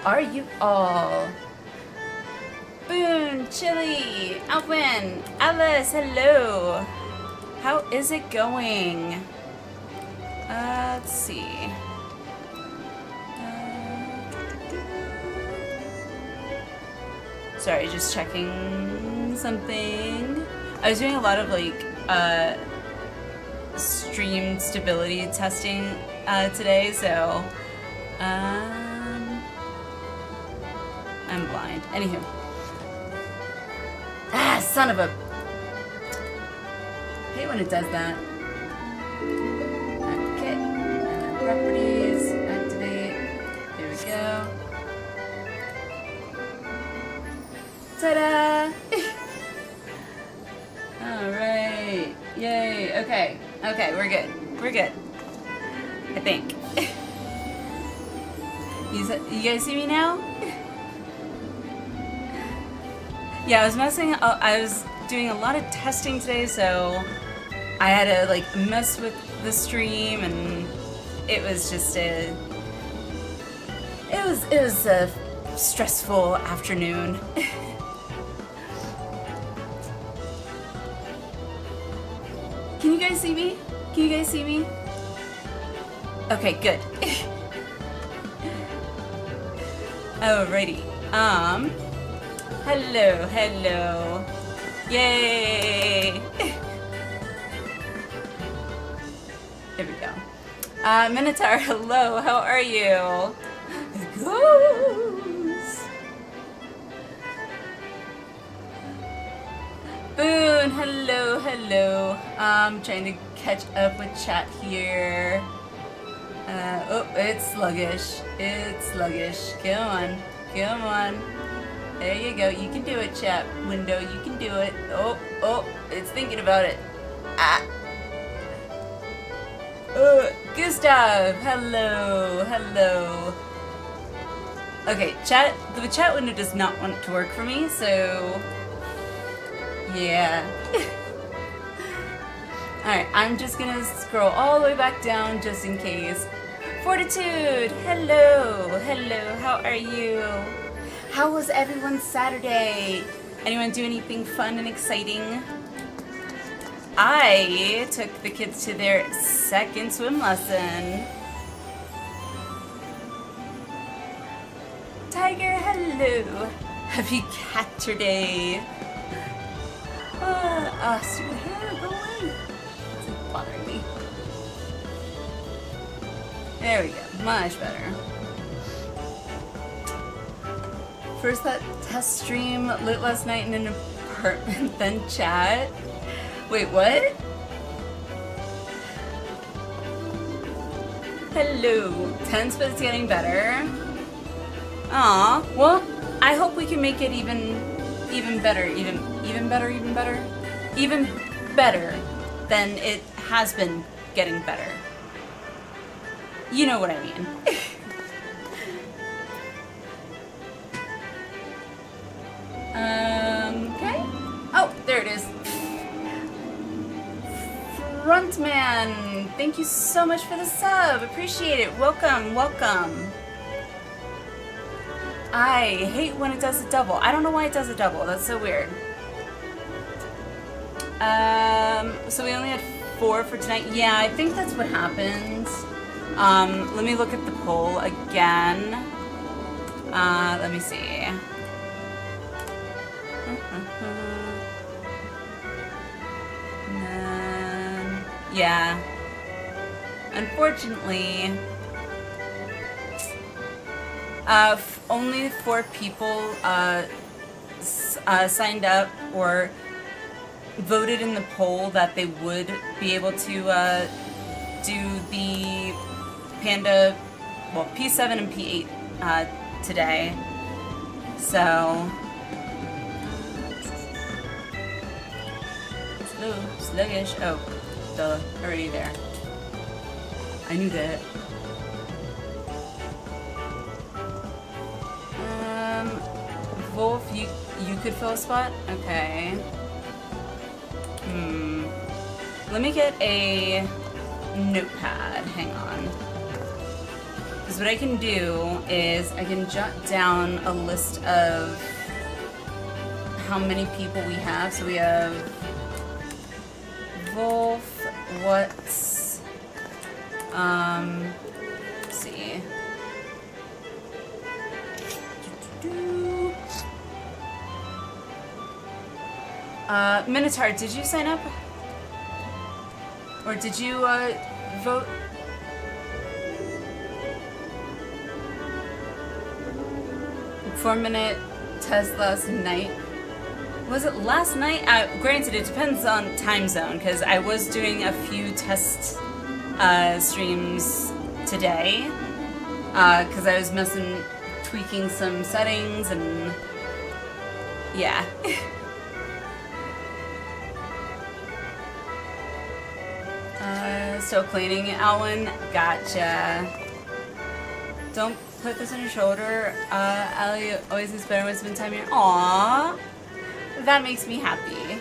are you all? Boone, Chili, Alwyn, Alice, hello. How is it going? Let's see. Sorry, just checking something. I was doing a lot of like stream stability testing today, so I'm blind. Anywho. Ah, son of a... I hate when it does that. Okay, and then properties, activate. Here we go. Ta-da! Alright. Yay. Okay. Okay, we're good. We're good. I think. You guys see me now? Yeah, I was doing a lot of testing today, so I had to like mess with the stream, and it was just it was a stressful afternoon. Can you guys see me? Can you guys see me? Okay, good. Alrighty. Hello, hello. Yay! There we go. Minotaur, hello, how are you? Goose! Boone, hello, hello. Trying to catch up with chat here. Oh, it's sluggish. It's sluggish. Come on, come on. There you go. You can do it, chat window. You can do it. Oh, oh, it's thinking about it. Ah. Gustav, hello, hello. Okay, the chat window does not want to work for me, so yeah. Alright, I'm just gonna scroll all the way back down just in case. Fortitude, hello, hello, how are you? How was everyone's Saturday? Anyone do anything fun and exciting? I took the kids to their second swim lesson. Tiger, hello. Happy Catterday. Stupid hair, go away. It's bothering me. There we go, much better. First that test stream lit last night in an apartment, then chat. Wait, what? Hello. Tense, but it's getting better. Aw, well, I hope we can make it even better, even better than it has been getting better. You know what I mean. Okay. Oh, there it is. Frontman, thank you so much for the sub. Appreciate it. Welcome, welcome. I hate when it does a double. I don't know why it does a double. That's so weird. So we only had 4 for tonight. Yeah, I think that's what happens. Let me look at the poll again. Let me see. Yeah. Unfortunately, only 4 people signed up or voted in the poll that they would be able to do the Panda, well, P7 and P8 today. So, sluggish. Oh, duh, already there. I knew that. Wolf, you could fill a spot? Okay. Let me get a notepad. Hang on. Because Because what I can do is I can jot down a list of how many people we have. So we have Wolf, what's, let's see. Minotaur, did you sign up? Or did you, vote? 4-minute test last night. Was it last night? Granted, it depends on time zone, because I was doing a few test streams today, because I was tweaking some settings, and yeah. Still cleaning, Alan. Gotcha. Don't put this on your shoulder. Ali always is better when it's been time here. Aww. That makes me happy.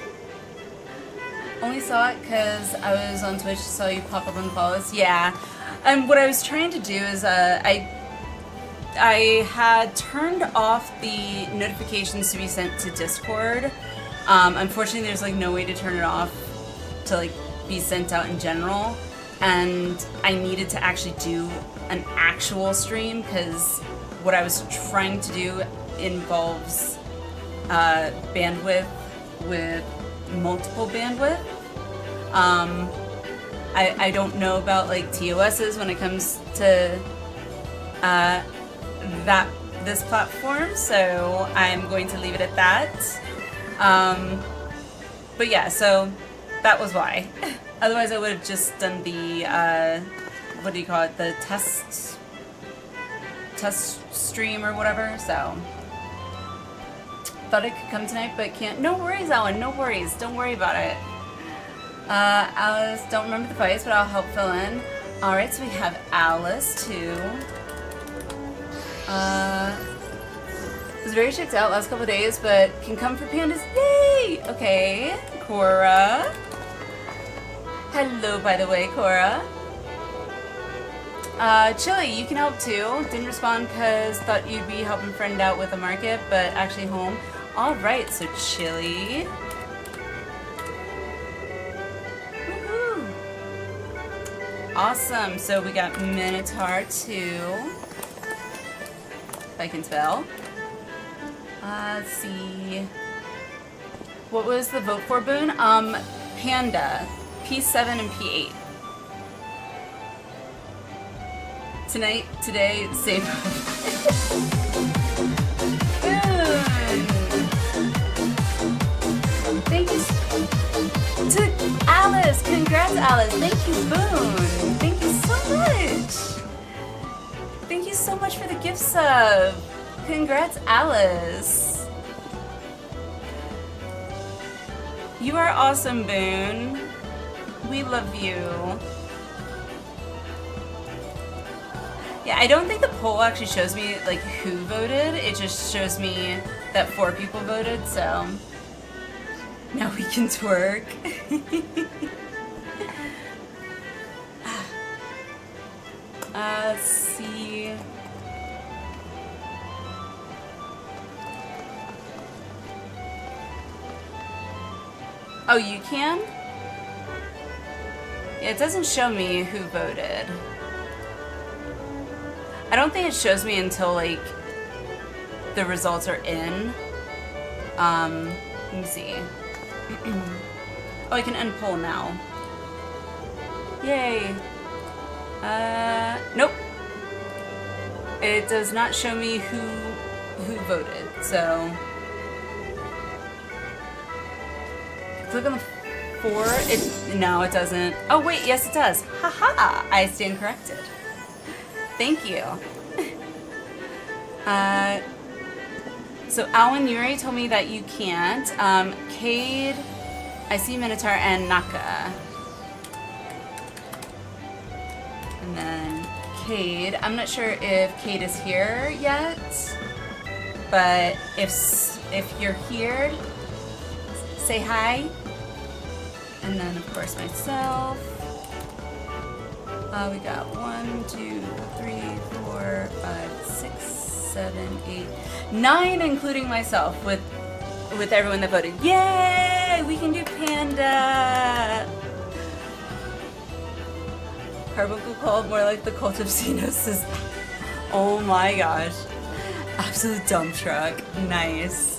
Only saw it because I was on Twitch, saw you pop up on follows. Yeah. And what I was trying to do is I had turned off the notifications to be sent to Discord. Unfortunately, there's like no way to turn it off to like be sent out in general. And I needed to actually do an actual stream because what I was trying to do involves bandwidth with multiple bandwidth. I don't know about like TOSs when it comes to this platform, so I'm going to leave it at that. But yeah, so that was why. Otherwise, I would have just done the what do you call it? The test stream or whatever. So thought I could come tonight, but can't. No worries, Alan. No worries. Don't worry about it. Alice, don't remember the fights, but I'll help fill in. All right, so we have Alice too. Was very checked out last couple of days, but can come for pandas. Yay! Okay, Cora. Hello, by the way, Cora. Chili, you can help too. Didn't respond because thought you'd be helping friend out with the market, but actually home. All right, so Chili. Woohoo! Awesome. So we got Minotaur too. If I can spell. Let's see. What was the vote for boon? Panda. P7 and P8. Today, same. Boon! Thank you to Alice. Congrats, Alice. Thank you, Boon. Thank you so much. Thank you so much for the gift sub. Congrats, Alice. You are awesome, Boon. We love you. Yeah, I don't think the poll actually shows me like who voted. It just shows me that 4 people voted, so now we can twerk. Let's see. Oh, you can? It doesn't show me who voted. I don't think it shows me until like the results are in. Let me see. Oh, I can end poll now. Yay. Nope. It does not show me who voted, so click on the 4. No, it doesn't. Oh wait, yes it does. Haha! I stand corrected. Thank you. So Alan, you already told me that you can't. Cade, I see Minotaur and Naka. And then Cade. I'm not sure if Cade is here yet, but if you're here, say hi. And then of course myself. We got 1, 2, 3, 4, 5, 6, 7, 8, 9, including myself, with everyone that voted. Yay! We can do Panda! Carbuncle called more like the cult of Xenos. Oh my gosh. Absolute dump truck. Nice.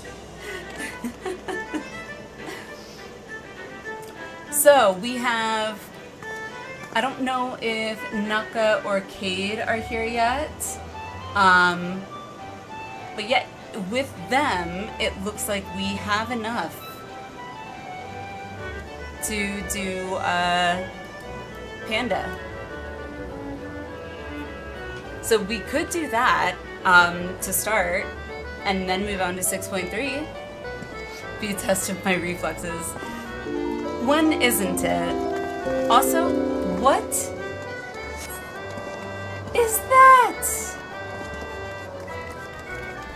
So we have, I don't know if Naka or Cade are here yet. But yet with them, it looks like we have enough to do Panda. So we could do that to start, and then move on to 6.3. Be a test of my reflexes. When isn't it? Also, what is that?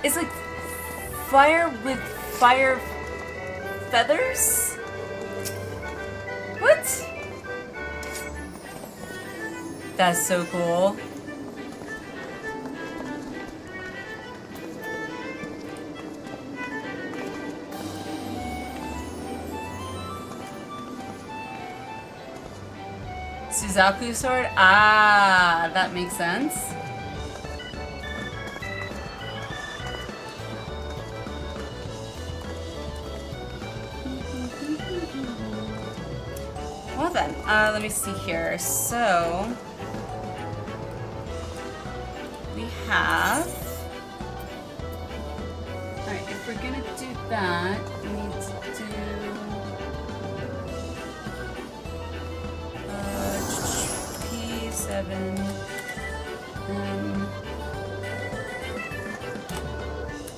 It's like fire with fire feathers? What? That's so cool. Suzaku sword? Ah, that makes sense. Well then, let me see here. So, we have... Alright, if we're gonna do that, we need to do... P7N.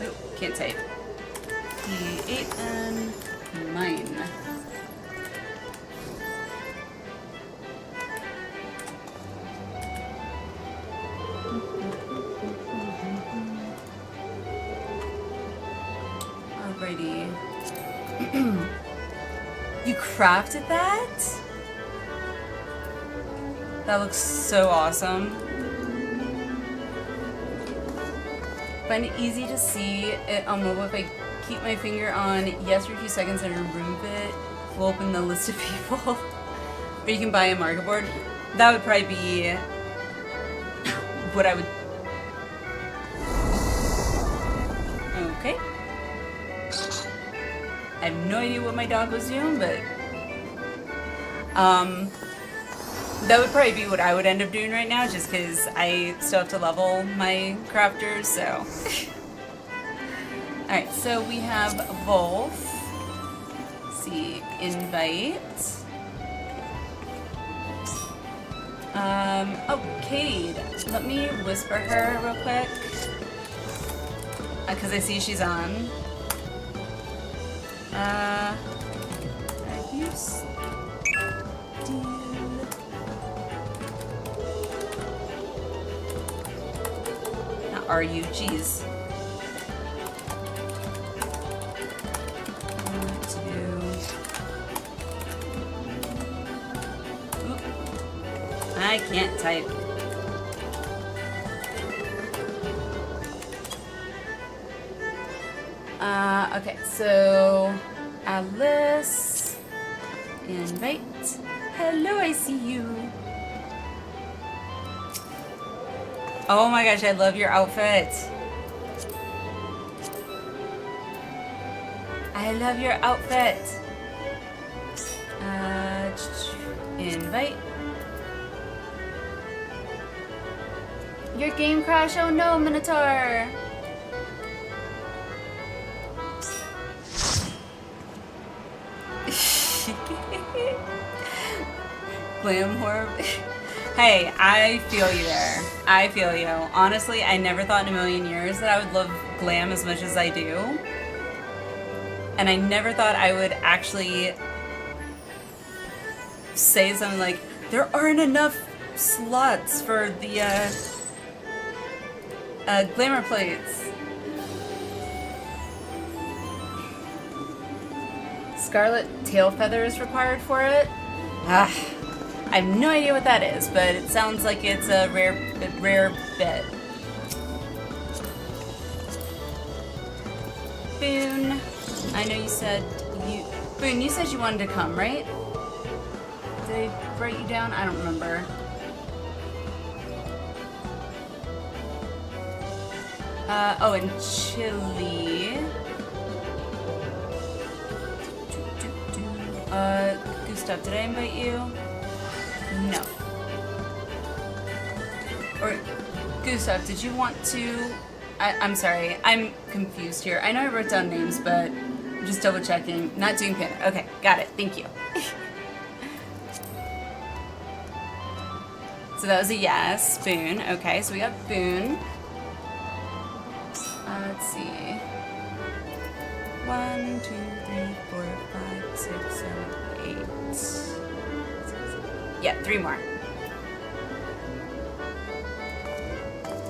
Oh, can't type. P8N. Mine. Alrighty. You crafted that? That looks so awesome. Find it easy to see it on mobile if I keep my finger on yes for a few seconds and remove it. We'll open the list of people. Or you can buy a marker board. That would probably be what I would... Okay. I have no idea what my dog was doing, but... that would probably be what I would end up doing right now, just because I still have to level my crafters, so... Alright, so we have Wolf. Let's see, invite. Oh, Cade. Let me whisper her real quick. Because I see she's on. Are you still... Not are you? Jeez. 1, 2. Oop. I can't type. Okay, so Alice, invite. Hello, I see you. Oh my gosh, I love your outfit. I love your outfit. Invite. Your game crash, oh no, Minotaur. Glam horror. Hey, I feel you there. I feel you. Honestly, I never thought in a million years that I would love glam as much as I do. And I never thought I would actually say something like, there aren't enough slots for the glamour plates. Scarlet tail feather is required for it. Ah, I have no idea what that is, but it sounds like it's a rare bit. Boone, I know you said Boone, you said you wanted to come, right? Did I write you down? I don't remember. Oh, and Chili. Gustav, did I invite you? No. Or, Gustav, did you want to... I'm sorry, I'm confused here. I know I wrote down names, but I'm just double checking. Not doing Panda. Okay, got it. Thank you. So that was a yes. Boone. Okay, so we got Boone. Let's see. 1, 2, 3, 4, 5, 6, 7, 8. Yeah, 3 more.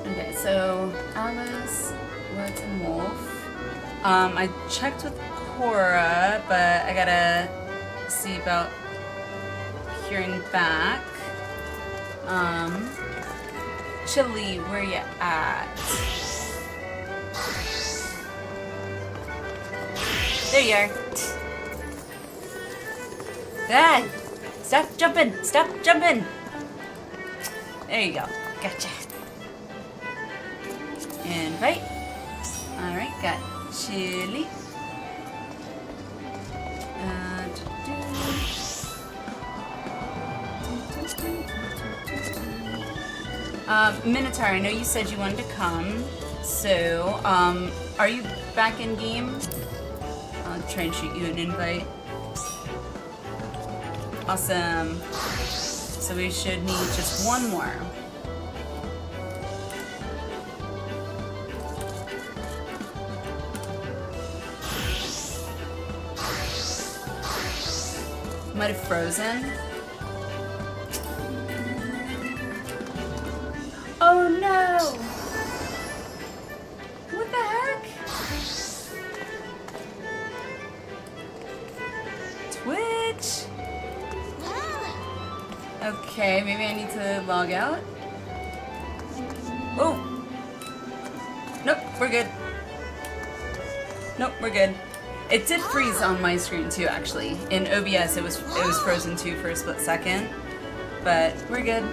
Okay, so Alice, Woods, and Wolf. I checked with Cora, but I gotta see about hearing back. Chili, where you at? There you are. Ah! Stop jumping! Stop jumping! There you go. Gotcha. Invite. Alright, got Chili. Minotaur, I know you said you wanted to come, so, are you back in game? I'll try and shoot you an invite. Awesome. So we should need just one more. Might have frozen. Oh no! What the heck? Twitch? Okay, maybe I need to log out. Oh! Nope, we're good. Nope, we're good. It did freeze on my screen too, actually. In OBS, it was frozen too for a split second, but we're good.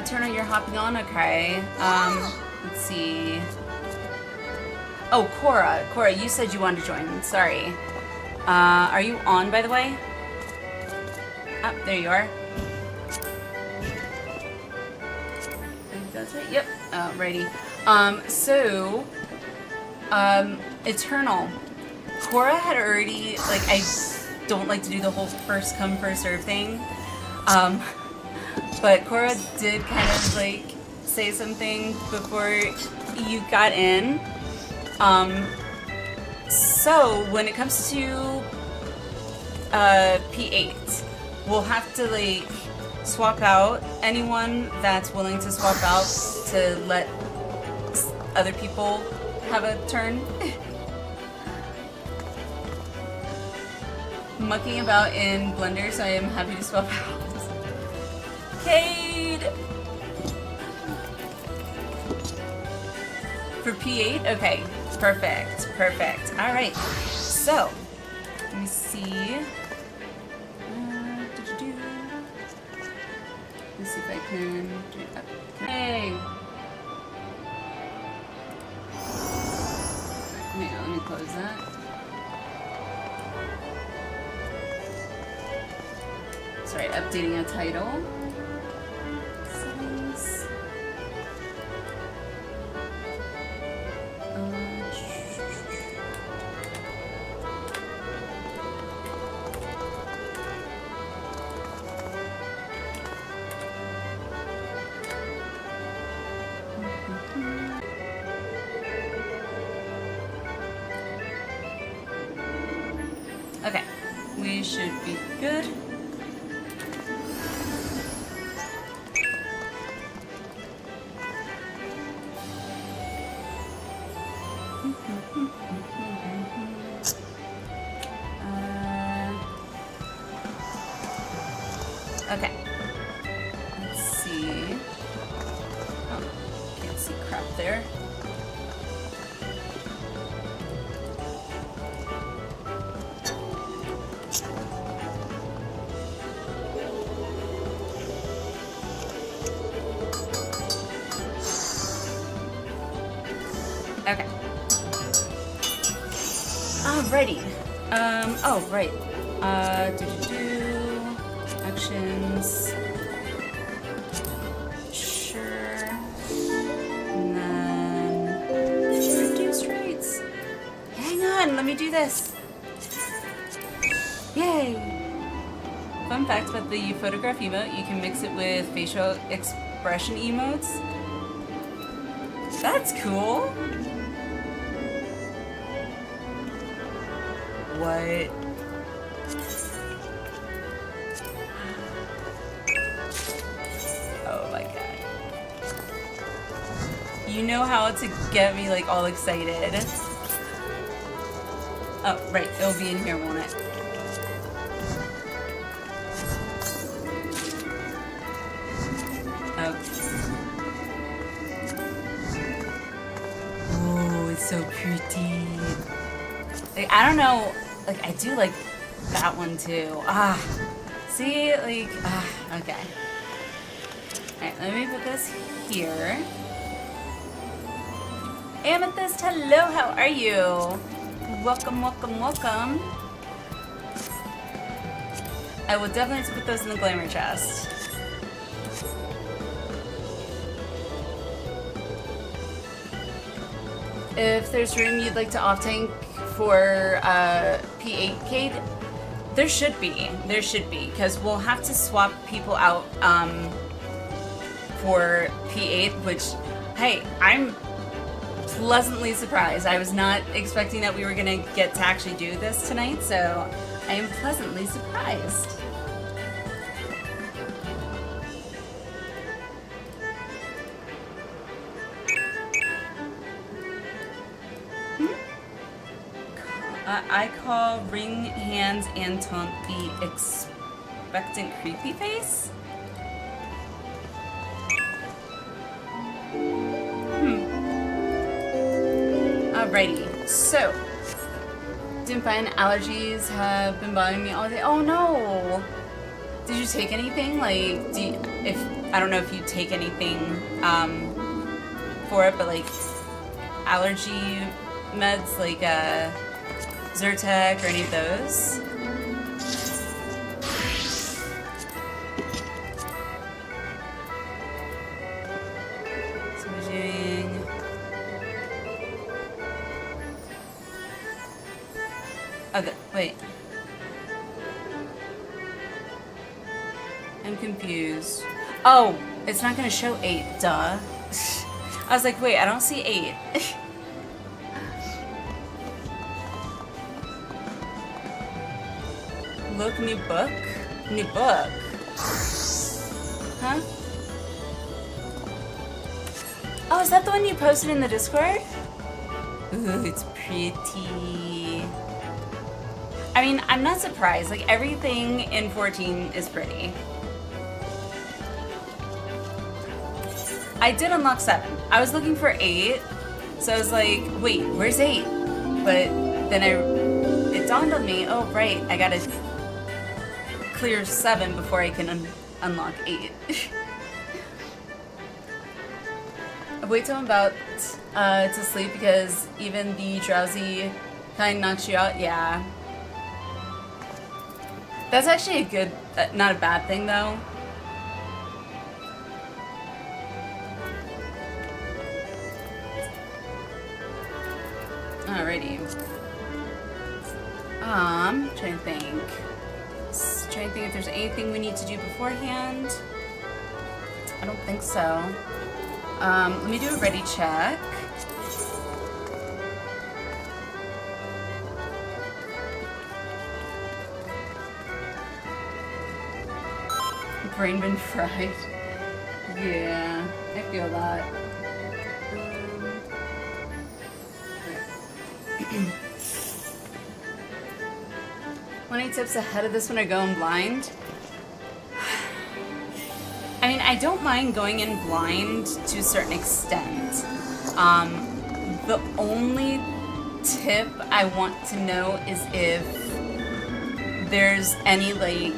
Turner, you're hopping on? Okay. Let's see. Oh, Cora. Cora, you said you wanted to join. Sorry. Are you on, by the way? Ah, there you are. I think that's right. Yep. Alrighty. So, Eternal. Cora had already, like, I don't like to do the whole first come, first serve thing. But Cora did kind of, like, say something before you got in. So when it comes to P8, we'll have to, like, swap out anyone that's willing to swap out to let other people have a turn. Mucking about in Blender, so I am happy to swap out. Cade! For P8? Okay, perfect, perfect. Alright, so, let me see. Let's see if I can do that. Hey! Hang on, let me close that. Sorry, updating a title. Settings. Okay, we should be good. Okay. Let's see. Oh, can't see crap there. Okay. Alrighty. Oh, right. Actions. Sure. And then reduce rates. Hang on, let me do this. Yay! Fun fact about the photograph emote, you can mix it with facial expression emotes. That's cool. What? Oh my god. You know how to get me like all excited. Oh, right. It'll be in here, won't it? Oh, it's so pretty. Like, I don't know. Like, I do like that one too. See, like, okay. Alright, let me put this here. Amethyst, hello, how are you? Welcome, welcome, welcome. I will definitely put those in the glamour chest. If there's room you'd like to off-tank for P8K, there should be, because we'll have to swap people out for P8, which, hey, I'm pleasantly surprised. I was not expecting that we were gonna get to actually do this tonight, so I am pleasantly surprised. I call ring hands and taunt the expectant creepy face? Alrighty, so didn't find allergies have been bothering me all day. Oh no! Did you take anything? Like, I don't know if you take anything for it, but like allergy meds, like Zyrtec or any of those? So we're doing... Oh, wait. I'm confused. Oh, it's not gonna show 8, duh. I was like, wait, I don't see 8. Look, new book? New book? Huh? Oh, is that the one you posted in the Discord? Ooh, it's pretty. I mean, I'm not surprised. Like, everything in 14 is pretty. I did unlock 7. I was looking for 8, so I was like, wait, where's 8? But then it dawned on me, oh, right, I gotta clear 7 before I can unlock 8. I wait till I'm about to sleep because even the drowsy kind knocks you out. Yeah. That's actually a good, not a bad thing though. Alrighty. Trying to think. Trying to think if there's anything we need to do beforehand. I don't think so. Let me do a ready check. Brain been fried. Yeah, I feel that. 20 tips ahead of this one are going blind. I mean, I don't mind going in blind to a certain extent. The only tip I want to know is if there's any, like,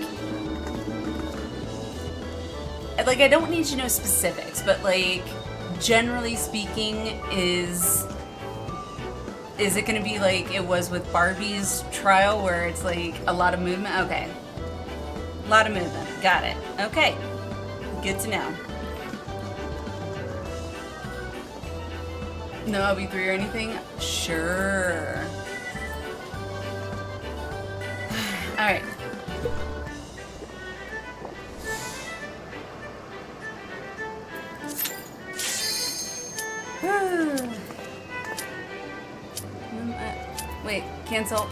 I don't need to know specifics, but, like, generally speaking, is it going to be like it was with Barbie's trial, where it's, like, a lot of movement? Okay. A lot of movement. Got it. Okay. Good to know. No LB3 or anything? Sure. Alright. Wait, cancel.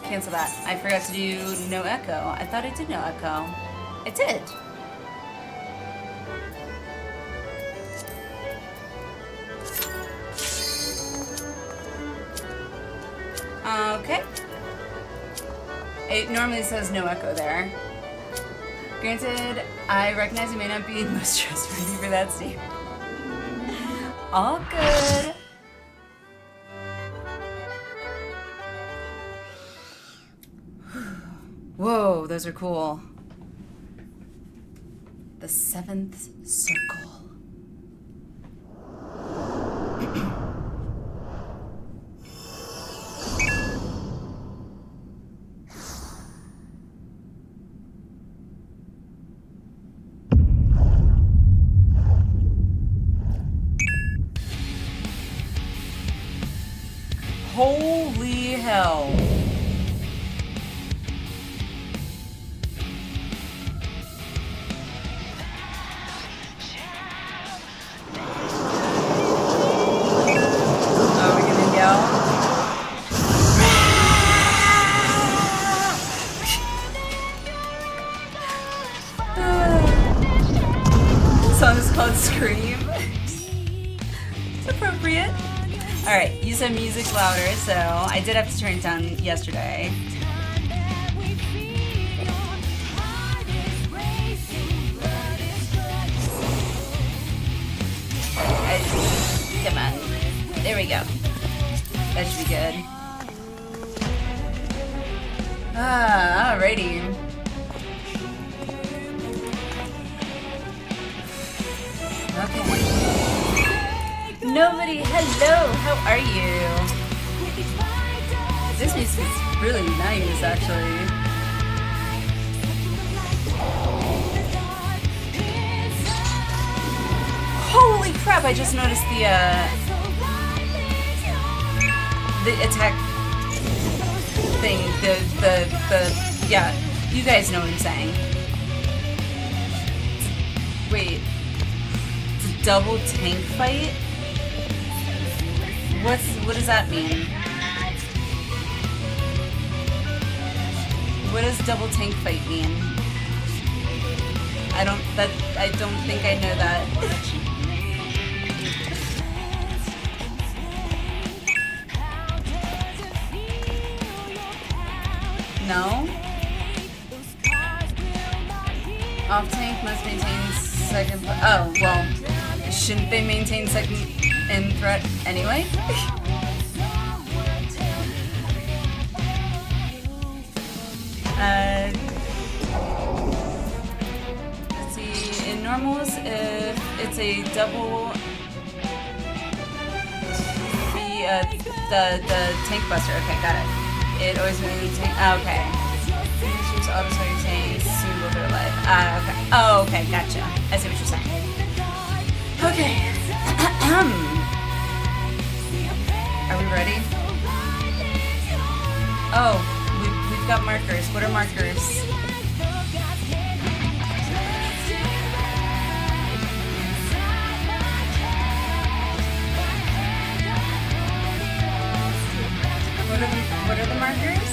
Cancel that. I forgot to do no echo. I thought I did no echo. I did. Okay. It normally says no echo there. Granted, I recognize you may not be most trustworthy for that, Steve. All good. Whoa, those are cool. The seventh circle. Holy hell. Are we gonna yell? The song is called Scream. It's appropriate. Alright, you said music louder, so I did have to turn it down yesterday. Come on. There we go. That should be good. Alrighty. Okay. Nobody, hello, how are you? This music is really nice, actually. Holy crap, I just noticed the attack thing, yeah, you guys know what I'm saying. Wait, it's a double tank fight? What does that mean? What does double tank fight mean? I don't think I know that. No? Off tank must maintain second. Oh, well, shouldn't they maintain second in threat anyway? Let's see, in normals, if it's a double, the tank buster, okay, got it. It always moves tank, okay. Users auto swing tanks, soon will go live. Okay. Oh, okay, gotcha. I see what you're saying. Okay. Are we ready? Oh, we've got markers. What are markers? What are the markers?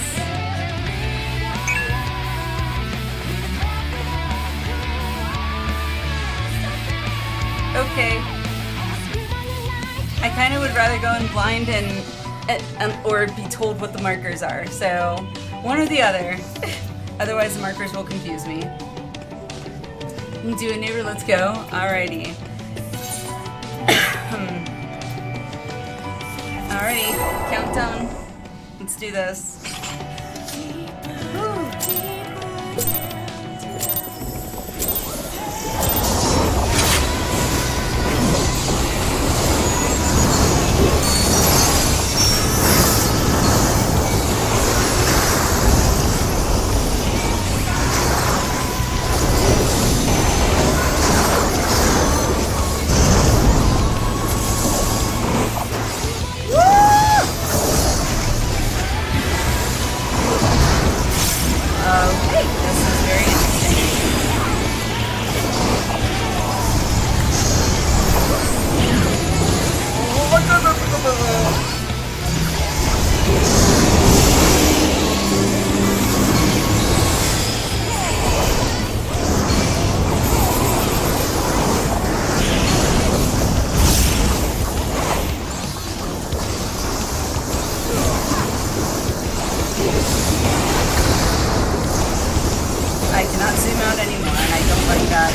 Okay. I kind of would rather go in blind and or be told what the markers are. So one or the other. Otherwise the markers will confuse me. Do a neighbor, let's go. Alrighty. Alrighty, countdown. Let's do this. Woo. I cannot zoom out anymore, and I don't like that.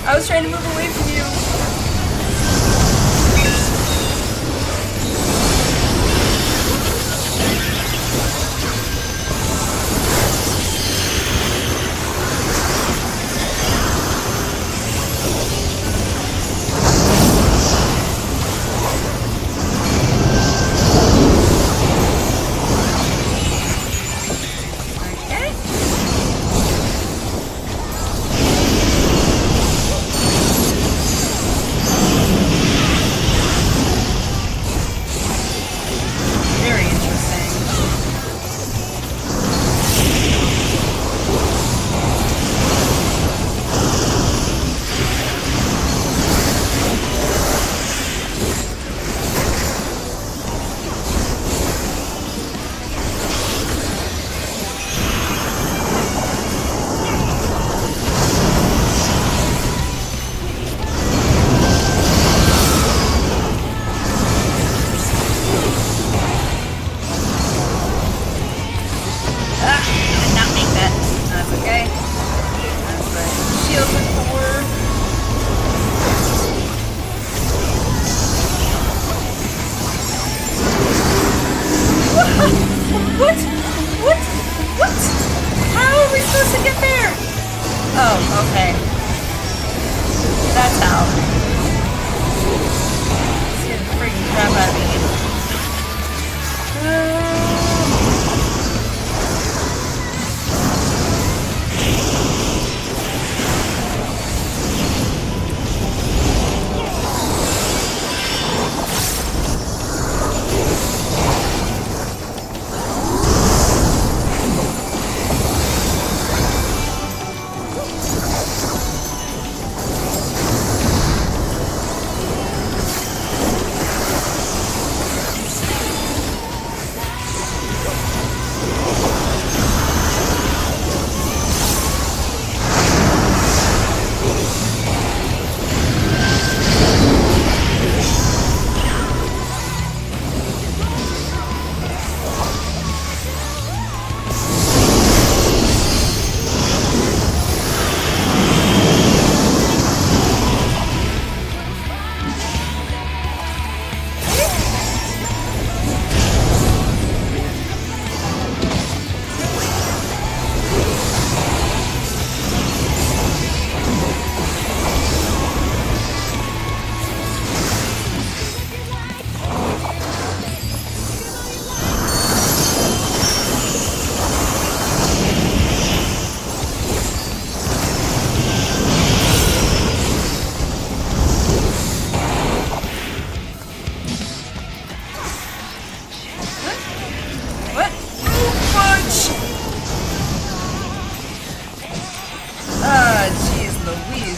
I was trying to move away from you.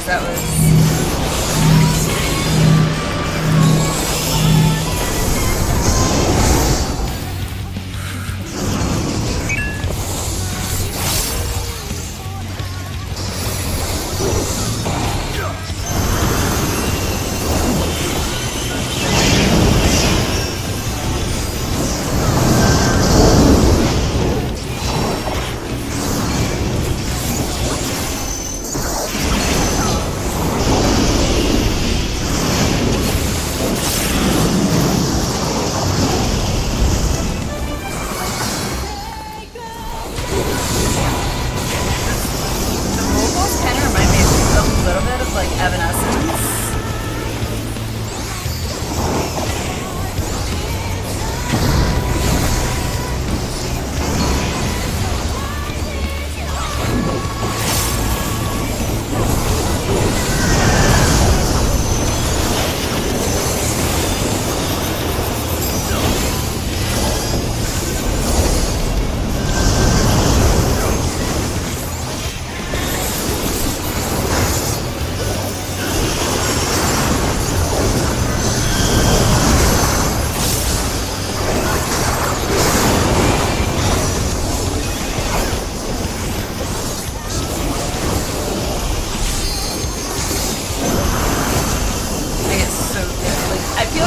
that was...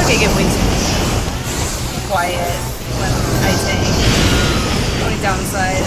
I get way too quiet when I tank. Only downside.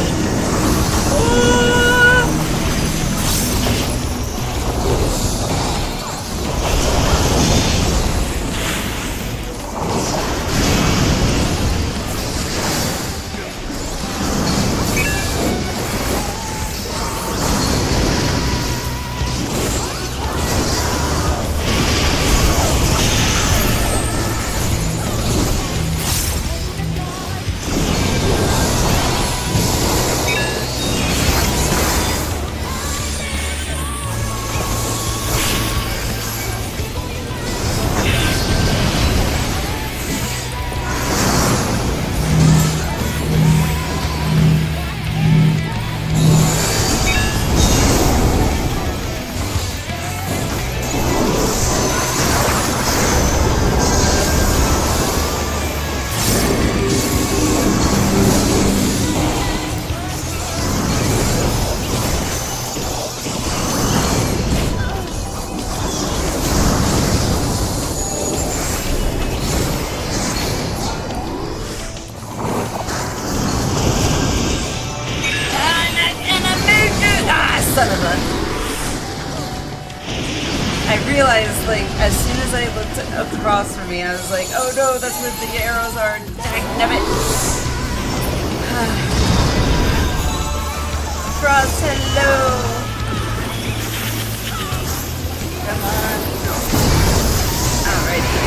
Son of a... I realized, like, as soon as I looked across from me, I was like, oh no, that's where the arrows are. Damn it. Frost, hello. Come on. Alrighty.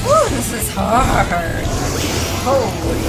Woo, this is hard. Holy.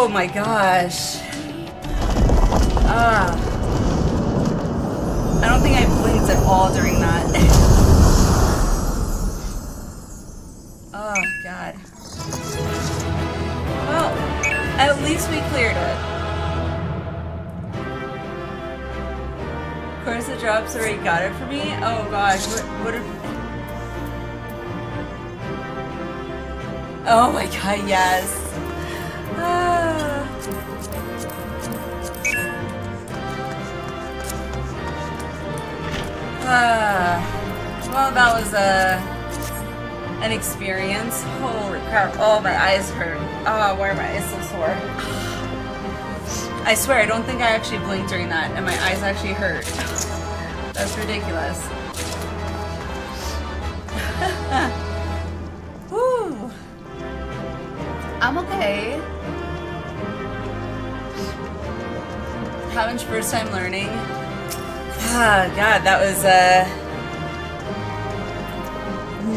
Oh my gosh. I don't think I blinked at all during that. Oh god. Well, at least we cleared it. Of course the drops already got it for me. Oh gosh, what are... Oh my god, yes. Well, that was an experience. Holy crap. Oh, my eyes hurt. Oh, why are my eyes so sore? I swear, I don't think I actually blinked during that, and my eyes actually hurt. That's ridiculous. Whew. I'm okay. Haven't you first time learning? Ah, God, that was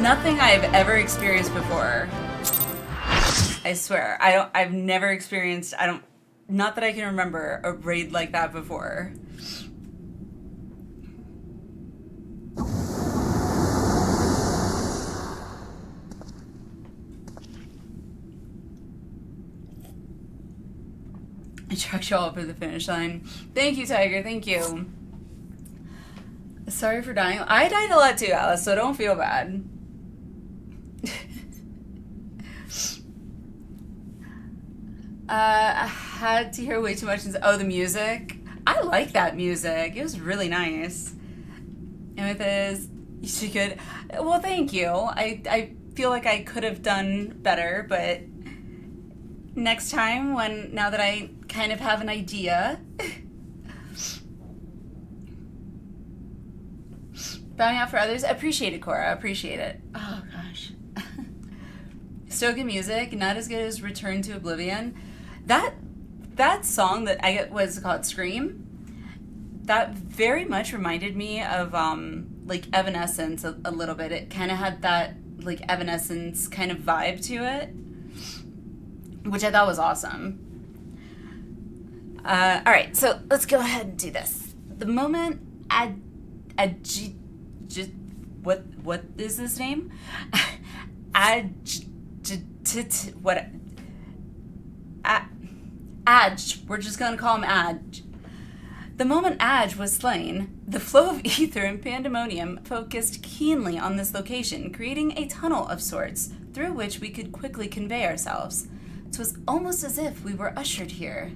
nothing I've ever experienced before. I swear, I've never experienced, not that I can remember a raid like that before. I tracked you all over the finish line. Thank you, Tiger, thank you. Sorry for dying. I died a lot too, Alice, so don't feel bad. I had to hear way too much. Oh, the music. I like that music. It was really nice. And with this, she could. Well, thank you. I feel like I could have done better, but next time, now that I kind of have an idea. Bowing out for others. Appreciate it, Cora. Appreciate it. Oh, gosh. Still good music. Not as good as Return to Oblivion. That song that I get was called Scream. That very much reminded me of like Evanescence a little bit. It kind of had that like Evanescence kind of vibe to it, which I thought was awesome. All right, so let's go ahead and do this. The moment what is this name? Adj. We're just gonna call him Adj. The moment Adj was slain, the flow of ether and pandemonium focused keenly on this location, creating a tunnel of sorts through which we could quickly convey ourselves. 'Twas almost as if we were ushered here.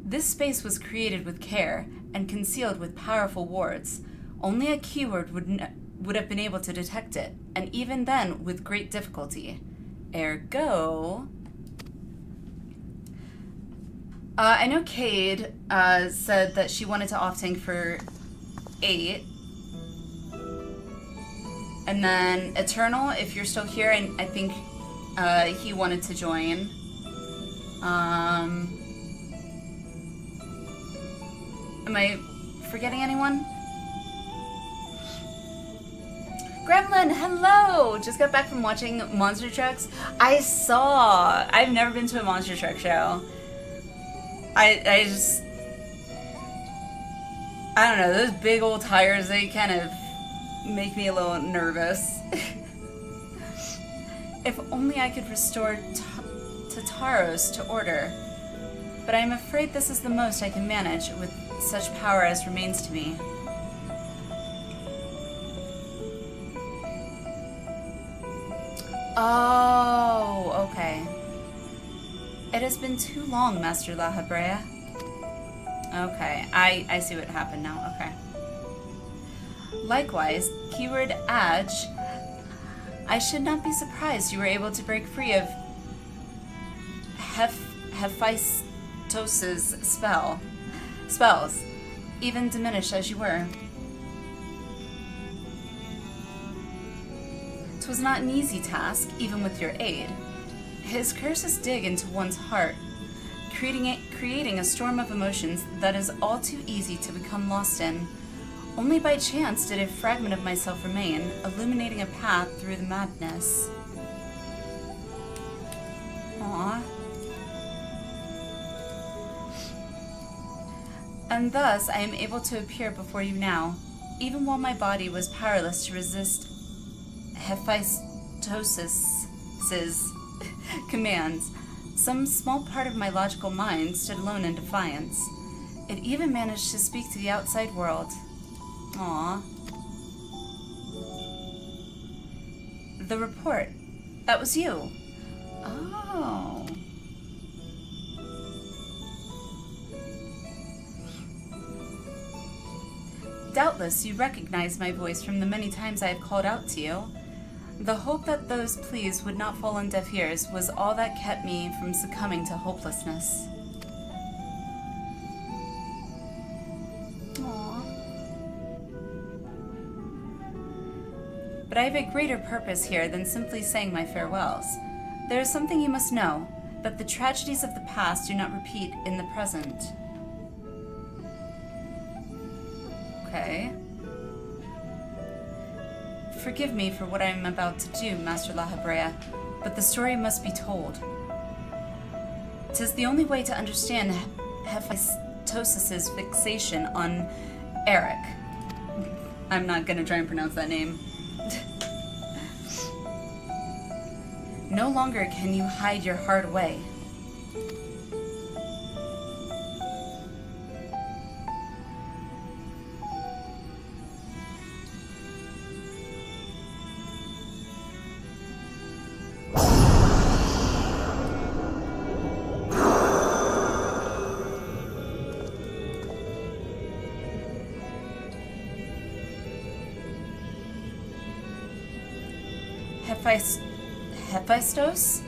This space was created with care and concealed with powerful wards. Only a keyword would have been able to detect it, and even then with great difficulty. Ergo... I know Cade said that she wanted to off-tank for 8. And then Eternal, if you're still here, I think he wanted to join. Am I forgetting anyone? Gremlin, hello! Just got back from watching Monster Trucks. I've never been to a Monster Truck show. I don't know, those big old tires, they kind of make me a little nervous. If only I could restore Tataros to order. But I'm afraid this is the most I can manage with such power as remains to me. Oh, okay. It has been too long, Master La Habrea. Okay, I see what happened now, okay. Likewise, keyword Adj, I should not be surprised you were able to break free of Hephaistos's spells, even diminished as you were. 'Twas not an easy task, even with your aid. His curses dig into one's heart, creating a storm of emotions that is all too easy to become lost in. Only by chance did a fragment of myself remain, illuminating a path through the madness. And thus I am able to appear before you now, even while my body was powerless to resist Hephaestos's commands. Some small part of my logical mind stood alone in defiance. It even managed to speak to the outside world. Aww. The report. That was you. Oh. Doubtless you recognize my voice from the many times I have called out to you. The hope that those pleas would not fall on deaf ears was all that kept me from succumbing to hopelessness. Aww. But I have a greater purpose here than simply saying my farewells. There is something you must know, that the tragedies of the past do not repeat in the present. Okay. Forgive me for what I am about to do, Master La Habrea, but the story must be told. 'Tis the only way to understand Hephaestos's fixation on Eric. I'm not gonna try and pronounce that name. No longer can you hide your heart away. Hephaestos?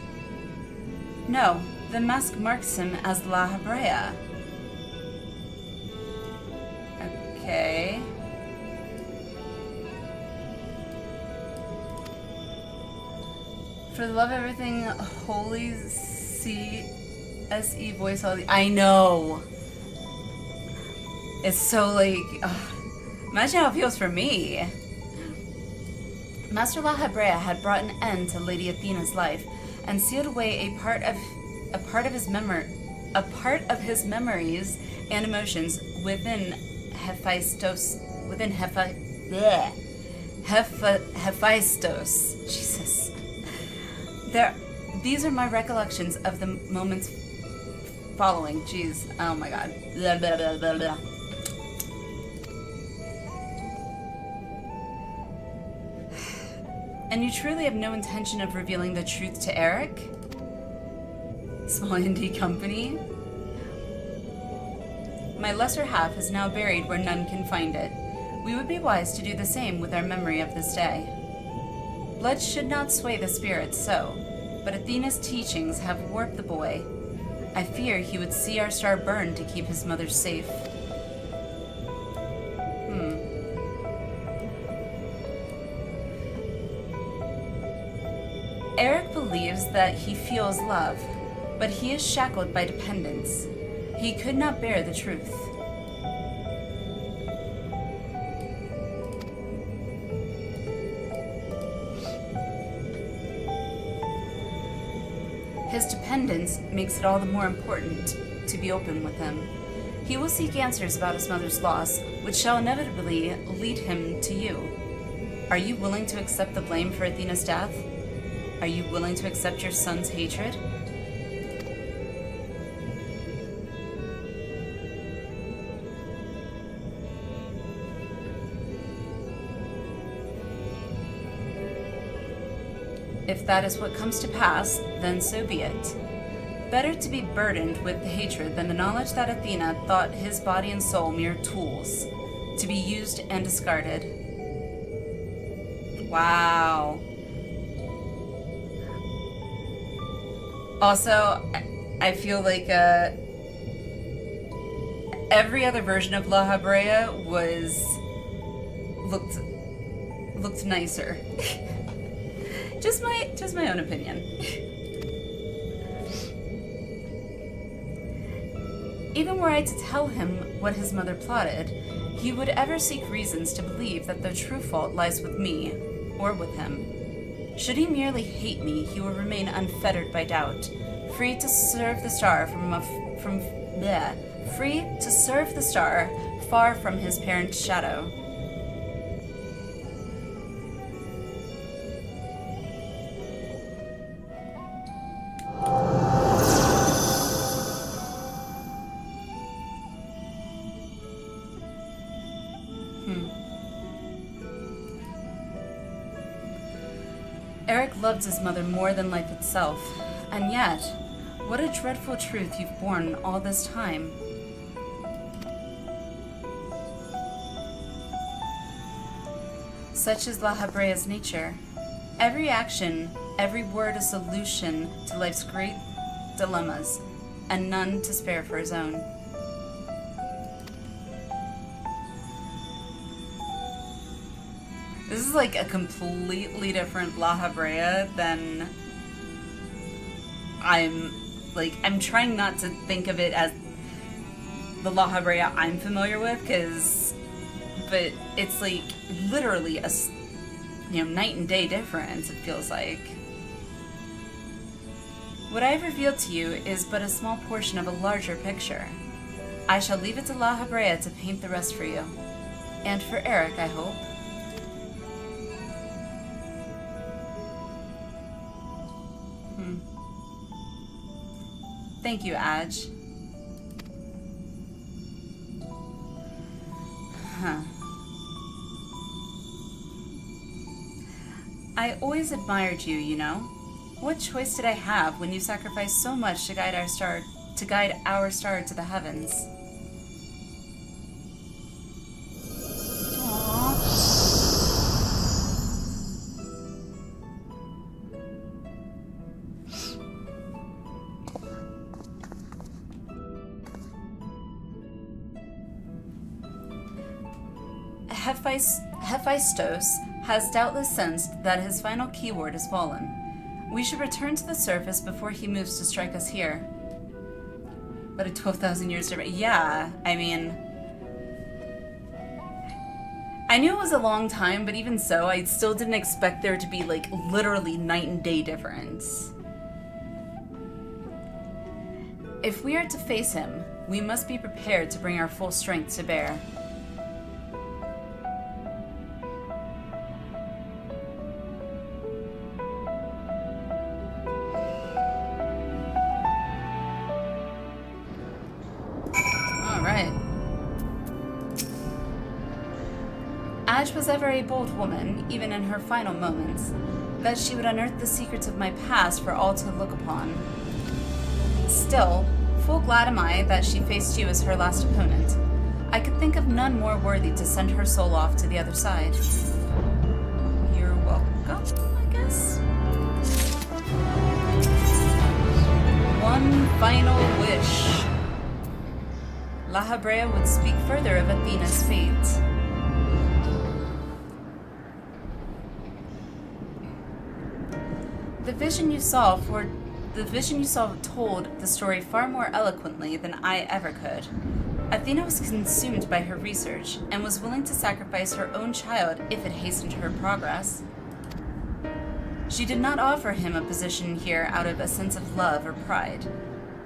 No, the mask marks him as La Habrea. Okay. For the love of everything, holy CSE voice all the— I know! It's so like... imagine how it feels for me. Master La Habrea had brought an end to Lady Athena's life and sealed away a part of his memories and emotions within Hephaestos. Hephaestos. Jesus. These are my recollections of the moments following. Jeez. Oh my god. Blah, blah, blah, blah, blah. And you truly have no intention of revealing the truth to Eric? Small indie company? My lesser half is now buried where none can find it. We would be wise to do the same with our memory of this day. Blood should not sway the spirits so, but Athena's teachings have warped the boy. I fear he would see our star burn to keep his mother safe. Eric believes that he feels love, but he is shackled by dependence. He could not bear the truth. His dependence makes it all the more important to be open with him. He will seek answers about his mother's loss, which shall inevitably lead him to you. Are you willing to accept the blame for Athena's death? Are you willing to accept your son's hatred? If that is what comes to pass, then so be it. Better to be burdened with hatred than the knowledge that Athena thought his body and soul mere tools, to be used and discarded. Wow. Also, I feel like every other version of La Habrea looked nicer. just my own opinion. Even were I to tell him what his mother plotted, he would ever seek reasons to believe that the true fault lies with me or with him. Should he merely hate me, he will remain unfettered by doubt, free to serve the star from free to serve the star, far from his parent's shadow. Eric loved his mother more than life itself, and yet, what a dreadful truth you've borne all this time. Such is La Habrea's nature. Every action, every word a solution to life's great dilemmas, and none to spare for his own. This is like a completely different La Habrea than I'm trying not to think of it as the La Habrea I'm familiar with, but it's like literally a, night and day difference, it feels like. What I have revealed to you is but a small portion of a larger picture. I shall leave it to La Habrea to paint the rest for you. And for Eric, I hope. Thank you, Aj. I always admired you, you know. What choice did I have when you sacrificed so much to guide our star to the heavens? Hephaestus has doubtless sensed that his final keyword has fallen. We should return to the surface before he moves to strike us here. But a 12,000 years difference. Yeah, I mean, I knew it was a long time, but even so, I still didn't expect there to be like literally night and day difference. If we are to face him, we must be prepared to bring our full strength to bear. Aj was ever a bold woman, even in her final moments, that she would unearth the secrets of my past for all to look upon. Still, full glad am I that she faced you as her last opponent. I could think of none more worthy to send her soul off to the other side. You're welcome, I guess? One final wish. La Habrea would speak further of Athena's fate. The vision you saw told the story far more eloquently than I ever could. Athena was consumed by her research and was willing to sacrifice her own child if it hastened her progress. She did not offer him a position here out of a sense of love or pride.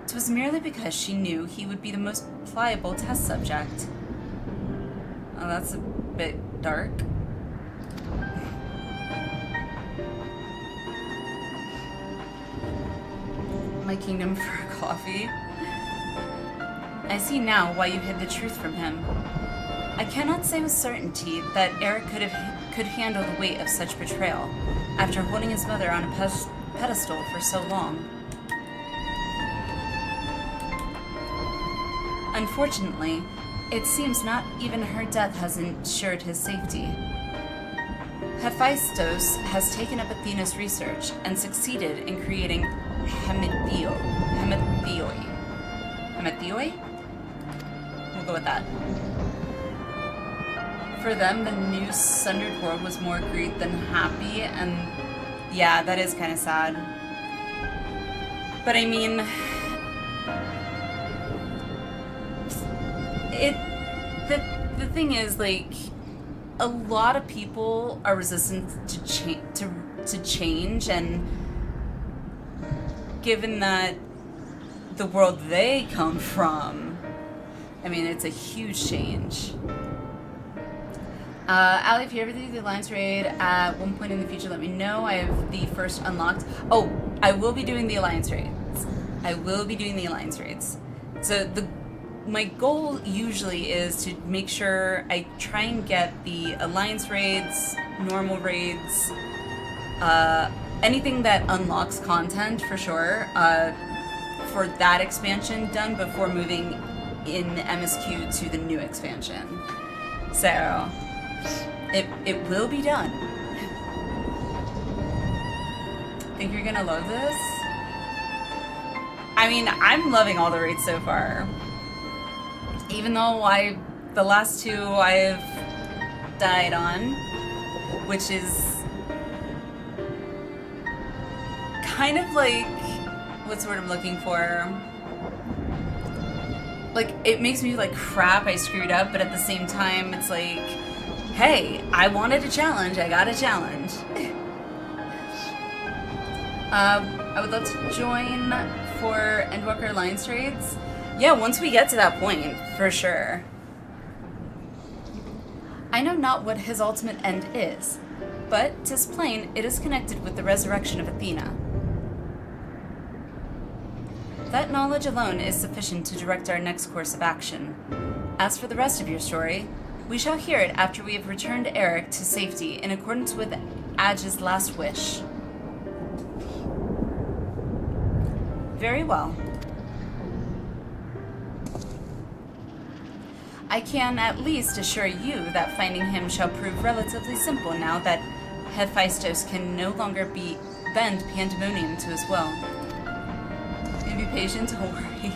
'Twas merely because she knew he would be the most pliable test subject. Oh, that's a bit dark. My kingdom for coffee. I see now why you hid the truth from him. I cannot say with certainty that Eric could handle the weight of such betrayal after holding his mother on a pedestal for so long. Unfortunately, it seems not even her death has ensured his safety. Hephaestus has taken up Athena's research and succeeded in creating Hemethoi? We'll go with that. For them, the new sundered world was more grieved than happy, and yeah, that is kind of sad. But I mean, the thing is, like, a lot of people are resistant to change, and given that the world they come from I mean, it's a huge change. Allie, if you ever do the Alliance raid at one point in the future, let me know. I have the first unlocked. Oh, I will be doing the Alliance raids. I will be doing the Alliance raids. So my goal usually is to make sure I try and get the Alliance raids, normal raids, anything that unlocks content for sure, for that expansion done before moving in MSQ to the new expansion. So it will be done. Think you're gonna love this? I mean, I'm loving all the raids so far. Even though the last two I've died on, which is kind of like, what's the word I'm looking for? Like, it makes me feel like crap, I screwed up, but at the same time, it's like, hey, I wanted a challenge, I got a challenge. I would love to join for Endwalker Alliance raids. Yeah, once we get to that point, for sure. I know not what his ultimate end is, but 'tis plain it is connected with the resurrection of Athena. That knowledge alone is sufficient to direct our next course of action. As for the rest of your story, we shall hear it after we have returned Eric to safety in accordance with Adge's last wish. Very well. I can at least assure you that finding him shall prove relatively simple now that Hephaestus can no longer bend pandemonium to his will. Be patient, don't worry.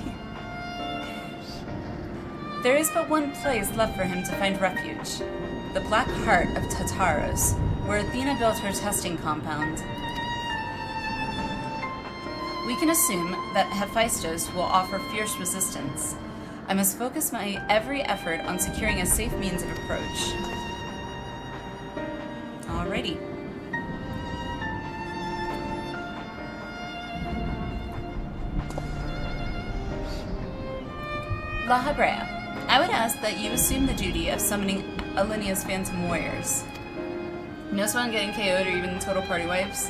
There is but one place left for him to find refuge. The Black Heart of Tartarus, where Athena built her testing compound. We can assume that Hephaestus will offer fierce resistance. I must focus my every effort on securing a safe means of approach. Alrighty. La Habrea, I would ask that you assume the duty of summoning Alinia's Phantom Warriors. No spawn getting KO'd or even total party wipes.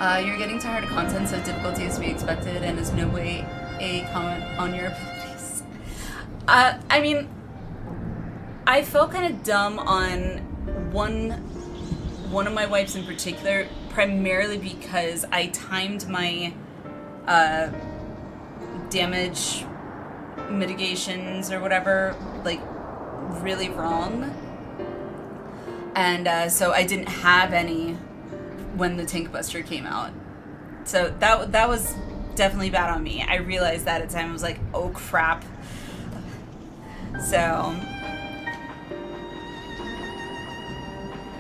You're getting to harder content, so difficulty is to be expected and is no way a comment on your abilities. I mean, I felt kind of dumb on one of my wipes in particular, primarily because I timed my damage mitigations or whatever like really wrong, and so I didn't have any when the Tank Buster came out, so that was definitely bad on me. I realized that at the time. I was like, oh crap. So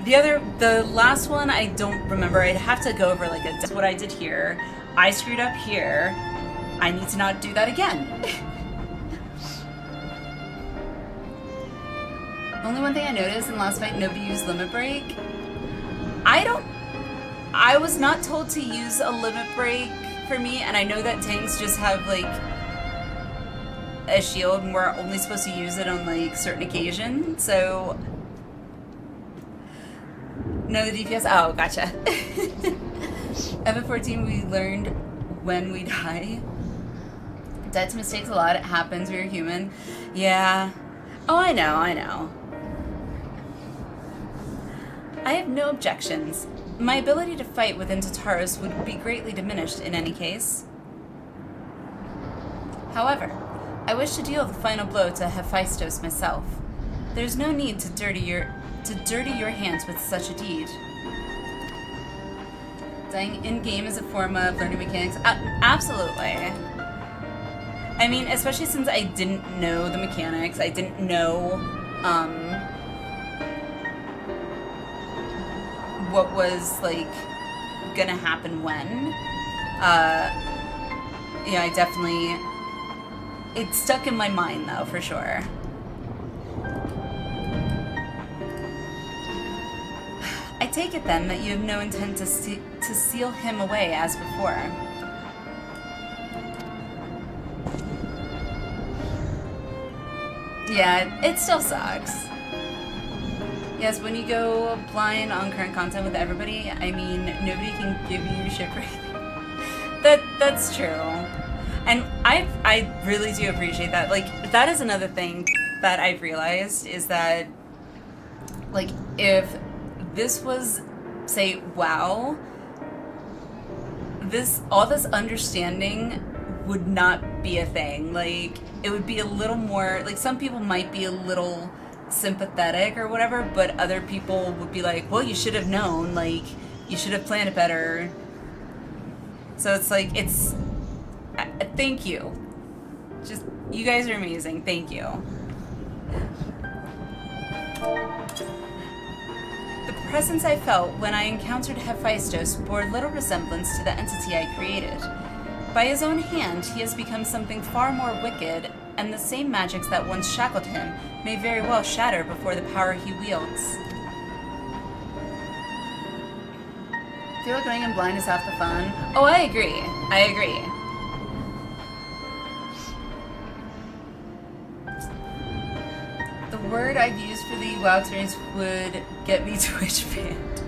the last one I don't remember. I'd have to go over like what I did here. I screwed up here. I need to not do that again. Only one thing I noticed in the last fight, nobody used Limit Break. I was not told to use a Limit Break for me, and I know that tanks just have like a shield and we're only supposed to use it on like certain occasions, so no, the DPS, oh, gotcha. FF14 we learned when we die. Dead to mistakes a lot, it happens, we're human. Yeah. Oh, I know. I have no objections. My ability to fight within Tartarus would be greatly diminished in any case. However, I wish to deal the final blow to Hephaestus myself. There's no need to dirty your hands with such a deed. Dying in-game is a form of learning mechanics. Absolutely. I mean, especially since I didn't know the mechanics, I didn't know what was like gonna happen when. Yeah, I definitely. It stuck in my mind though, for sure. I take it then that you have no intent to seal him away as before. Yeah, it still sucks. Yes, when you go blind on current content with everybody, I mean, nobody can give you shit for anything. That's true. And I really do appreciate that. Like, that is another thing that I've realized is that, like, if this was, say, WoW, all this understanding would not be a thing. Like, it would be a little more, like, some people might be a little sympathetic or whatever, but other people would be like, well, you should have known, like, you should have planned it better. So it's like, thank you. Just, you guys are amazing. Thank you. The presence I felt when I encountered Hephaestus bore little resemblance to the entity I created. By his own hand, he has become something far more wicked, and the same magics that once shackled him may very well shatter before the power he wields. I feel like going in blind is half the fun. Oh, I agree. I agree. The word I'd use for the WoW experience would get me Twitch banned.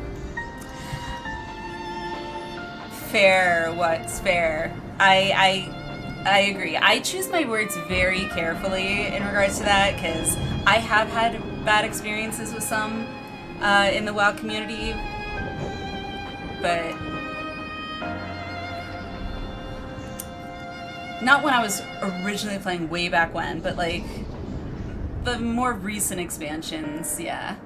Fair, what's fair? I agree. I choose my words very carefully in regards to that, because I have had bad experiences with some in the WoW community, but not when I was originally playing way back when, but like the more recent expansions, yeah.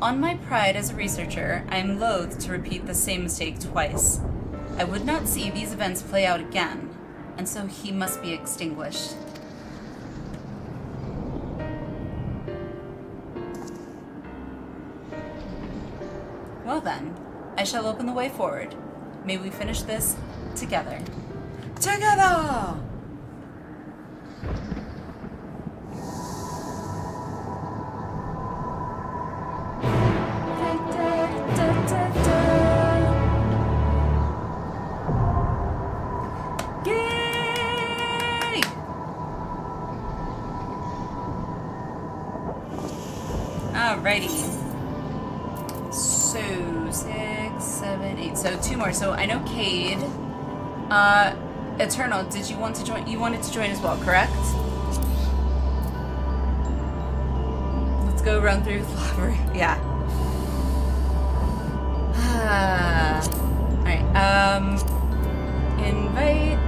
On my pride as a researcher, I am loath to repeat the same mistake twice. I would not see these events play out again, and so he must be extinguished. Well then, I shall open the way forward. May we finish this together. Together! Alrighty. So, 6, 7, 8. So, 2 more. So, I know Cade. Eternal, did you want to join? You wanted to join as well, correct? Let's go run through the library. Yeah. Alright, invite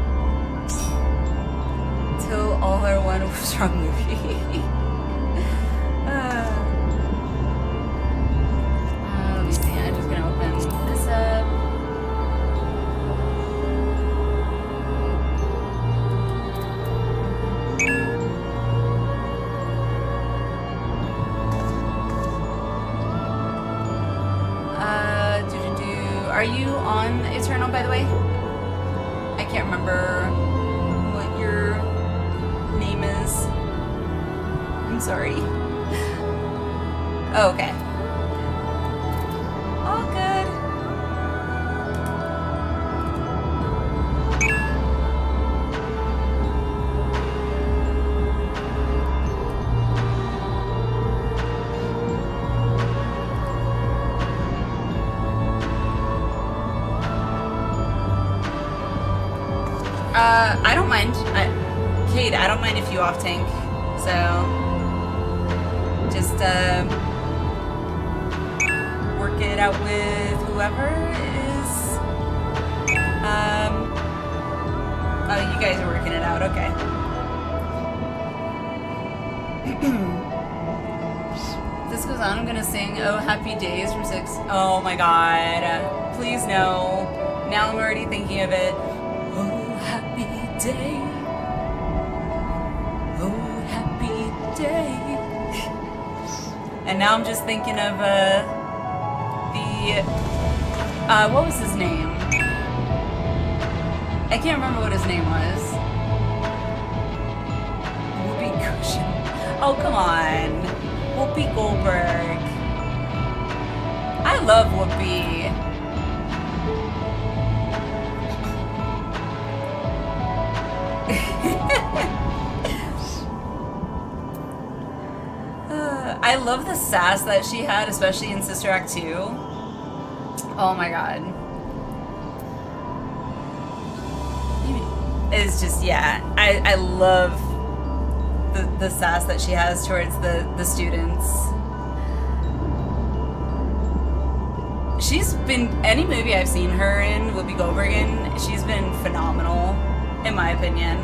till all are one strong movie. Let me see, I'm just gonna open this up. Are you on Eternal, by the way? I can't remember what your name is. I'm sorry. Oh, okay. All good. I don't mind. Cade, I don't mind if you off tank. So, just work it out with whoever is. Oh, you guys are working it out. Okay. This goes on. I'm gonna sing "Oh Happy Days" from 6. Oh my God! Please no. Now I'm already thinking of it. Day, oh happy day. And now I'm just thinking of what was his name? I can't remember what his name was. Whoopi Cushion. Oh come on, Whoopi Goldberg. I love Whoopi. love the sass that she had, especially in Sister Act 2. Oh my god. It's just, yeah, I love the sass that she has towards the students. She's been, any movie I've seen her in, Whoopi Goldberg in, she's been phenomenal, in my opinion.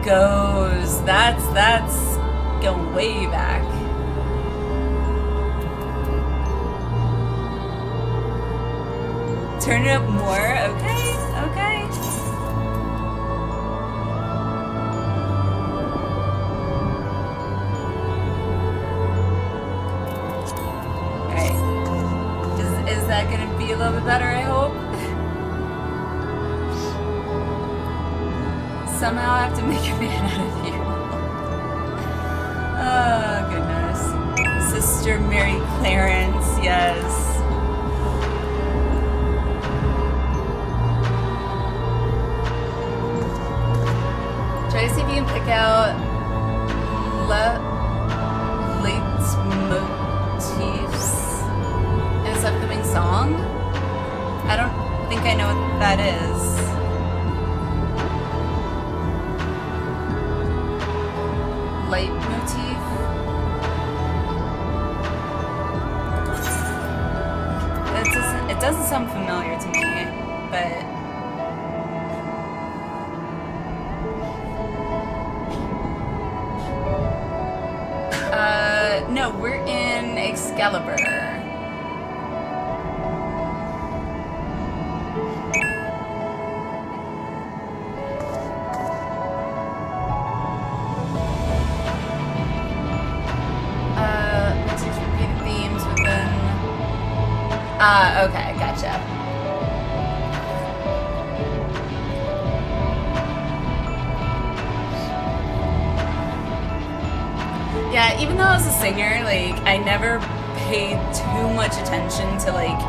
Goes, that's going way back. Turn it up more, okay, okay. Alright. Is that gonna be a little bit better, I hope? Somehow I have to make a man out of you. Oh, goodness. Sister Mary Clarence, yes. Try to see if you can pick out leitmotifs in this upcoming song. I don't think I know what that is. Leitmotif. It doesn't sound familiar to me, but no, we're in Excalibur. Okay, gotcha. Yeah, even though I was a singer, like, I never paid too much attention to, like,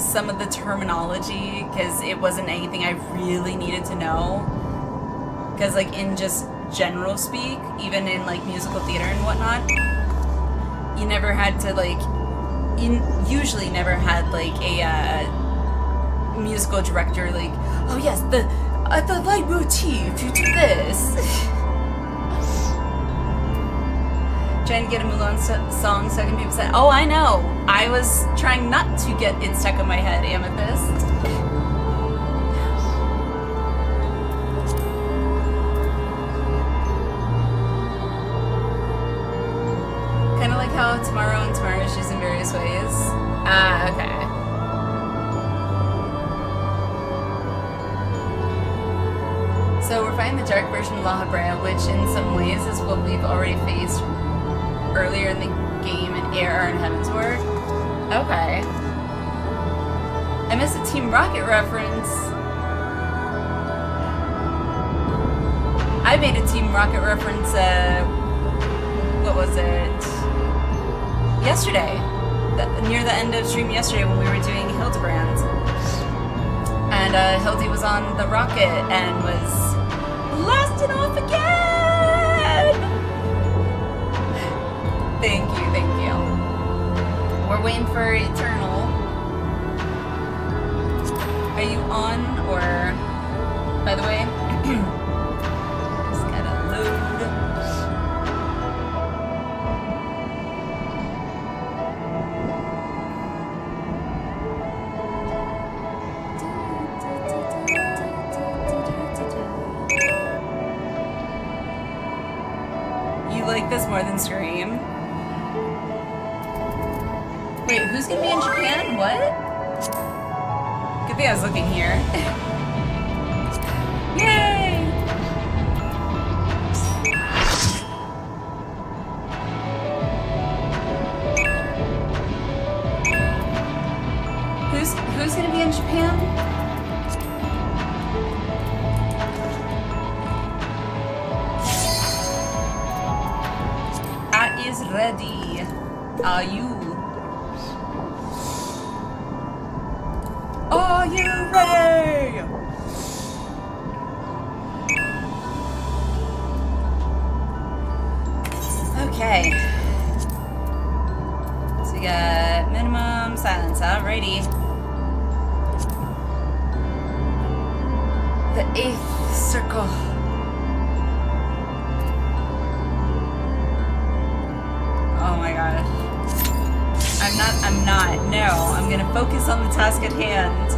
some of the terminology, because it wasn't anything I really needed to know. Because, like, in just general speak, even in, like, musical theater and whatnot, you never had to, like, usually never had, like, a musical director, like, oh yes, the leitmotif, you do this. Trying to get a Mulan song so I can be upset. Oh, I know. I was trying not to get it stuck in my head, Amethyst. How Tomorrow and Tomorrow is used in various ways. Ah, okay. So we're fighting the dark version of La Habrea, which in some ways is what we've already faced earlier in the game in AR and Heavensward. Okay. I missed a Team Rocket reference. I made a Team Rocket reference, what was it? Yesterday, near the end of stream yesterday when we were doing Hildebrand, and Hildy was on the rocket and was blasting off again. Thank you, thank you. We're waiting for Eternal. Are you on, or by the way, just gotta load. Like this more than Scream. Wait, who's gonna be in Japan? What? Good thing I was looking here. Yay! Who's gonna be in Japan? Ready. Are you? Are you ready? Okay. So we got minimum silence. Alrighty. The 8th circle. Oh my gosh. I'm not. No, I'm gonna focus on the task at hand.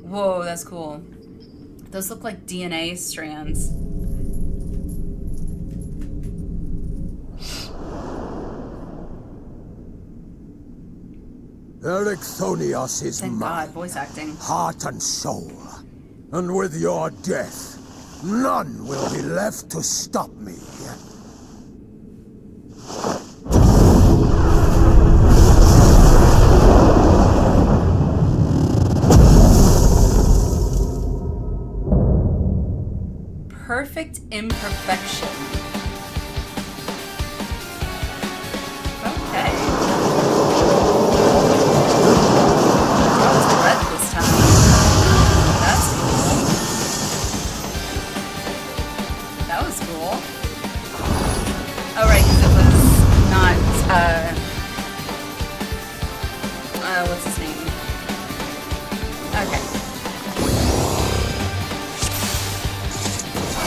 Whoa, that's cool. Those look like DNA strands. Ericthonios is Thank mine, God, voice acting. heart and soul. And with your death, none will be left to stop me. Perfect imperfection. Okay. Oh, it's red this time. That's cool. That was cool. Oh, right, because it was not, what's his name? Okay.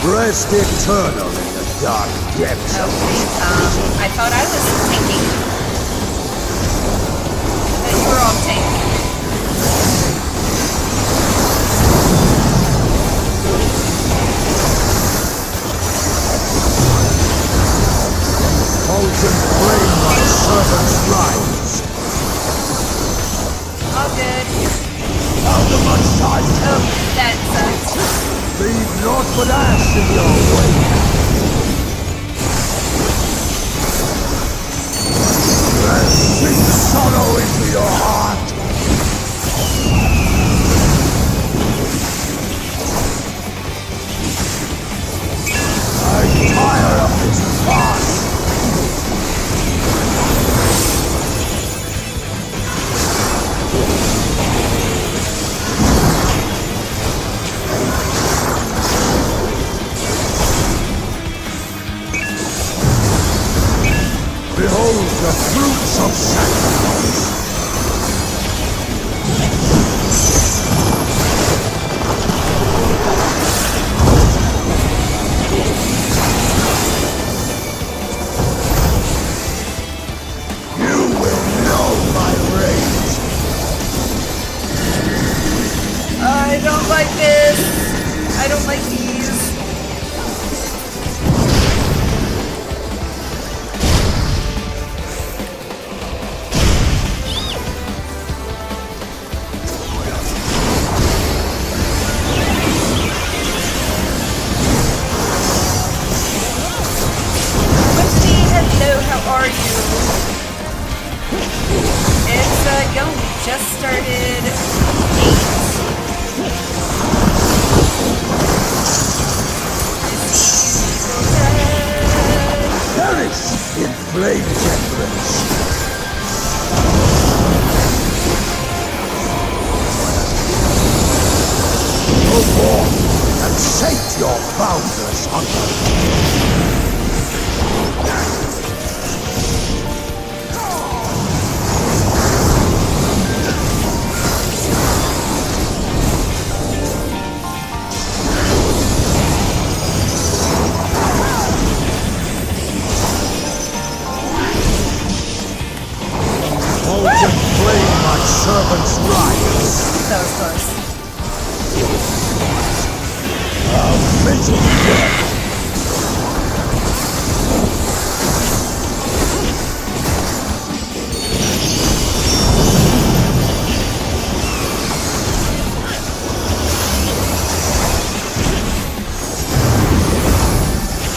Rest eternal in the dark depths of I thought I was tanking. But you were all tank. Molten flame my servant's lives. All good. Out of my sight! Oh, that sucks. Leave naught but ash in your wake. And sink sorrow into your heart. I'm tired of this farce. Behold the fruits of sacrifice! You will know my rage! I don't like this. I don't like these. Hello, how are you? It's going. We just started 8. Perish in flame's embrace! Go forth and sate your boundless hunger! Molten flame my servant's rights! That was close. I'll finish death!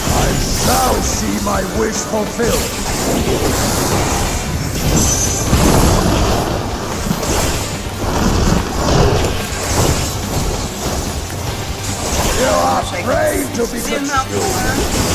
I shall see my wish fulfilled! You are brave to be Zoom out consumed! more.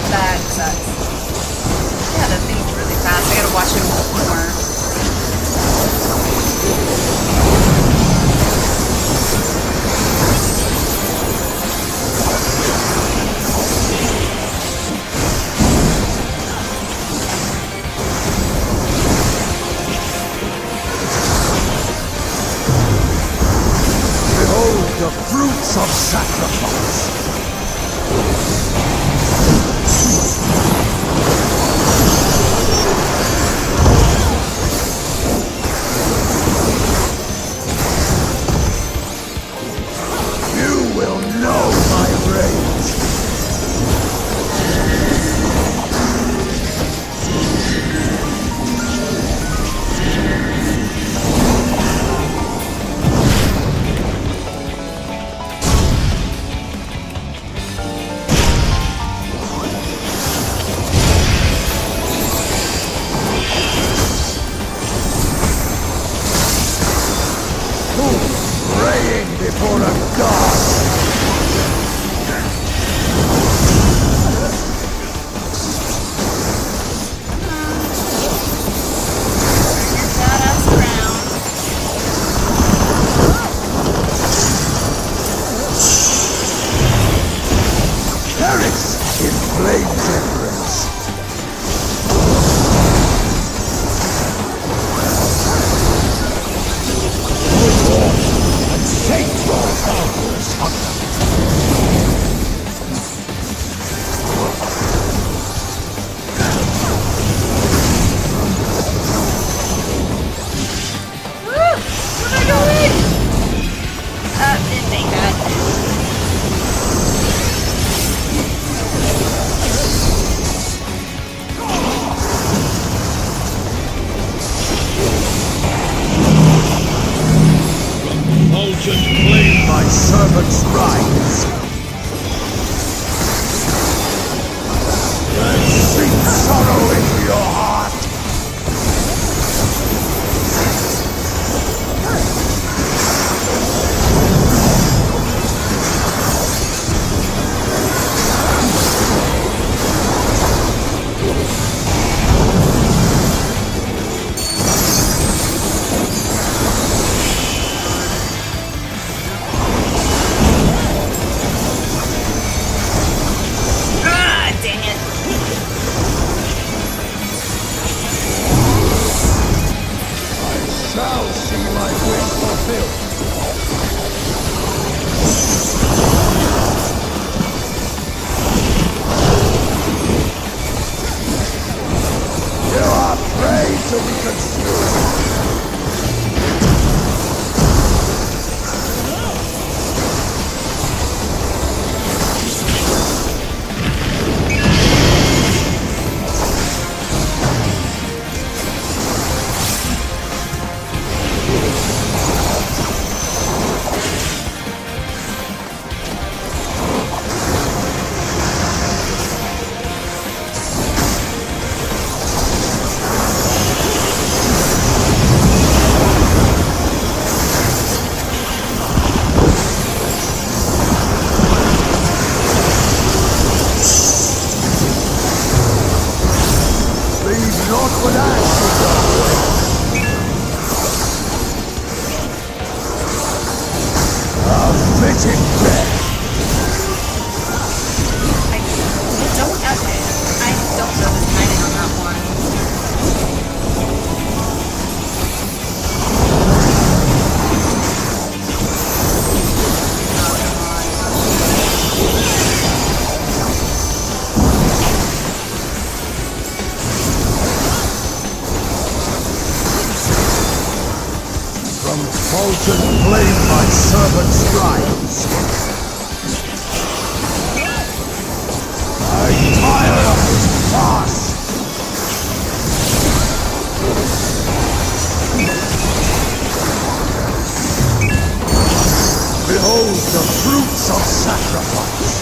That sucks. Yeah, that thing's really fast. I gotta watch him more. Behold the fruits of sacrifice. Before a god! Perish in flame's embrace! Take your boundless hunger! Woo! Where'd I go in? Didn't make that. Claim my servant's rights. Sink sorrow into your heart. Shall see my wish fulfilled. You are prey to be consumed. Not what I should do. A fitting death. I don't know the timing on that one. Molten flame my servant strives. I tire of his farce. Behold the fruits of sacrifice.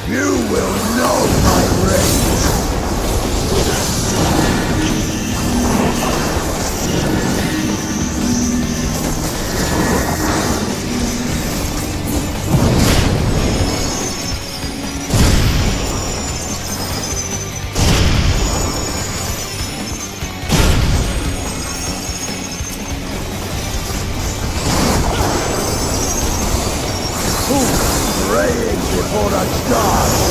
You will know my rage. Praying before the stars.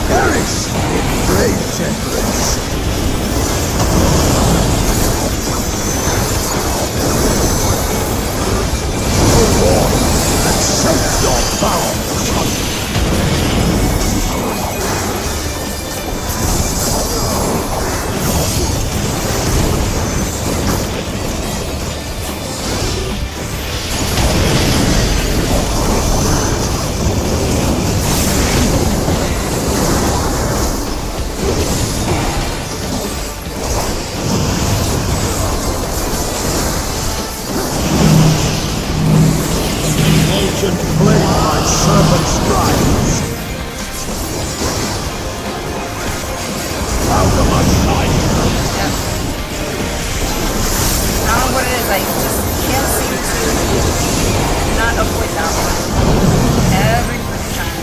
Perish in great temperance. Accept your bounds. Ancient flame like serpent strides. Out of my sight. Yep. I don't know what it is, I just can't seem to not avoid that one. Every freaking time.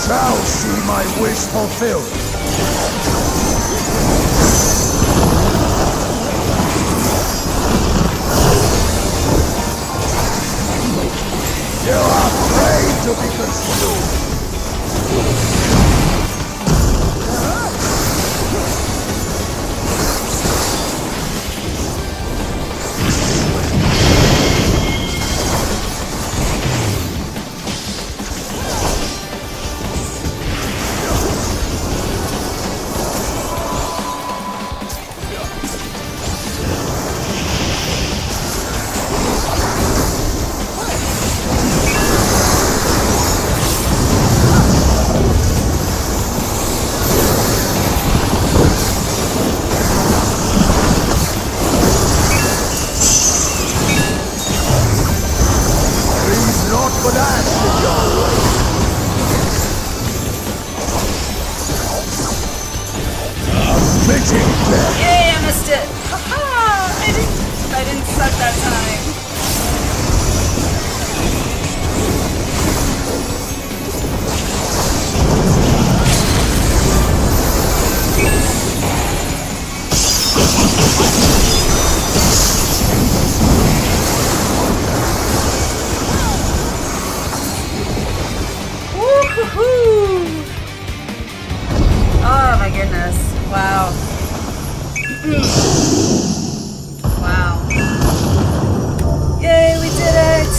Shall see my wish fulfilled. You are afraid to be consumed. But that's the goal. Fitting death. Yay, I missed it! Haha! I didn't suck that time. Woo-hoo-hoo! Oh my goodness. Wow. Wow. Yay, we did it!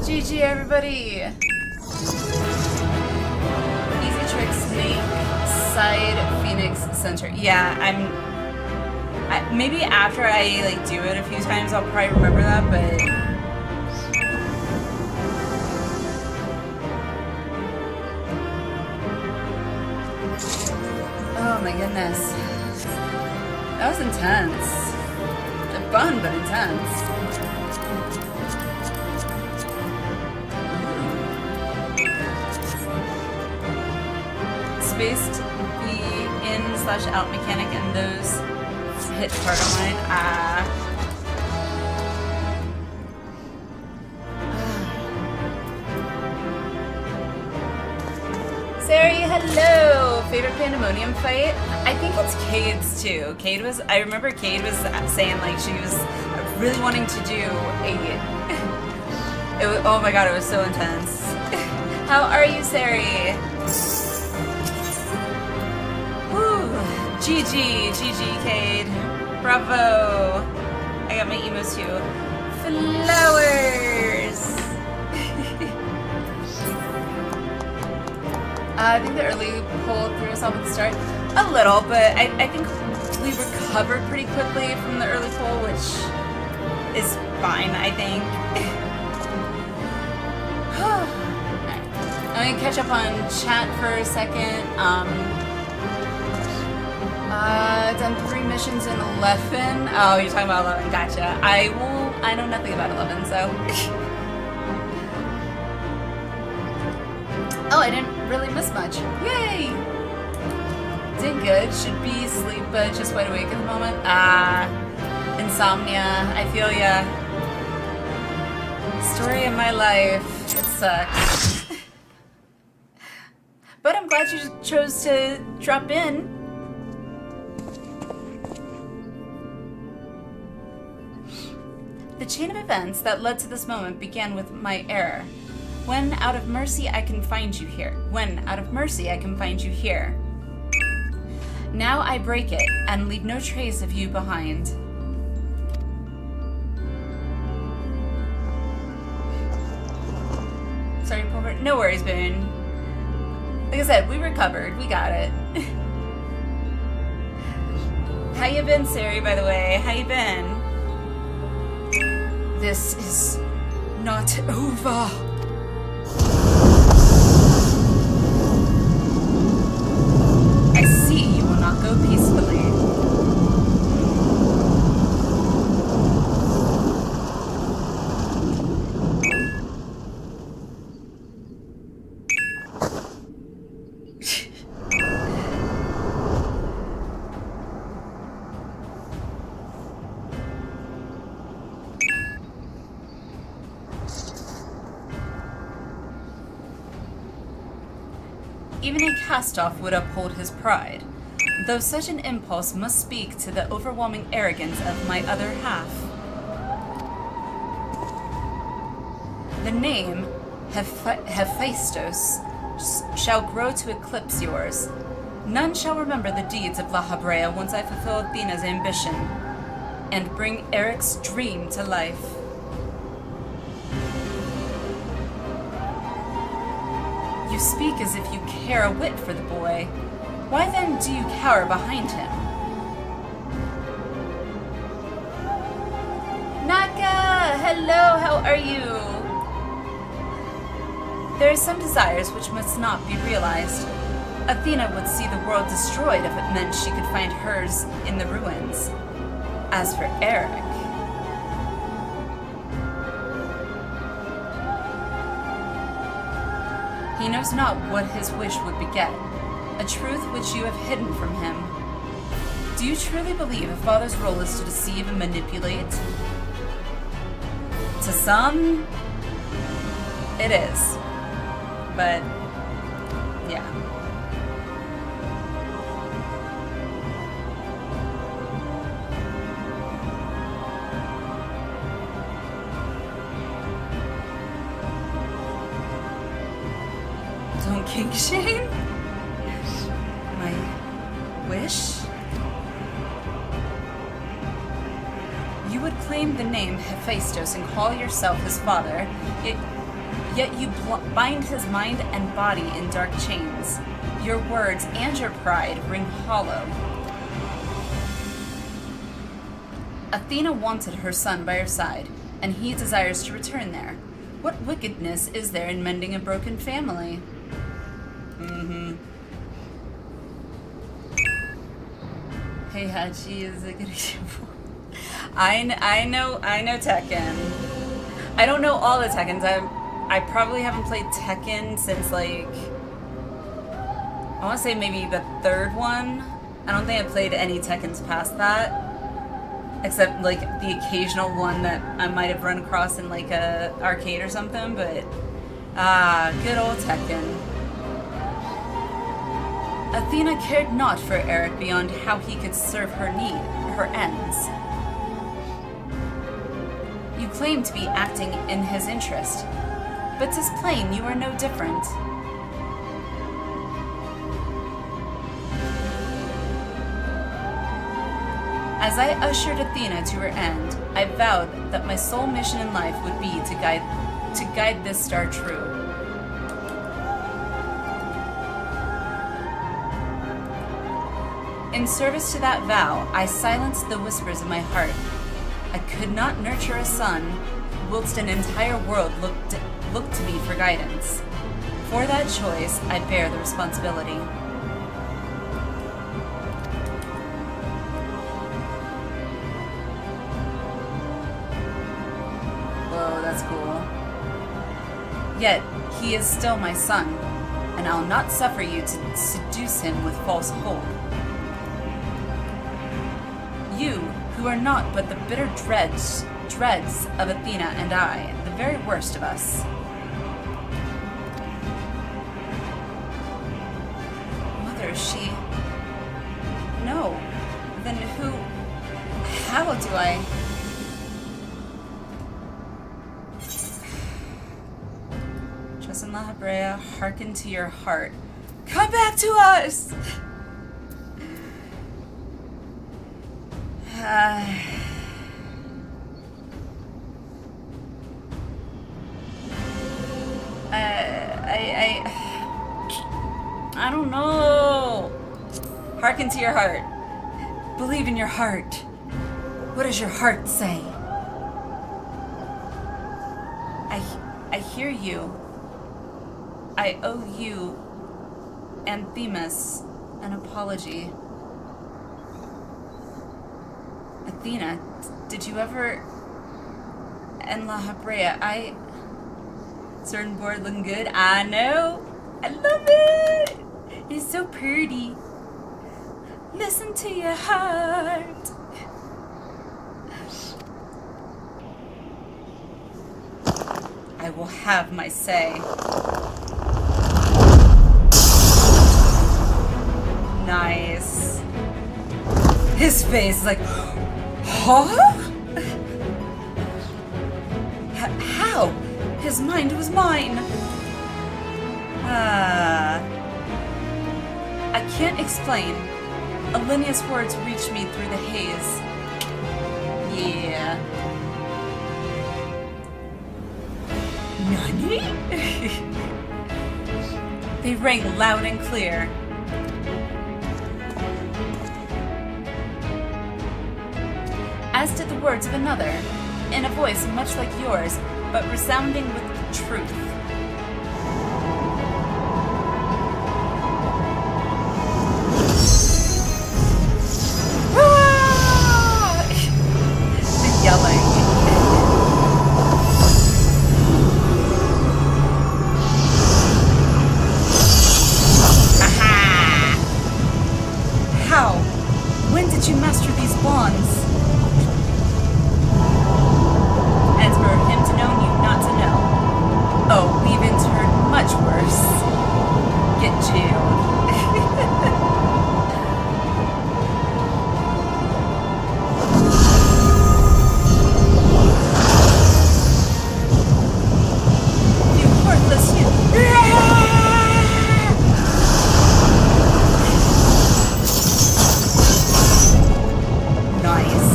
GG, everybody! Easy trick, snake, side, phoenix, center. Yeah, maybe after I like do it a few times, I'll probably remember that, but oh my goodness. That was intense. Fun, but intense. Spaced the in/out mechanic and those hit target line. Sari, hello! Favorite Pandemonium fight? I think it's Cade's too. I remember Cade was saying like she was really wanting to do oh my god, it was so intense. How are you, Sari? Woo! GG, Cade. Bravo! I got my emos too. Flowers! I think the early pull threw us off at the start. A little, but I think we recovered pretty quickly from the early pull, which is fine, I think. Alright. I'm gonna catch up on chat for a second. Done 3 missions in 11. Oh, you're talking about 11. Gotcha. I know nothing about 11, so. Oh, I didn't really miss much. Yay! Did good. Should be asleep, but just wide awake at the moment. Insomnia. I feel ya. Story of my life. It sucks. But I'm glad you chose to drop in. The chain of events that led to this moment began with my error. When out of mercy I can find you here. When out of mercy I can find you here. Now I break it and leave no trace of you behind. Sorry, poor. No worries, Boone. Like I said, we recovered. We got it. How you been, Sari, by the way? How you been? This is not over. I see you will not go peacefully. Even a cast-off would uphold his pride, though such an impulse must speak to the overwhelming arrogance of my other half. The name Hephaestus shall grow to eclipse yours. None shall remember the deeds of La Habrea once I fulfill Athena's ambition and bring Eric's dream to life. You speak as if you care a whit for the boy. Why then do you cower behind him? Naka! Hello, how are you? There are some desires which must not be realized. Athena would see the world destroyed if it meant she could find hers in the ruins. As for Eric... he knows not what his wish would beget, a truth which you have hidden from him. Do you truly believe a father's role is to deceive and manipulate? To some, it is. But, yeah. Don't kink shame? My wish? You would claim the name Hephaestus and call yourself his father, yet you bind his mind and body in dark chains. Your words and your pride ring hollow. Athena wanted her son by her side, and he desires to return there. What wickedness is there in mending a broken family? Mm-hmm. Hey, Hachi is a good example. I know Tekken. I don't know all the Tekkens. I probably haven't played Tekken since, like, I want to say maybe the 3rd one. I don't think I played any Tekkens past that. Except, like, the occasional one that I might have run across in, like, a arcade or something, but... good old Tekken. Athena cared not for Eric beyond how he could serve her ends. You claim to be acting in his interest, but 'tis plain you are no different. As I ushered Athena to her end, I vowed that my sole mission in life would be to guide this star true. In service to that vow, I silenced the whispers of my heart. I could not nurture a son, whilst an entire world looked to me for guidance. For that choice, I bear the responsibility. Whoa, that's cool. Yet, he is still my son, and I'll not suffer you to seduce him with false hope. You, who are not but the bitter dregs of Athena and I, the very worst of us. Mother, she... No. Then who... How do I... Trust in La Habrea, hearken to your heart. Come back to us! I don't know. Hearken to your heart. Believe in your heart. What does your heart say? I hear you. I owe you and Themis an apology. Athena, did you ever... And La Habrea, Certain board looking good. I know. I love it. It's so pretty. Listen to your heart. I will have my say. Nice. His face is like, huh? How? His mind was mine. I can't explain. Alinia's words reach me through the haze. Yeah. Nani? They rang loud and clear. As did the words of another, in a voice much like yours, but resounding with truth. The yelling. Aha! How? When did you master these bonds? As for him to know and you not to know. Oh, we've entered much worse. Get jailed. You worthless you. Nice.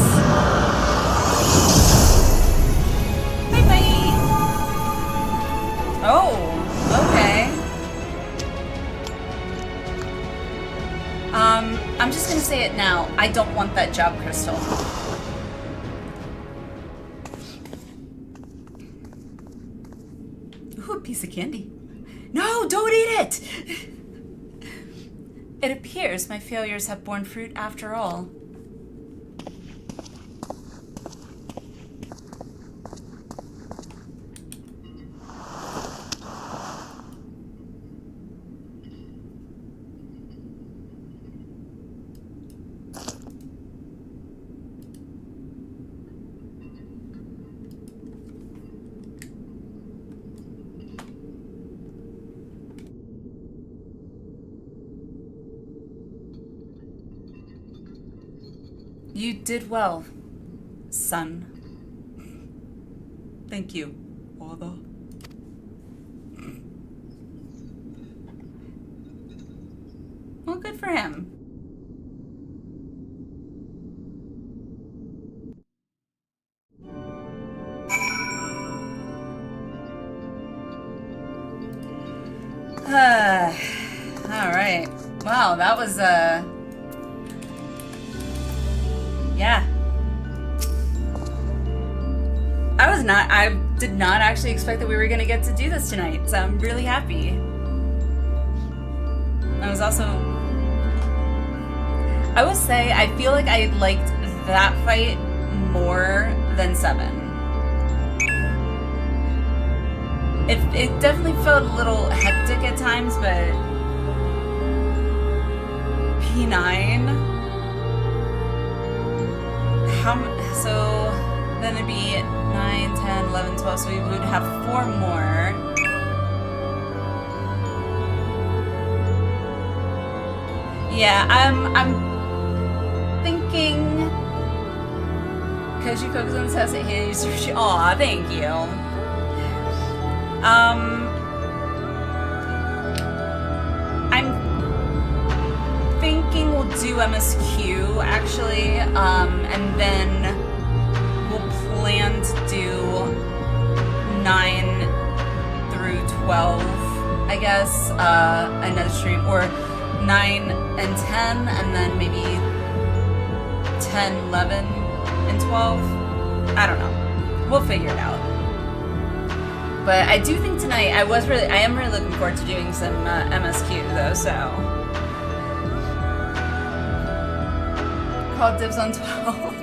Bye-bye. Oh, okay. I'm just gonna say it now. I don't want that job, Crystal. Ooh, a piece of candy. No, don't eat it! It appears my failures have borne fruit after all. You did well, son. Thank you, father. Well, good for him. Wow, that was, yeah. I did not actually expect that we were gonna get to do this tonight, so I'm really happy. I was also, I will say, I feel like I liked that fight more than 7. It definitely felt a little hectic at times, but P9, so then it'd be 9, 10, 11, 12, so we would have 4 more. Yeah, I'm thinking, because you focus on the test, it hits your, aw, thank you. I'm thinking we'll do MSQ, actually, and then we'll plan to do 9 through 12, I guess, another stream, or 9 and 10, and then maybe 10, 11, and 12. I don't know. We'll figure it out. But I do think tonight, I am really looking forward to doing some MSQ though, so. Called dibs on 12.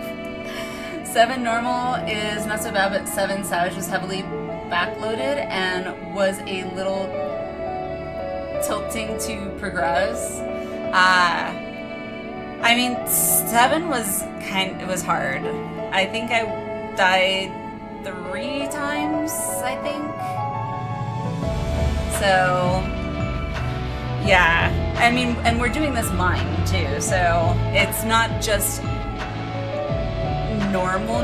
7 normal is not so bad, but 7 savage was heavily backloaded and was a little tilting to progress. I mean, 7 was it was hard. I think I died 3 times, I think. So, yeah. I mean, and we're doing this mine too, so it's not just normal.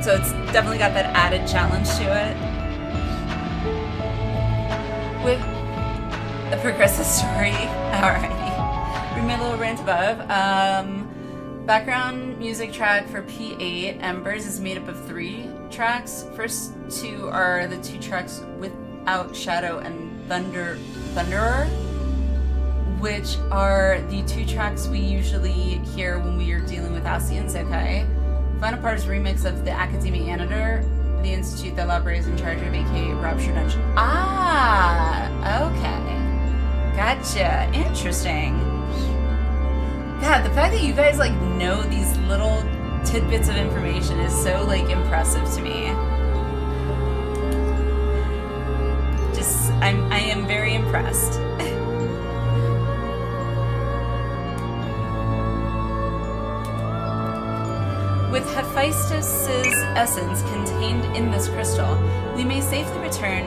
So it's definitely got that added challenge to it. With a progressive story, alrighty. We made a little rant above. Background music track for P8 Embers is made up of 3 tracks. First 2 are the 2 tracks without Shadow and Thunderer, which are the 2 tracks we usually hear when we are dealing with Ascians, okay? Final part is a remix of the Academy Anador, the institute that Labre is in charge of, aka Rapture Dungeon. Ah, okay. Gotcha. Interesting. God, the fact that you guys like know these little tidbits of information is so like impressive to me. I am very impressed. With Hephaestus' essence contained in this crystal, we may safely return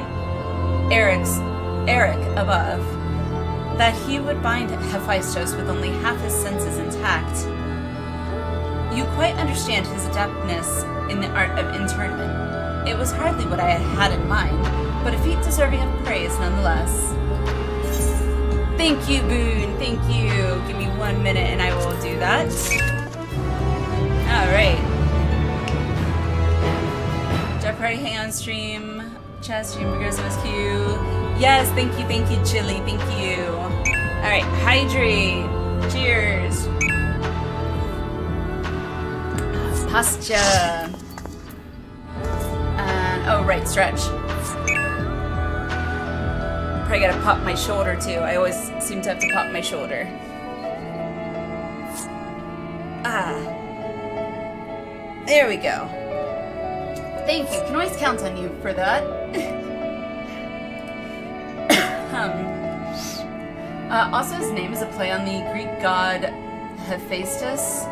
Eric above, that he would bind Hephaestus with only half his senses intact. You quite understand his adeptness in the art of internment. It was hardly what I had in mind, but a feat deserving of praise nonetheless. Thank you, Boone, thank you. Give me 1 minute and I will do that. Alright. Jeff Party, hang on stream. Chat stream, progressive MSQ. Yes, thank you, Chili, thank you. Alright, hydrate. Cheers. Posture. And, oh, right, stretch. Probably gotta pop my shoulder too. I always seem to have to pop my shoulder. Ah. There we go. Thank you. Can always count on you for that. Also, his name is a play on the Greek god Hephaestus.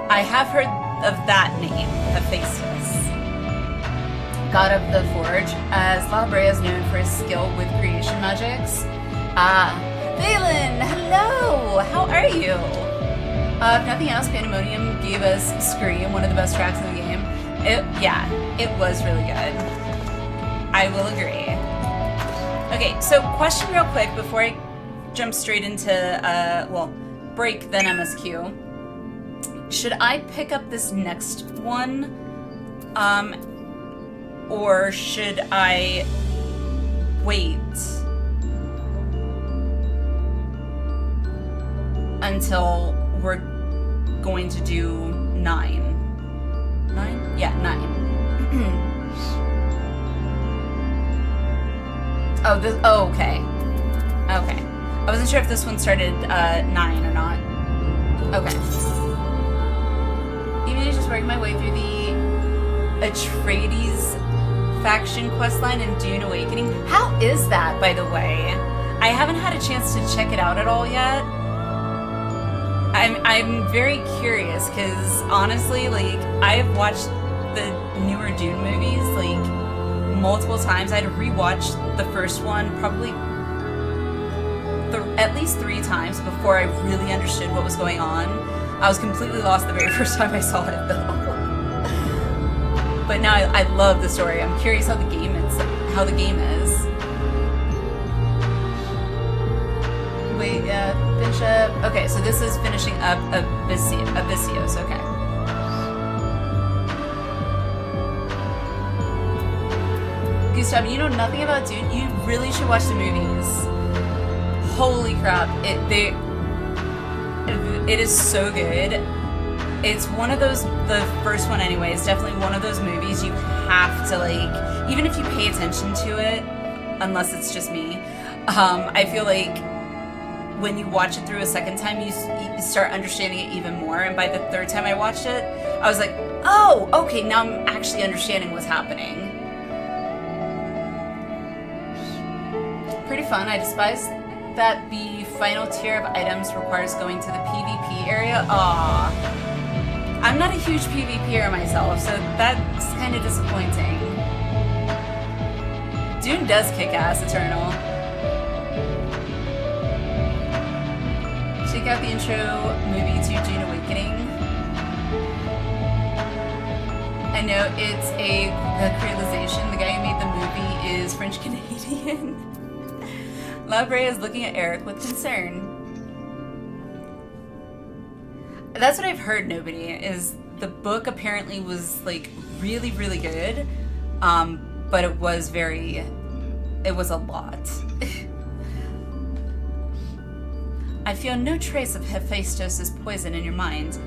I have heard of that name, Hephaestus. God of the Forge, as Labre is known for his skill with creation magics. Valen, hello! How are you? If nothing else, Pandemonium gave us Scream, one of the best tracks in the game. It was really good. I will agree. Okay, so question real quick before I jump straight into, break then MSQ. Should I pick up this next one? Or should I wait? until we're going to do 9. 9? Yeah, 9. Oh, okay. Okay. I wasn't sure if this one started 9 or not. Okay. Even just working my way through the Atreides faction questline in Dune Awakening. How is that, by the way? I haven't had a chance to check it out at all yet. I'm very curious, because honestly, like, I've watched the newer Dune movies, like, multiple times. I'd rewatched the first one probably at least 3 times before I really understood what was going on. I was completely lost the very first time I saw it, though. But now I love the story. I'm curious how the game is. Wait, finish up. Okay, so this is finishing up Abyssios. Okay. Gustav, you know nothing about Dune. You really should watch the movies. Holy crap! It is so good. It's one of those, the first one anyway, is definitely one of those movies you have to, like, even if you pay attention to it, unless it's just me, I feel like when you watch it through a second time, you start understanding it even more, and by the third time I watched it, I was like, oh, okay, now I'm actually understanding what's happening. Pretty fun. I despise that the final tier of items requires going to the PvP area. Aww. I'm not a huge PvPer myself, so that's kind of disappointing. Dune does kick ass, Eternal. Check out the intro movie to Dune Awakening. I know it's a creolization. The guy who made the movie is French-Canadian. La Brea is looking at Eric with concern. That's what I've heard, Nobody, is the book apparently was, like, really, really good, but it was a lot. I feel no trace of Hephaestus' poison in your mind,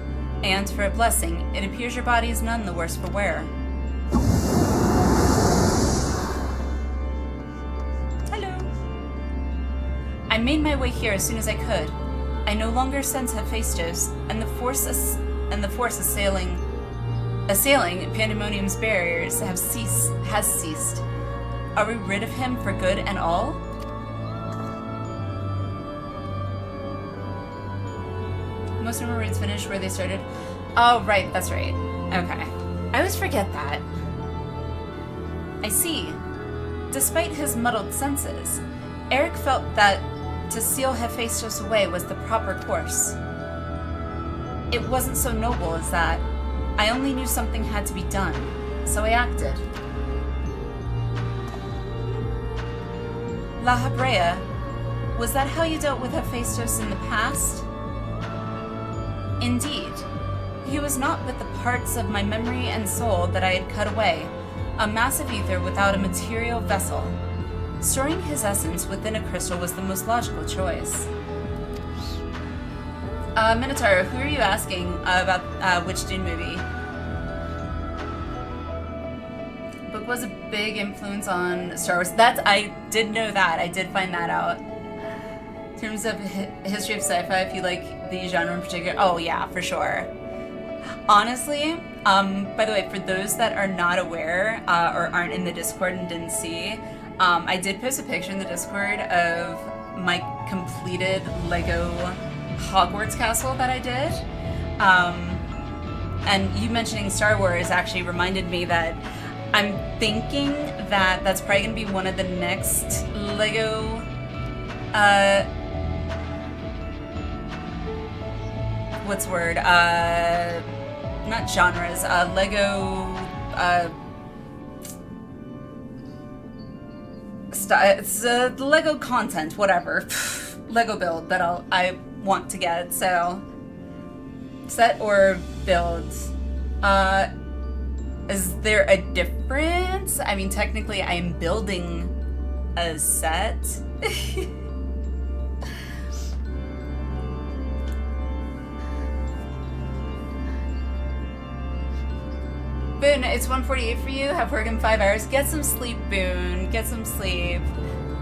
and for a blessing, it appears your body is none the worse for wear. Hello. I made my way here as soon as I could. I no longer sense Hephaestus, and the force assailing Pandemonium's barriers has ceased. Are we rid of him for good and all? Most of my reads finished where they started. Oh, right, that's right. Okay. I always forget that. I see. Despite his muddled senses, Eric felt that to seal Hephaestus away was the proper course. It wasn't so noble as that. I only knew something had to be done, so I acted. La Habrea, was that how you dealt with Hephaestus in the past? Indeed. He was not but the parts of my memory and soul that I had cut away, a massive ether without a material vessel. Storing his essence within a crystal was the most logical choice. Minotaur, who are you asking about which Dune movie? Book was a big influence on Star Wars. I did know that. I did find that out. In terms of history of sci-fi, if you like the genre in particular, oh yeah, for sure. Honestly, by the way, for those that are not aware or aren't in the Discord and didn't see, I did post a picture in the Discord of my completed Lego Hogwarts castle that I did. And you mentioning Star Wars actually reminded me that I'm thinking that that's probably going to be one of the next Lego what's the word? Not genres. Lego it's Lego content, whatever. Lego build that I want to get. So set or build. Is there a difference? I mean, technically, I am building a set. Boone, it's 1:48 for you. Have work in 5 hours. Get some sleep, Boone. Get some sleep.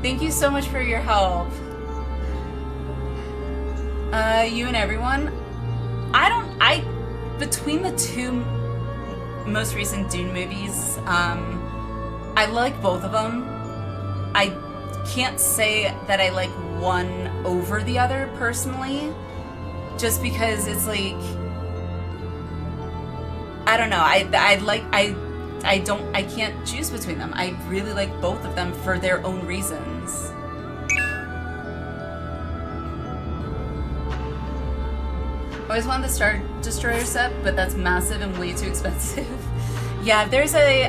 Thank you so much for your help. You and everyone. Between the two most recent Dune movies, I like both of them. I can't say that I like one over the other personally, just because it's like, I don't know. I can't choose between them. I really like both of them for their own reasons. Always wanted the Star Destroyer set, but that's massive and way too expensive. Yeah, there's a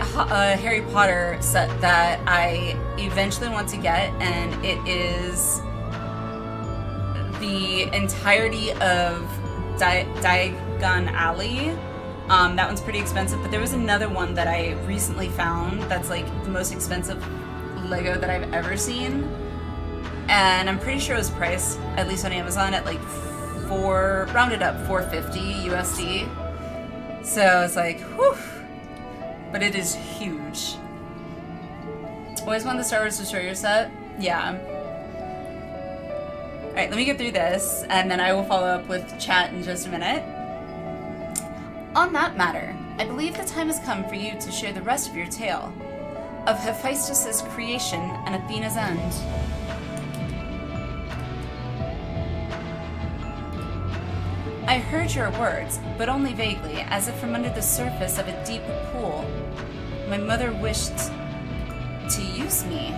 Harry Potter set that I eventually want to get, and it is the entirety of Diagon Alley. That one's pretty expensive, but there was another one that I recently found that's like the most expensive Lego that I've ever seen. And I'm pretty sure it was priced, at least on Amazon, at like rounded up $450 USD. So it's like, whew. But it is huge. Always wanted the Star Wars Destroyer set? Yeah. Alright, let me get through this, and then I will follow up with chat in just a minute. On that matter, I believe the time has come for you to share the rest of your tale of Hephaestus' creation and Athena's end. I heard your words, but only vaguely, as if from under the surface of a deep pool. My mother wished to use me.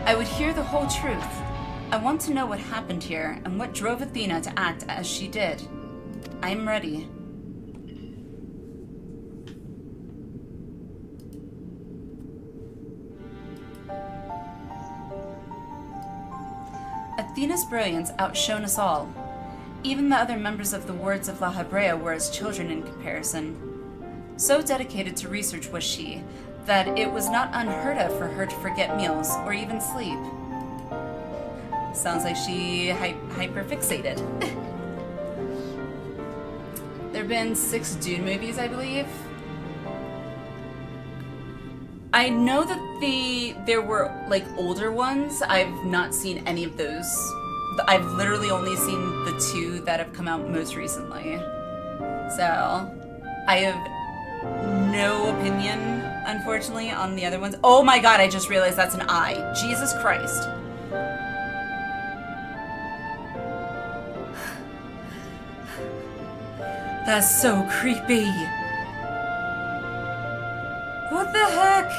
I would hear the whole truth. I want to know what happened here and what drove Athena to act as she did. I am ready. Athena's brilliance outshone us all. Even the other members of the Wards of La Habrea were as children in comparison. So dedicated to research was she, that it was not unheard of for her to forget meals or even sleep. Sounds like she hyperfixated. There have been 6 Dune movies, I believe. I know that there were like older ones. I've not seen any of those. I've literally only seen the 2 that have come out most recently. So I have no opinion, unfortunately, on the other ones. Oh my god, I just realized that's an eye. Jesus Christ. That's so creepy. What the heck?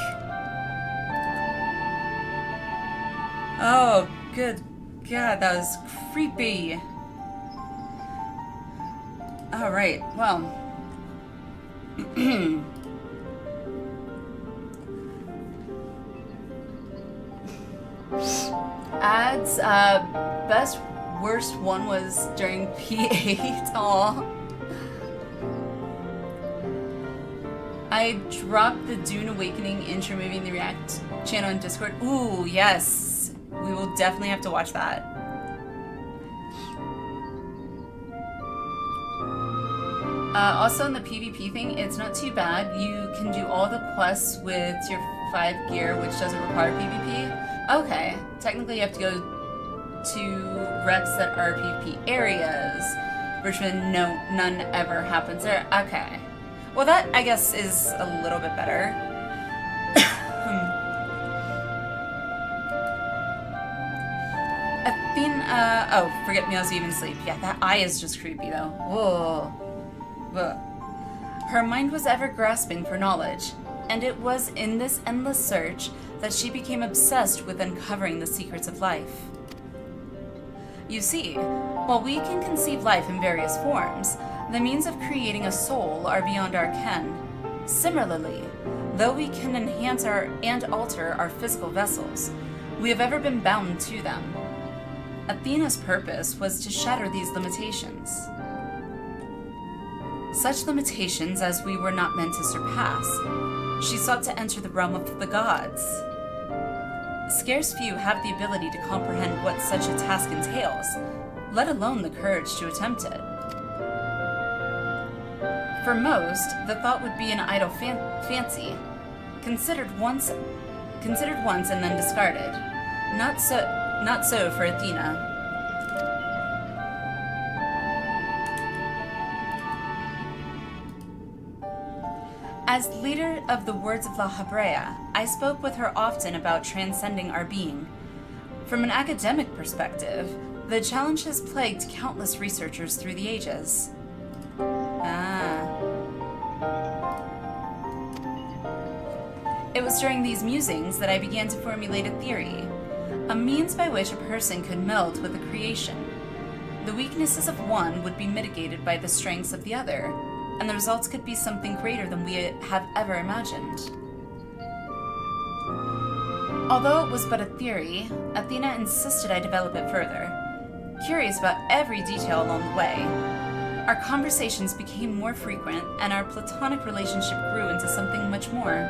Oh, good god, that was creepy. Alright, well. Ads, best worst one was during P8. Aw. I dropped the Dune Awakening intro movie in the React channel in Discord. Ooh, yes. We will definitely have to watch that. Also, in the PvP thing, it's not too bad. You can do all the quests with tier 5 gear, which doesn't require PvP. Okay. Technically, you have to go to reps that are PvP areas, which none ever happens there. Okay. Well, that, I guess, is a little bit better. Athena, oh, forget meals, even sleep. Yeah, that eye is just creepy, though. Whoa. Ugh. Her mind was ever grasping for knowledge, and it was in this endless search that she became obsessed with uncovering the secrets of life. You see, while we can conceive life in various forms, the means of creating a soul are beyond our ken. Similarly, though we can enhance and alter our physical vessels, we have ever been bound to them. Athena's purpose was to shatter these limitations. Such limitations as we were not meant to surpass. She sought to enter the realm of the gods. Scarce few have the ability to comprehend what such a task entails, let alone the courage to attempt it. For most, the thought would be an idle fancy, considered once and then discarded. Not so for Athena. As leader of the Words of La Habrea, I spoke with her often about transcending our being. From an academic perspective, the challenge has plagued countless researchers through the ages. It was during these musings that I began to formulate a theory, a means by which a person could meld with a creation. The weaknesses of one would be mitigated by the strengths of the other, and the results could be something greater than we have ever imagined. Although it was but a theory, Athena insisted I develop it further, curious about every detail along the way. Our conversations became more frequent, and our platonic relationship grew into something much more.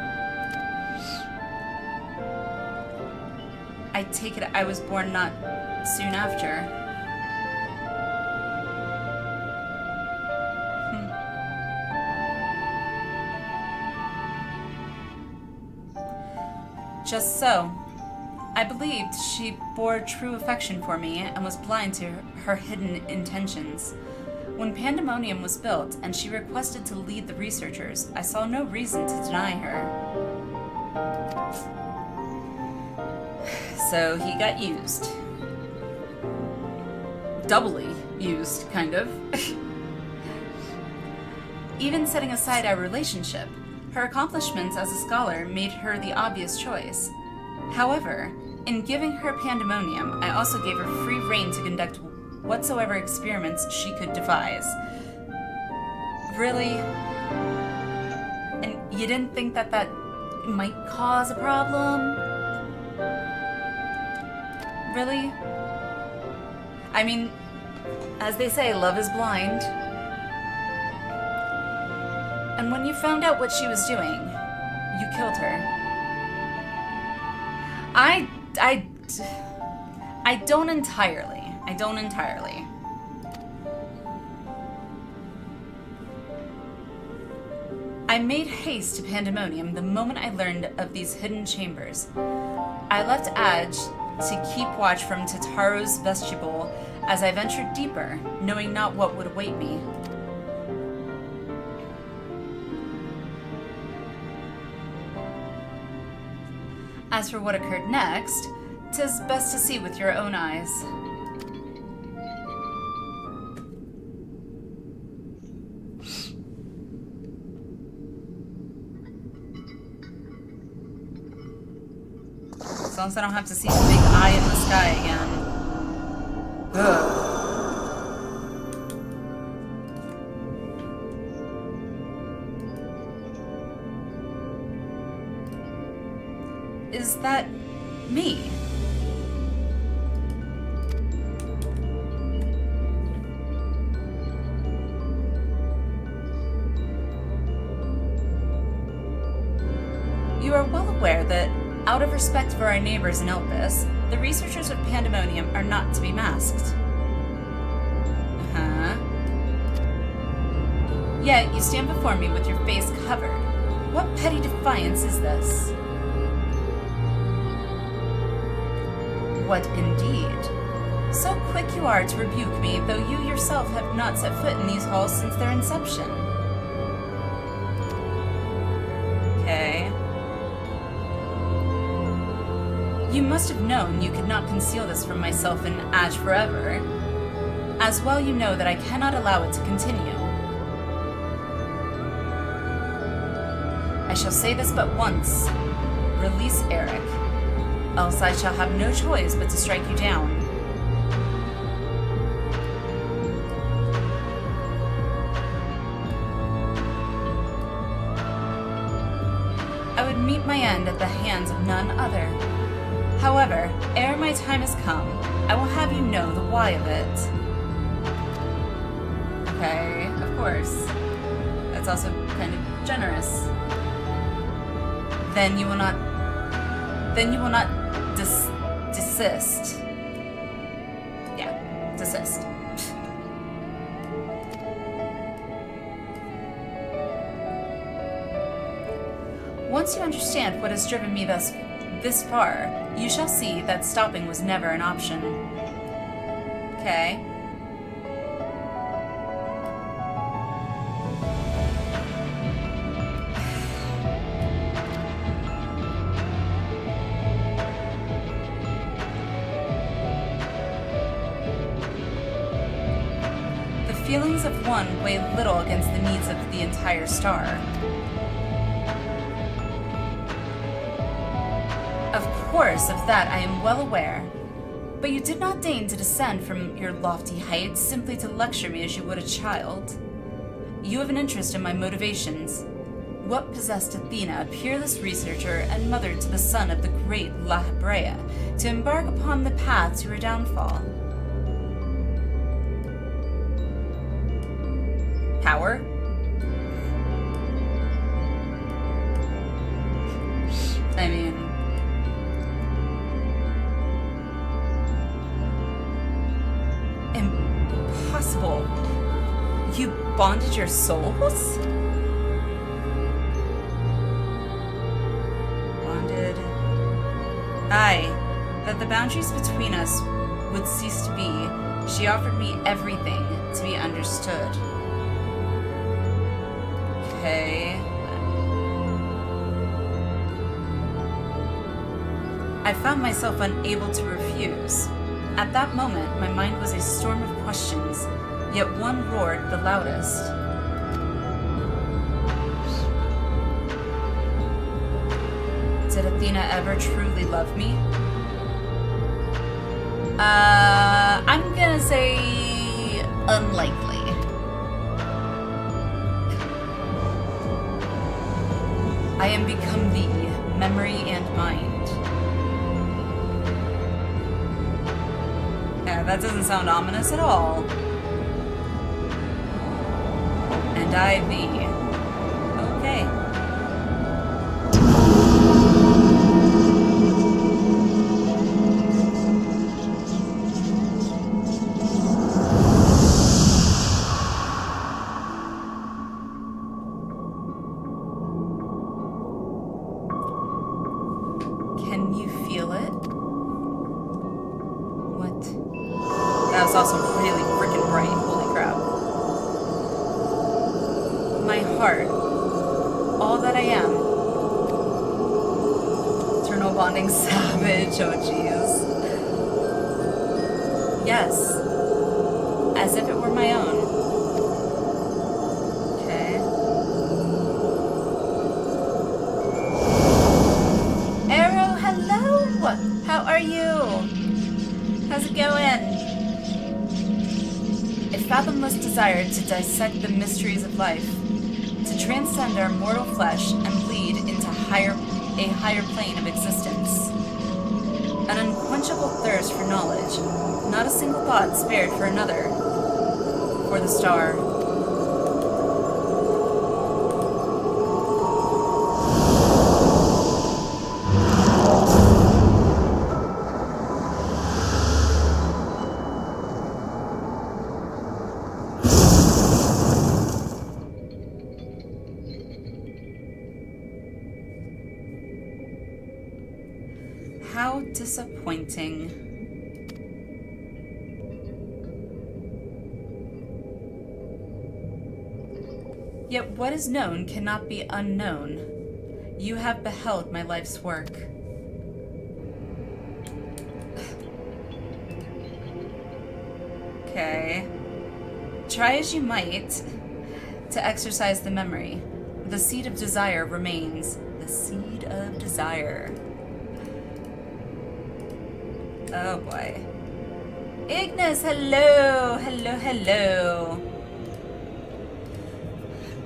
I take it I was born not soon after. Just so. I believed she bore true affection for me and was blind to her hidden intentions. When Pandemonium was built and she requested to lead the researchers, I saw no reason to deny her. So he got used. Doubly used, kind of. Even setting aside our relationship, her accomplishments as a scholar made her the obvious choice. However, in giving her Pandemonium, I also gave her free rein to conduct whatsoever experiments she could devise. Really? And you didn't think that might cause a problem? Really? I mean, as they say, love is blind. And when you found out what she was doing, you killed her. I don't entirely. I don't entirely. I made haste to Pandemonium the moment I learned of these hidden chambers. I left Adge to keep watch from Tataro's vestibule as I ventured deeper, knowing not what would await me. As for what occurred next, 'tis best to see with your own eyes. As long as I don't have to see the big eye in the sky again. Ugh. Is that me? You are well aware that, out of respect for our neighbors in Elpis, the researchers of Pandemonium are not to be masked. Yet you stand before me with your face covered. What petty defiance is this? What indeed? So quick you are to rebuke me, though you yourself have not set foot in these halls since their inception. Okay. You must have known you could not conceal this from myself and Adge forever. As well you know that I cannot allow it to continue. I shall say this but once. Release Eric, else I shall have no choice but to strike you down. I would meet my end at the hands of none other. However, ere my time has come, I will have you know the why of it. Okay, of course. That's also kind of generous. Then you will not desist. Yeah. Desist. Once you understand what has driven me this far, you shall see that stopping was never an option. Okay. The feelings of one weigh little against the needs of the entire star. Of course, of that I am well aware. But you did not deign to descend from your lofty heights simply to lecture me as you would a child. You have an interest in my motivations. What possessed Athena, a peerless researcher and mother to the son of the great La Hebrea, to embark upon the path to her downfall? Power? I mean... Impossible. You bonded your souls? Bonded... Aye, that the boundaries between us would cease to be, she offered me everything to be understood. Okay. I found myself unable to refuse. At that moment, my mind was a storm of questions, yet one roared the loudest. Did Athena ever truly love me? I'm gonna say unlikely. I am become thee, memory and mind. Yeah, that doesn't sound ominous at all. And I thee. Okay. Can you feel it? What? That was also really freaking bright. Holy crap. My heart. All that I am. Eternal bonding savage. Oh, jeez. Yes. As if it were my own. Okay. Arrow, hello! How are you? How's it going? A fathomless desire to dissect the mysteries of life, to transcend our mortal flesh and bleed into a higher plane of existence. An unquenchable thirst for knowledge, not a single thought spared for another, for the star. How disappointing. Yet what is known cannot be unknown. You have beheld my life's work. Okay. Try as you might to exercise the memory. The seed of desire remains. The seed of desire. Oh boy. Ignis, hello! Hello, hello.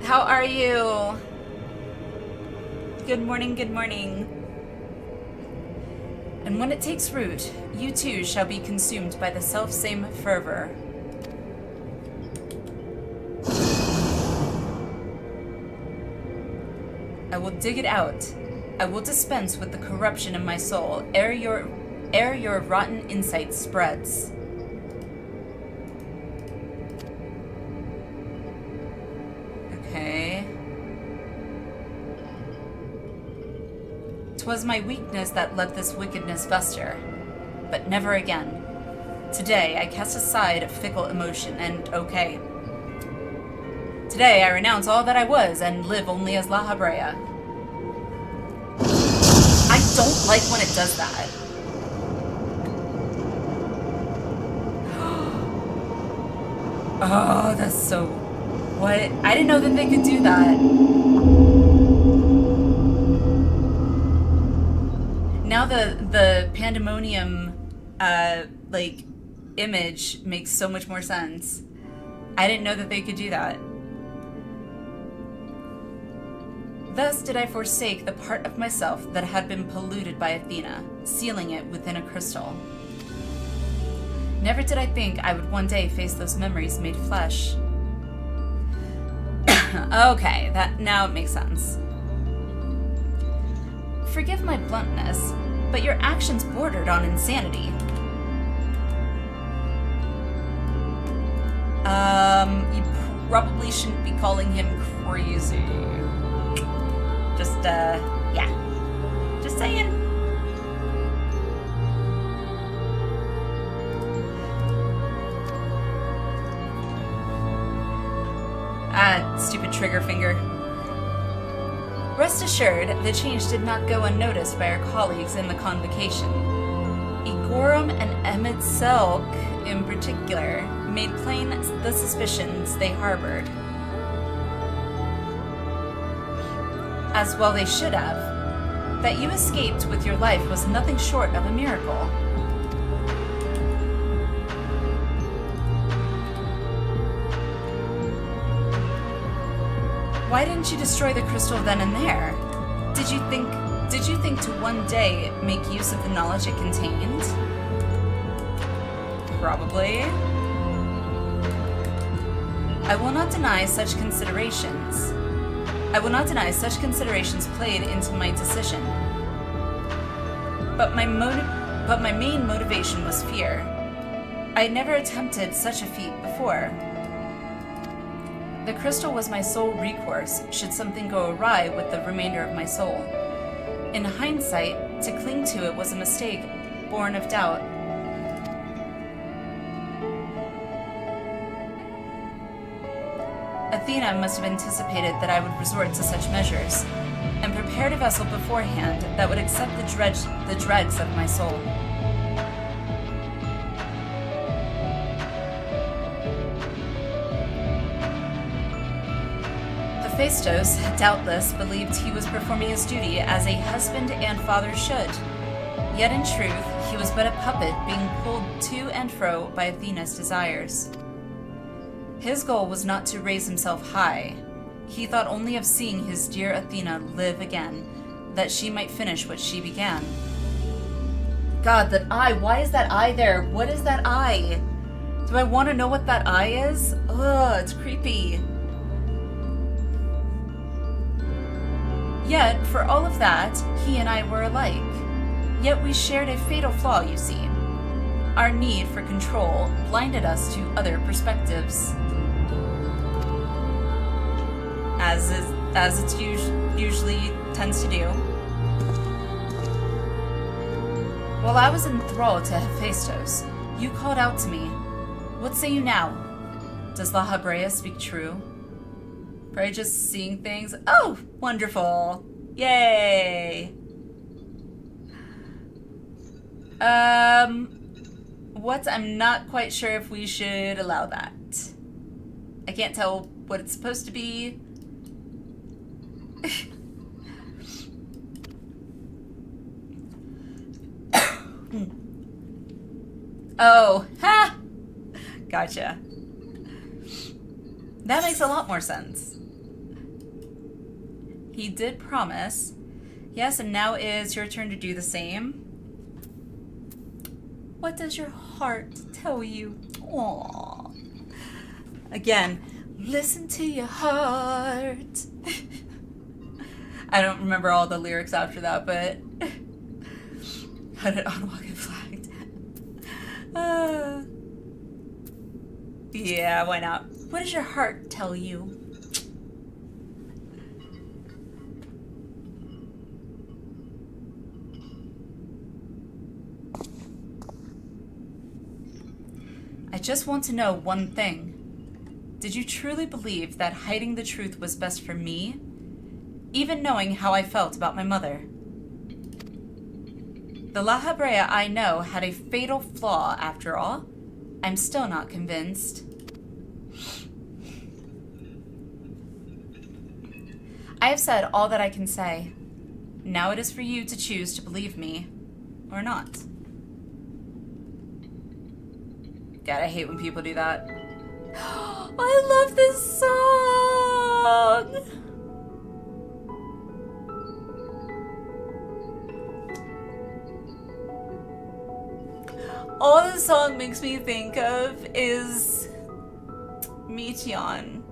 How are you? Good morning, good morning. And when it takes root, you too shall be consumed by the self-same fervor. I will dig it out. I will dispense with the corruption in my soul ere your rotten insight spreads. 'Twas my weakness that let this wickedness fester, but never again. Today I cast aside fickle emotion and okay. Today I renounce all that I was and live only as La Habrea. I don't like when it does that. Oh, that's so... What? I didn't know that they could do that. Now the pandemonium, like, image makes so much more sense. I didn't know that they could do that. Thus did I forsake the part of myself that had been polluted by Athena, sealing it within a crystal. Never did I think I would one day face those memories made flesh. Okay, now it makes sense. Forgive my bluntness, but your actions bordered on insanity. You probably shouldn't be calling him crazy. Just, yeah. Just saying. Ah, stupid trigger finger. Rest assured, the change did not go unnoticed by our colleagues in the convocation. Igorum and Emitselk, in particular, made plain the suspicions they harbored. As well they should have. That you escaped with your life was nothing short of a miracle. Why didn't you destroy the crystal then and there? Did you think to one day make use of the knowledge it contained? Probably. I will not deny such considerations. I will not deny such considerations played into my decision. But my main motivation was fear. I had never attempted such a feat before. The crystal was my sole recourse should something go awry with the remainder of my soul. In hindsight, to cling to it was a mistake born of doubt. Athena must have anticipated that I would resort to such measures, and prepared a vessel beforehand that would accept the dregs of my soul. Hephaestus doubtless believed he was performing his duty as a husband and father should. Yet in truth, he was but a puppet being pulled to and fro by Athena's desires. His goal was not to raise himself high. He thought only of seeing his dear Athena live again, that she might finish what she began. God, that eye! Why is that eye there? What is that eye? Do I want to know what that eye is? Ugh, it's creepy. Yet, for all of that, he and I were alike. Yet we shared a fatal flaw, you see. Our need for control blinded us to other perspectives. As it usually tends to do. While I was enthralled to Hephaestus, you called out to me. What say you now? Does La Habrea speak true? Probably just seeing things. Oh, wonderful. Yay. What? I'm not quite sure if we should allow that. I can't tell what it's supposed to be. Oh, ha! Gotcha. That makes a lot more sense. He did promise. Yes, and now is your turn to do the same. What does your heart tell you? Aww. Again, listen to your heart. I don't remember all the lyrics after that, but how did Endwalker get flagged? Yeah, why not? What does your heart tell you? I just want to know one thing. Did you truly believe that hiding the truth was best for me? Even knowing how I felt about my mother? The La Habrea I know had a fatal flaw, after all. I'm still not convinced. I have said all that I can say. Now it is for you to choose to believe me or not. God, I hate when people do that. I love this song! All the song makes me think of is Meteon.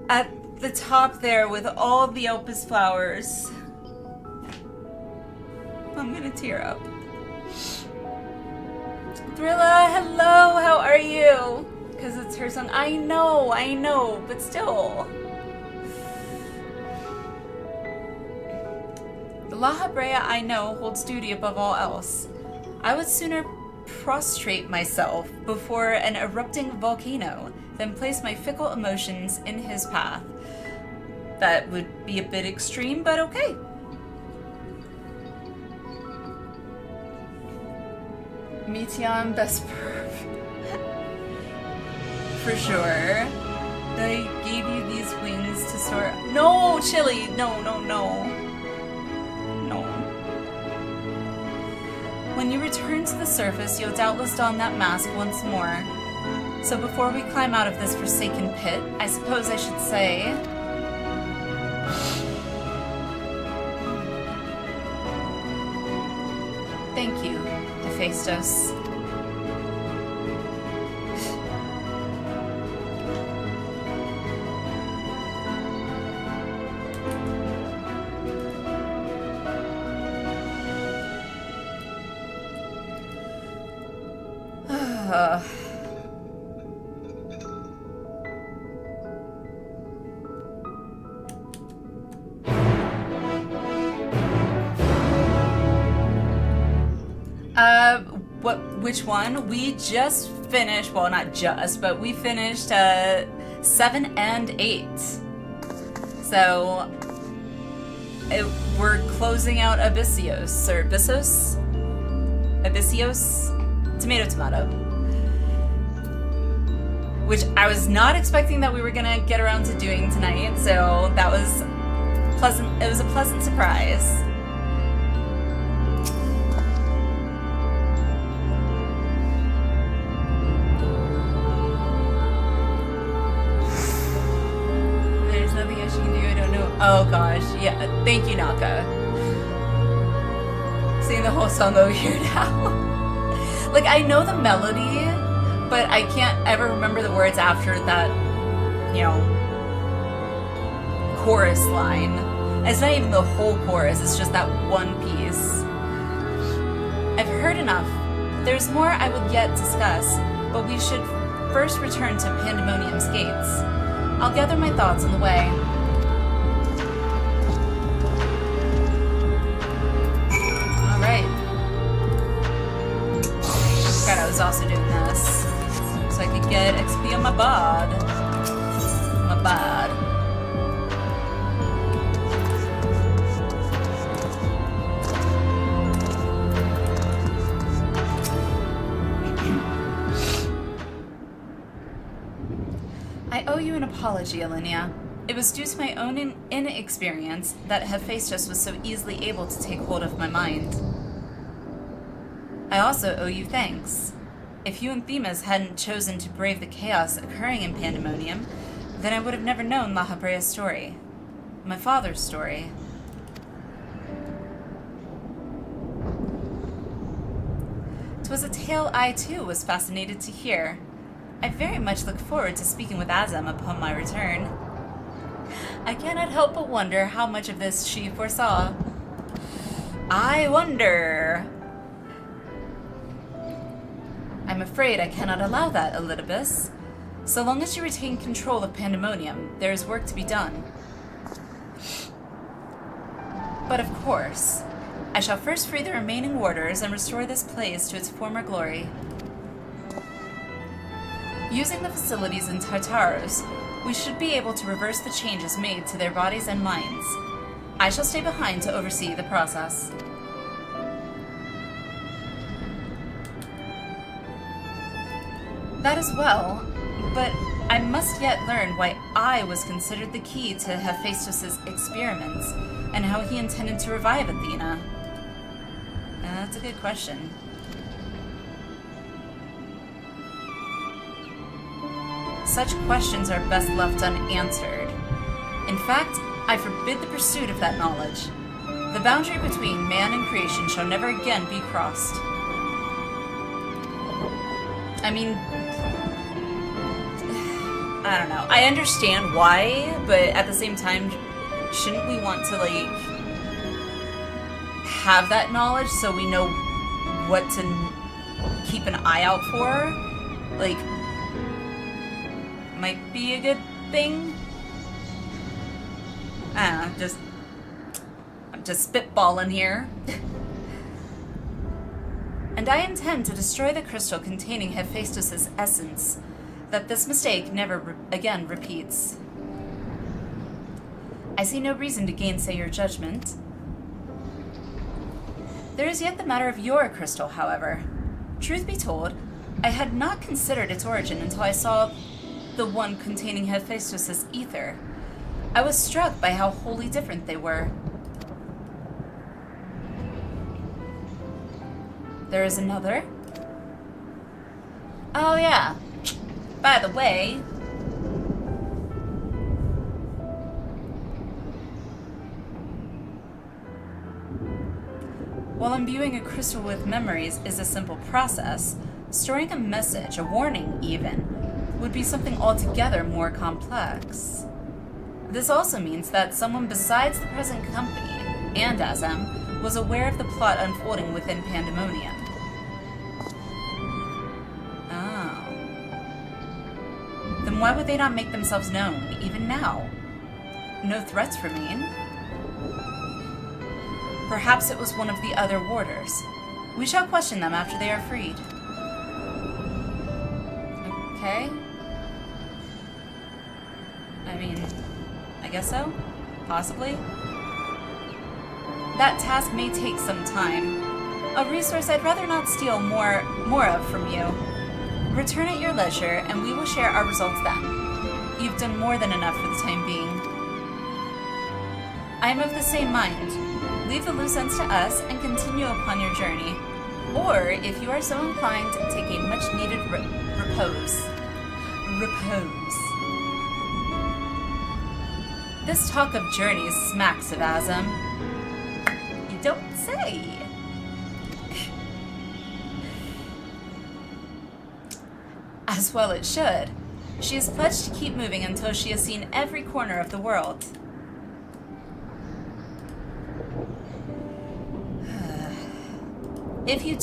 At the top there with all the Elpis flowers. I'm gonna tear up. Thrilla, hello, how are you? Because it's her song. I know, but still. The La Habrea I know holds duty above all else. I would sooner prostrate myself before an erupting volcano than place my fickle emotions in his path. That would be a bit extreme, but okay. Meteon, best perf. For sure. They gave you these wings to soar. No, Chili! No. When you return to the surface, you'll doubtless don that mask once more. So before we climb out of this forsaken pit, I suppose I should say... Thank you, Hephaestus. Which one? We just finished, well, not just, but we finished 7 and 8. So we're closing out Abyssios, or Abyssios? Tomato. Which I was not expecting that we were gonna get around to doing tonight, so that was pleasant. It was a pleasant surprise. Oh gosh, yeah, thank you, Naka. Singing the whole song over here now. Like, I know the melody, but I can't ever remember the words after that, you know, chorus line. It's not even the whole chorus, it's just that one piece. I've heard enough. There's more I would yet discuss, but we should first return to Pandemonium's gates. I'll gather my thoughts on the way. I was also doing this so I could get XP on my bod. I owe you an apology, Alinea. It was due to my own inexperience that Hephaestus was so easily able to take hold of my mind. I also owe you thanks. If you and Themis hadn't chosen to brave the chaos occurring in Pandemonium, then I would have never known La Habrea's story. My father's story. 'Twas a tale I, too, was fascinated to hear. I very much look forward to speaking with Azam upon my return. I cannot help but wonder how much of this she foresaw. I wonder... I'm afraid I cannot allow that, Elidibus. So long as you retain control of Pandemonium, there is work to be done. But of course, I shall first free the remaining warders and restore this place to its former glory. Using the facilities in Tartaros, we should be able to reverse the changes made to their bodies and minds. I shall stay behind to oversee the process. That is well, but I must yet learn why I was considered the key to Hephaestus' experiments, and how he intended to revive Athena. That's a good question. Such questions are best left unanswered. In fact, I forbid the pursuit of that knowledge. The boundary between man and creation shall never again be crossed. I mean, I don't know. I understand why, but at the same time, shouldn't we want to, like, have that knowledge so we know what to keep an eye out for? Like, might be a good thing? I don't know, I'm just spitballing here. And I intend to destroy the crystal containing Hephaestus' essence, that this mistake never again repeats. I see no reason to gainsay your judgment. There is yet the matter of your crystal, however. Truth be told, I had not considered its origin until I saw the one containing Hephaestus' ether. I was struck by how wholly different they were. There is another? Oh yeah. By the way, while imbuing a crystal with memories is a simple process, storing a message, a warning even, would be something altogether more complex. This also means that someone besides the present company, and Azam, was aware of the plot unfolding within Pandemonium. Oh. Then why would they not make themselves known, even now? No threats remain. Perhaps it was one of the other warders. We shall question them after they are freed. Okay. I mean, I guess so? Possibly? That task may take some time. A resource I'd rather not steal more of from you. Return at your leisure, and we will share our results then. You've done more than enough for the time being. I am of the same mind. Leave the loose ends to us and continue upon your journey. Or, if you are so inclined, take a much-needed repose. This talk of journeys smacks of Azam. You don't say. As well it should. She is pledged to keep moving until she has seen every corner of the world. If you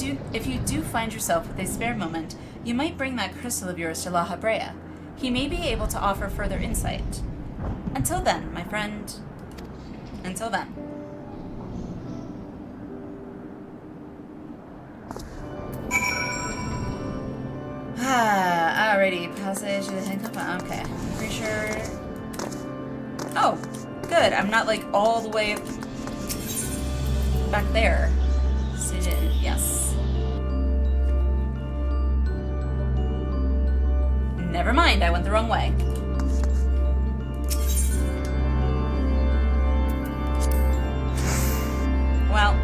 do find yourself with a spare moment, you might bring that crystal of yours to La Habrea. He may be able to offer further insight. Until then, my friend. Until then. Alrighty, passage to the handcuff. Okay, pretty sure. Oh, good. I'm not like all the way back there. Yes. Never mind, I went the wrong way. Well,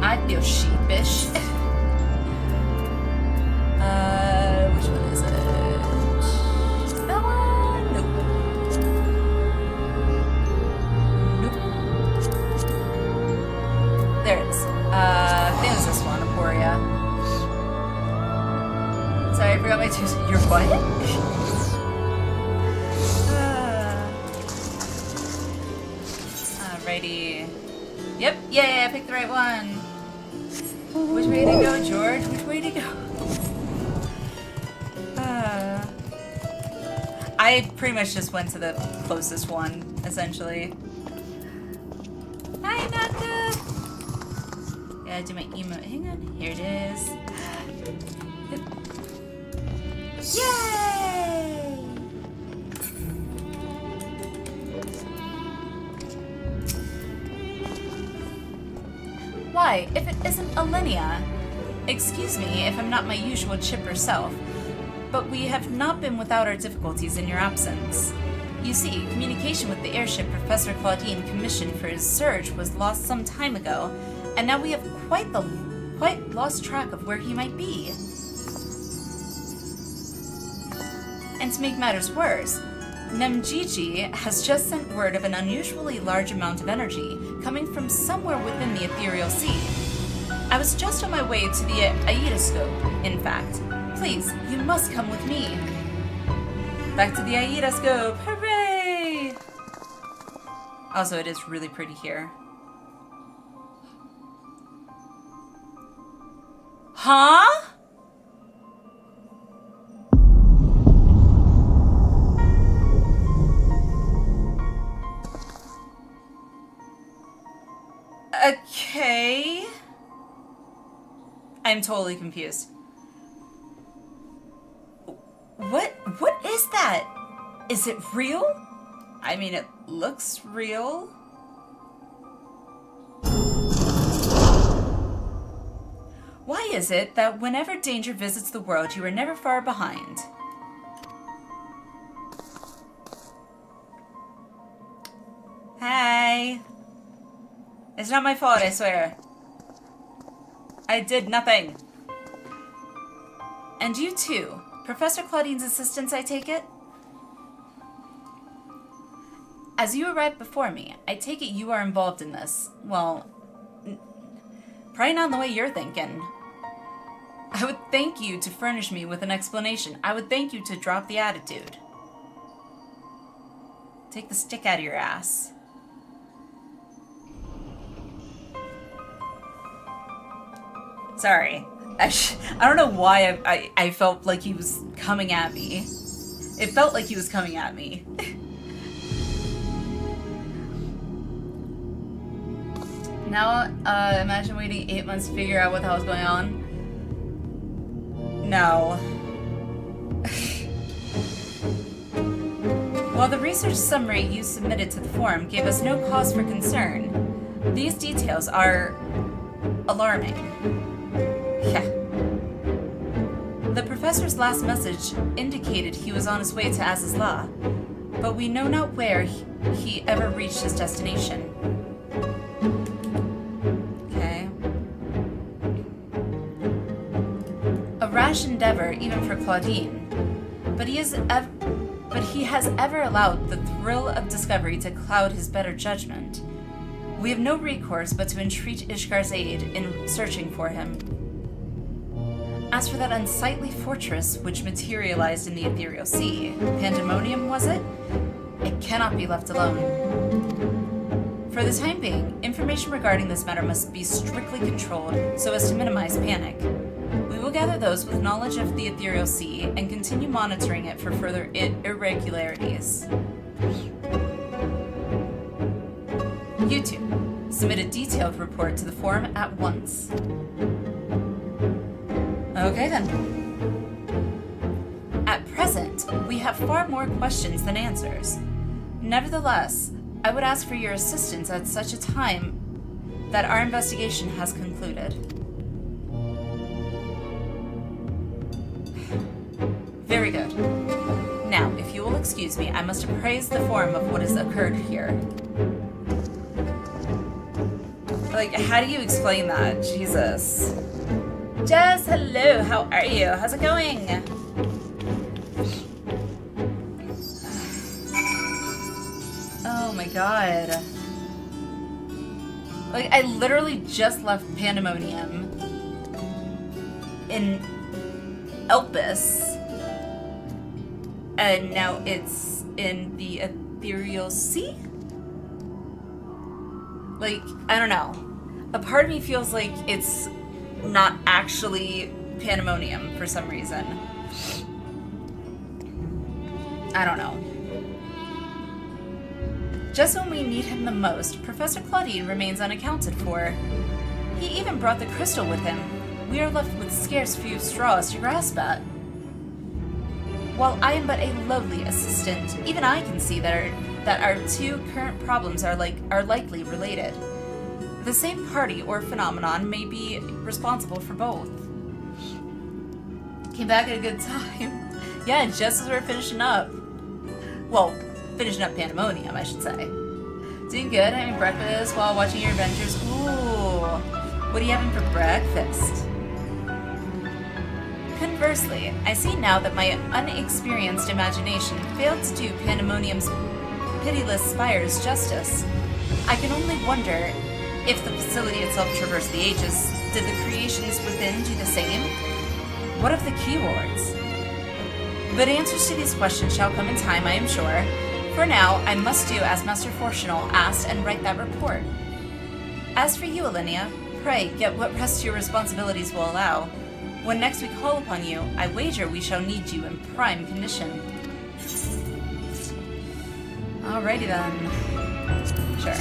I feel sheepish. Which one is it? That one? Nope. There it is. I think it's this one, Aporia. Sorry, I forgot my two. Your what? Alrighty. Yep, yeah, I picked the right one. Which way to go, George? Which way to go? I pretty much just went to the closest one, essentially. Hi, Naka! Gotta do my emote. Hang on. Here it is. Yay! Why, if it isn't Alenia? Excuse me if I'm not my usual chipper self, but we have not been without our difficulties in your absence. You see, communication with the airship Professor Claudine commissioned for his search was lost some time ago, and now we have quite lost track of where he might be. And to make matters worse, Nemgigi has just sent word of an unusually large amount of energy coming from somewhere within the ethereal sea. I was just on my way to the Aidascope, in fact. Please, you must come with me. Back to the Aidascope, hooray! Also, it is really pretty here. Huh? Okay. I'm totally confused. What is that? Is it real? I mean, it looks real. Why is it that whenever danger visits the world, you are never far behind? Hey. It's not my fault, I swear. I did nothing. And you too. Professor Claudine's assistants, I take it? As you arrived before me, I take it you are involved in this. Well, probably not in the way you're thinking. I would thank you to furnish me with an explanation. I would thank you to drop the attitude. Take the stick out of your ass. Sorry. I don't know why I felt like he was coming at me. It felt like he was coming at me. Now, imagine waiting 8 months to figure out what the hell is going on. No. While the research summary you submitted to the forum gave us no cause for concern, these details are alarming. Yeah. The professor's last message indicated he was on his way to Azizla, but we know not where he ever reached his destination. Okay. A rash endeavor even for Claudine, but he has ever allowed the thrill of discovery to cloud his better judgment. We have no recourse but to entreat Ishgar's aid in searching for him. As for that unsightly fortress which materialized in the ethereal sea, Pandemonium was it? It cannot be left alone. For the time being, information regarding this matter must be strictly controlled so as to minimize panic. We will gather those with knowledge of the ethereal sea and continue monitoring it for further irregularities. You two, submit a detailed report to the forum at once. Okay then. At present, we have far more questions than answers. Nevertheless, I would ask for your assistance at such a time that our investigation has concluded. Very good. Now, if you will excuse me, I must appraise the form of what has occurred here. Like, how do you explain that? Jesus. Jazz, hello, how are you? How's it going? Oh my god. Like, I literally just left Pandemonium in Elpis, and now it's in the ethereal sea? Like, I don't know. A part of me feels like it's not actually Pandemonium for some reason. I don't know. Just when we need him the most, Professor Claudine remains unaccounted for. He even brought the crystal with him. We are left with scarce few straws to grasp at. While I am but a lowly assistant, even I can see that our two current problems are likely related. The same party or phenomenon may be responsible for both. Came back at a good time. Yeah, just as we're finishing up. Well, finishing up Pandemonium, I should say. Doing good, having breakfast while watching your adventures. Ooh, what are you having for breakfast? Conversely, I see now that my unexperienced imagination failed to do Pandemonium's pitiless spires justice. I can only wonder if the facility itself traversed the ages. Did the creations within do the same? What of the keywords? But answers to these questions shall come in time, I am sure. For now, I must do as Master Fortunal asked and write that report. As for you, Alinea, pray get what rest your responsibilities will allow. When next we call upon you, I wager we shall need you in prime condition. Alrighty then. Sure.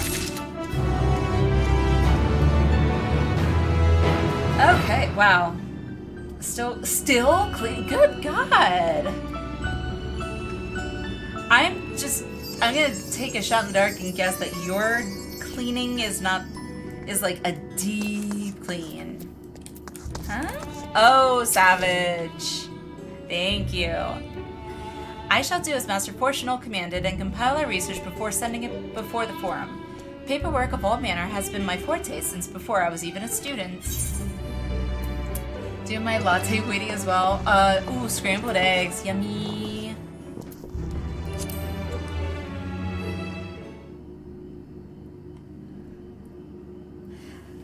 Okay, wow. Still clean. Good God. I'm gonna take a shot in the dark and guess that your cleaning is like a deep clean. Huh? Oh, savage. Thank you. I shall do as Master Fortunal commanded and compile our research before sending it before the forum. Paperwork of all manner has been my forte since before I was even a student. Do my latte waiting as well. Ooh, scrambled eggs, yummy.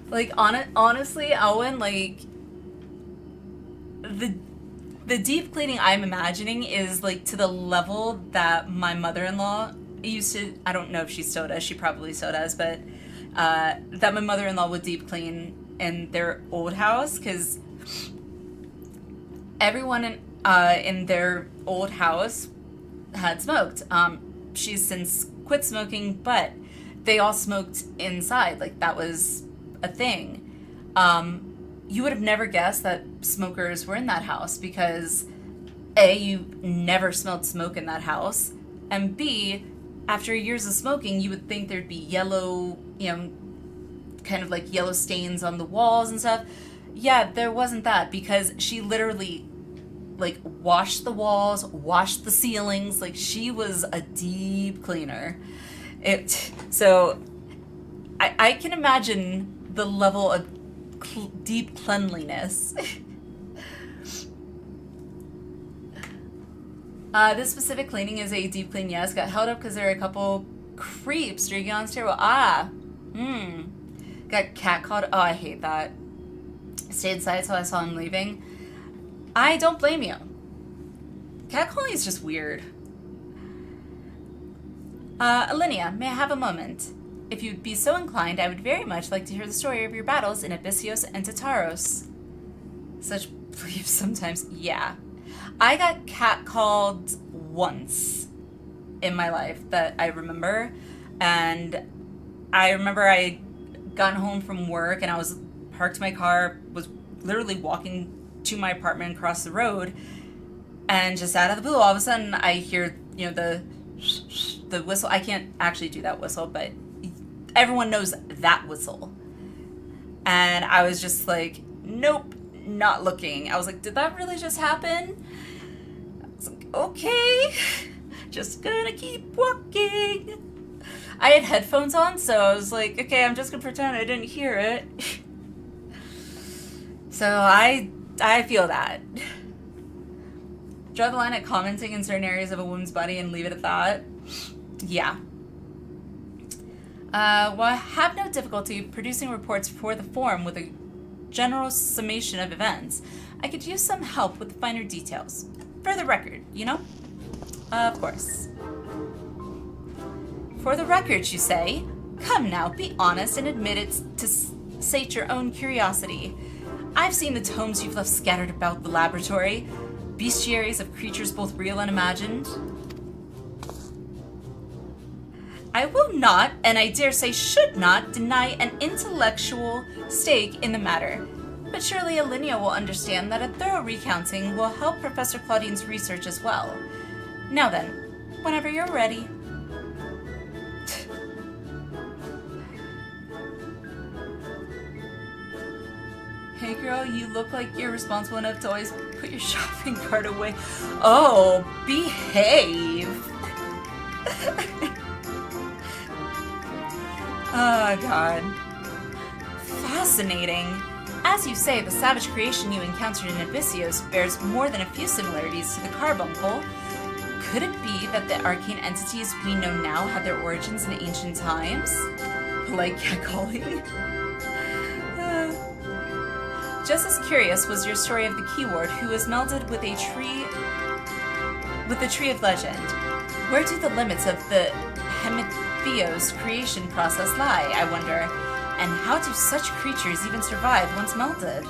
Like, honestly, Owen, like, the deep cleaning I'm imagining is, like, to the level that my mother-in-law used to, I don't know if she still does, she probably still does, but, that my mother-in-law would deep clean in their old house, because everyone in their old house had smoked. She's since quit smoking, but they all smoked inside. Like, that was a thing. You would have never guessed that smokers were in that house because A, you never smelled smoke in that house, and B, after years of smoking, you would think there'd be yellow, kind of like yellow stains on the walls and stuff. Yeah, there wasn't that because she literally, like, washed the walls, washed the ceilings. Like, she was a deep cleaner. So I can imagine the level of deep cleanliness. This specific cleaning is a deep clean, yes. Got held up because there are a couple creeps drinking on stairwell. Got catcalled. Oh, I hate that. Stayed inside till I saw him leaving. I don't blame you. Catcalling is just weird. Alinea, may I have a moment? If you'd be so inclined, I would very much like to hear the story of your battles in Abyssios and Tartaros. Such beliefs sometimes, yeah. I got catcalled once in my life that I remember, and I remember I had gotten home from work and I was parked my car, was literally walking to my apartment across the road, and just out of the blue, all of a sudden I hear, the whistle. I can't actually do that whistle, but everyone knows that whistle. And I was just like, nope, not looking. I was like, did that really just happen? I was like, okay, just gonna keep walking. I had headphones on, so I was like, okay, I'm just gonna pretend I didn't hear it. So I feel that. Draw the line at commenting in certain areas of a woman's body and leave it at that. Yeah. Well, I have no difficulty producing reports for the forum with a general summation of events. I could use some help with the finer details. For the record, Of course. For the record, you say? Come now, be honest and admit it to sate your own curiosity. I've seen the tomes you've left scattered about the laboratory. Bestiaries of creatures both real and imagined. I will not, and I dare say should not, deny an intellectual stake in the matter. But surely Alinea will understand that a thorough recounting will help Professor Claudine's research as well. Now then, whenever you're ready. Hey girl, you look like you're responsible enough to always put your shopping cart away. Oh, behave! Oh god. Fascinating. As you say, the savage creation you encountered in Abyssios bears more than a few similarities to the carbuncle. Could it be that the arcane entities we know now had their origins in ancient times? Like catcalling? Just as curious was your story of the keyword who was melded with a tree of legend. Where do the limits of the Hemitheos creation process lie, I wonder? And how do such creatures even survive once melded?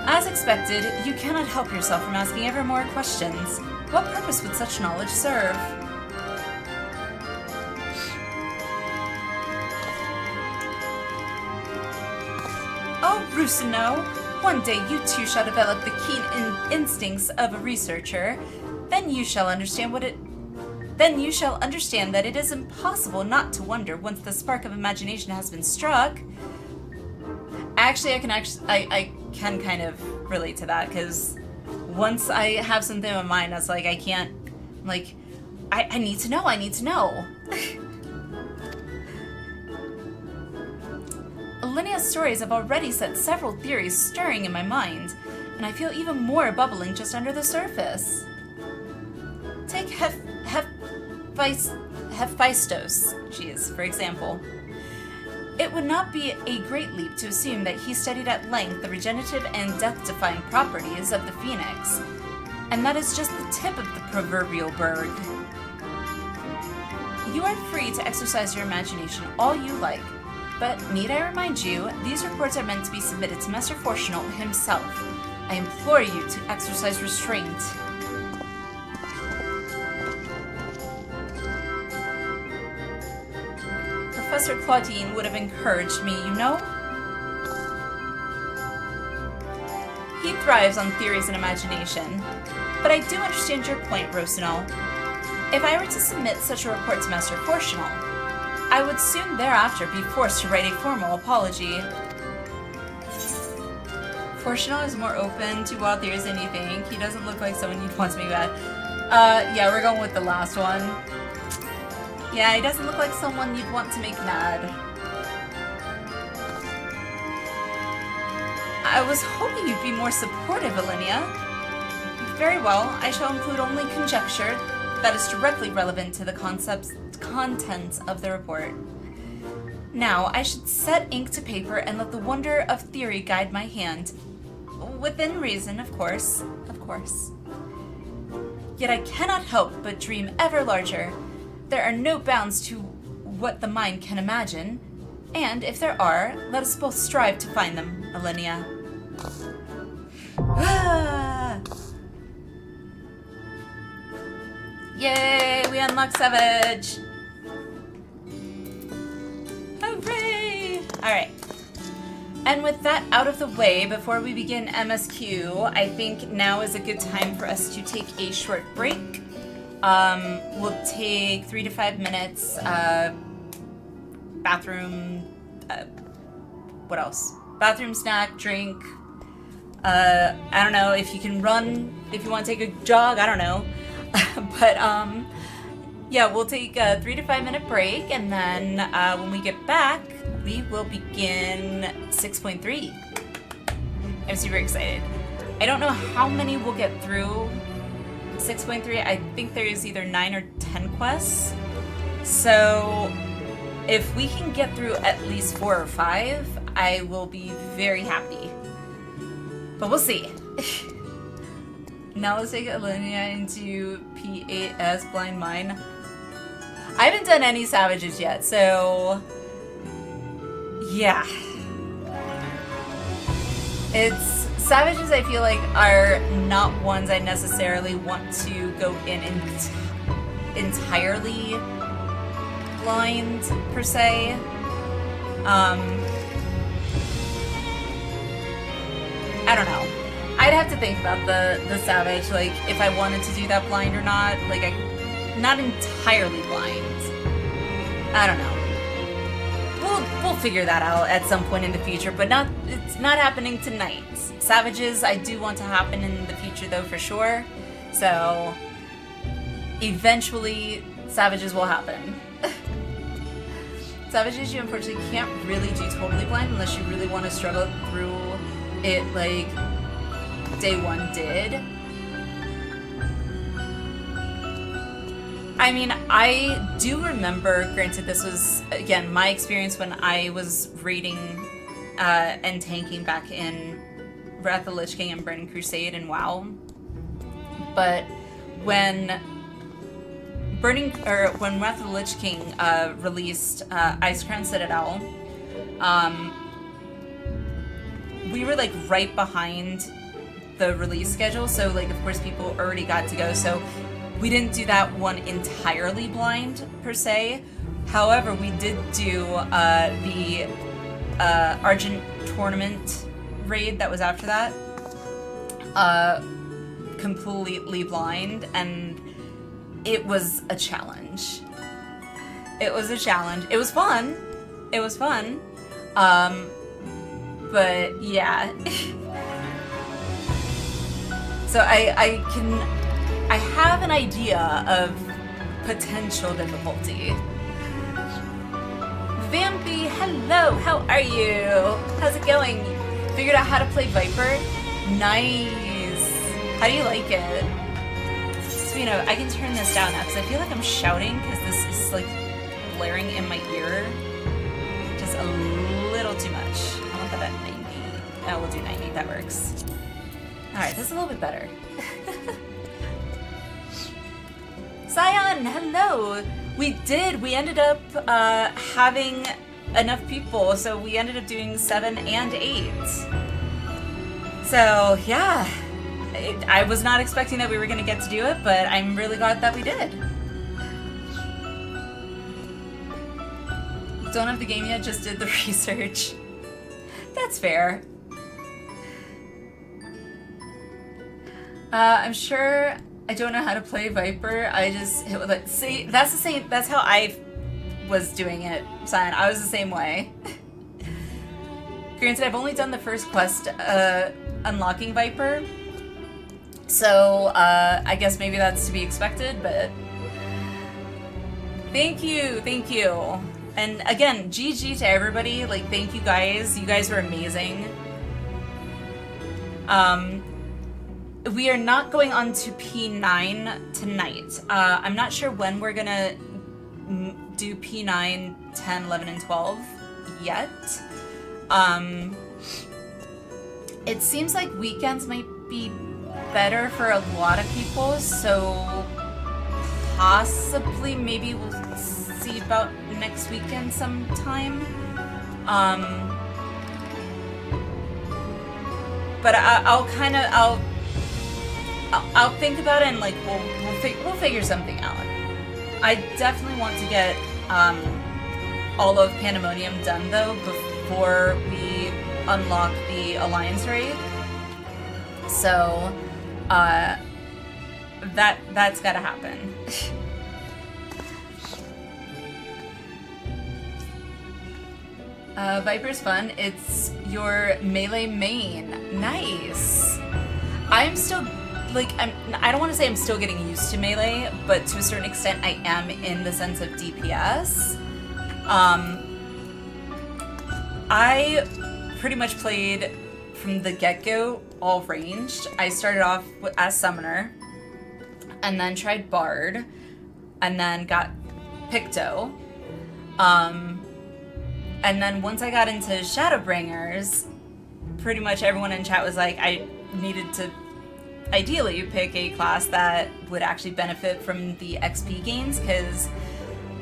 As expected, you cannot help yourself from asking ever more questions. What purpose would such knowledge serve? Oh, Rusino! One day you too shall develop the keen instincts of a researcher. Then you shall understand that it is impossible not to wonder once the spark of imagination has been struck. Actually, I can kind of relate to that, because once I have something in my mind, that's like, I can't, like, I need to know, I need to know. Alinea's stories have already set several theories stirring in my mind, and I feel even more bubbling just under the surface. Take Hephaestus, for example. It would not be a great leap to assume that he studied at length the regenerative and death-defying properties of the phoenix, and that is just the tip of the proverbial bird. You are free to exercise your imagination all you like, but need I remind you, these reports are meant to be submitted to Master Fortunal himself. I implore you to exercise restraint. Professor Claudine would have encouraged me, you know? He thrives on theories and imagination. But I do understand your point, Rosinol. If I were to submit such a report to Master Fortunal, I would soon thereafter be forced to write a formal apology. Fortunal is more open to wild theories than you think. He doesn't look like someone you'd want to make mad. Yeah, we're going with the last one. Yeah, he doesn't look like someone you'd want to make mad. I was hoping you'd be more supportive, Alinea. Very well, I shall include only conjecture that is directly relevant to the contents of the report. Now, I should set ink to paper and let the wonder of theory guide my hand. Within reason, of course. Of course. Yet I cannot help but dream ever larger. There are no bounds to what the mind can imagine, and if there are, let us both strive to find them, Alinea. Ah! Yay, we unlocked Savage! Hooray! Alright. And with that out of the way, before we begin MSQ, I think now is a good time for us to take a short break. We'll take 3 to 5 minutes, bathroom, what else? Bathroom, snack, drink, I don't know, if you can run, if you want to take a jog, I don't know. But, yeah, we'll take a 3 to 5 minute break, and then, when we get back, we will begin 6.3. I'm super excited. I don't know how many we'll get through 6.3. I think there is either 9 or 10 quests. So if we can get through at least 4 or 5, I will be very happy. But we'll see. Now let's take Alinea into P8's Blind Mine. I haven't done any Savages yet, so yeah. It's Savages, I feel like, are not ones I necessarily want to go in entirely blind, per se. I don't know. I'd have to think about the Savage, like, if I wanted to do that blind or not. Like, not entirely blind. I don't know. We'll figure that out at some point in the future, but it's not happening tonight. Savages, I do want to happen in the future, though, for sure. So, eventually, Savages will happen. Savages, you unfortunately can't really do totally blind unless you really want to struggle through it like day one did. I mean, I do remember, granted this was, again, my experience when I was raiding and tanking back in Wrath of the Lich King and Burning Crusade and WoW, but when Wrath of the Lich King released Icecrown Citadel, we were like right behind the release schedule, so like of course people already got to go, so we didn't do that one entirely blind per se. However, we did do the Argent Tournament raid that was after that, completely blind, and it was a challenge. It was a challenge. It was fun. It was fun. But yeah. So I have an idea of potential difficulty. Vampy, hello, how are you? How's it going? Figured out how to play Viper? Nice. How do you like it? So, you know, I can turn this down now because I feel like I'm shouting because this is like blaring in my ear. Just a little too much. I want that at 90. Oh, we'll do 90, that works. Alright, this is a little bit better. Sion, hello! We ended up having enough people, so we ended up doing 7 and 8. So, yeah. I was not expecting that we were going to get to do it, but I'm really glad that we did. Don't have the game yet, just did the research. That's fair. I'm sure I don't know how to play Viper. I just hit with it. See, that's the same. That's how I was doing it, Sion. I was the same way. Granted, I've only done the first quest, unlocking Viper. So, I guess maybe that's to be expected, but thank you. And again, GG to everybody. Like, thank you guys. You guys were amazing. We are not going on to P9 tonight. I'm not sure when we're gonna do P9, 10, 11, and 12 yet. It seems like weekends might be better for a lot of people, so possibly maybe we'll see about next weekend sometime. But I'll think about it and like we'll figure something out. I definitely want to get all of Pandemonium done though before we unlock the Alliance raid. So that's gotta happen. Viper's fun. It's your melee main. Nice. I'm still, like, I don't want to say I'm still getting used to melee, but to a certain extent I am in the sense of DPS. I pretty much played from the get-go all ranged. I started off as Summoner, and then tried Bard, and then got Picto. And then once I got into Shadowbringers, pretty much everyone in chat was like, I needed to ideally pick a class that would actually benefit from the XP gains, because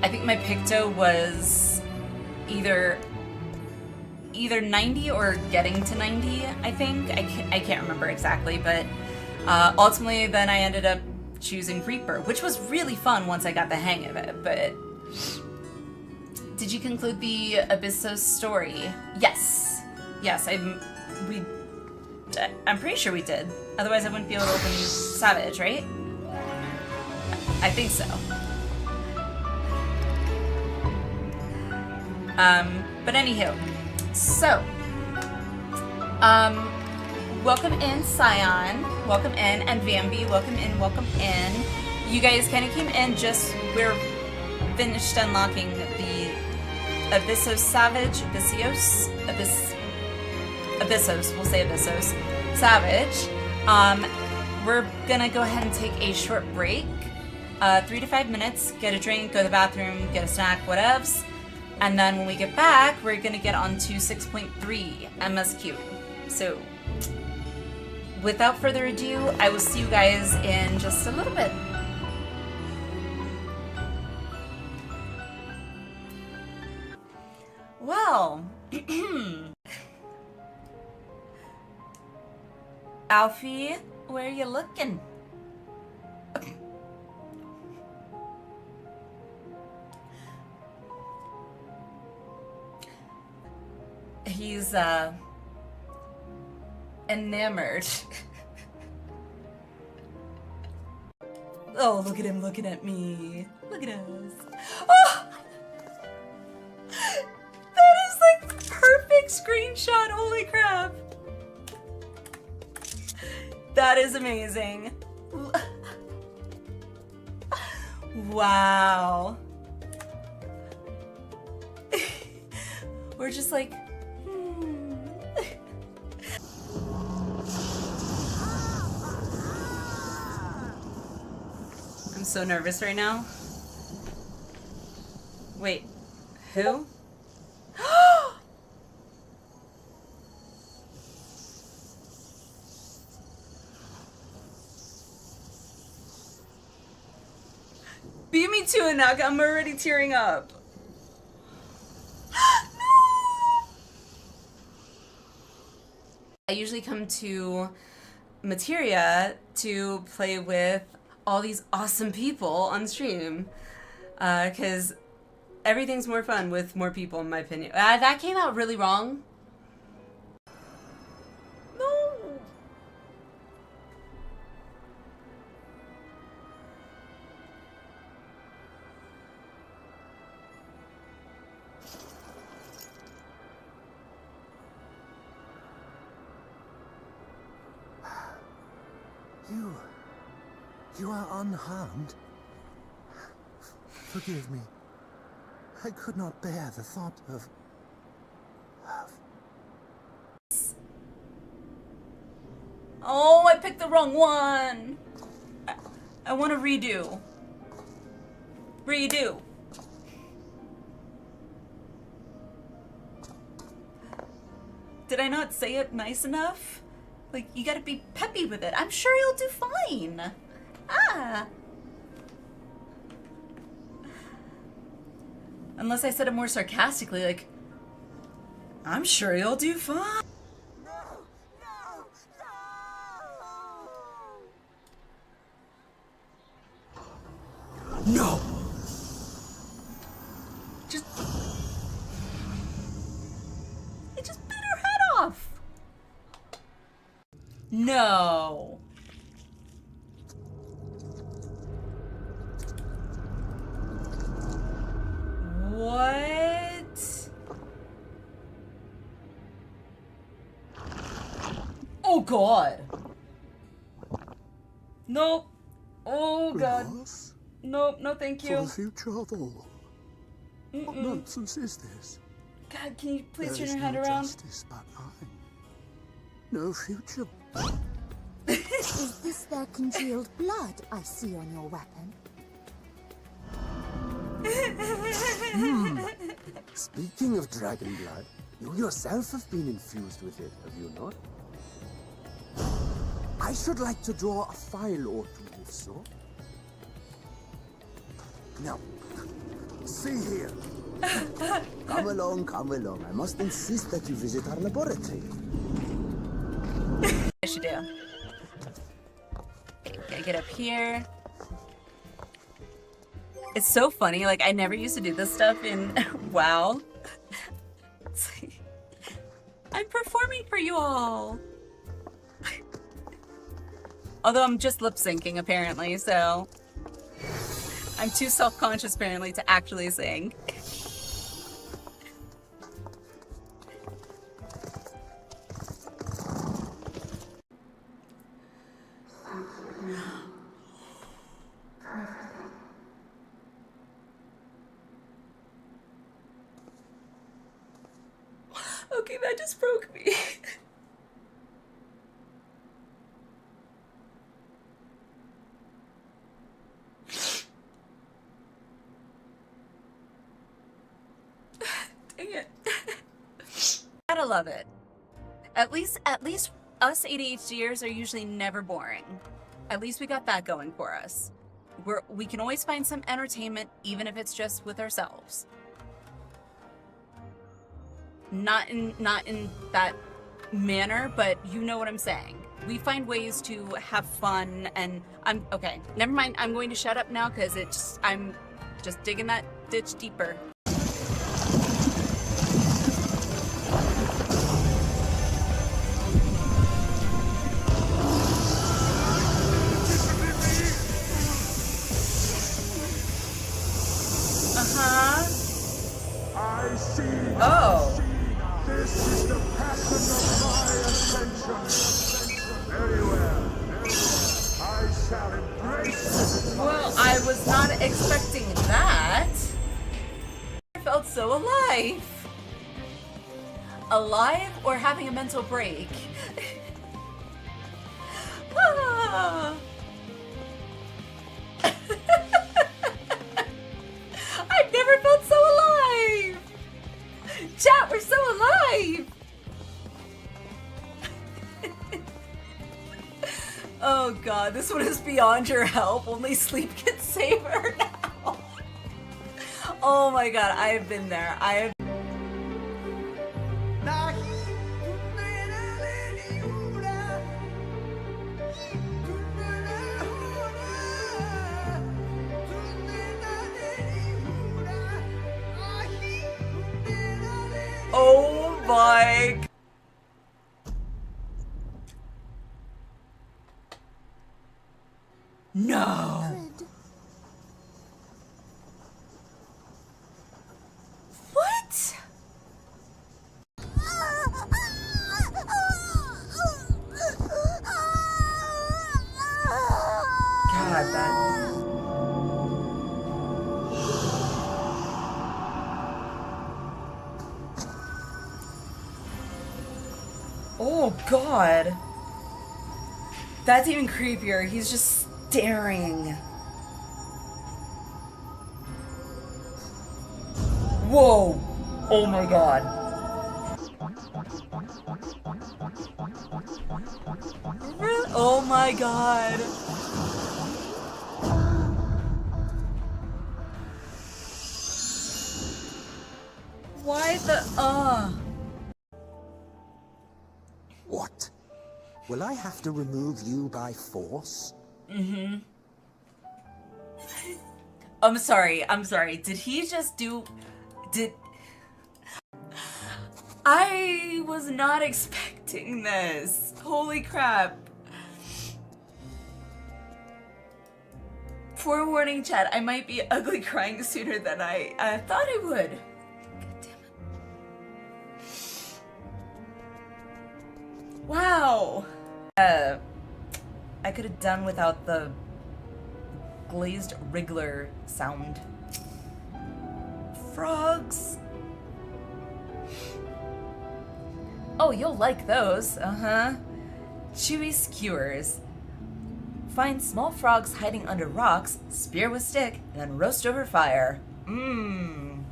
I think my Picto was either either 90 or getting to 90, I think. I can't remember exactly, but ultimately then I ended up choosing Reaper, which was really fun once I got the hang of it. But did you conclude the Abyssos story? Yes. Yes, I'm pretty sure we did. Otherwise I wouldn't be able to open Savage, right? I think so. But anywho, so, welcome in, Scion, welcome in, and Vambi, welcome in, welcome in. You guys kind of came in just, we're finished unlocking the Abyssos Savage, Abyssos, we'll say Abyssos, Savage. We're gonna go ahead and take a short break, 3 to 5 minutes, get a drink, go to the bathroom, get a snack, whatevs. And then when we get back, we're gonna get on to 6.3 MSQ. So, without further ado, I will see you guys in just a little bit. Well, Alfie, where are you looking? He's enamored. Oh, look at him looking at me. Look at us. Oh! That is like the perfect screenshot. Holy crap. That is amazing. Wow. We're just like, I'm so nervous right now. Wait, who? Beat me to it, Naga. I'm already tearing up. I usually come to Materia to play with all these awesome people on stream, because everything's more fun with more people, in my opinion. That came out really wrong. No. You are unharmed. Forgive me. I could not bear the thought of... Oh, I picked the wrong one. I want to redo. Redo. Did I not say it nice enough? Like, you gotta be peppy with it. I'm sure you'll do fine. Ah. Unless I said it more sarcastically, like, I'm sure you'll do fine. No! It just bit her head off. No. What? Oh God. Nope. Oh God. Loss? Nope, no thank you. For the future of all. What nonsense is this? God, can you please There turn is your head no around? justice but mine. No future. Is this their congealed blood I see on your weapon? Speaking of dragon blood, you yourself have been infused with it, have you not? I should like to draw a file or two, if so. Now, See here. Come along, come along. I must insist that you visit our laboratory. I should do. Okay, get up here. It's so funny, like I never used to do this stuff in WoW. It's like, I'm performing for you all. Although I'm just lip syncing apparently, so I'm too self-conscious apparently to actually sing. Okay, that just broke me. Dang it. Gotta love it. At least us ADHDers are usually never boring. At least we got that going for us. We can always find some entertainment, even if it's just with ourselves. Not in that manner, but you know what I'm saying. We find ways to have fun, and okay. Never mind. I'm going to shut up now because I'm just digging that ditch deeper. I see. Oh. This is the passion of my ascension. Very well. I shall embrace it. Well, I was not expecting that. I felt so alive. Alive or having a mental break? Ah. I've never felt so alive! Chat, we're so alive! Oh god, this one is beyond your help. Only sleep can save her now. Oh my god, I have been there. I have. Oh my. No. What? God, that. Oh god. That's even creepier. He's just staring. Whoa. Oh my god. Oh my god. Why the What? Will I have to remove you by force? Mm-hmm. I'm sorry. Did he just I was not expecting this. Holy crap. Forewarning, chat, I might be ugly crying sooner than I thought I would. God damn it. Wow. I could have done without the glazed wriggler sound. Frogs. Oh, you'll like those. Uh-huh. Chewy skewers. Find small frogs hiding under rocks, spear with stick, and then roast over fire. Mmm.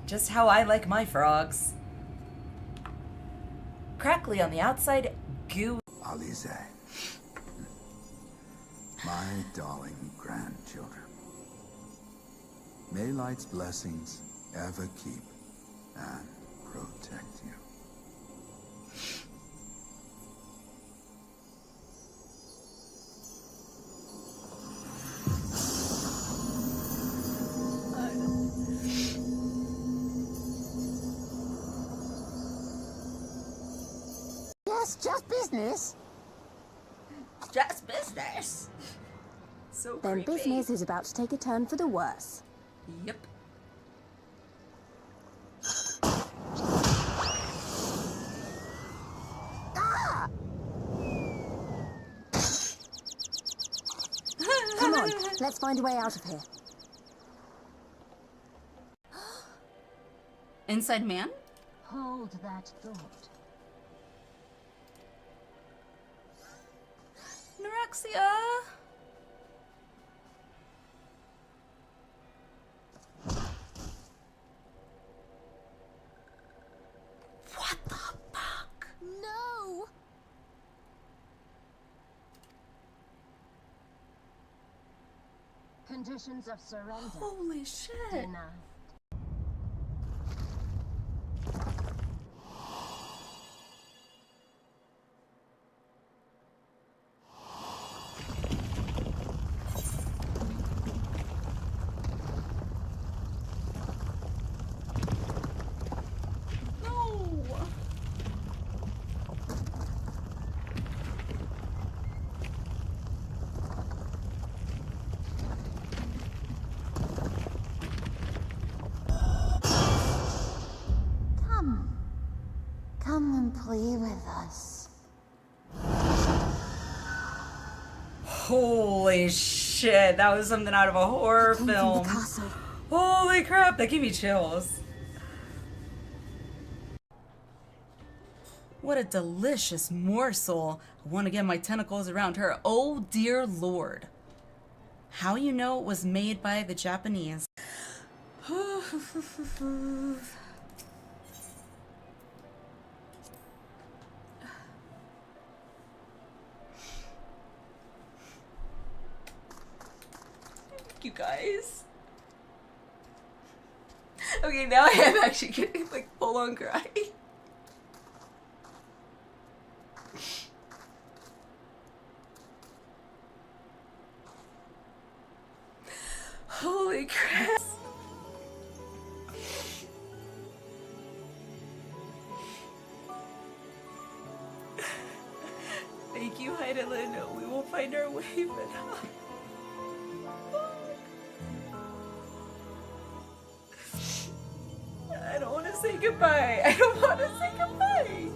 Just how I like my frogs. Crackly on the outside, goo. Alize, my darling grandchildren. May light's blessings ever keep and protect you. Yes, just business. Just business. So Then creepy. business is about to take a turn for the worse. Yep. Come on, let's find a way out of here. Inside man? Hold that thought. Anorexia. What the fuck? No! Conditions of surrender Holy shit. denied. No. Come and play with us. Holy shit, that was something out of a horror Come from film. the castle. Holy crap, that gave me chills. What a delicious morsel. I want to get my tentacles around her. Oh dear lord. How you know it was made by the Japanese? You guys. Okay, now I am actually getting like full on cry. Holy crap. Thank you, Heidelin. We will find our way, but I don't want to say goodbye. I don't want to say goodbye.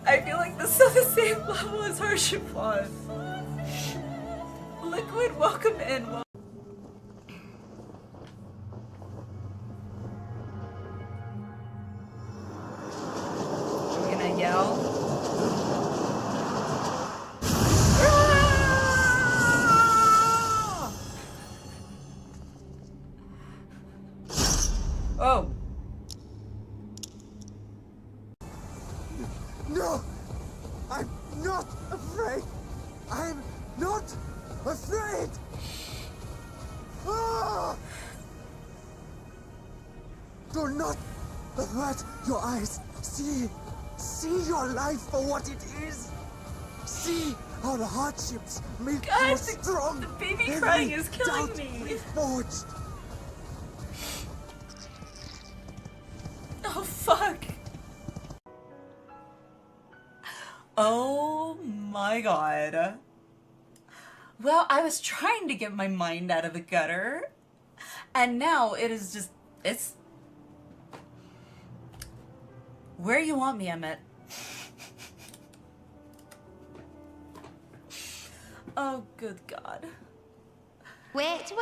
I feel like this is on the same level as Harshipon. Liquid, welcome in. We're gonna yell. Oh. No! I'm not afraid! I'm not afraid! Ah! Do not avert your eyes. See your life for what it is. See how the hardships make God, you strong. the baby Every crying is killing doubt me. is forged. Oh, fuck. Oh my god. Well, I was trying to get my mind out of the gutter, and now it is just, it's where you want me, Emmett. Oh, good god. Wait.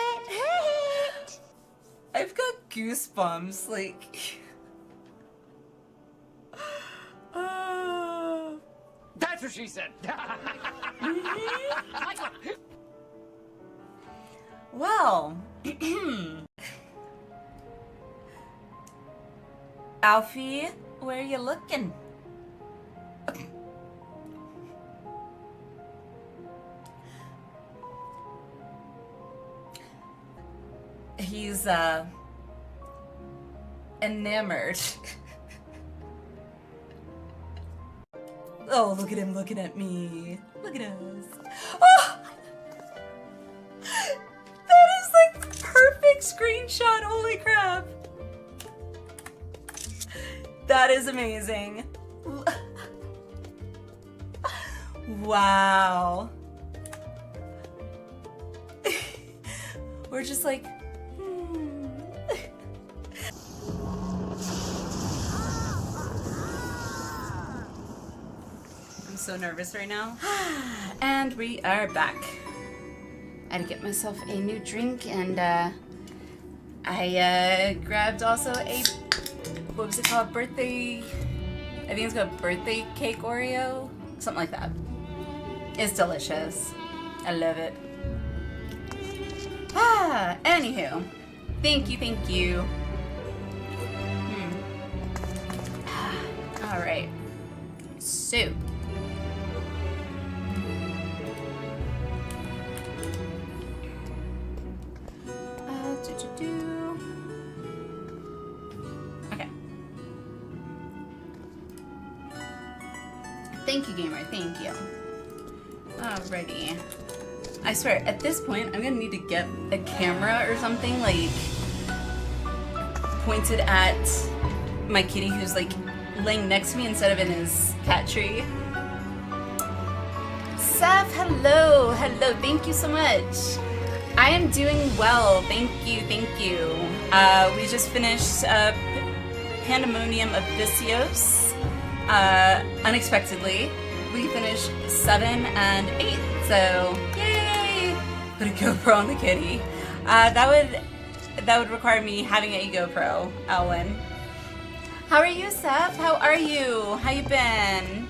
I've got goosebumps, like... That's what she said. Well... Alfie, where you looking? He's enamored. Oh, look at him looking at me. Look at us. Oh! That is like the perfect screenshot. Holy crap. That is amazing. Wow. We're just like, I'm so nervous right now. And we are back. I had to get myself a new drink, and I grabbed also a, what was it called? Birthday, I think it's called birthday cake Oreo? Something like that. It's delicious. I love it. Anywho. Thank you. Alright. So. Okay. Thank you, gamer. Thank you. Alrighty. I swear, at this point, I'm gonna need to get a camera or something, like, pointed at my kitty who's, like, laying next to me instead of in his cat tree. Saf, hello! Hello, thank you so much. I am doing well, thank you. We just finished Pandemonium of Vicios, unexpectedly. We finished 7 and 8, so yay! Put a GoPro on the kitty. That would require me having a GoPro, Alwyn. How are you, Seth? How are you? How you been?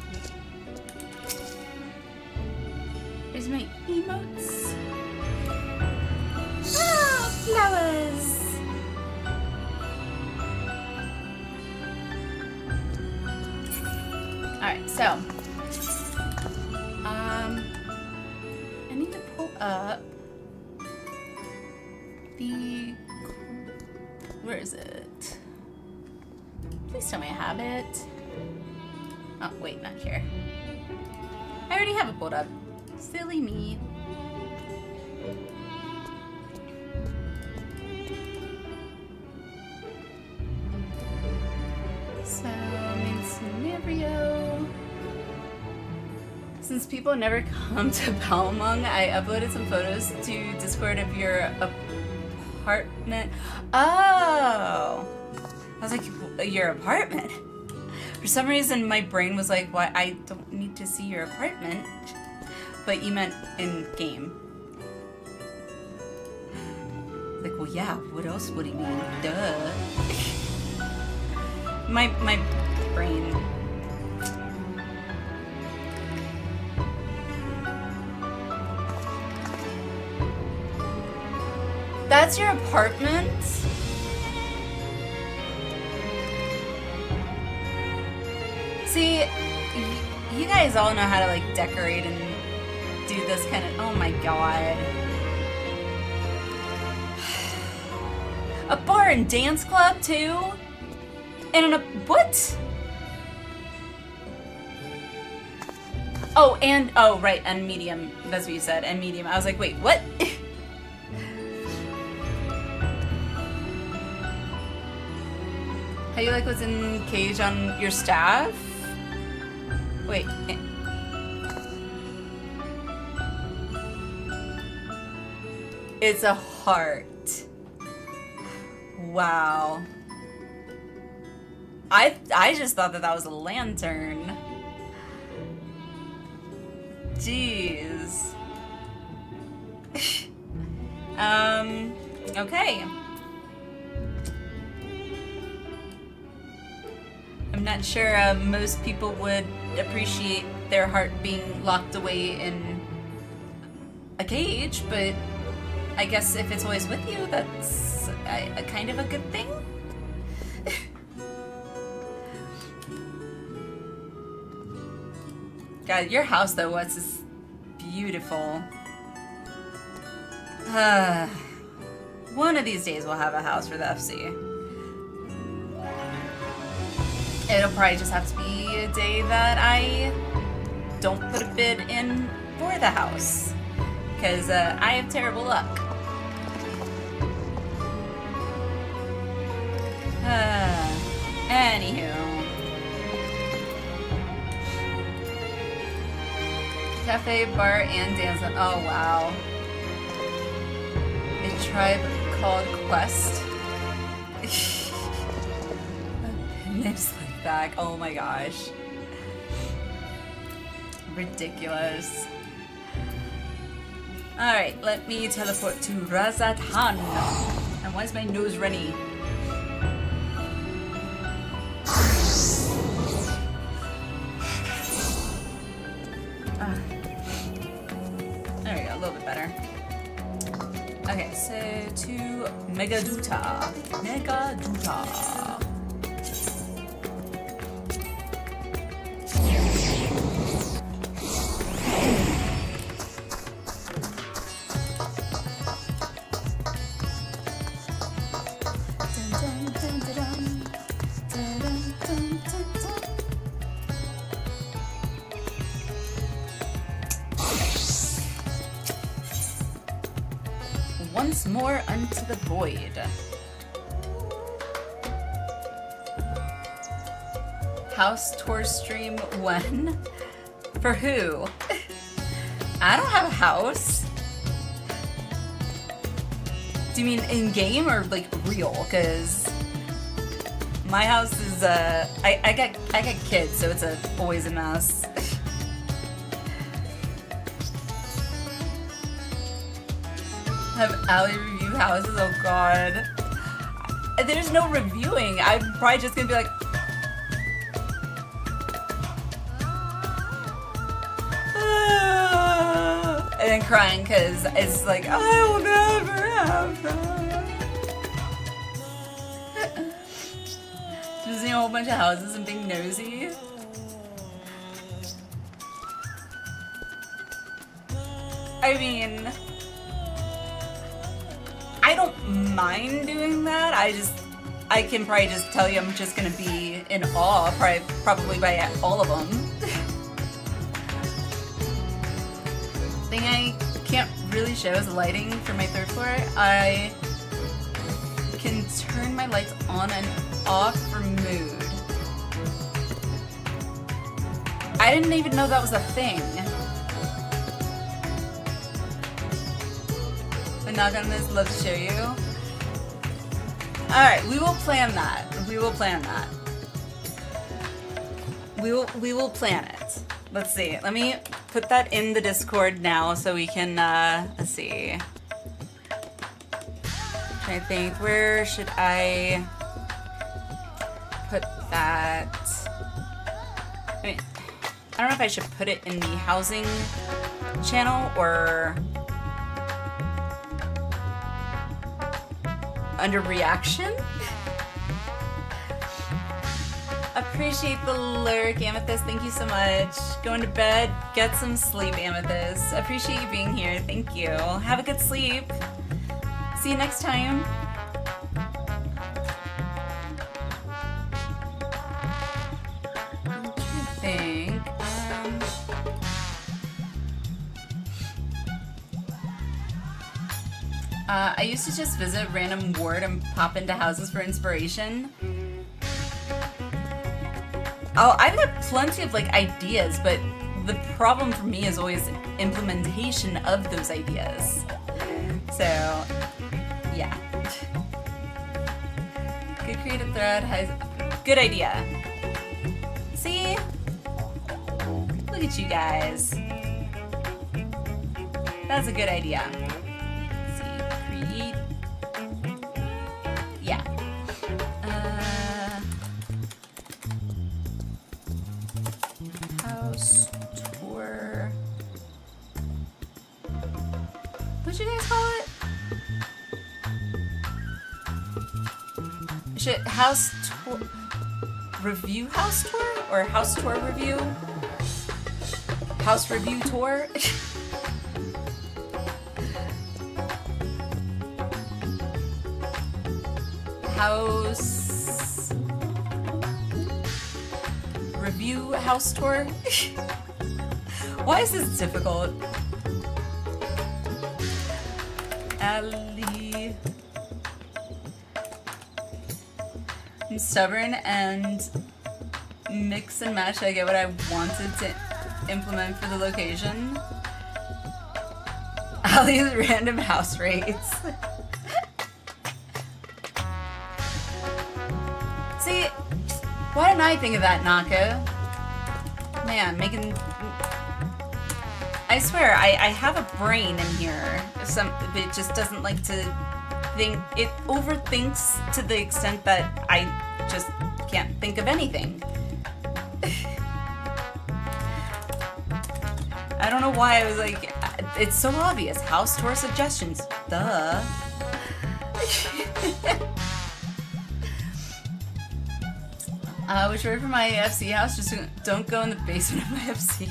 Here's my emotes. Ah, flowers! Alright, so I need to pull up the, where is it? Please tell me I have it. Oh, wait, not here. I already have it pulled up. Silly me. So, main scenario. Since people never come to Palmong, I uploaded some photos to Discord of your apartment. Oh! I was like, your apartment? For some reason, my brain was like, why? I don't need to see your apartment. But you meant in game. Like, well, yeah, what else would he mean? Duh. my brain. That's your apartment? See, you guys all know how to, like, decorate and do this kind of, oh my god. A bar and dance club, too? And what? Oh, and, oh, right, and medium. That's what you said, and medium. I was like, wait, what? How you like what's in Cage on your staff? Wait. It's a heart. Wow. I just thought that was a lantern. Jeez. Okay. I'm not sure most people would appreciate their heart being locked away in a cage, but I guess if it's always with you, that's a kind of a good thing. God, your house though, Wes, is beautiful. One of these days we'll have a house for the FC. It'll probably just have to be a day that I don't put a bid in for the house. Because I have terrible luck. Anywho. Cafe, bar, and dance. Oh, wow. A tribe called Quest. Names like that. Oh my gosh. Ridiculous. Alright, let me teleport to Razatan. And why is my nose runny? There we go, a little bit better. Okay, so to Megaduta. Megaduta. Once more unto the void. House tour stream when? For who? I don't have a house. Do you mean in game or like real? Cause my house is I got kids, so it's always a mess. Have Allie review houses? Oh god. There's no reviewing. I'm probably just gonna be like, and then crying because it's like, I will never have that. Just seeing a whole bunch of houses and being nosy. I mean, I don't mind doing that. I can probably just tell you I'm just gonna be in awe probably by all of them. Thing I can't really show is lighting for my third floor. I can turn my lights on and off for mood. I didn't even know that was a thing. But knock on this, love to show you. Alright, we will plan that. We will plan that. We will plan it. Let's see. Let me put that in the Discord now so we can, let's see. I think, where should I put that? I mean, I don't know if I should put it in the housing channel or under reaction. Appreciate the lurk, Amethyst. Thank you so much. Going to bed. Get some sleep, Amethyst. Appreciate you being here. Thank you. Have a good sleep. See you next time. I'm trying to think. I used to just visit random ward and pop into houses for inspiration. Oh, I've got plenty of like ideas, but the problem for me is always implementation of those ideas. So, yeah. Good creative thread has good idea. See? Look at you guys. That's a good idea. Let's see, create. Yeah. House tour. What'd you guys call it? Should house tour review house tour or house tour review? House review tour? house review house tour. Why is this difficult? Ali. I'm stubborn and mix and match. I get what I wanted to implement for the location. Ali's random house rates. See, why didn't I think of that, Naka? Man, making... I swear, I have a brain in here. It just doesn't like to think... It overthinks to the extent that I just can't think of anything. I don't know why I was like... It's so obvious. House tour suggestions. Duh. Which word for my FC house? Just don't go in the basement of my FC.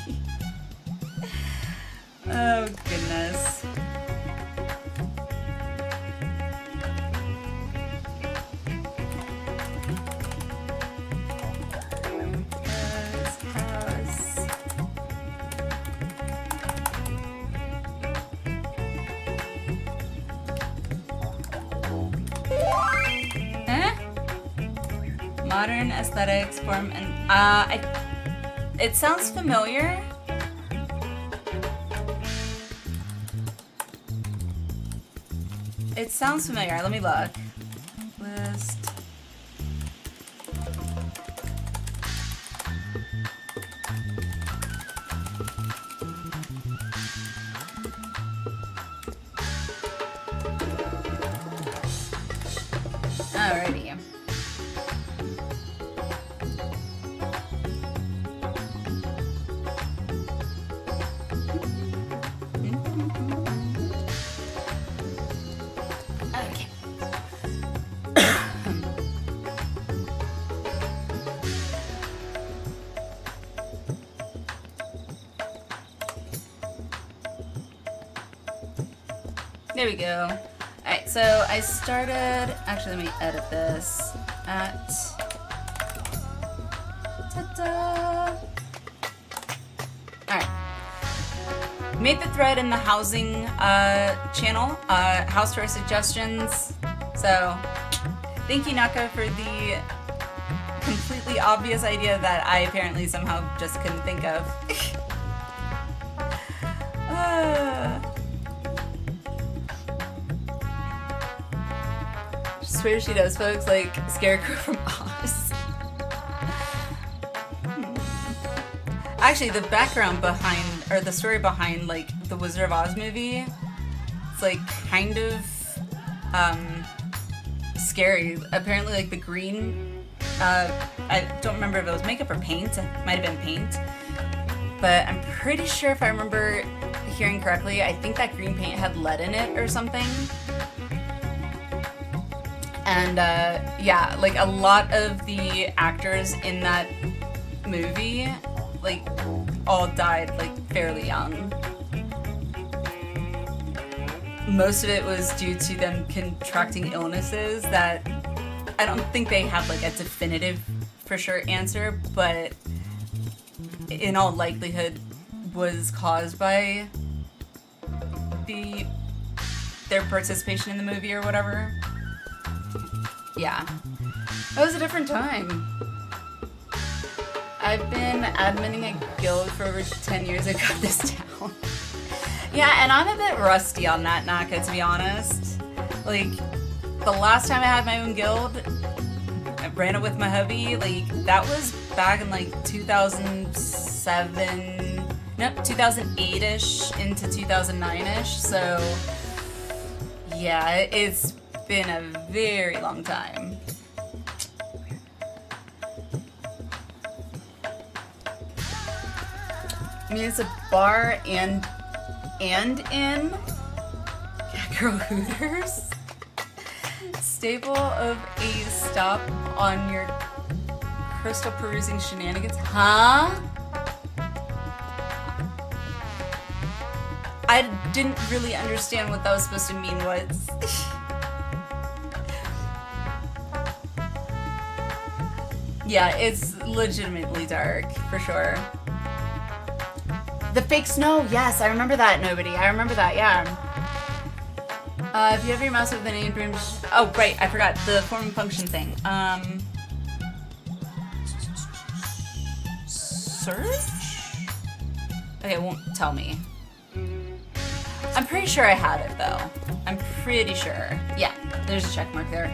Oh, goodness. Modern aesthetics, form, and it sounds familiar. It sounds familiar. Let me look. List. Alrighty. There we go. Alright, so I started... Actually, let me edit this. At... Ta-da! Alright. Made the thread in the housing channel. House tour suggestions. So, thank you, Naka, for the completely obvious idea that I apparently somehow just couldn't think of. Swear she does, folks, like Scarecrow from Oz. Actually, the background behind, or the story behind, like, the Wizard of Oz movie, it's, like, kind of, scary. Apparently, like, the green, I don't remember if it was makeup or paint. It might have been paint. But I'm pretty sure, if I remember hearing correctly, I think that green paint had lead in it or something. And, yeah, like, a lot of the actors in that movie, like, all died, like, fairly young. Most of it was due to them contracting illnesses that I don't think they have, like, a definitive, for sure answer, but in all likelihood was caused by their participation in the movie or whatever. Yeah. That was a different time. I've been adminning a guild for over 10 years. I got this down. Yeah, and I'm a bit rusty on that, Naka, to be honest. Like, the last time I had my own guild, I ran it with my hubby, like, that was back in, like, 2007, nope, 2008-ish into 2009-ish, so, yeah, it's been a very long time. I mean, it's a bar and inn. Yeah, girl, Hooters. Staple of a stop on your crystal perusing shenanigans. Huh? I didn't really understand what that was supposed to mean. Was Yeah, it's legitimately dark, for sure. The fake snow, yes, I remember that, Nobody. I remember that, yeah. If you have your mouse with the name broom... Oh, right, I forgot. The form and function thing. Search? Okay, it won't tell me. I'm pretty sure I had it, though. I'm pretty sure. Yeah, there's a check mark there.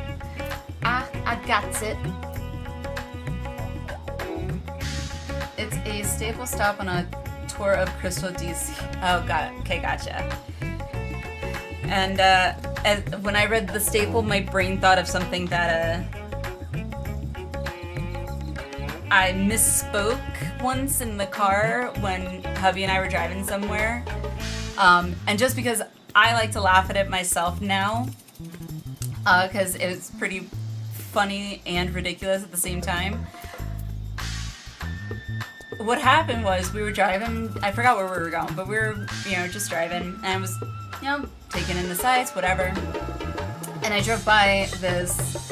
I got it. It's a staple stop on a tour of Crystal DC. Oh, got it. Okay, gotcha. And when I read the staple, my brain thought of something that I misspoke once in the car when hubby and I were driving somewhere. And just because I like to laugh at it myself now, because it's pretty funny and ridiculous at the same time. What happened was we were driving, I forgot where we were going, but we were, just driving, and I was, taking in the sights, whatever. And I drove by this,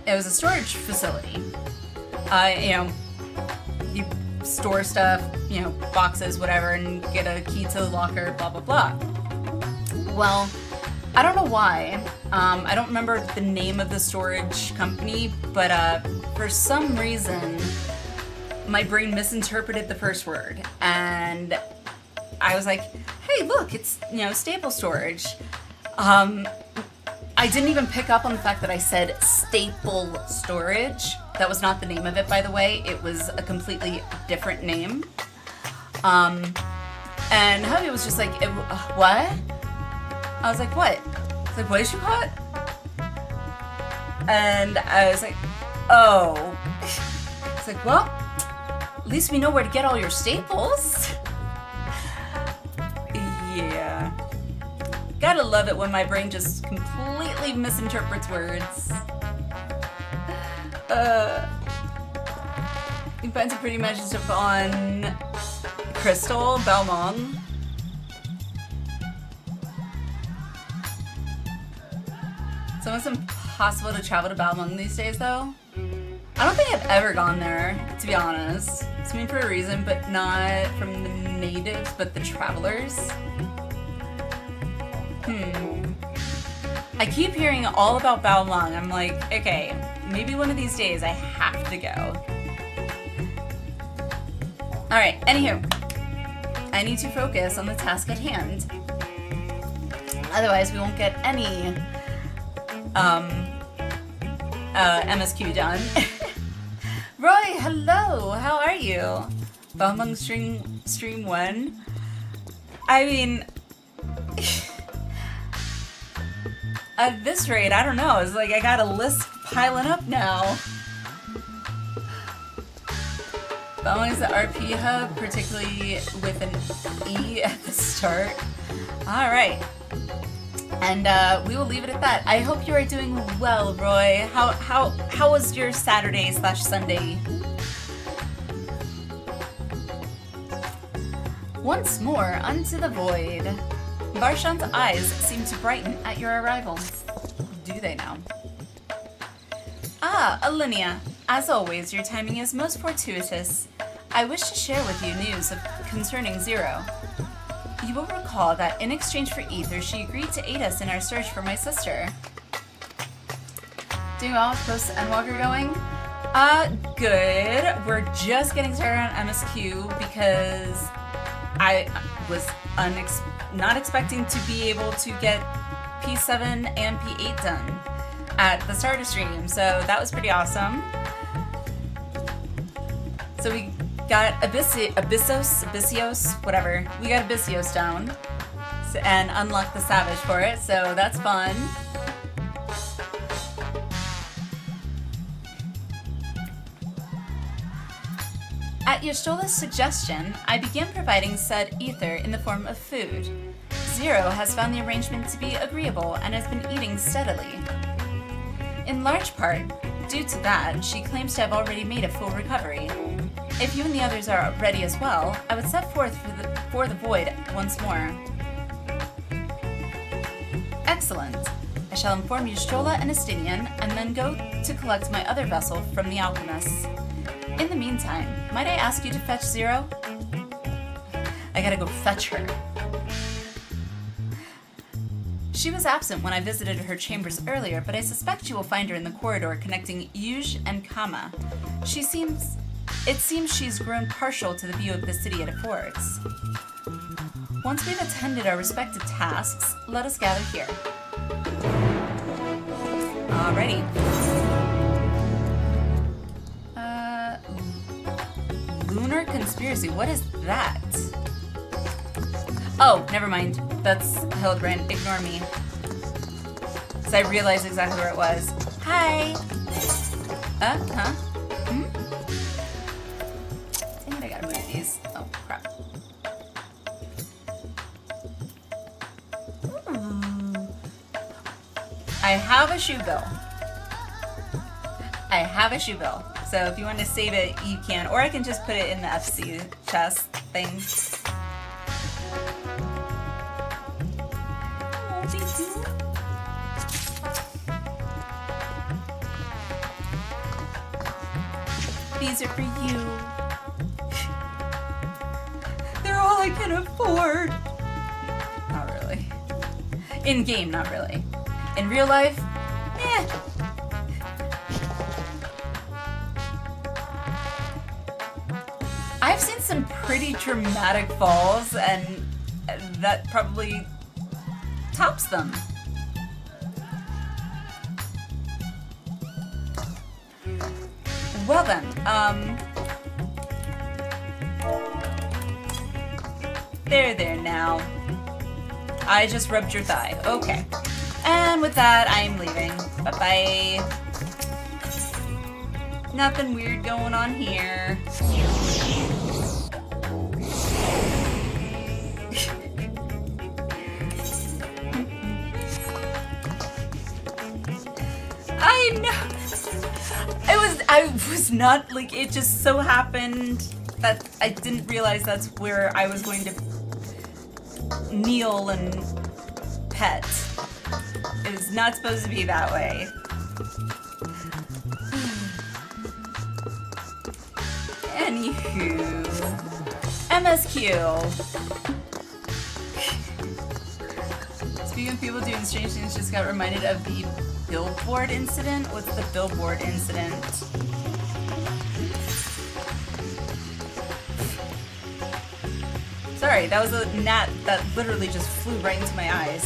it was a storage facility. You store stuff, boxes, whatever, and get a key to the locker, blah, blah, blah. Well, I don't know why. I don't remember the name of the storage company, but for some reason, my brain misinterpreted the first word, and I was like, hey, look, it's, staple storage. I didn't even pick up on the fact that I said staple storage. That was not the name of it, by the way. It was a completely different name. And hubby was just like, what? I was like, what? He's like, what did you call it? And I was like, oh. It's like, well, at least we know where to get all your staples. Yeah. Gotta love it when my brain just completely misinterprets words. You can find some pretty magic stuff on Crystal, Balmong. It's almost impossible to travel to Balmong these days, though. I don't think I've ever gone there, to be honest. It's mean for a reason, but not from the natives, but the travelers. I keep hearing all about Balmong. I'm like, okay, maybe one of these days I have to go. Alright, anywho. I need to focus on the task at hand. Otherwise, we won't get any MSQ done. Roy, hello! How are you? Balmong stream 1? I mean... at this rate, I don't know. It's like I got a list piling up now. Balmong is the RP hub, particularly with an E at the start. Alright. And we will leave it at that. I hope you are doing well, Roy. How was your Saturday/Sunday? Once more, unto the void. Barshan's eyes seem to brighten at your arrival. Do they now? Ah, Alinea. As always, your timing is most fortuitous. I wish to share with you news concerning Zero. You will recall that in exchange for Ether, she agreed to aid us in our search for my sister. Doing well with post Endwalker going? Good. We're just getting started on MSQ because I was not expecting to be able to get P7 and P8 done at the start of stream, so that was pretty awesome. So we got Abyssios, whatever. We got Abyssios down and unlocked the Savage for it, so that's fun. At Y'shtola's suggestion, I began providing said ether in the form of food. Zero has found the arrangement to be agreeable and has been eating steadily. In large part, due to that, she claims to have already made a full recovery. If you and the others are ready as well, I would set forth for the void once more. Excellent. I shall inform Y'shtola and Estinian, and then go to collect my other vessel from the alchemists. In the meantime, might I ask you to fetch Zero? I gotta go fetch her. She was absent when I visited her chambers earlier, but I suspect you will find her in the corridor connecting Yuj and Kama. It seems she's grown partial to the view of the city it affords. Once we've attended our respective tasks, let us gather here. Alrighty. Lunar Conspiracy, what is that? Oh, never mind. That's Hildebrand. Ignore me. Because I realized exactly where it was. Hi! Huh? Dang it, I gotta move these. Oh, crap. I have a shoe bill. So if you want to save it, you can. Or I can just put it in the FC chest thing. Oh, thank you. These are for you. They're all I can afford. Not really. In game, not really. In real life, eh. I've seen some pretty dramatic falls, and that probably tops them. Well then, there now. I just rubbed your thigh. Okay. And with that, I'm leaving. Bye-bye. Nothing weird going on here. I know. I was not, like, it just so happened that I didn't realize that's where I was going to kneel and pet. It was not supposed to be that way. Anywho, MSQ. Speaking of people doing strange things, just got reminded of the billboard incident. What's the billboard incident? Sorry, that was a gnat that literally just flew right into my eyes.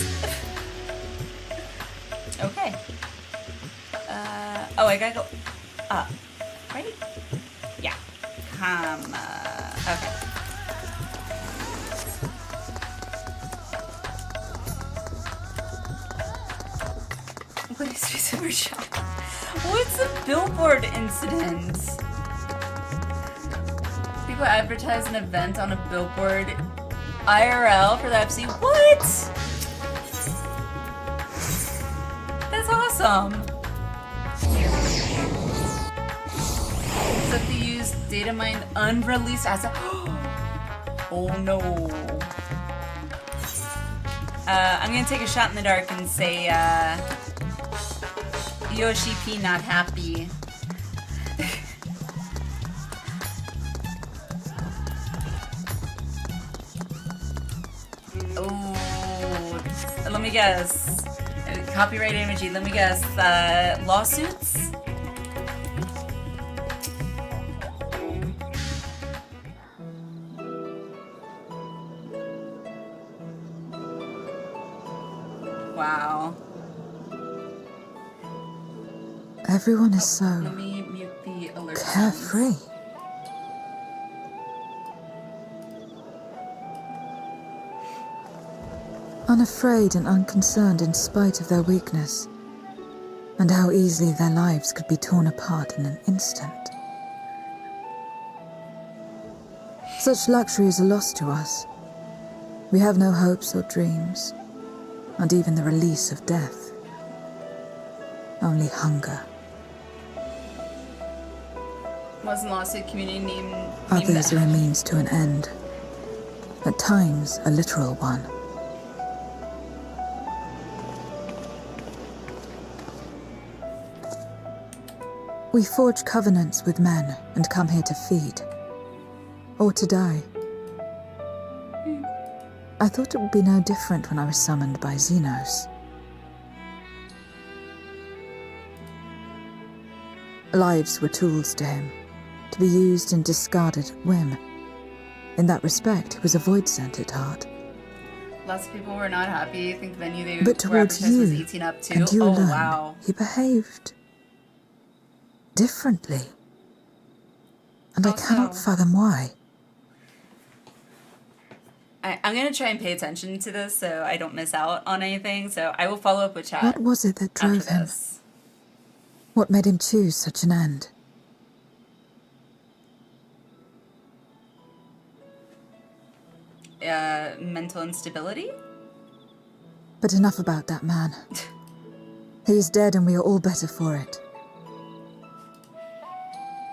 Okay. Oh, I gotta go up, right? Yeah. Okay. What is super shot? What's a billboard incident? People advertise an event on a billboard IRL for the FC. What? That's awesome. Except they use data mined unreleased assets. Oh no. I'm gonna take a shot in the dark and say, Yoshi P not happy. Oh, let me guess. Copyright imagery, let me guess. Lawsuits? Wow. Everyone is so Let me mute the alert carefree. sounds. Unafraid and unconcerned in spite of their weakness, and how easily their lives could be torn apart in an instant. Such luxuries are lost to us. We have no hopes or dreams, and even the release of death. Only hunger. Wasn't lawsuit community named Others that? are a means to an end. At times, a literal one. We forge covenants with men and come here to feed. Or to die. I thought it would be no different when I was summoned by Xenos. Lives were tools to him, to be used and discarded at whim. In that respect, he was a void-sent at heart. Lots of people were not happy. I think the venue they But were towards advertised was you 18 up too. and you Oh alone, wow. he behaved differently. And I cannot Also- fathom why. I'm gonna try and pay attention to this so I don't miss out on anything. So I will follow up with chat. What was it that after drove him? this. What made him choose such an end? Mental instability? But enough about that man. He is dead and we are all better for it.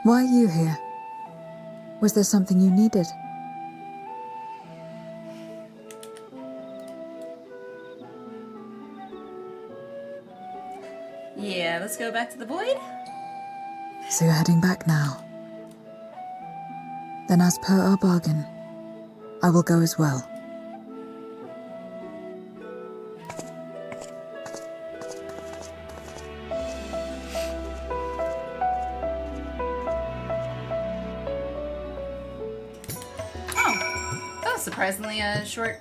Why are you here? Was there something you needed? Yeah, let's go back to the void. So you're heading back now. Then as per our bargain, I will go as well. Oh, that was surprisingly a short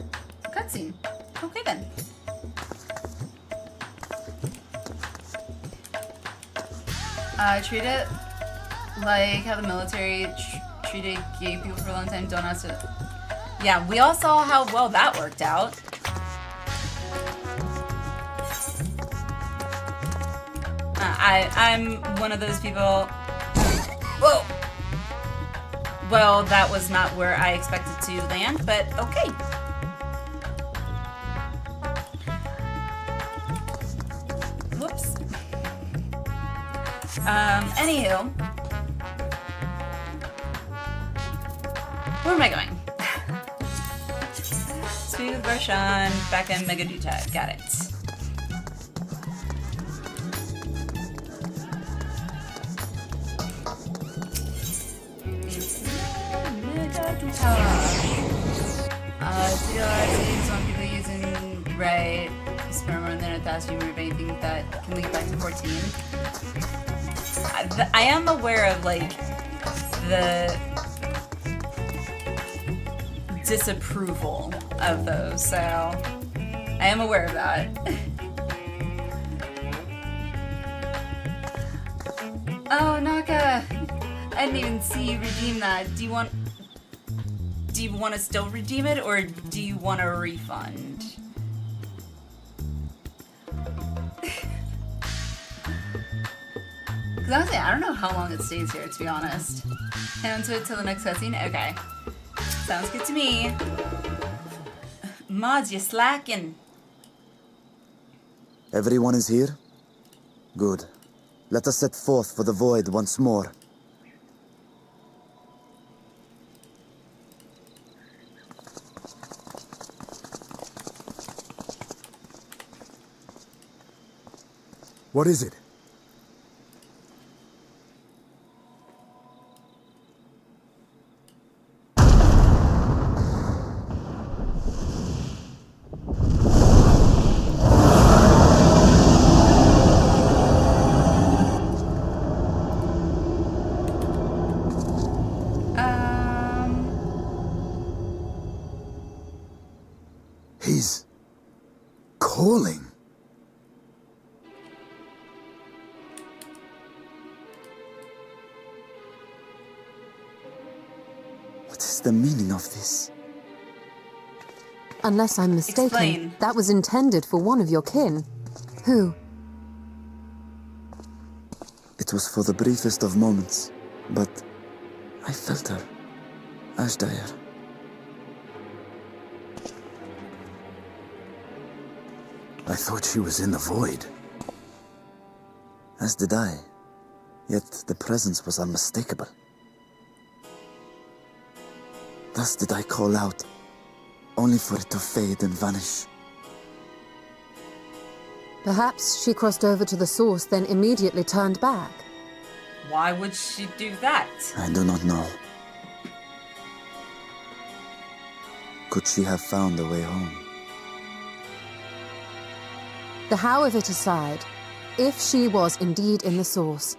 cutscene. Okay then. Treat it like how the military treated gay people for a long time. Don't ask to. Yeah, we all saw how well that worked out. I'm one of those people. Whoa. Well, that was not where I expected to land, but okay. Whoops. Anywho. Where am I going? Speak with Barshan, back in Megaduta. Got it. Some people using right sperm more than 1,000 you remove anything that can link back to 14. I am aware of like the disapproval of those, so I am aware of that. Oh, Naka! I didn't even see you redeem that. Do you want to still redeem it, or do you want a refund? Because honestly, I don't know how long it stays here, to be honest. Hang on to it till the next cutscene? Okay. Sounds good to me. Mods, you slacking. Everyone is here? Good. Let us set forth for the void once more. What is it? He's calling. What is the meaning of this? Unless I'm mistaken, Explain. that was intended for one of your kin. Who? It was for the briefest of moments, but I felt her. Ashdire. I thought she was in the void. As did I. Yet the presence was unmistakable. Thus did I call out, only for it to fade and vanish. Perhaps she crossed over to the source, then immediately turned back. Why would she do that? I do not know. Could she have found a way home? The how of it aside, if she was indeed in the source,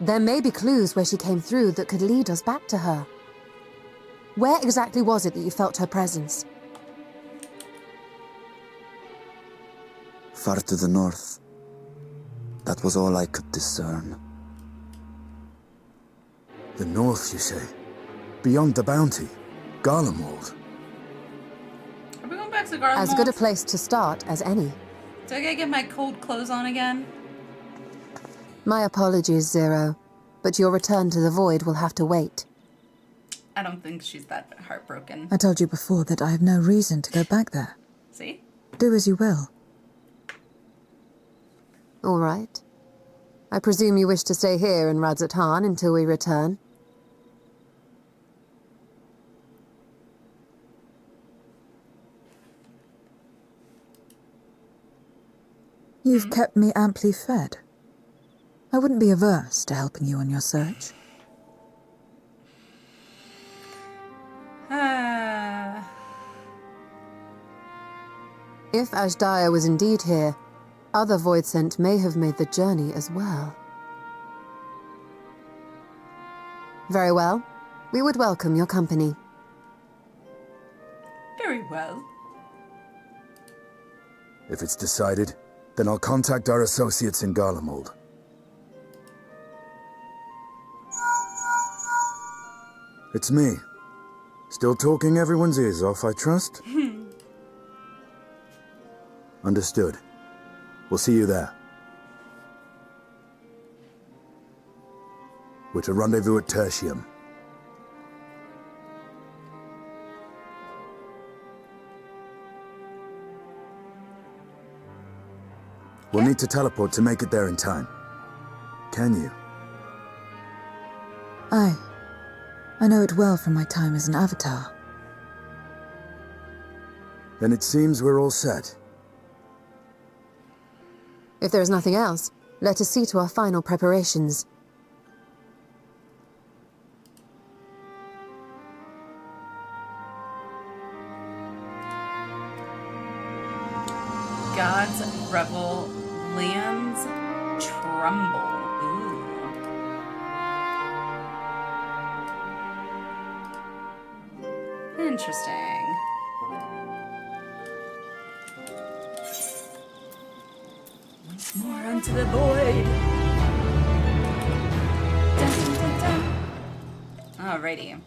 there may be clues where she came through that could lead us back to her. Where exactly was it that you felt her presence? Far to the north. That was all I could discern. The north, you say? Beyond the bounty? Garlemald? Are we going back to Garlemald? As good a place to start as any. Do I gotta get my cold clothes on again? My apologies, Zero, but your return to the Void will have to wait. I don't think she's that heartbroken. I told you before that I have no reason to go back there. See? Do as you will. All right. I presume you wish to stay here in Radzatan until we return. You've kept me amply fed. I wouldn't be averse to helping you on your search. If Ashdaya was indeed here, other Voidsent may have made the journey as well. Very well. We would welcome your company. Very well. If it's decided, then I'll contact our associates in Garlemald. It's me. Still talking everyone's ears off, I trust? Understood. We'll see you there. We're to rendezvous at Tertium. We'll need to teleport to make it there in time. Can you? Aye. I know it well from my time as an avatar. Then it seems we're all set. If there is nothing else, let us see to our final preparations. God's revel lands tremble. Ooh. Interesting. Once more unto the void. Dun, dun, dun, dun. Alrighty.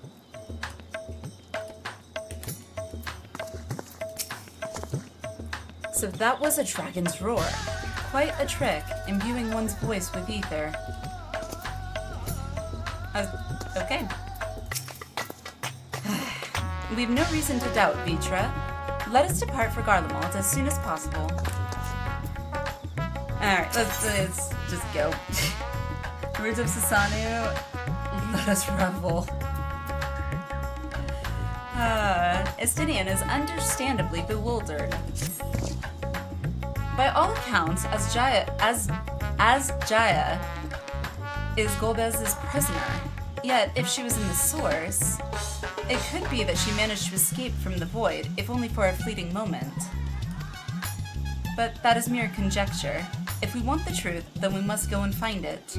So that was a dragon's roar. Quite a trick, imbuing one's voice with ether. Okay. We've no reason to doubt, Vitra. Let us depart for Garlemald as soon as possible. Alright, let's just go. Words of Sasanu, let us revel. Estinian is understandably bewildered. By all accounts, as Jaya is Golbez's prisoner. Yet, if she was in the source, it could be that she managed to escape from the void, if only for a fleeting moment. But that is mere conjecture. If we want the truth, then we must go and find it.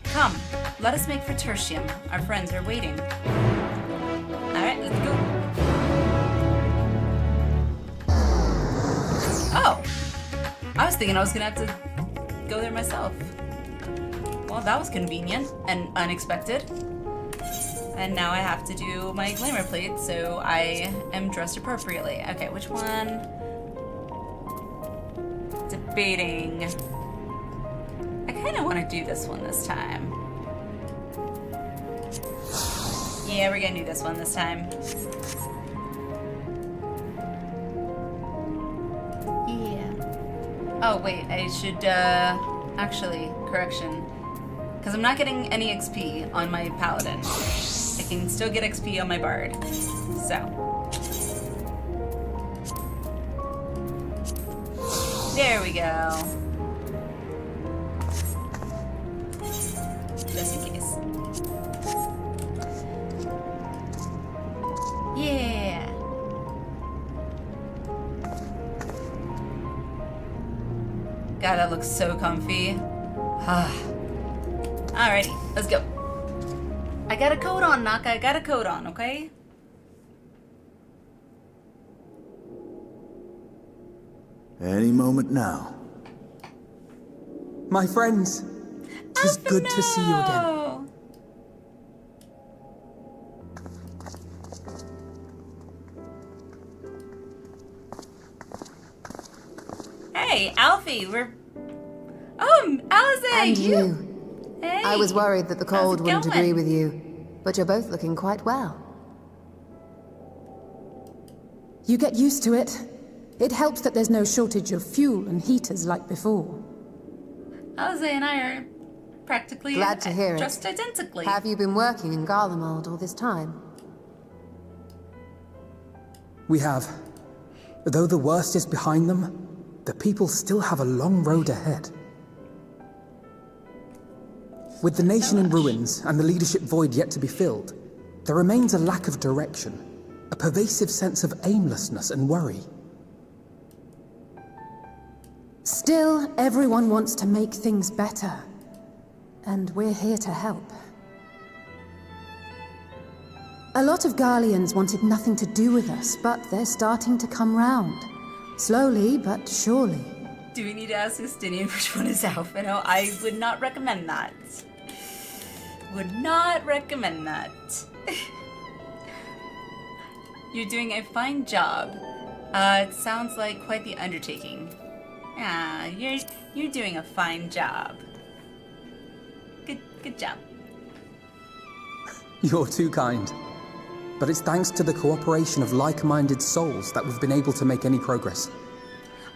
Come, let us make for Tertium. Our friends are waiting. Alright, let's go. Oh! I was thinking I was gonna have to go there myself. Well, that was convenient and unexpected. And now I have to do my glamour plate, so I am dressed appropriately. Okay, which one? Debating. I kind of want to do this one this time. Yeah, we're gonna do this one this time. Oh, wait, I should, actually, correction. Because I'm not getting any XP on my paladin. I can still get XP on my bard. So. There we go. Just in case. God, that looks so comfy. Alrighty, let's go. I got a coat on, Naka. I got a coat on, okay? Any moment now. My friends, 'tis good to see you again. Oh. Hey, Alfie, we're... Oh, Alize! And you. Hey. I was worried that the How's cold it wouldn't going? agree with you, but you're both looking quite well. You get used to it. It helps that there's no shortage of fuel and heaters like before. Alize and I are practically Glad to hear it. dressed identically. Have you been working in Garlemald all this time? We have. Though the worst is behind them, the people still have a long road ahead. With the nation in ruins and the leadership void yet to be filled, there remains a lack of direction, a pervasive sense of aimlessness and worry. Still, everyone wants to make things better. And we're here to help. A lot of Garleans wanted nothing to do with us, but they're starting to come round. Slowly, but surely. Do we need to ask Justinian which one is Alpha? No, I would not recommend that. Would not recommend that. You're doing a fine job. It sounds like quite the undertaking. Yeah, you're doing a fine job. Good job. You're too kind. But it's thanks to the cooperation of like-minded souls that we've been able to make any progress.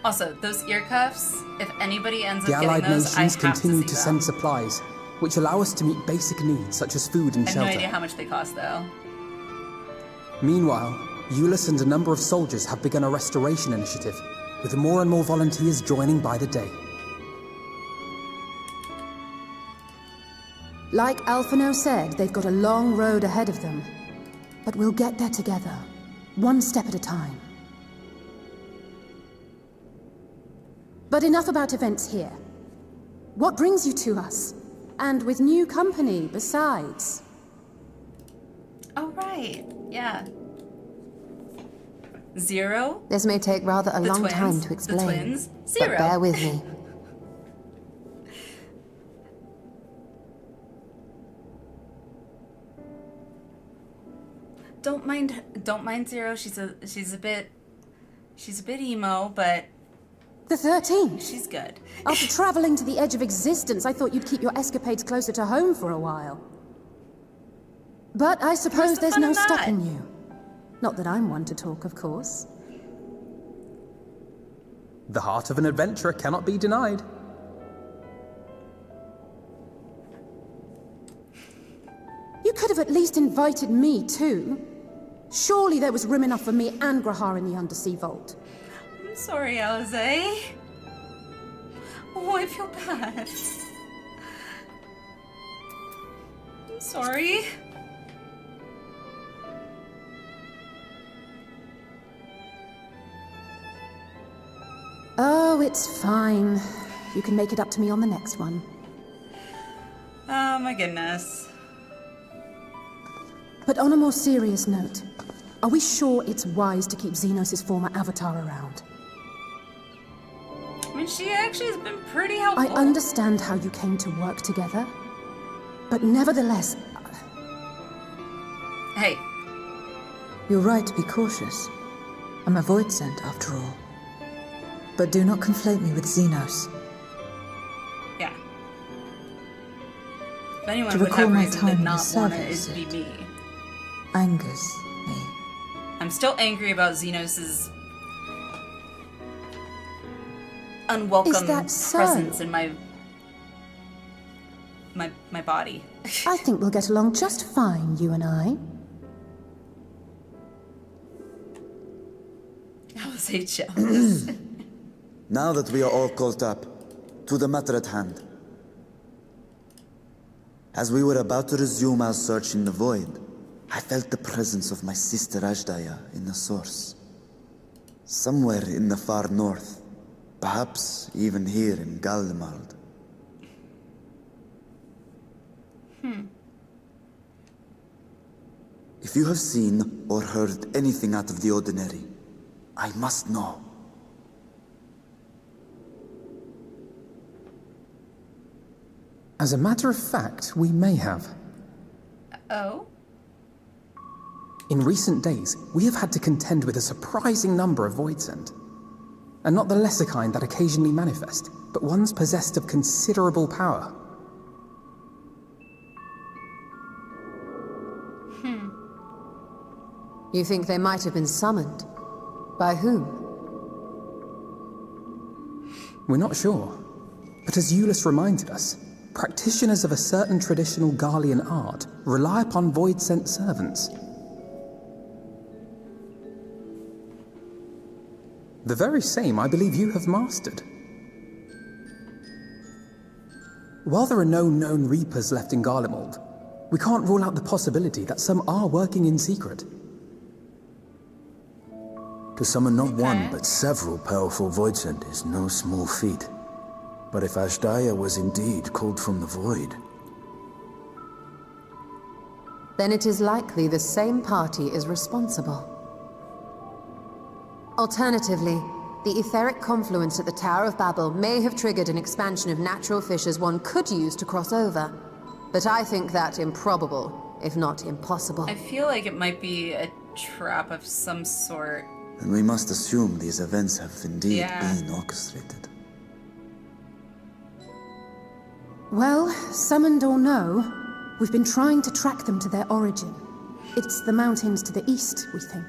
Also, those ear cuffs, if anybody ends The up Allied getting those, I nations have continue to to see send them. supplies, which allow us to meet basic needs such as food and I have no shelter. idea how much they cost, though. Meanwhile, Euless and a number of soldiers have begun a restoration initiative, with more and more volunteers joining by the day. Like Alphino said, they've got a long road ahead of them. But we'll get there together, one step at a time. But enough about events here. What brings you to us? And with new company, besides. Oh, right. Yeah. Zero? This may take rather a The long twins, time to the explain. twins, But Zero. bear with me. Don't mind Zero. She's a bit emo, but The 13th. she's good. After traveling to the edge of existence, I thought you'd keep your escapades closer to home for a while. But I suppose the there's fun no in that? stopping you. Not that I'm one to talk, of course. The heart of an adventurer cannot be denied. You could have at least invited me, too. Surely there was room enough for me and Grahar in the Undersea Vault. I'm sorry, Alize. Oh, I feel bad. I'm sorry. Oh, it's fine. You can make it up to me on the next one. Oh my goodness. But on a more serious note, are we sure it's wise to keep Xenos' former avatar around? I mean, she actually has been pretty I helpful. understand how you came to work together, but nevertheless, Hey, you're right to be cautious. I'm a void sent, after all. But do not conflate me with Xenos. yeah. If anyone To would recall have my reason time to in the not want it, service, it'd be me. Angers me. I'm still angry about Xenos' unwelcome Is that so? presence in my body. I think we'll get along just fine, you and I. I was jealous. Now that we are all caught up, to the matter at hand. As we were about to resume our search in the void, I felt the presence of my sister Ajdaya in the source. Somewhere in the far north. Perhaps even here in Galdemald. If you have seen or heard anything out of the ordinary, I must know. As a matter of fact, we may have. Oh? In recent days, we have had to contend with a surprising number of Voidsent. And not the lesser kind that occasionally manifest, but ones possessed of considerable power. You think they might have been summoned? By whom? We're not sure. But as Euless reminded us, practitioners of a certain traditional Garlean art rely upon Void-sent servants. The very same I believe you have mastered. While there are no known Reapers left in Garlemald, we can't rule out the possibility that some are working in secret. To summon not one, but several powerful Voidsent is no small feat. But if Ashdaya was indeed called from the Void... Then it is likely the same party is responsible. Alternatively, the etheric confluence at the Tower of Babel may have triggered an expansion of natural fissures one could use to cross over. But I think that improbable, if not impossible. I feel like it might be a trap of some sort. And we must assume these events have indeed been orchestrated. Well, summoned or no, we've been trying to track them to their origin. It's the mountains to the east, we think.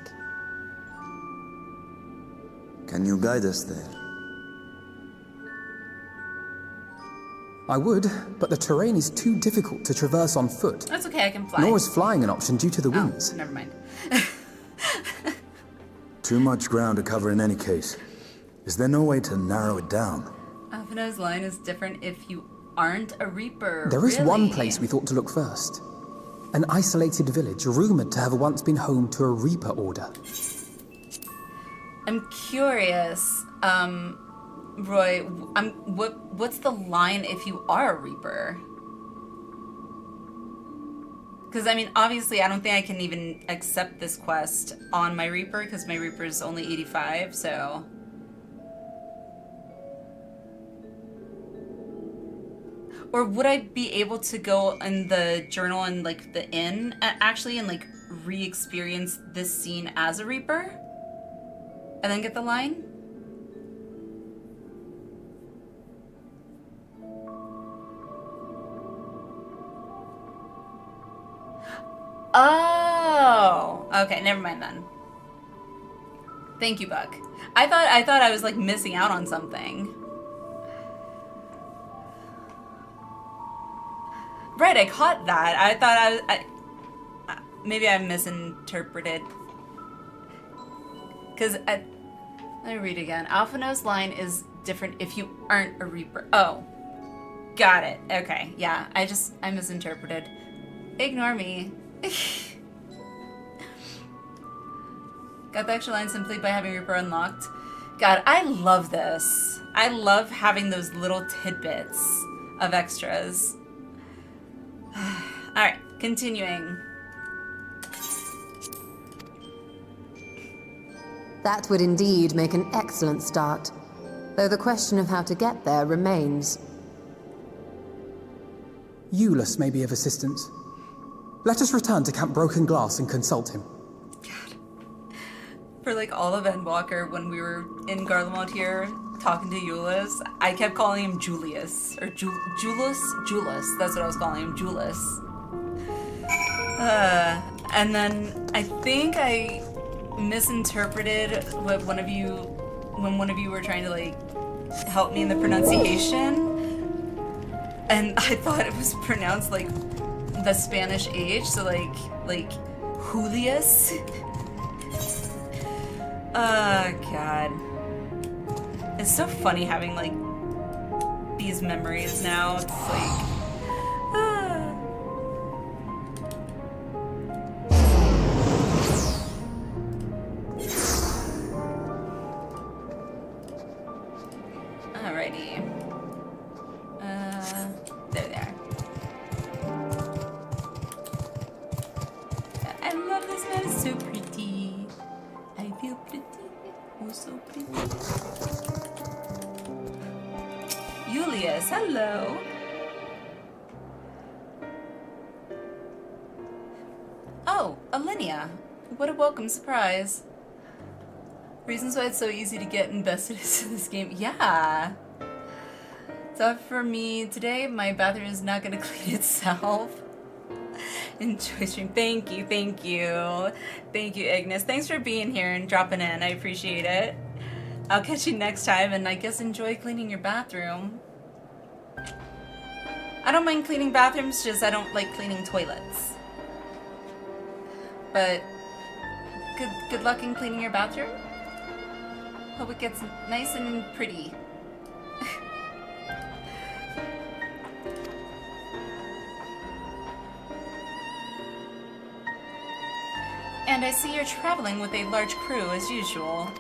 Can you guide us there? I would, but the terrain is too difficult to traverse on foot. That's okay, I can fly. Nor is flying an option due to the winds. Oh, never mind. Too much ground to cover in any case. Is there no way to narrow it down? Alphina's line is different if you aren't a Reaper. There is one really? place we thought to look first. An isolated village rumored to have once been home to a Reaper order. I'm curious, Roy, what's the line if you are a Reaper? Because, I mean, obviously, I don't think I can even accept this quest on my Reaper, because my Reaper is only 85, so... Or would I be able to go in the journal and, like, the inn, actually, and, like, re-experience this scene as a Reaper? And then get the line? Oh, okay, never mind then. Thank you, Buck. I thought I was like missing out on something. Right, I caught that. I thought maybe I misinterpreted. Because let me read again. Alphino's line is different if you aren't a Reaper. Oh, got it. Okay, yeah, I misinterpreted. Ignore me. Got the extra line simply by having Reaper unlocked. God, I love this. I love having those little tidbits of extras. Alright, continuing. That would indeed make an excellent start, though the question of how to get there remains. Euless may be of assistance. Let us return to Camp Broken Glass and consult him. God. For like all of Endwalker, when we were in Garlemald here, talking to Euless, I kept calling him Julius. Or Julius? That's what I was calling him, Julius. And then I think I misinterpreted what when one of you were trying to like help me in the pronunciation, and I thought it was pronounced like the Spanish age, so like Julius. Oh god, it's so funny having like these memories now. It's like Oh, Alinea. What a welcome surprise. Reasons why it's so easy to get invested into this game. Yeah. So for me today, my bathroom is not going to clean itself. Enjoy stream. Thank you, thank you. Thank you, Ignis. Thanks for being here and dropping in. I appreciate it. I'll catch you next time, and I guess enjoy cleaning your bathroom. I don't mind cleaning bathrooms, just I don't like cleaning toilets. But good luck in cleaning your bathroom. Hope it gets nice and pretty. And I see you're traveling with a large crew as usual.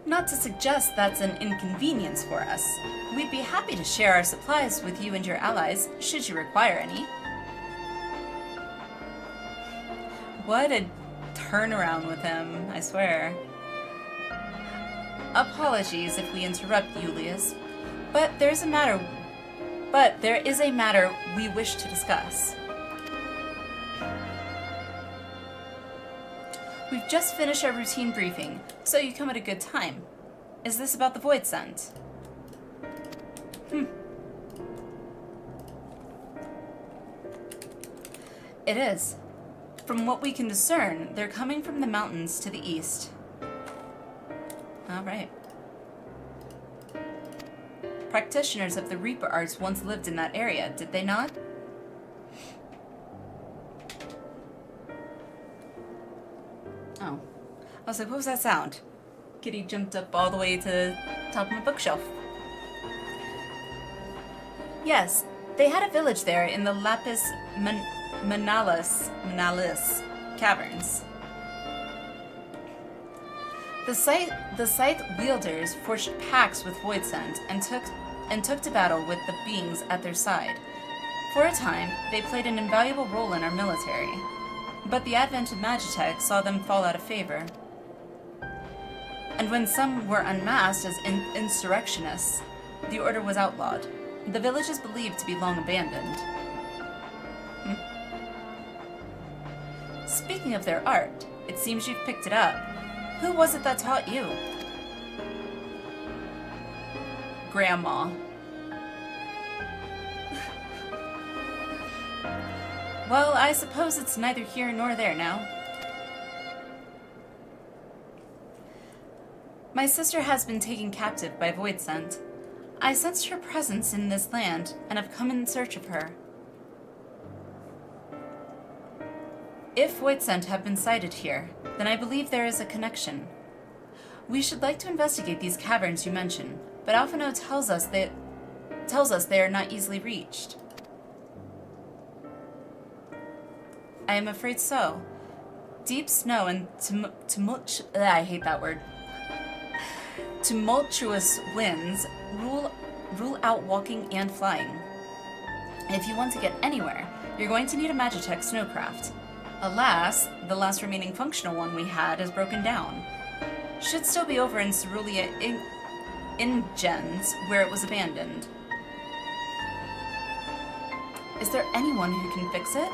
Not to suggest that's an inconvenience for us. We'd be happy to share our supplies with you and your allies, should you require any. What a turnaround with him, I swear. Apologies if we interrupt, Julius, but there is a matter we wish to discuss. We've just finished our routine briefing, so you come at a good time. Is this about the Void Scent? It is. From what we can discern, they're coming from the mountains to the east. Alright. Practitioners of the Reaper arts once lived in that area, did they not? Oh. I was like, what was that sound? Kitty jumped up all the way to the top of my bookshelf. Yes, they had a village there in the Lapis Manalis caverns. The scythe wielders forged pacts with Void Scent and took to battle with the beings at their side. For a time, they played an invaluable role in our military, but the advent of Magitech saw them fall out of favor. And when some were unmasked as insurrectionists, the order was outlawed. The village is believed to be long abandoned. Speaking of their art, it seems you've picked it up. Who was it that taught you? Grandma. Well, I suppose it's neither here nor there now. My sister has been taken captive by Void Scent. I sensed her presence in this land and have come in search of her. If Void Scent have been sighted here, then I believe there is a connection. We should like to investigate these caverns you mention, but Alphino tells us they are not easily reached. I am afraid so. Deep snow and tumultuous winds rule out walking and flying. If you want to get anywhere, you're going to need a Magitech snowcraft. Alas, the last remaining functional one we had is broken down. Should still be over in Cerulean Ingens, where it was abandoned. Is there anyone who can fix it?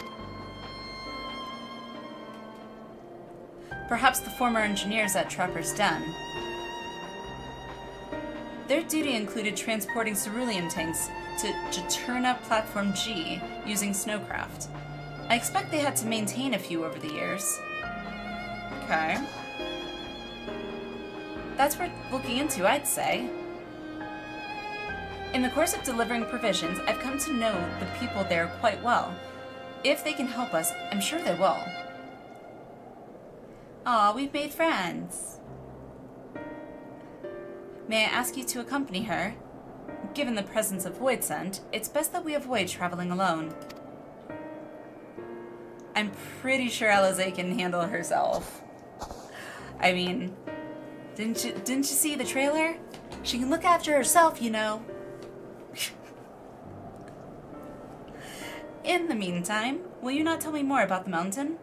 Perhaps the former engineers at Trapper's Den. Their duty included transporting cerulean tanks to Juturna Platform G using snowcraft. I expect they had to maintain a few over the years. Okay. That's worth looking into, I'd say. In the course of delivering provisions, I've come to know the people there quite well. If they can help us, I'm sure they will. Aw, we've made friends. May I ask you to accompany her? Given the presence of Void Scent, it's best that we avoid traveling alone. I'm pretty sure Alize can handle herself. I mean, didn't you see the trailer? She can look after herself, you know. In the meantime, will you not tell me more about the mountain?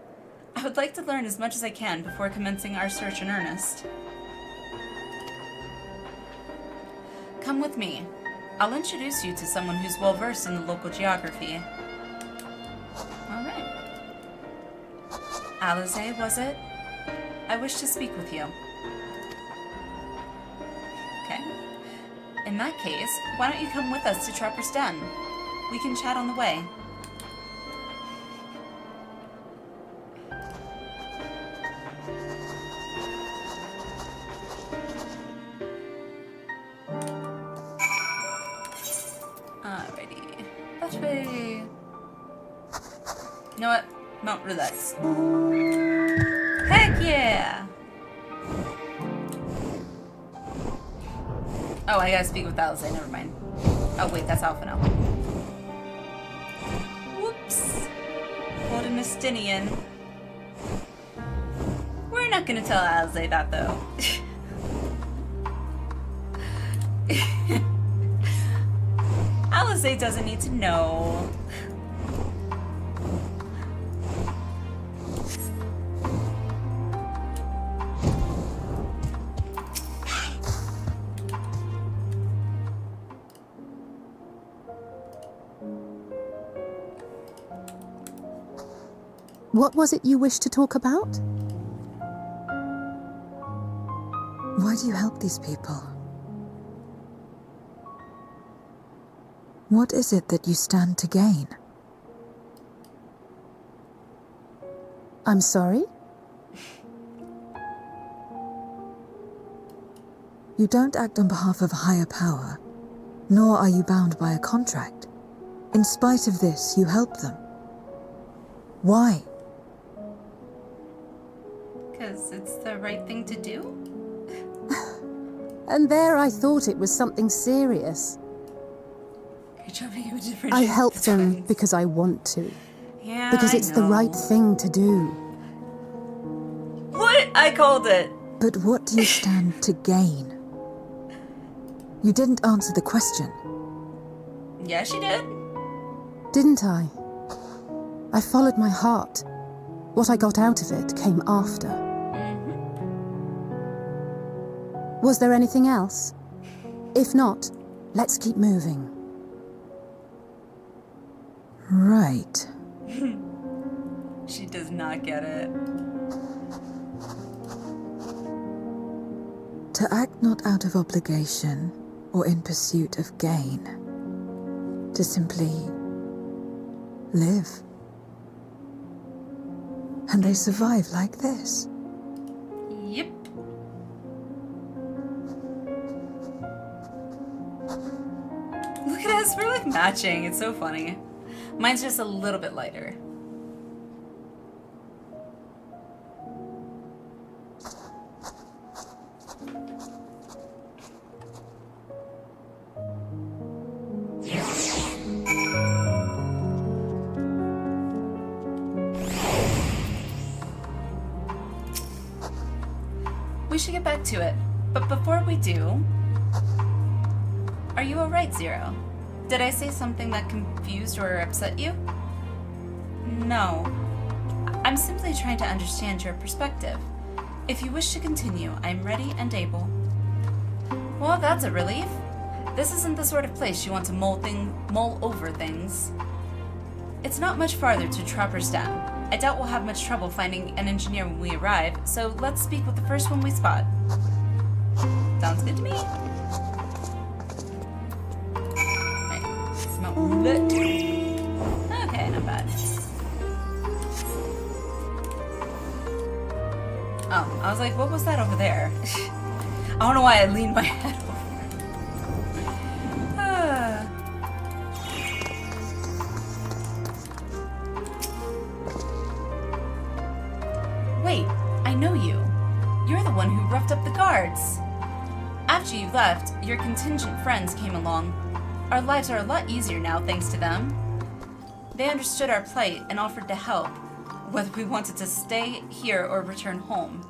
I would like to learn as much as I can before commencing our search in earnest. Come with me. I'll introduce you to someone who's well versed in the local geography. Alize, was it? I wish to speak with you. Okay. In that case, why don't you come with us to Trapper's Den? We can chat on the way. Alrighty. That way. You know what? Mount Relax. Heck yeah! Oh, I gotta speak with Alize. Never mind. Oh wait, that's Alpha now. Whoops. Pulled a Mystinian. We're not gonna tell Alize that though. Alize doesn't need to know. What was it you wished to talk about? Why do you help these people? What is it that you stand to gain? I'm sorry? You don't act on behalf of a higher power, nor are you bound by a contract. In spite of this, you help them. Why? Because it's the right thing to do? And there I thought it was something serious. You're jumping into different I help them because I want to. Yeah, Because I it's the know. right thing to do. What? I called it. But what do you stand to gain? You didn't answer the question. Yeah, she did. Didn't I? I followed my heart. What I got out of it came after. Was there anything else? If not, let's keep moving. Right. She does not get it. To act not out of obligation or in pursuit of gain. To simply live. And they survive like this. Yep. Look at us, we're like matching. It's so funny. Mine's just a little bit lighter. We should get back to it, but before we do, are you alright, Zero? Did I say something that confused or upset you? No. I'm simply trying to understand your perspective. If you wish to continue, I'm ready and able. Well, that's a relief. This isn't the sort of place you want to mull over things. It's not much farther to Trapper's Den. I doubt we'll have much trouble finding an engineer when we arrive, so let's speak with the first one we spot. Sounds good to me. Alright, smell lit. Okay, not bad. Oh, I was like, what was that over there? I don't know why I leaned my head over. Wait, I know you. You're the one who roughed up the guards. After you left, your contingent friends came along. Our lives are a lot easier now thanks to them. They understood our plight and offered to help, whether we wanted to stay here or return home.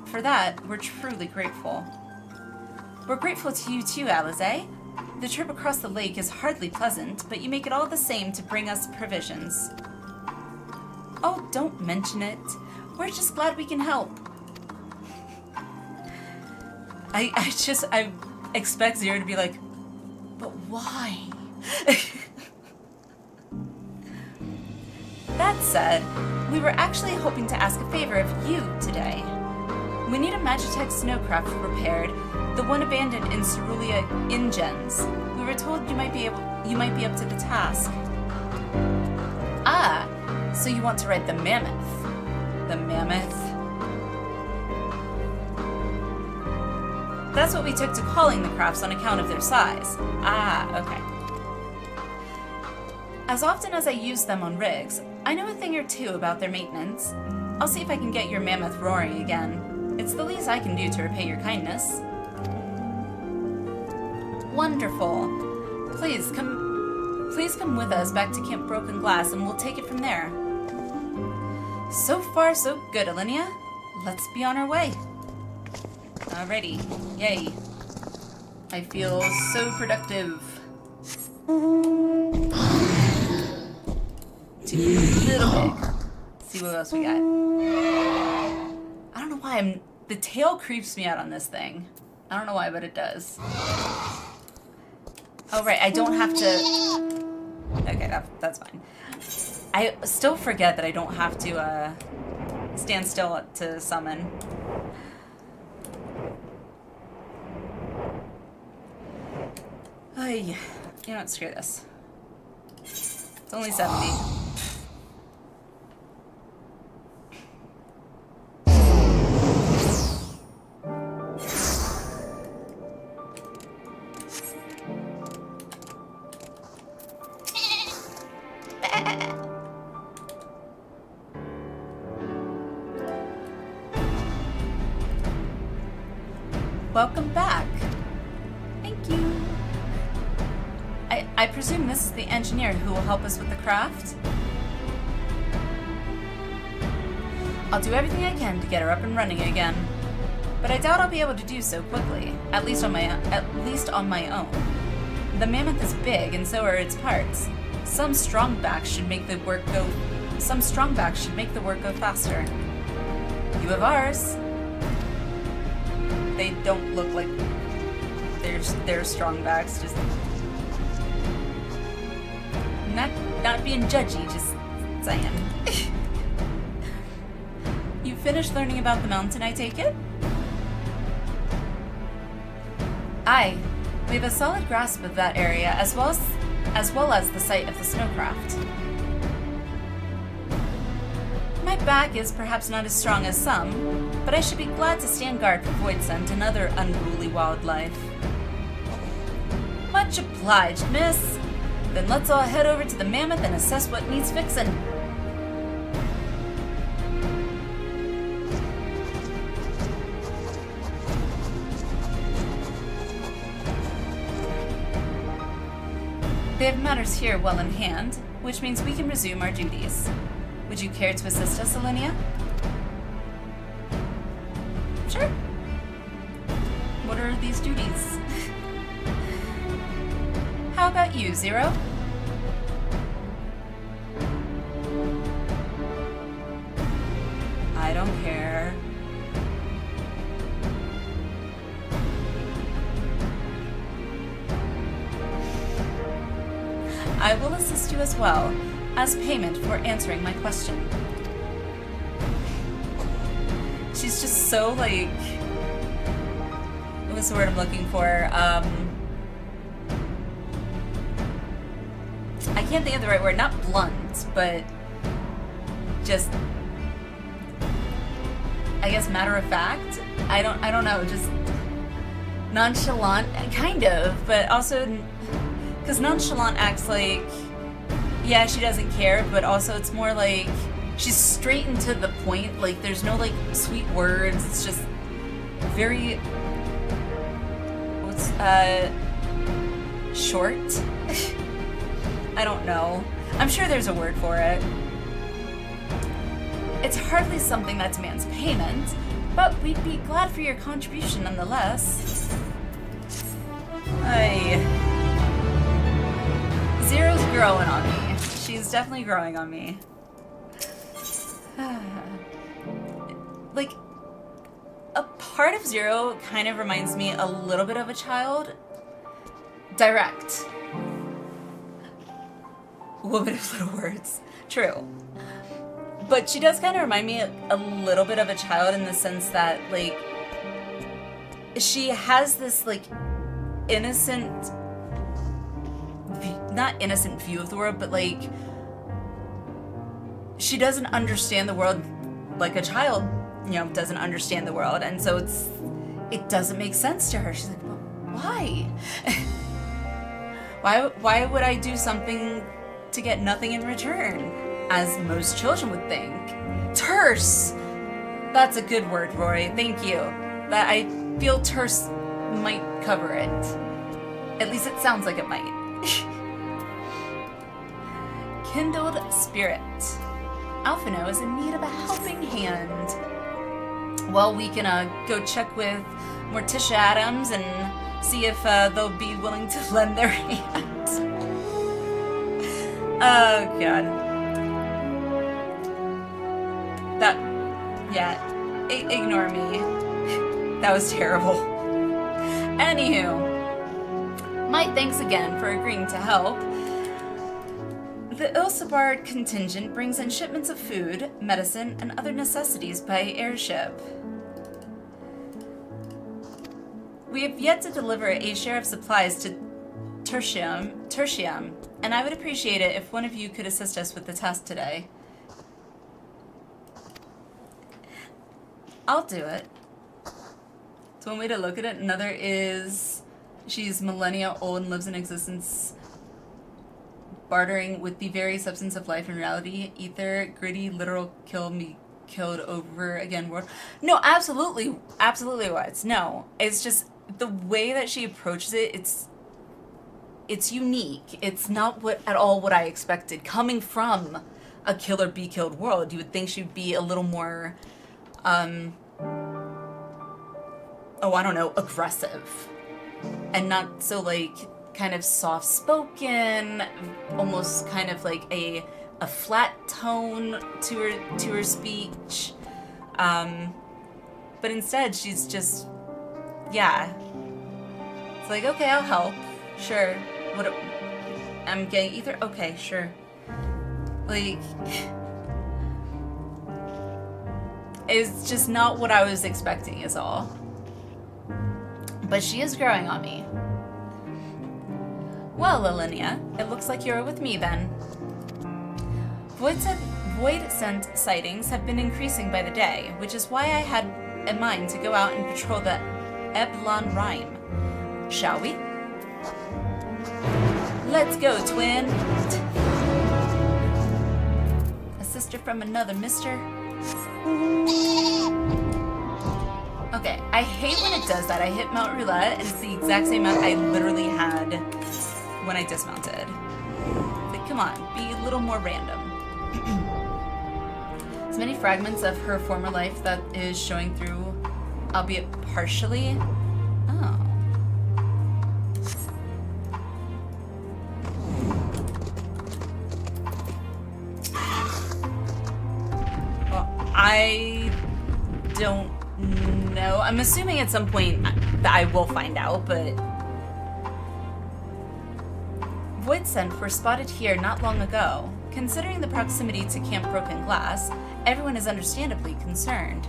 For that, we're truly grateful. We're grateful to you too, Alize. The trip across the lake is hardly pleasant, but you make it all the same to bring us provisions. Oh, don't mention it. We're just glad we can help. I expect Zero to be like, but why? That said, We were actually hoping to ask a favor of you today. We need a Magitech snowcraft repaired, the one abandoned in Cerulean Ingens. We were told you might be up to the task. Ah, so you want to ride the Mammoth. The Mammoth. That's what we took to calling the crafts on account of their size. Ah, okay. As often as I use them on rigs, I know a thing or two about their maintenance. I'll see if I can get your Mammoth roaring again. It's the least I can do to repay your kindness. Wonderful. Please come with us back to Camp Broken Glass and we'll take it from there. So far, so good, Alinea. Let's be on our way. Alrighty. Yay. I feel so productive. Too little big. Let's see what else we got. I don't know why the tail creeps me out on this thing. I don't know why, but it does. Oh right, I don't have to. Okay, that's fine. I still forget that I don't have to stand still to summon. Ay, you know what? Screw this. It's only 70. Welcome back. Thank you. I presume this is the engineer who will help us with the craft? I'll do everything I can to get her up and running again. But I doubt I'll be able to do so quickly, at least on my own. The Mammoth is big and so are its parts. Some strong backs should make the work go faster. You have ours. They don't look like they're strong backs, just not being judgy, just saying. You finished learning about the mountain, I take it? Aye. We have a solid grasp of that area as well as the site of the snowcraft. My back is perhaps not as strong as some, but I should be glad to stand guard for Voidsent and other unruly wildlife. Much obliged, miss. Then let's all head over to the Mammoth and assess what needs fixin'. They have matters here well in hand, which means we can resume our duties. Would you care to assist us, Alinea? Sure. What are these duties? How about you, Zero? I don't care. I will assist you as well, as payment for answering my question. She's just so, like... What's the word I'm looking for? I can't think of the right word. Not blunt, but... just... I guess matter of fact? I don't know, just... nonchalant, kind of, but also... Because nonchalant acts like... Yeah, she doesn't care, but also it's more like... She's straight and to the point, like there's no like sweet words, it's just very... short? I don't know. I'm sure there's a word for it. It's hardly something that demands payment, but we'd be glad for your contribution nonetheless. Zero's growing on me. She's definitely growing on me. Like, a part of Zero kind of reminds me a little bit of a child. Direct. Woman of little words. True. But she does kind of remind me a little bit of a child in the sense that, like, she has this, like, innocent, not innocent view of the world, but, like, she doesn't understand the world like a child, you know, doesn't understand the world. And so it doesn't make sense to her. She's like, well, why? Why would I do something to get nothing in return? As most children would think. Terse! That's a good word, Rory. Thank you. That I feel terse might cover it. At least it sounds like it might. Kindled spirit. Alphino is in need of a helping hand. Well, we can go check with Morticia Adams and see if they'll be willing to lend their hand. Oh, God. That, yeah, ignore me. That was terrible. Anywho, my thanks again for agreeing to help. The Ilsabard contingent brings in shipments of food, medicine, and other necessities by airship. We have yet to deliver a share of supplies to Tertium, and I would appreciate it if one of you could assist us with the task today. I'll do it. It's one way to look at it. Another is she's millennia old and lives in existence bartering with the very substance of life and reality. Ether, gritty, literal, kill me, killed over again world. No, absolutely was. No, it's just the way that she approaches it, it's unique. It's not at all what I expected. Coming from a kill or be killed world, you would think she'd be a little more aggressive. And not so, like, kind of soft-spoken, almost kind of like a flat tone to her speech. But instead, she's just, yeah. It's like, okay, I'll help. Sure. I'm getting ether? Okay, sure. Like, it's just not what I was expecting is all. But she is growing on me. Well, Lilinea, it looks like you're with me then. Void scent sightings have been increasing by the day, which is why I had in mind to go out and patrol the Eblon Rhyme. Shall we? Let's go, twin! A sister from another mister. Okay, I hate when it does that. I hit Mount Roulette, and it's the exact same amount I literally had when I dismounted. Like, come on, be a little more random. As many fragments of her former life that is showing through, albeit partially. Oh. Well, I don't know. I'm assuming at some point that I will find out, but Void scent were spotted here not long ago. Considering the proximity to Camp Broken Glass, everyone is understandably concerned.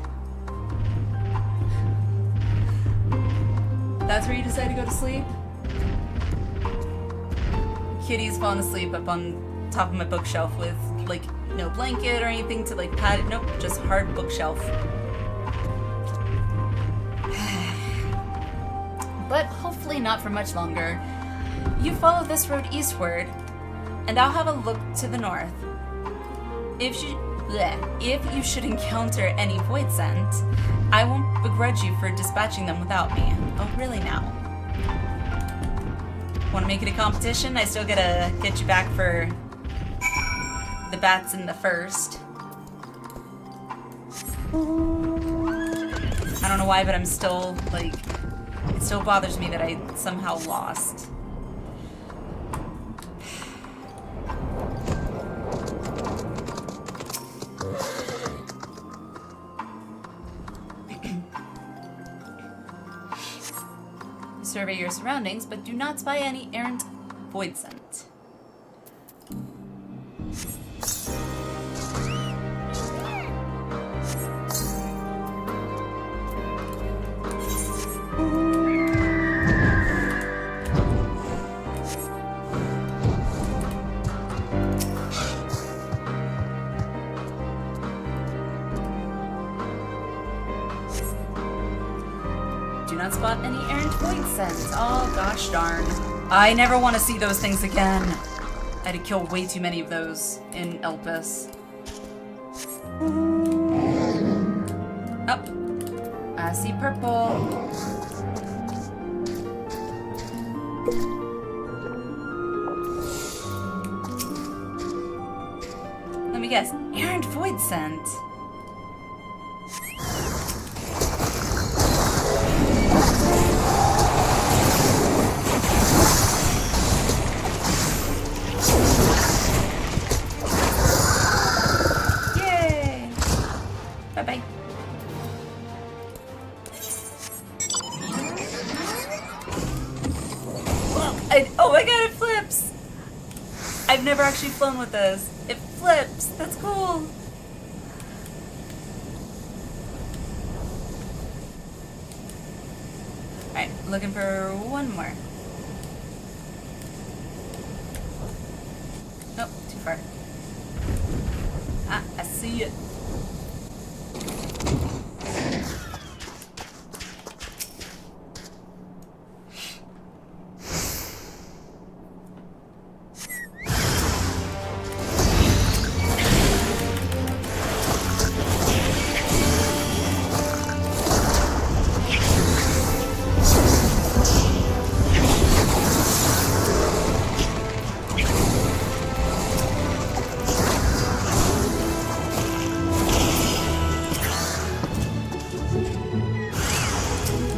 That's where you decide to go to sleep? Kitty's fallen asleep up on top of my bookshelf with, like, no blanket or anything to, like, pad it. Nope, just hard bookshelf. But hopefully not for much longer. You follow this road eastward, and I'll have a look to the north. If you should encounter any void scent, I won't begrudge you for dispatching them without me. Oh, really now? Want to make it a competition? I still gotta get you back for the bats in the first. I don't know why, but I'm still, like, it still bothers me that I somehow lost. Survey your surroundings, but do not spy any errant void scent. spot any errant void scents. Oh, gosh darn. I never want to see those things again. I had to kill way too many of those in Elpis. Oh, I see purple. Let me guess, errant void scent. Yay! Bye-bye. Oh my god, it flips! I've never actually flown with this. It flips! That's cool! Alright, looking for one more. Nope, too far. Ah, I see it.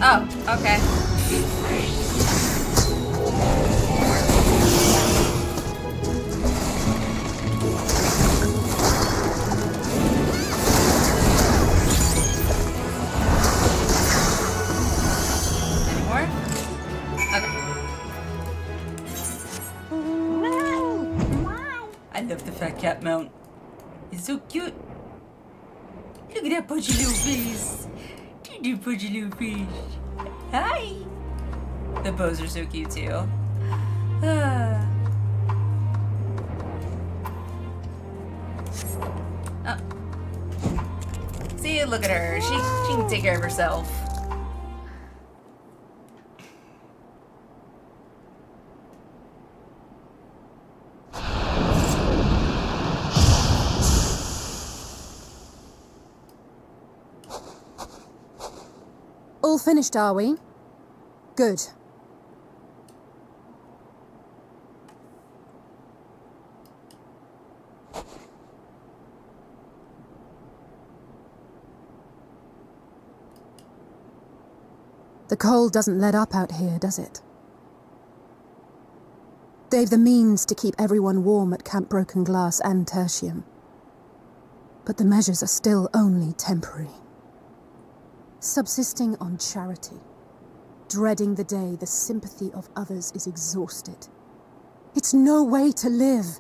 Oh, okay. Any more? Okay. I love the fat cat mount. It's so cute. Look at that pudgy little face. You pudgy little fish. Hi! The bows are so cute too. Oh. See, look at her. She can take care of herself. All finished, are we? Good. The cold doesn't let up out here, does it? They've the means to keep everyone warm at Camp Broken Glass and Tertium. But the measures are still only temporary. Subsisting on charity, dreading the day the sympathy of others is exhausted. It's no way to live.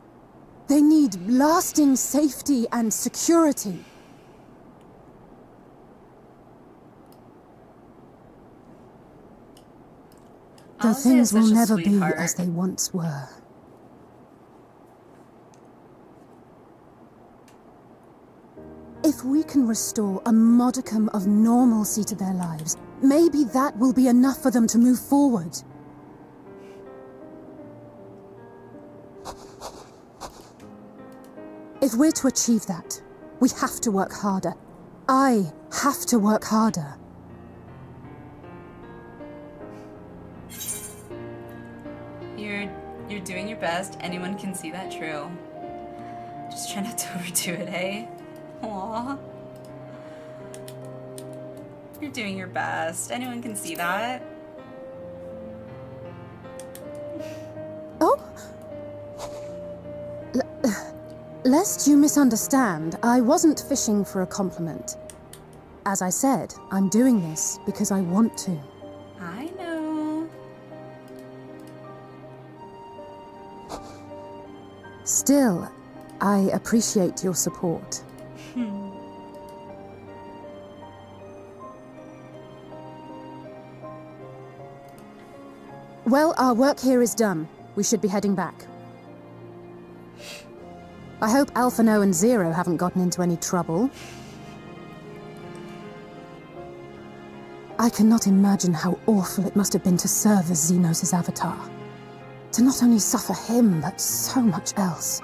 They need lasting safety and security. Though things will never be as they once were. If we can restore a modicum of normalcy to their lives, maybe that will be enough for them to move forward. If we're to achieve that, we have to work harder. I have to work harder. You're doing your best. Anyone can see that, true. Just try not to overdo it, eh? Aww. You're doing your best. Anyone can see that. Oh? Lest you misunderstand, I wasn't fishing for a compliment. As I said, I'm doing this because I want to. I know. Still, I appreciate your support. Well, our work here is done. We should be heading back. I hope Alphano and Zero haven't gotten into any trouble. I cannot imagine how awful it must have been to serve as Xenos' avatar. To not only suffer him, but so much else.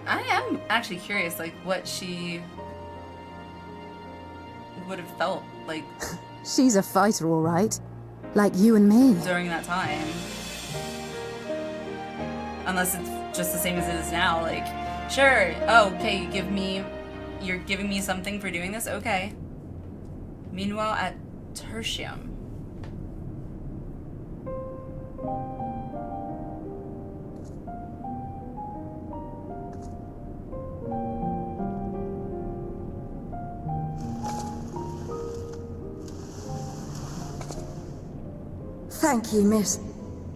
I am actually curious, like, what she would have felt like She's a fighter, all right. Like you and me. during that time. Unless it's just the same as it is now. Like, sure, oh, okay, you're giving me something for doing this? Okay. Meanwhile, at Tertium. Thank you, miss.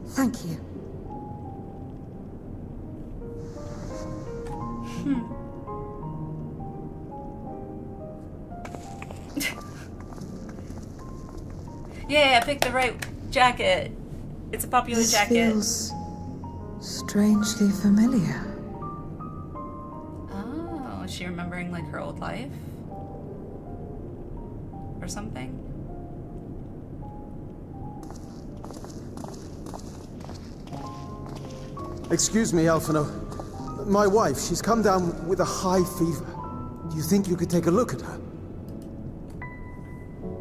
Thank you. Yeah, I picked the right jacket. It's a popular This jacket. feels strangely familiar. Oh, is she remembering like her old life? Or something? Excuse me, Alphino. My wife, she's come down with a high fever. Do you think you could take a look at her?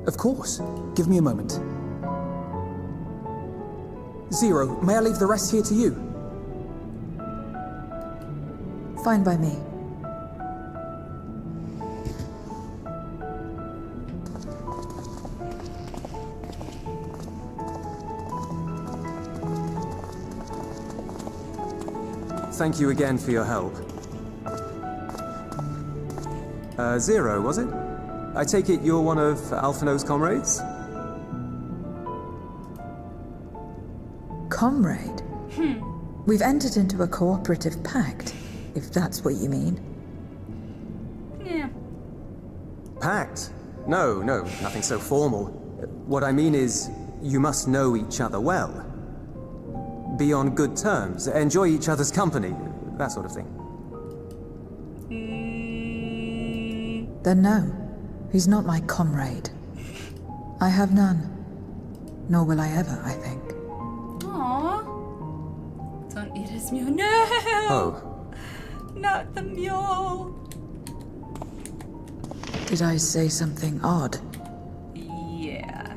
Of course. Give me a moment. Zero, may I leave the rest here to you? Fine by me. Thank you again for your help. Zero, was it? I take it you're one of Alphino's comrades? Comrade? We've entered into a cooperative pact, if that's what you mean. Yeah. Pact? No, nothing so formal. What I mean is, you must know each other well. Be on good terms, enjoy each other's company, that sort of thing. Then no, he's not my comrade. I have none. Nor will I ever, I think. Aww. Don't eat his mule. No! Oh. Not the mule. Did I say something odd? Yeah.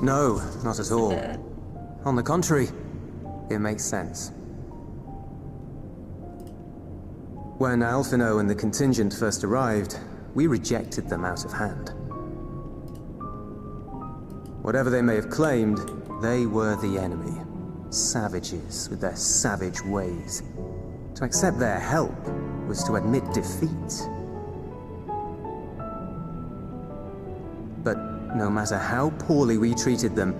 No, not at all. On the contrary, it makes sense. When Alphino and the contingent first arrived, we rejected them out of hand. Whatever they may have claimed, they were the enemy. Savages with their savage ways. To accept their help was to admit defeat. But no matter how poorly we treated them,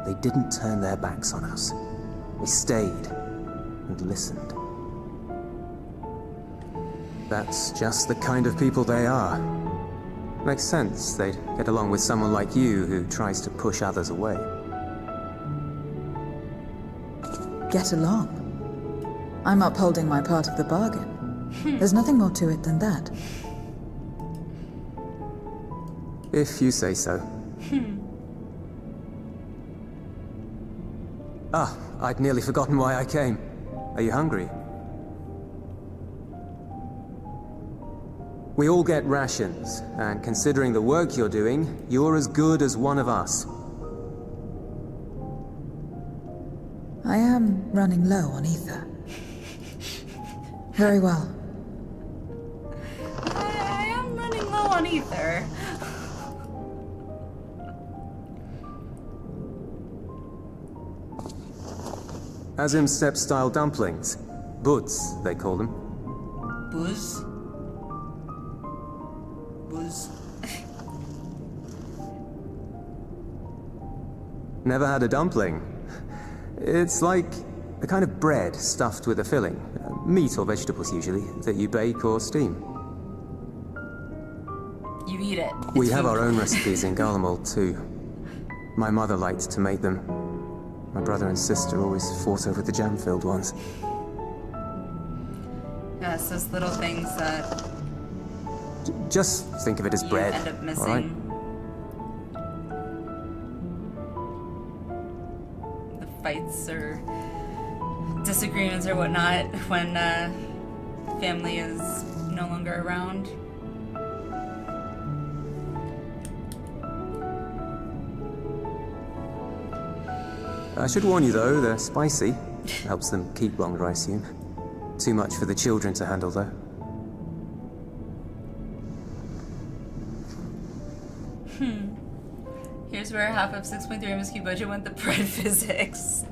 they didn't turn their backs on us. We stayed and listened. That's just the kind of people they are. Makes sense they'd get along with someone like you who tries to push others away. Get along. I'm upholding my part of the bargain. There's nothing more to it than that. If you say so. Ah, I'd nearly forgotten why I came. Are you hungry? We all get rations, and considering the work you're doing, you're as good as one of us. I am running low on ether. Very well. I am running low on ether. Azim step-style dumplings. Buds, they call them. Buzz? Buzz. Never had a dumpling? It's like a kind of bread stuffed with a filling. Meat or vegetables usually, that you bake or steam. You eat it. We It's have food. our own recipes in Garlemald too. My mother liked to make them. My brother and sister always fought over the jam-filled ones. Yeah, it's those little things that Just think of it as you bread, end up missing. all right? The fights or disagreements or whatnot when family is no longer around. I should warn you though, they're spicy. Helps them keep longer, I assume. Too much for the children to handle though. Here's where half of 6.3 MSQ budget went to bread physics.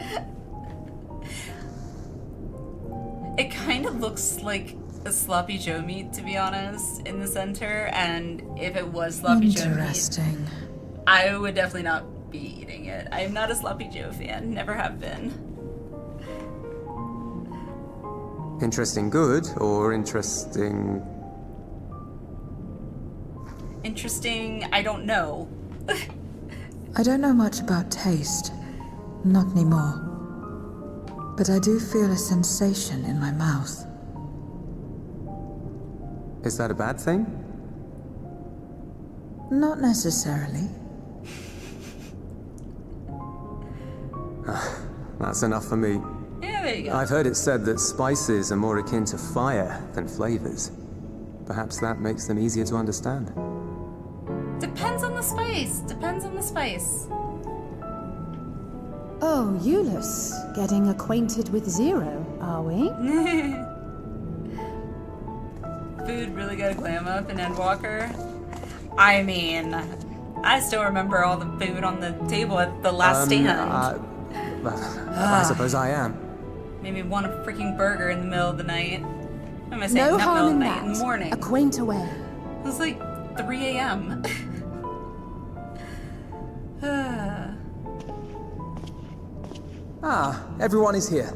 It kind of looks like a sloppy Joe meat, to be honest, in the center, and if it was sloppy Joe meat, Interesting. I would definitely not be eating it. I'm not a sloppy Joe fan, never have been. Interesting good, or interesting... Interesting, I don't know. I don't know much about taste. Not anymore. But I do feel a sensation in my mouth. Is that a bad thing? Not necessarily. That's enough for me. Yeah, there you go. I've heard it said that spices are more akin to fire than flavors. Perhaps that makes them easier to understand. Depends on the spice. Depends on the spice. Oh, Euless, getting acquainted with Zero, are we? Food really got a glam up in Endwalker. I mean, I still remember all the food on the table at the last stand. I suppose I am. Made me want a freaking burger in the middle of the night. What am I saying? No Not harm middle of in the night, that. in the morning. Acquaint away. It was like 3 a.m. Everyone is here.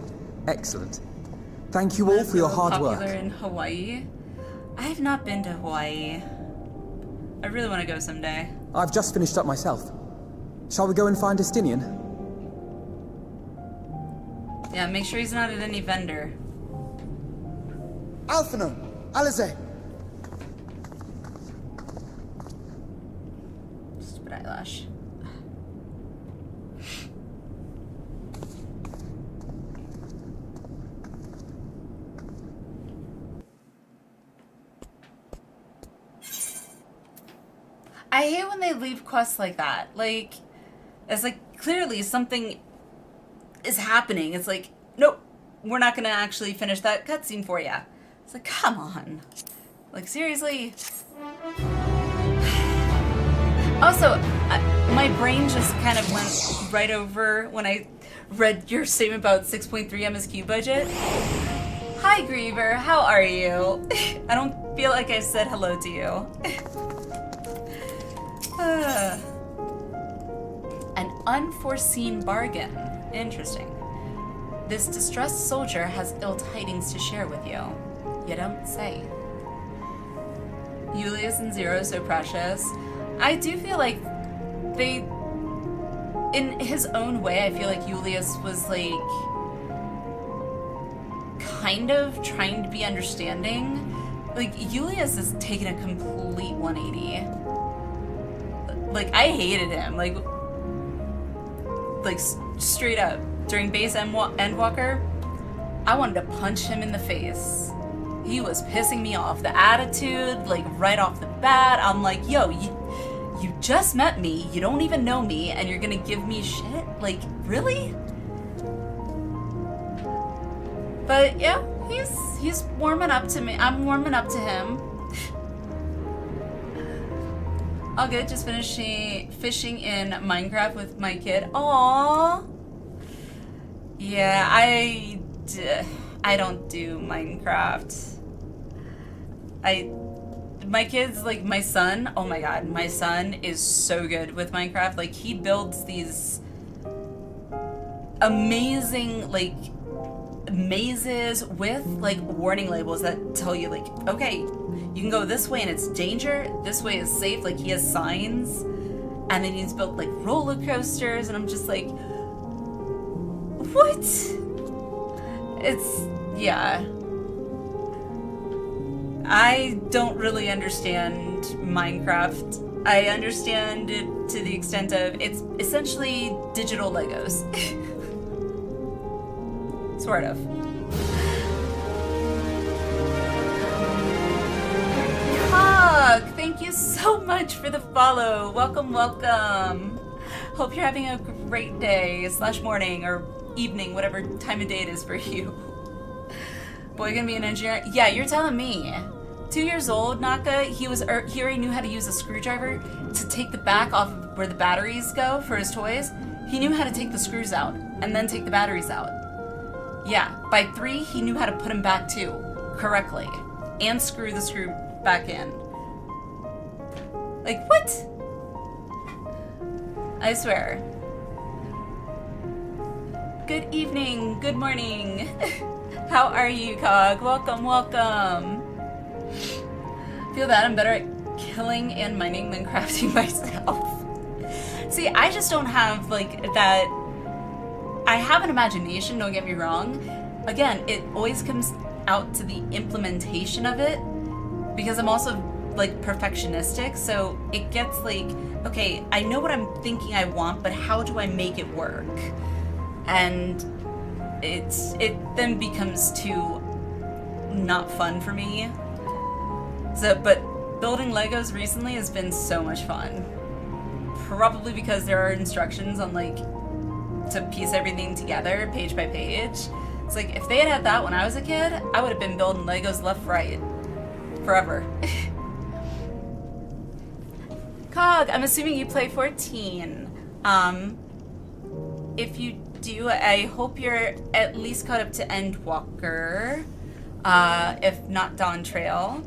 Excellent. Thank you all for your hard Popular work. in Hawaii. I have not been to Hawaii. I really want to go someday. I've just finished up myself. Shall we go and find Estinian? Yeah, make sure he's not at any vendor. Alphino, Alize. Stupid eyelash. I hate when they leave quests like that. Like, it's like clearly something is happening. It's like, nope, we're not gonna actually finish that cutscene for you. It's like, come on. Like, seriously? Also, my brain just kind of went right over when I read your statement about 6.3 MSQ budget. Hi, Griever, how are you? I don't feel like I said hello to you. An unforeseen bargain. Interesting. This distressed soldier has ill tidings to share with you. You don't say. Julius and Zero, so precious. I do feel like they, in his own way, I feel like Julius was like kind of trying to be understanding. Like, Julius is taking a complete 180. Like, I hated him. Like straight up. During base Endwalker, I wanted to punch him in the face. He was pissing me off. The attitude, like, right off the bat, I'm like, yo, you just met me, you don't even know me, and you're gonna give me shit? Like, really? But yeah, he's warming up to me. I'm warming up to him. All good, just finishing fishing in Minecraft with my kid. Aww. Yeah, I don't do Minecraft. My kids, like my son, oh my god, my son is so good with Minecraft. Like, he builds these amazing, like, mazes with, like, warning labels that tell you, like, okay, you can go this way and it's danger, this way is safe. Like, he has signs, and then he's built, like, roller coasters, and I'm just like, what? It's, yeah. I don't really understand Minecraft. I understand it to the extent of it's essentially digital Legos. Sort of. Hog, thank you so much for the follow. Welcome, welcome. Hope you're having a great day, / morning, or evening, whatever time of day it is for you. Boy, gonna be an engineer? Yeah, you're telling me. 2 years old, Naka, he already knew how to use a screwdriver to take the back off of where the batteries go for his toys. He knew how to take the screws out and then take the batteries out. Yeah, by 3, he knew how to put them back too, correctly, and screw the screw back in. Like, what? I swear. Good evening, good morning. How are you, Cog? Welcome, welcome. Feel bad, I'm better at killing and mining than crafting myself. See, I just don't have, like, that... I have an imagination, don't get me wrong. Again, it always comes out to the implementation of it, because I'm also, like, perfectionistic, so it gets, like, okay, I know what I'm thinking I want, but how do I make it work? And it then becomes too not fun for me. So, but building Legos recently has been so much fun. Probably because there are instructions on, like, to piece everything together page by page. It's like, if they had that when I was a kid, I would have been building Legos left, right, forever. Cog, I'm assuming you play 14. If you do, I hope you're at least caught up to Endwalker, if not Dawn Trail.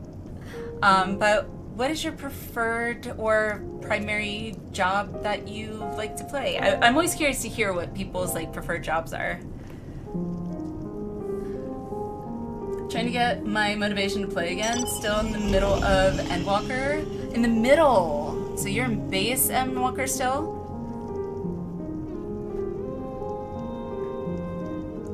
But what is your preferred or primary job that you like to play? I'm always curious to hear what people's, like, preferred jobs are. Trying to get my motivation to play again. Still in the middle of Endwalker. In the middle! So you're in base Endwalker still?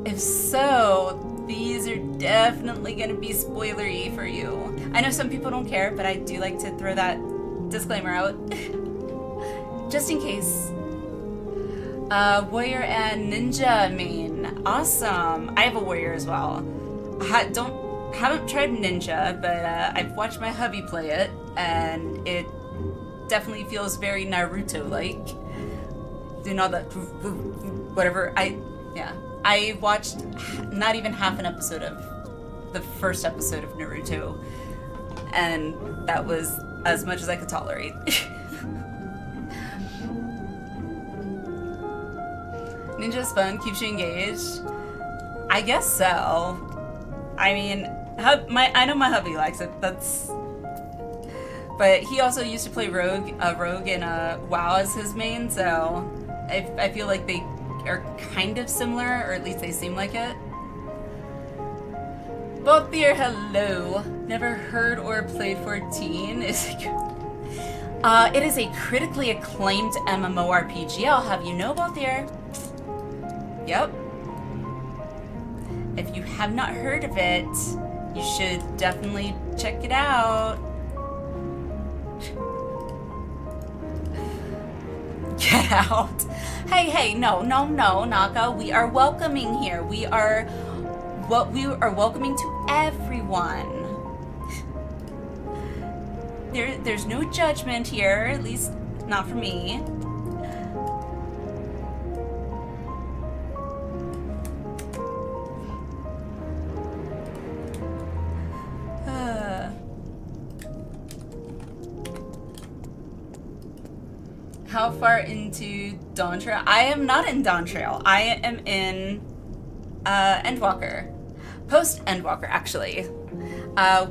If so, these are definitely going to be spoilery for you. I know some people don't care, but I do like to throw that disclaimer out. Just in case. Warrior and Ninja main. Awesome. I have a Warrior as well. Haven't tried Ninja, but I've watched my hubby play it, and it definitely feels very Naruto-like. Doing all that whatever. I watched not even half an episode of the first episode of Naruto, and that was as much as I could tolerate. Ninja's fun, keeps you engaged. I guess so. I mean, I know my hubby likes it. But he also used to play Rogue in WoW as his main, so I feel like they are kind of similar, or at least they seem like it. Balthier, hello. Never heard or played 14. It is a critically acclaimed MMORPG, I'll have you know, Balthier. Yep. If you have not heard of it, you should definitely check it out. Get out. Hey, no, Naka. We are welcoming here. We are welcoming to everyone. There's no judgment here, at least not for me. How far into Dawn Trail? I am not in Dawn Trail. I am in Endwalker. Post Endwalker, actually.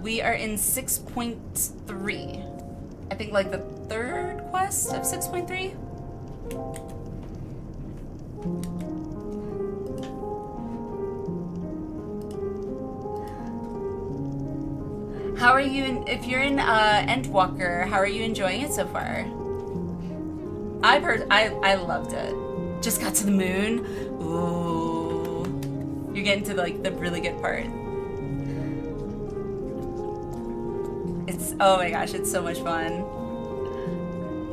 We are in 6.3. I think, like, the third quest of 6.3? How are you, if you're in Endwalker, how are you enjoying it so far? I've heard, I loved it. Just got to the moon. Ooh. You're getting to, like, the really good part. It's, oh my gosh, it's so much fun.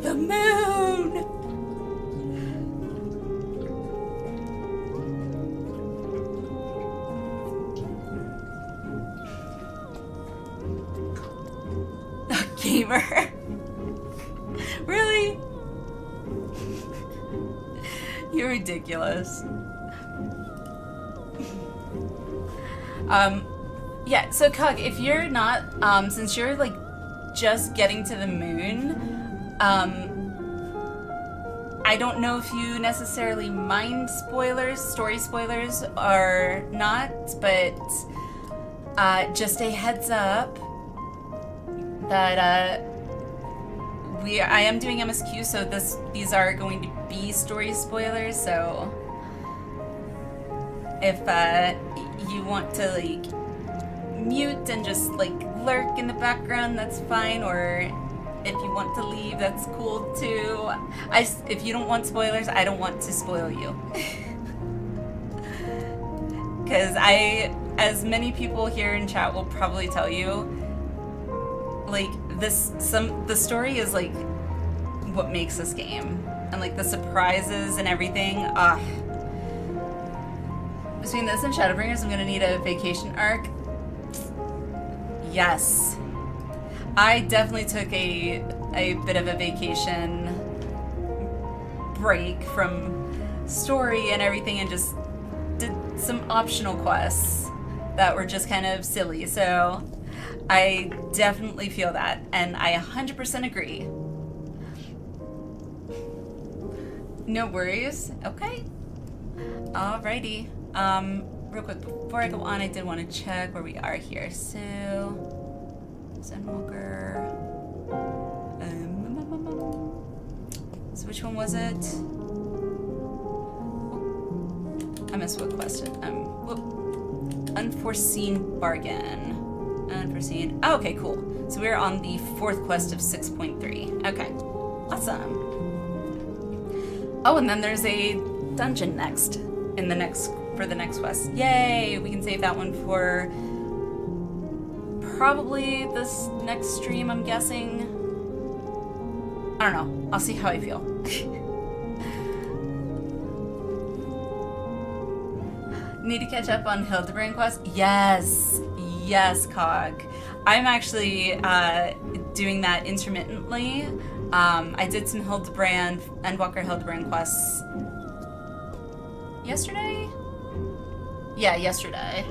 The moon! A gamer. Really? You're ridiculous. Yeah, so Cog, if you're not, since you're like just getting to the moon, I don't know if you necessarily mind spoilers, story spoilers or not, but just a heads up that I am doing MSQ, so these are going to be story spoilers, so if you want to like mute and just like lurk in the background, that's fine, or if you want to leave, that's cool too. If you don't want spoilers, I don't want to spoil you. Because as many people here in chat will probably tell you, like the story is like what makes this game, and like the surprises and everything. Between this and Shadowbringers, I'm gonna need a vacation arc. Yes. I definitely took a bit of a vacation break from story and everything and just did some optional quests that were just kind of silly. So I definitely feel that, and I 100% agree. No worries. Okay. Alrighty. Real quick, before I go on, I did want to check where we are here. So, Endwalker. So which one was it? I missed what quest. Unforeseen bargain. Unforeseen. Oh, okay, cool. So we're on the 4th quest of 6.3. Okay, awesome. Oh, and then there's a dungeon next. For the next quest. Yay! We can save that one for probably this next stream, I'm guessing. I don't know. I'll see how I feel. Need to catch up on Hildebrand quest? Yes! Yes, Cog. I'm actually doing that intermittently. I did some Endwalker Hildebrand quests yesterday? Yeah, yesterday.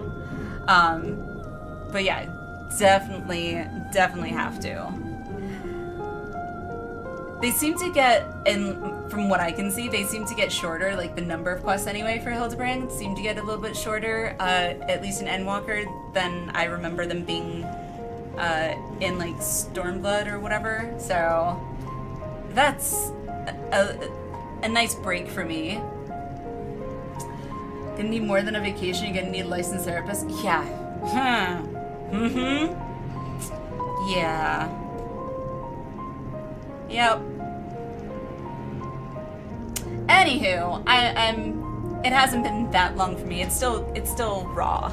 But yeah, definitely have to. They seem to get, from what I can see, they seem to get shorter, like the number of quests anyway for Hildebrand seem to get a little bit shorter, at least in Endwalker, than I remember them being in like Stormblood or whatever. So that's a nice break for me. Gonna need more than a vacation, you're gonna need a licensed therapist. Yeah. Yeah. Yep. Anywho, I'm it hasn't been that long for me. It's still raw.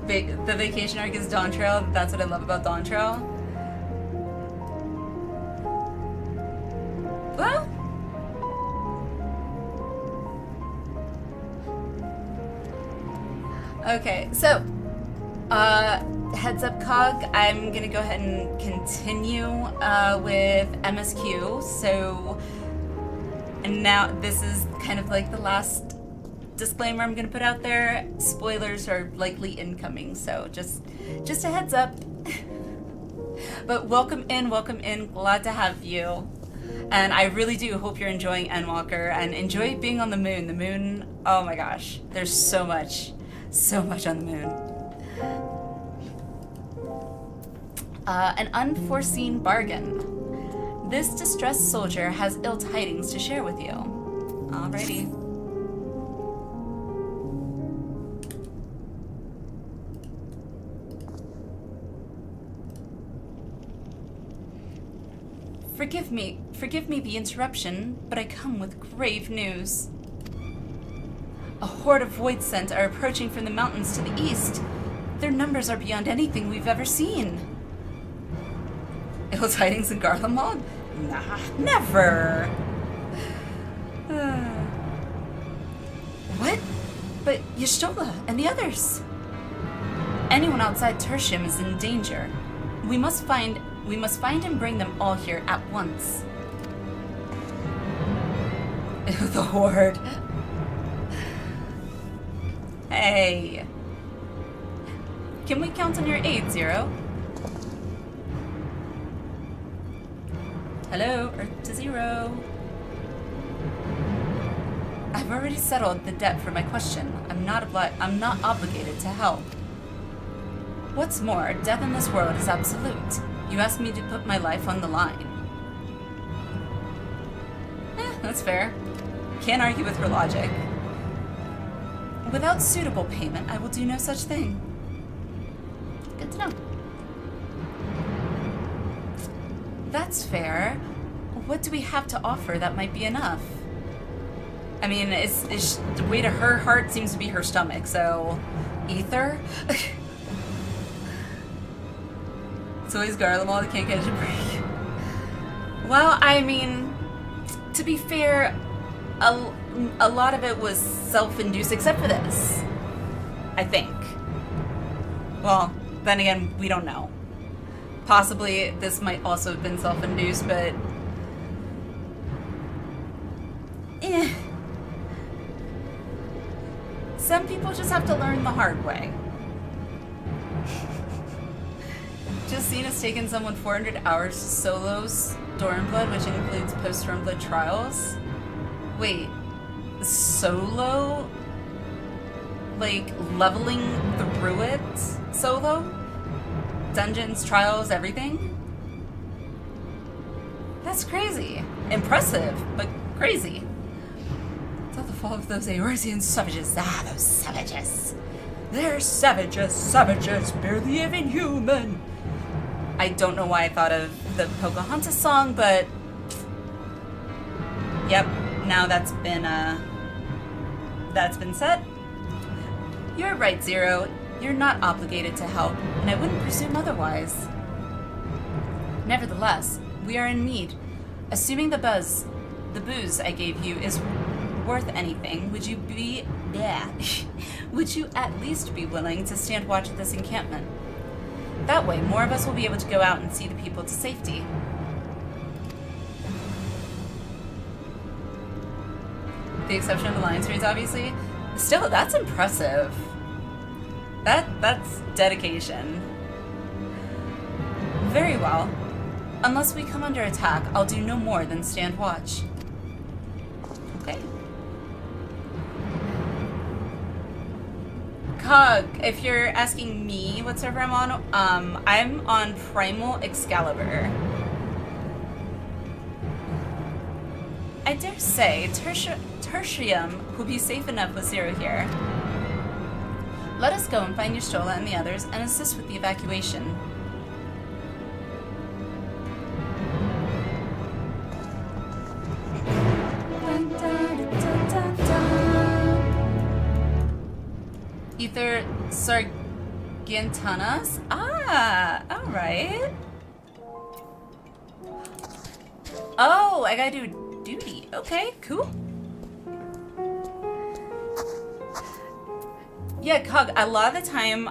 The vacation arc is Dawn Trail. That's what I love about Dawn Trail. Well, okay, so, heads up, Cog, I'm gonna go ahead and continue with MSQ. So, and now this is kind of like the last disclaimer I'm gonna put out there. Spoilers are likely incoming, so just a heads up. But welcome in, glad to have you. And I really do hope you're enjoying Endwalker and enjoy being on the moon. The moon, oh my gosh, there's so much on the moon. An unforeseen bargain. This distressed soldier has ill tidings to share with you. Alrighty. Forgive me the interruption, but I come with grave news. A horde of Voidsent are approaching from the mountains to the east. Their numbers are beyond anything we've ever seen. It was hiding in Garlemald? Nah, never. What? But Y'shtola and the others. Anyone outside Tertium is in danger. We must find and bring them all here at once. The Horde. Hey. Can we count on your aid, Zero? Hello, Earth to Zero. I've already settled the debt for my question. I'm not obligated to help. What's more, death in this world is absolute. You asked me to put my life on the line. That's fair. Can't argue with her logic. Without suitable payment, I will do no such thing. Good to know. That's fair. What do we have to offer that might be enough? I mean, it's the way to her heart seems to be her stomach, so... Ether? It's always Garlemald, can't catch a break. Well, I mean, to be fair, a lot of it was self-induced, except for this. I think. Well, then again, we don't know. Possibly this might also have been self-induced, but... Some people just have to learn the hard way. Justina's taken someone 400 hours to solo Stormblood, which includes post-Stormblood trials. Wait, solo? Like, leveling through it solo? Dungeons, trials, everything? That's crazy. Impressive, but crazy. It's all the fault of those Eorzean savages. Ah, those savages. They're savages, barely even human. I don't know why I thought of the Pocahontas song, but... Yep, now that's been said. You're right, Zero. You're not obligated to help, and I wouldn't presume otherwise. Nevertheless, we are in need. Assuming the booze I gave you is worth anything, would you at least be willing to stand watch at this encampment? That way, more of us will be able to go out and see the people to safety. The exception of Alliance raids, obviously. Still, that's impressive. That's dedication. Very well. Unless we come under attack, I'll do no more than stand watch. Okay. Cog, if you're asking me what server I'm on, I'm on Primal Excalibur. I dare say Tertium will be safe enough with Zero here. Let us go and find Y'shtola and the others and assist with the evacuation. Ether Sargentanas? Ah, alright. Oh, I gotta do duty. Okay, cool. Yeah, Cog, a lot of the time,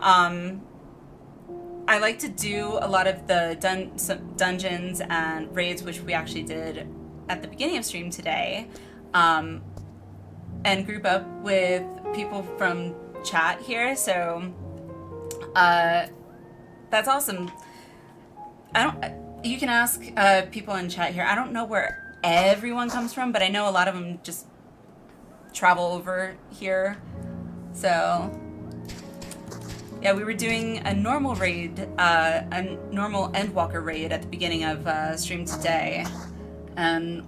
I like to do a lot of the dungeons and raids, which we actually did at the beginning of stream today, and group up with people from chat here, so that's awesome. You can ask people in chat here. I don't know where everyone comes from, but I know a lot of them just travel over here. So yeah, we were doing a normal raid, a normal Endwalker raid at the beginning of stream today, and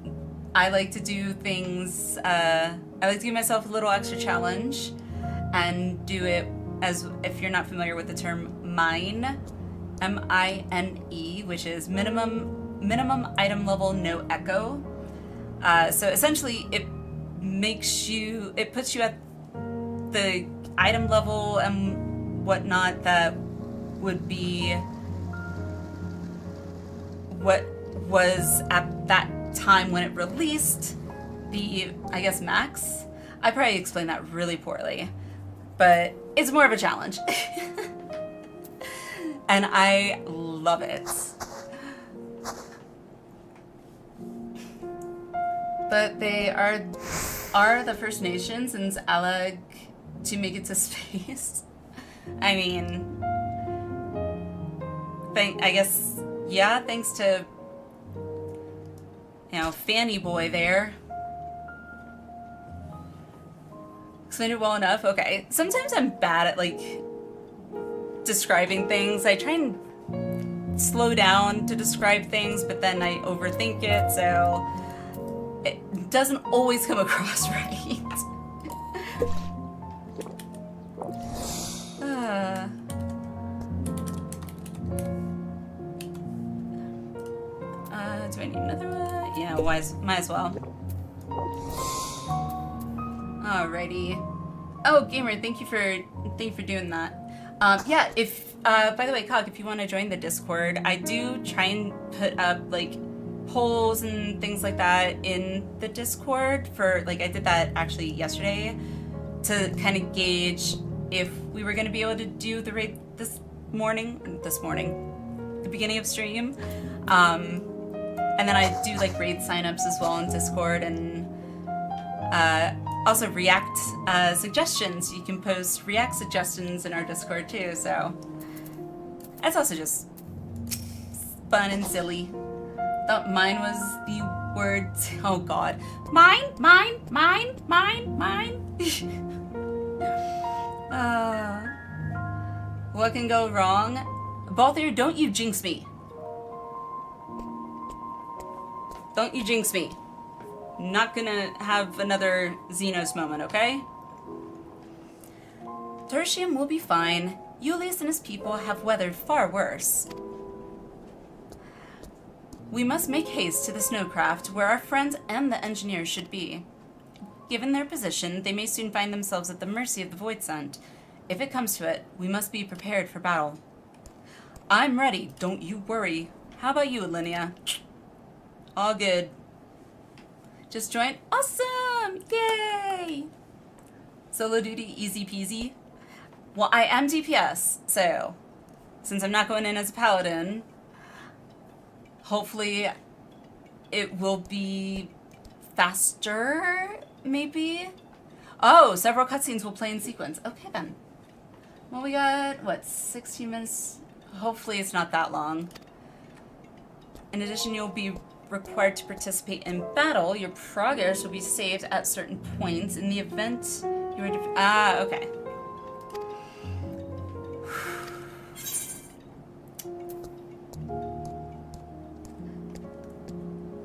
I like to do things, I like to give myself a little extra challenge and do it as, if you're not familiar with the term MINE, M-I-N-E, which is minimum item level, no echo. So essentially it puts you at the item level whatnot that would be what was at that time when it released the, I guess, max. I probably explained that really poorly, but it's more of a challenge. And I love it. But they are the First Nations in Alag to make it to space. I mean, I guess, yeah, thanks to, you know, Fanny Boy there. Explained it well enough? Okay. Sometimes I'm bad at, like, describing things. I try and slow down to describe things, but then I overthink it, so it doesn't always come across right. Do I need another one? Yeah, might as well. Alrighty. Oh, Gamer, thank you for doing that. Yeah, if by the way, Cog, if you want to join the Discord, I do try and put up like polls and things like that in the Discord for, like, I did that actually yesterday to kind of gauge if we were going to be able to do the raid this morning, the beginning of stream. And then I do like raid signups as well in Discord, and also React suggestions. You can post React suggestions in our Discord too, so that's also just fun and silly. Thought mine was the word. Oh god. Mine. What can go wrong? Balthier, don't you jinx me. Don't you jinx me. Not gonna have another Xenos moment, okay? Tertium will be fine. Julius and his people have weathered far worse. We must make haste to the snowcraft, where our friends and the engineers should be. Given their position, they may soon find themselves at the mercy of the Void Scent. If it comes to it, we must be prepared for battle. I'm ready, don't you worry. How about you, Alinea? All good. Just join. Awesome! Yay! Solo duty, easy peasy. Well, I am DPS, so since I'm not going in as a paladin, hopefully it will be faster, maybe? Oh, several cutscenes will play in sequence. Okay, then. Well, we got, what, 16 minutes? Hopefully it's not that long. In addition, you'll be required to participate in battle. Your progress will be saved at certain points in the event you are okay.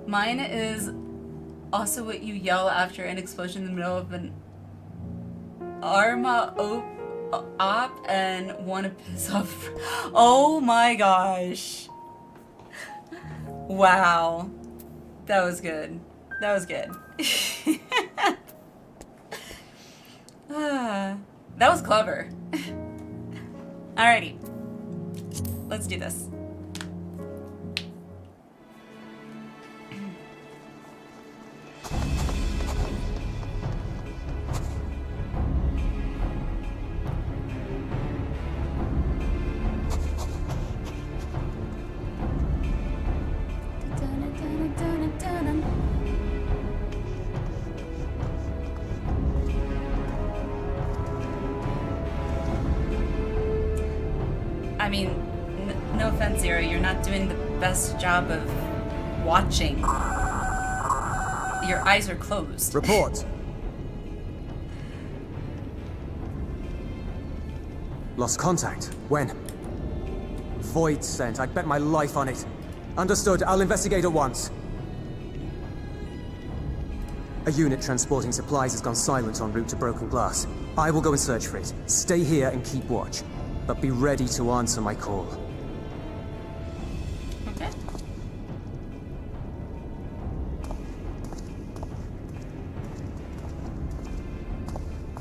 Mine is also what you yell after an explosion in the middle of an Arma op and want to piss off. Oh my gosh. Wow. That was good. That was good. That was clever. Alrighty. Let's do this. I mean, no offense, Zero, you're not doing the best job of watching. Your eyes are closed. Report. Lost contact. When? Void Scent. I'd bet my life on it. Understood. I'll investigate at once. A unit transporting supplies has gone silent en route to Broken Glass. I will go and search for it. Stay here and keep watch. But be ready to answer my call. Okay.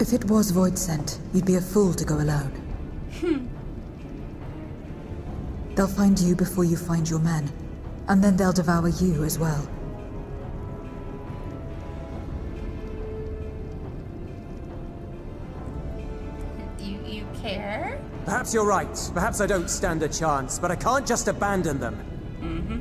If it was Void Scent, you'd be a fool to go alone. They'll find you before you find your men, and then they'll devour you as well. You care? Perhaps you're right. Perhaps I don't stand a chance, but I can't just abandon them. Mm-hmm.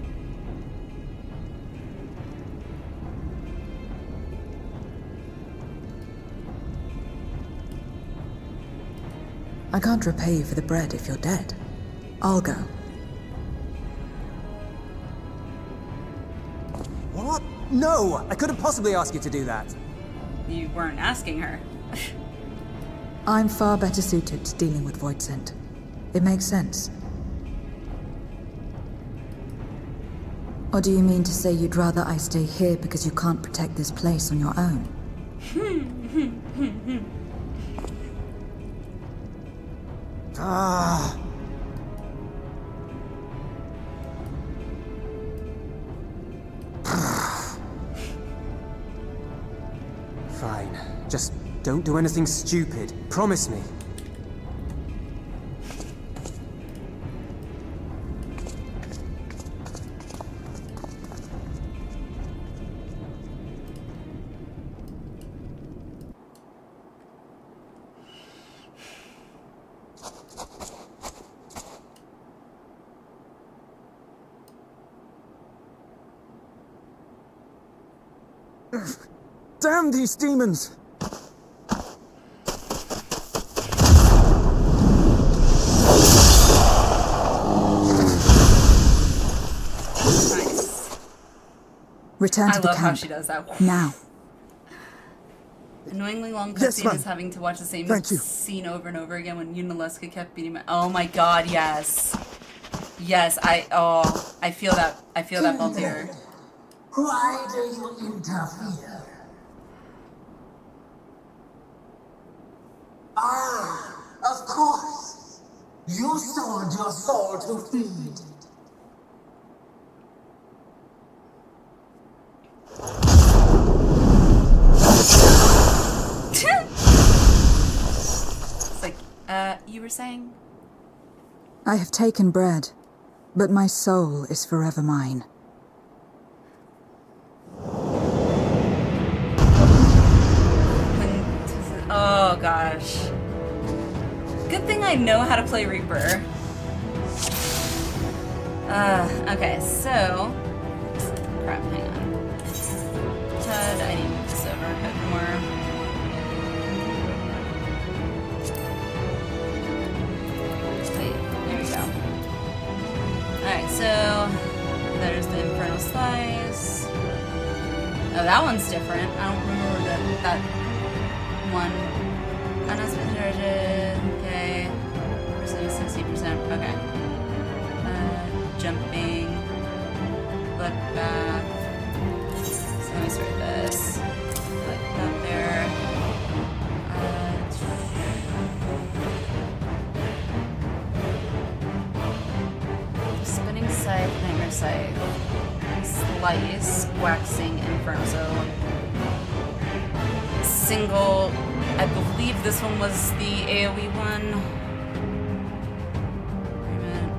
I can't repay you for the bread if you're dead. I'll go. What? No! I couldn't possibly ask you to do that. You weren't asking her. I'm far better suited to dealing with Voidsent. It makes sense. Or do you mean to say you'd rather I stay here because you can't protect this place on your own? Ah. Fine. Just don't do anything stupid. Promise me. Damn these demons! Nice. Return I to the love how camp. she does that. Now. Annoyingly long Yes, cutscene ma'am. is having to watch the same Thank you. scene over and over again when Yunalesca kept beating my— oh my god, yes. Yes, I feel that Baltier. Why do you interfere? Ah, of course. You sold your soul to feed. It's like, you were saying? I have taken bread, but my soul is forever mine. Oh gosh. Good thing I know how to play Reaper. Okay, so... crap, hang on. Ted, I need to move this over a bit more. Wait, there we go. Alright, so... there's the Infernal Slice. Oh, that one's different. I don't remember that one. Announcement charges. Okay. Percentage 60%. Okay. Jumping. Bloodbath. So let me sort this. Like that there. Spinning Scythe, Nightmare Scythe. Slice, Waxing, Inferno. So single. I believe this one was the AoE one. Wait a minute.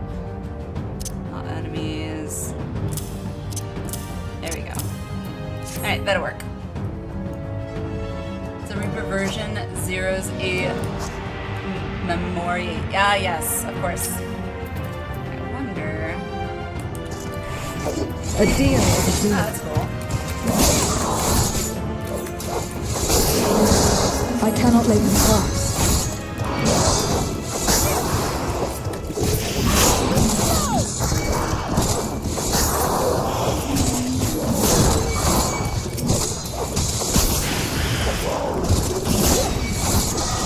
Not enemies. There we go. Alright, that'll work. So Reaper version zeros a memory. Ah, yes, of course. I wonder. A deal is a deal. Ah, that's cool. I cannot let them pass.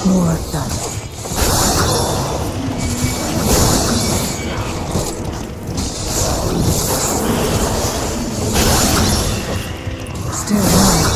More of them. Still alive.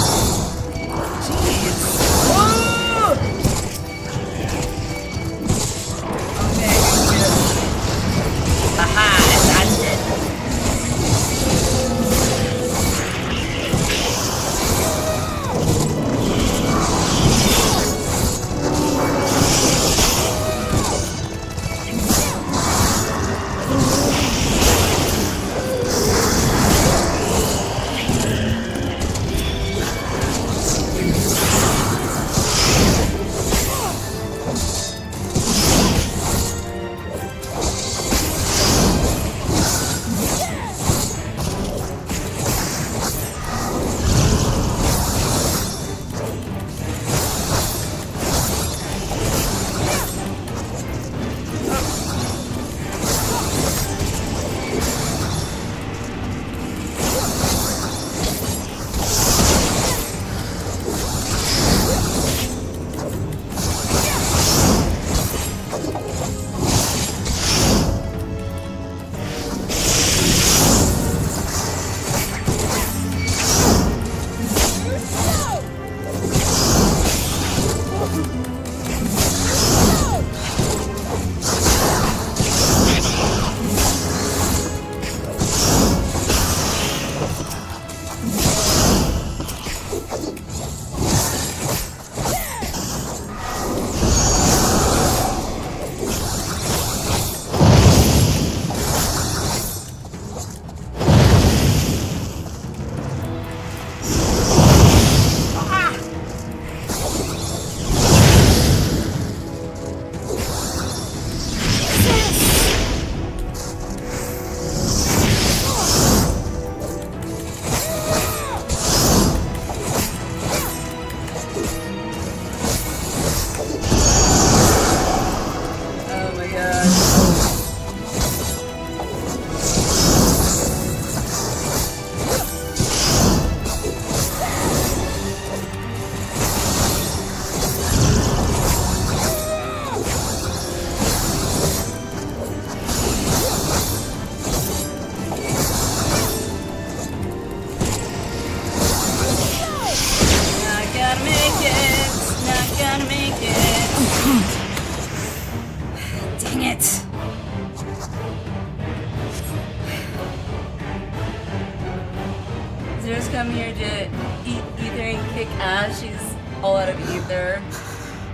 there.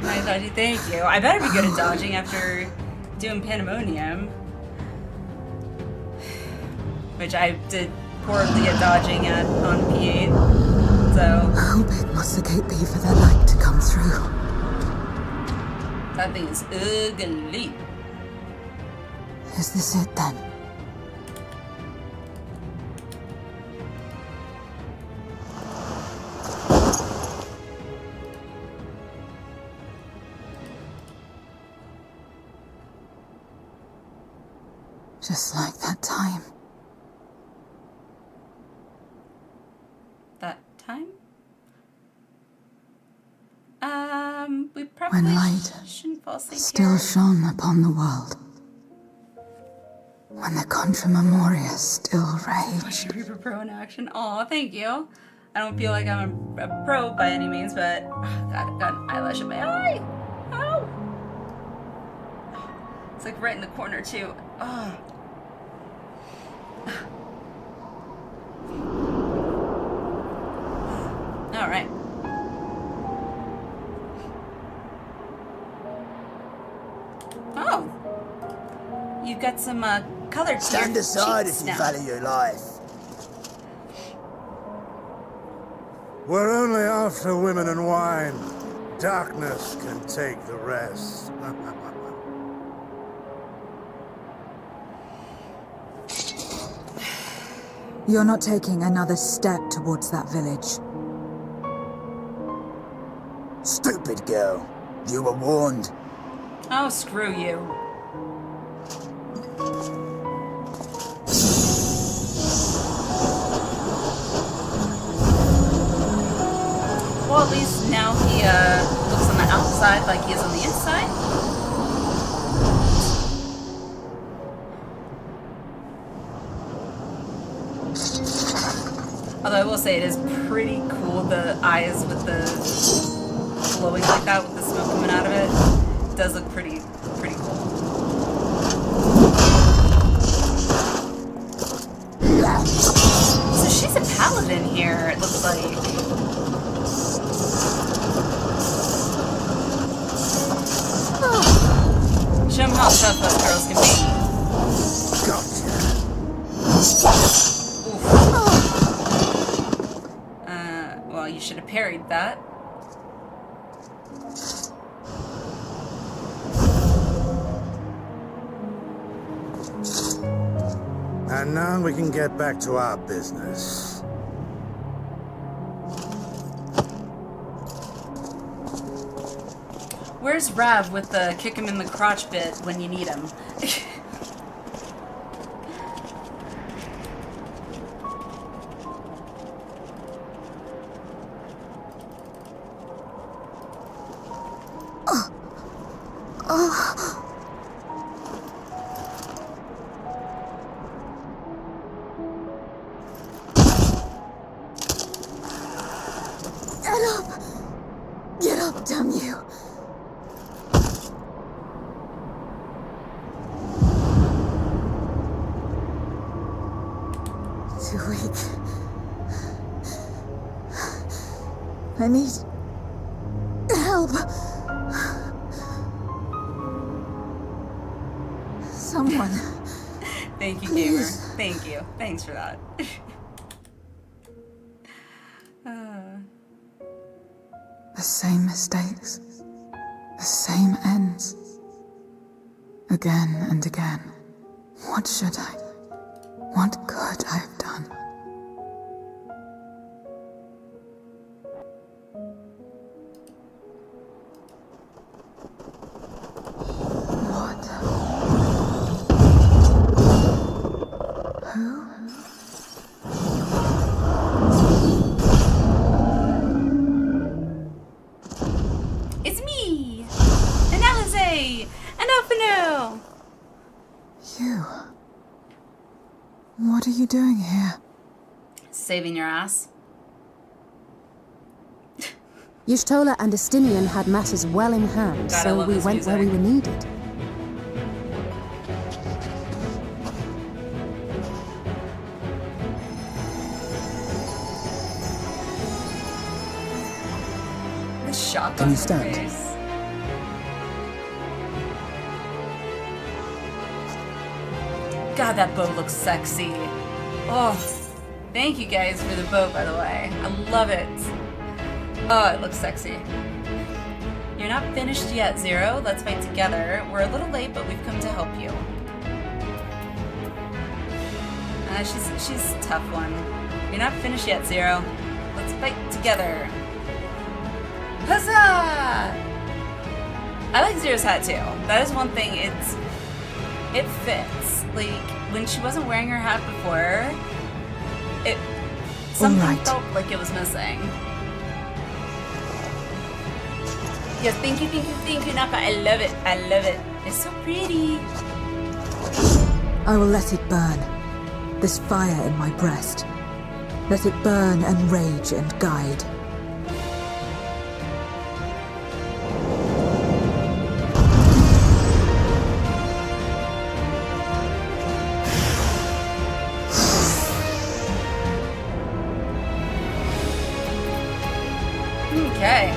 Nice dodgy, thank you. I better be good at dodging after doing Pandemonium. Which I did poorly at dodging on P8. So. How big must the gate be for their light to come through? That thing is ugly. Is this it then? Just like that time. That time? We probably When light shouldn't fall asleep still here. shone upon the world. When the Contra Memoria still raged. Reaper Pro in action. Aw, thank you. I don't feel like I'm a pro by any means, but God, I've got an eyelash in my eye. Oh! It's like right in the corner too. Oh. All right. Oh, you've got some color. Stand aside if you now. value your life. We're only after women and wine. Darkness can take the rest. You're not taking another step towards that village. Stupid girl. You were warned. Oh, screw you. Well, at least now he looks on the outside like he is on the inside. Although I will say it is pretty cool, the eyes with the glowing like that with the smoke coming out of it. It does look pretty cool. So she's a paladin here, it looks like. Show them how tough us girls can be. Gotcha. Well, you should have parried that. And now we can get back to our business. Where's Rav with the kick him in the crotch bit when you need him? Get up, damn you! Too weak. I need help. Someone. Thank you, gamer. Thank you. Thanks for that. The same mistakes. The same ends. Again and again. What should I? What could I have done? What? Who? It's me! An Alize! An Alphino! You. What are you doing here? Saving your ass. Y'shtola and Estinian had matters well in hand, God, I so love we this went where we music. were needed. The shock up Can on you her stand? face. God, that boat looks sexy. Oh, thank you guys for the boat, by the way. I love it. Oh, it looks sexy. You're not finished yet, Zero. Let's fight together. We're a little late, but we've come to help you. She's a tough one. You're not finished yet, Zero. Let's fight together. Huzzah! I like Zero's hat too. That is one thing. It fits. Like when she wasn't wearing her hat before, something felt like it was missing. Yes, thank you, Naka. I love it. I love it. It's so pretty. I will let it burn. This fire in my breast. Let it burn and rage and guide. Okay.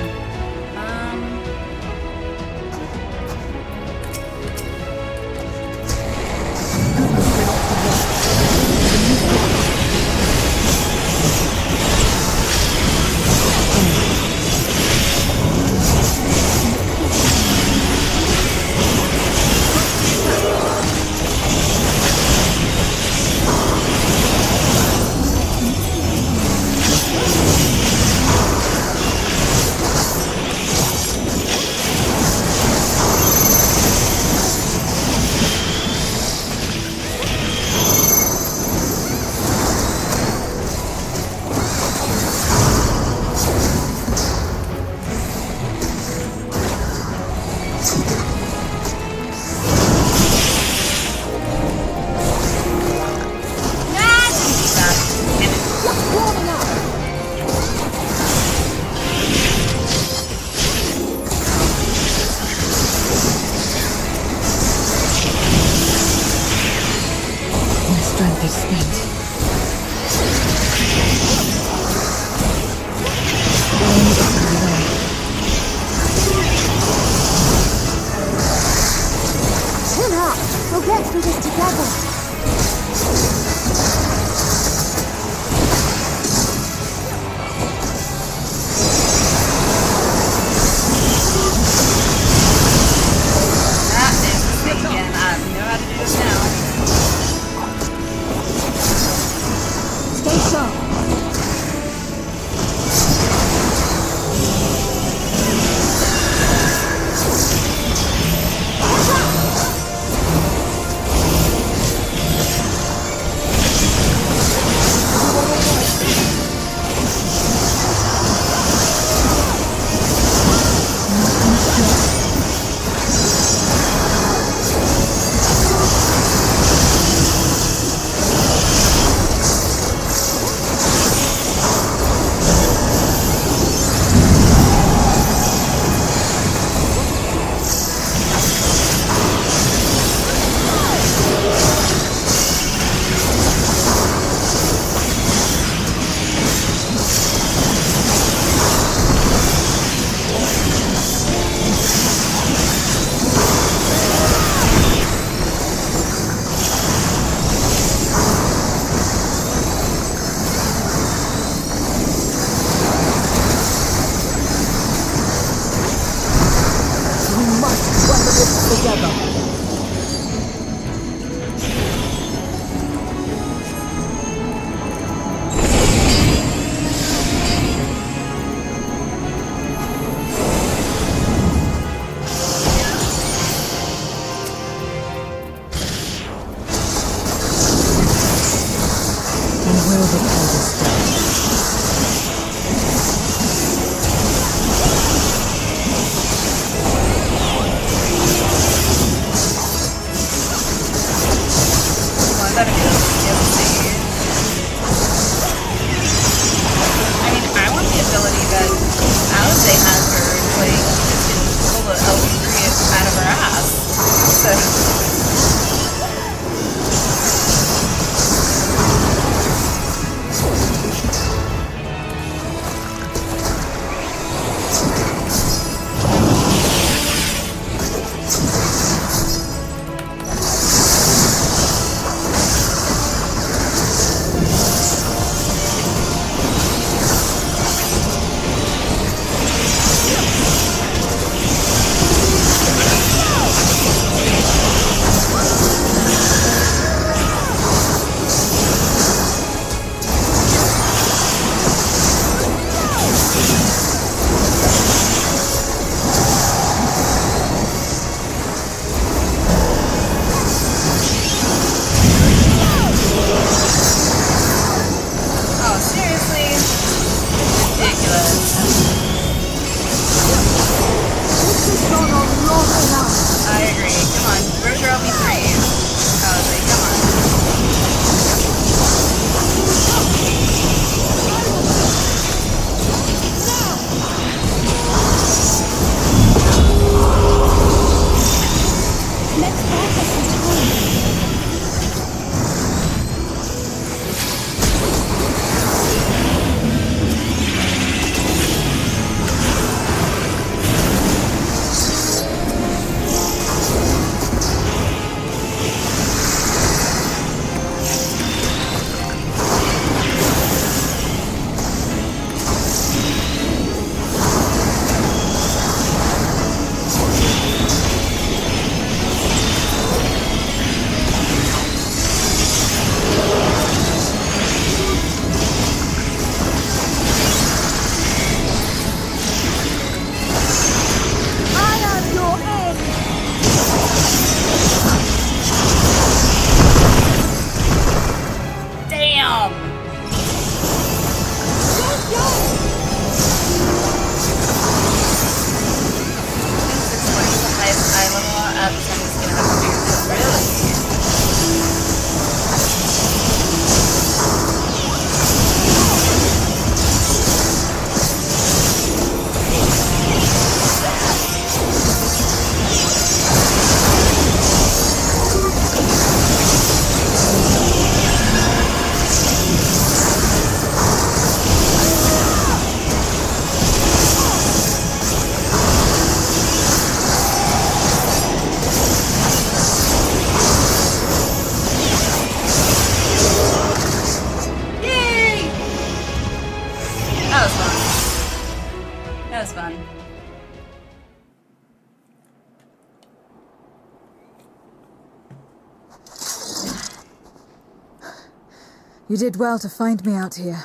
You did well to find me out here.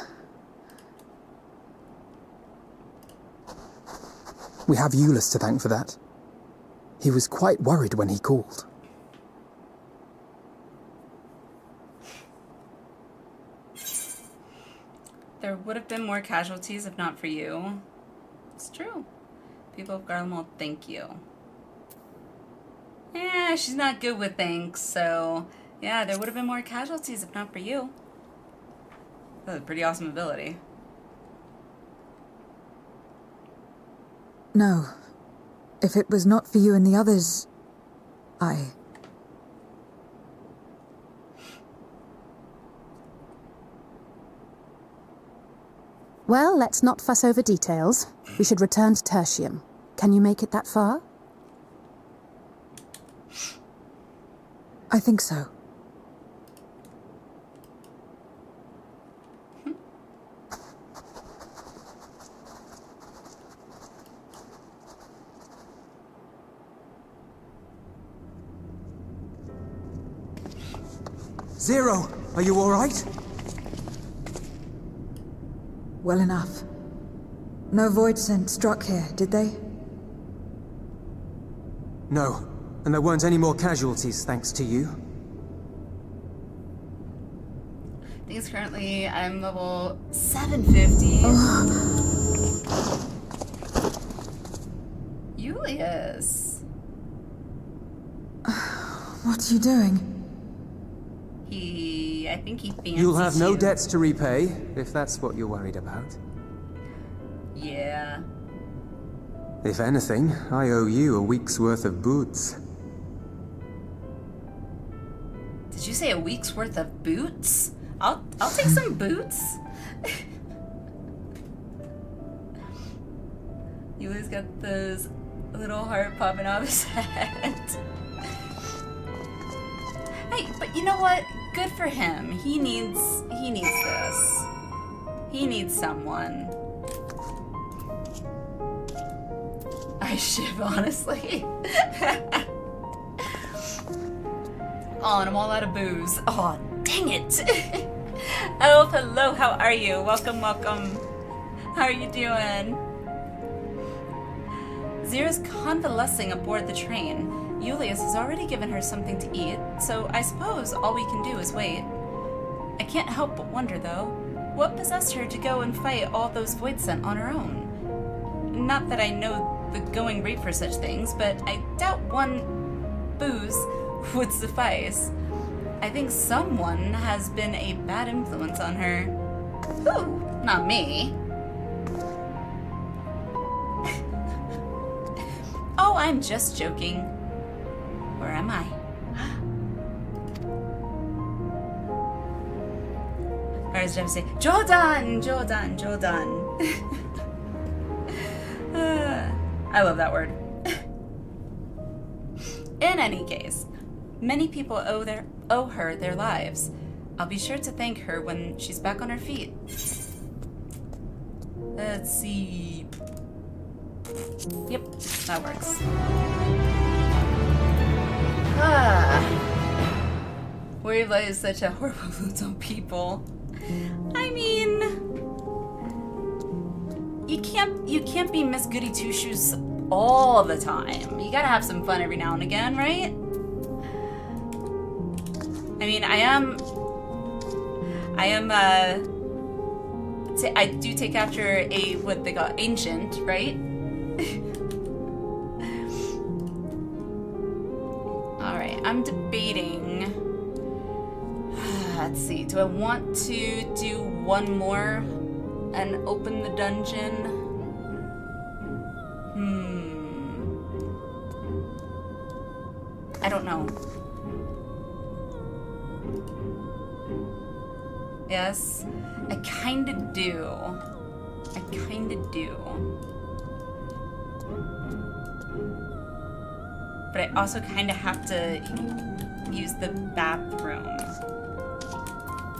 We have Euless to thank for that. He was quite worried when he called. There would have been more casualties if not for you. It's true. People of Garlemald will thank you. Yeah, she's not good with thanks, so yeah, there would have been more casualties if not for you. That's a pretty awesome ability. No. If it was not for you and the others, Well, let's not fuss over details. We should return to Tertium. Can you make it that far? I think so. Zero, are you all right? Well enough. No void scent struck here, did they? No, and there weren't any more casualties thanks to you. I think it's currently, I'm level 750. Julius. What are you doing? I think he fancies You'll have no you. debts to repay, if that's what you're worried about. Yeah. If anything, I owe you a week's worth of boots. Did you say a week's worth of boots? I'll take some boots. Yuli's got those little heart popping off his head. Hey, but you know what? Good for him. He needs this. He needs someone. I shiv, honestly. Oh, and I'm all out of booze. Oh, dang it. Oh, hello, how are you? Welcome, welcome. How are you doing? Zero's convalescing aboard the train. Julius has already given her something to eat, so I suppose all we can do is wait. I can't help but wonder, though, what possessed her to go and fight all those void scent on her own? Not that I know the going rate for such things, but I doubt one booze would suffice. I think someone has been a bad influence on her. Ooh, not me. Oh, I'm just joking. Or am I? Or as Jeff say, Jordan, Jordan, Jordan. I love that word. In any case, many people owe her their lives. I'll be sure to thank her when she's back on her feet. Let's see. Yep, that works. Wave light is such a horrible influence on people. I mean, you can't be Miss Goody Two Shoes all the time. You gotta have some fun every now and again, right? I mean, I do take after a what they call ancient, right? All right, I'm debating. Let's see. Do I want to do one more and open the dungeon? I don't know. Yes, I kinda do. But I also kinda have to use the bathroom.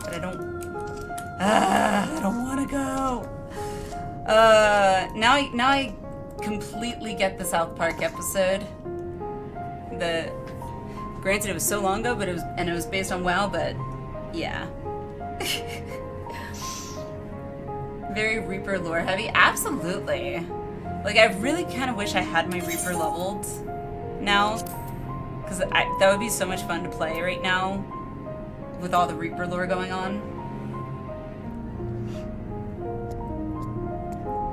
But I don't wanna go. Now I completely get the South Park episode. Granted, it was so long ago, but it was based on WoW, but yeah. Very Reaper lore heavy? Absolutely. Like, I really kind of wish I had my Reaper leveled now. Because that would be so much fun to play right now with all the Reaper lore going on.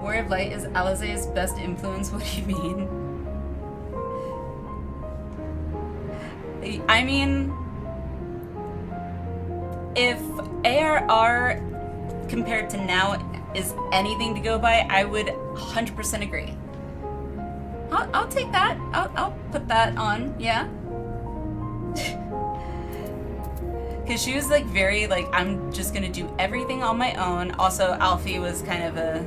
Warrior of Light is Alizé's best influence. What do you mean? I mean, if ARR compared to now is anything to go by, I would 100% agree. I'll take that. I'll put that on, yeah. Because she was like very like, I'm just gonna do everything on my own. Also, Alfie was kind of an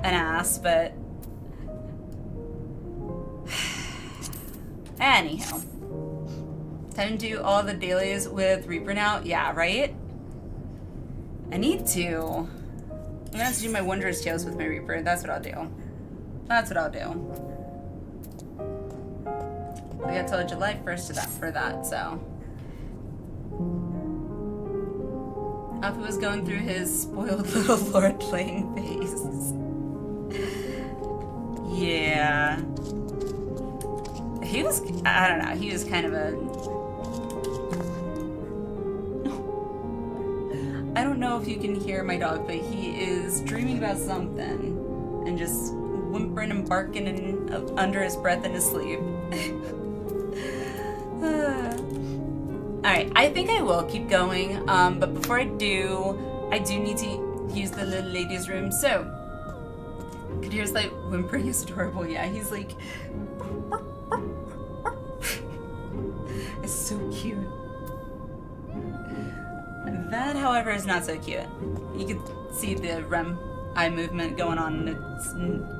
ass, but anyhow. Time to do all the dailies with Reaper now? Yeah, right? I need to. I'm gonna have to do my Wondrous Tales with my Reaper. That's what I'll do. That's what I'll do. We got till July 1st for that, so. Alfie was going through his spoiled little lord playing phase. Yeah. He was, I don't know, he was kind of a... I don't know if you can hear my dog, but he is dreaming about something and just whimpering and barking and under his breath in his sleep. Alright, I think I will keep going, but before I do need to use the little ladies' room, so Kadir's like whimpering is adorable. Yeah, he's like it's so cute. That, however, is not so cute. You can see the REM eye movement going on, and it's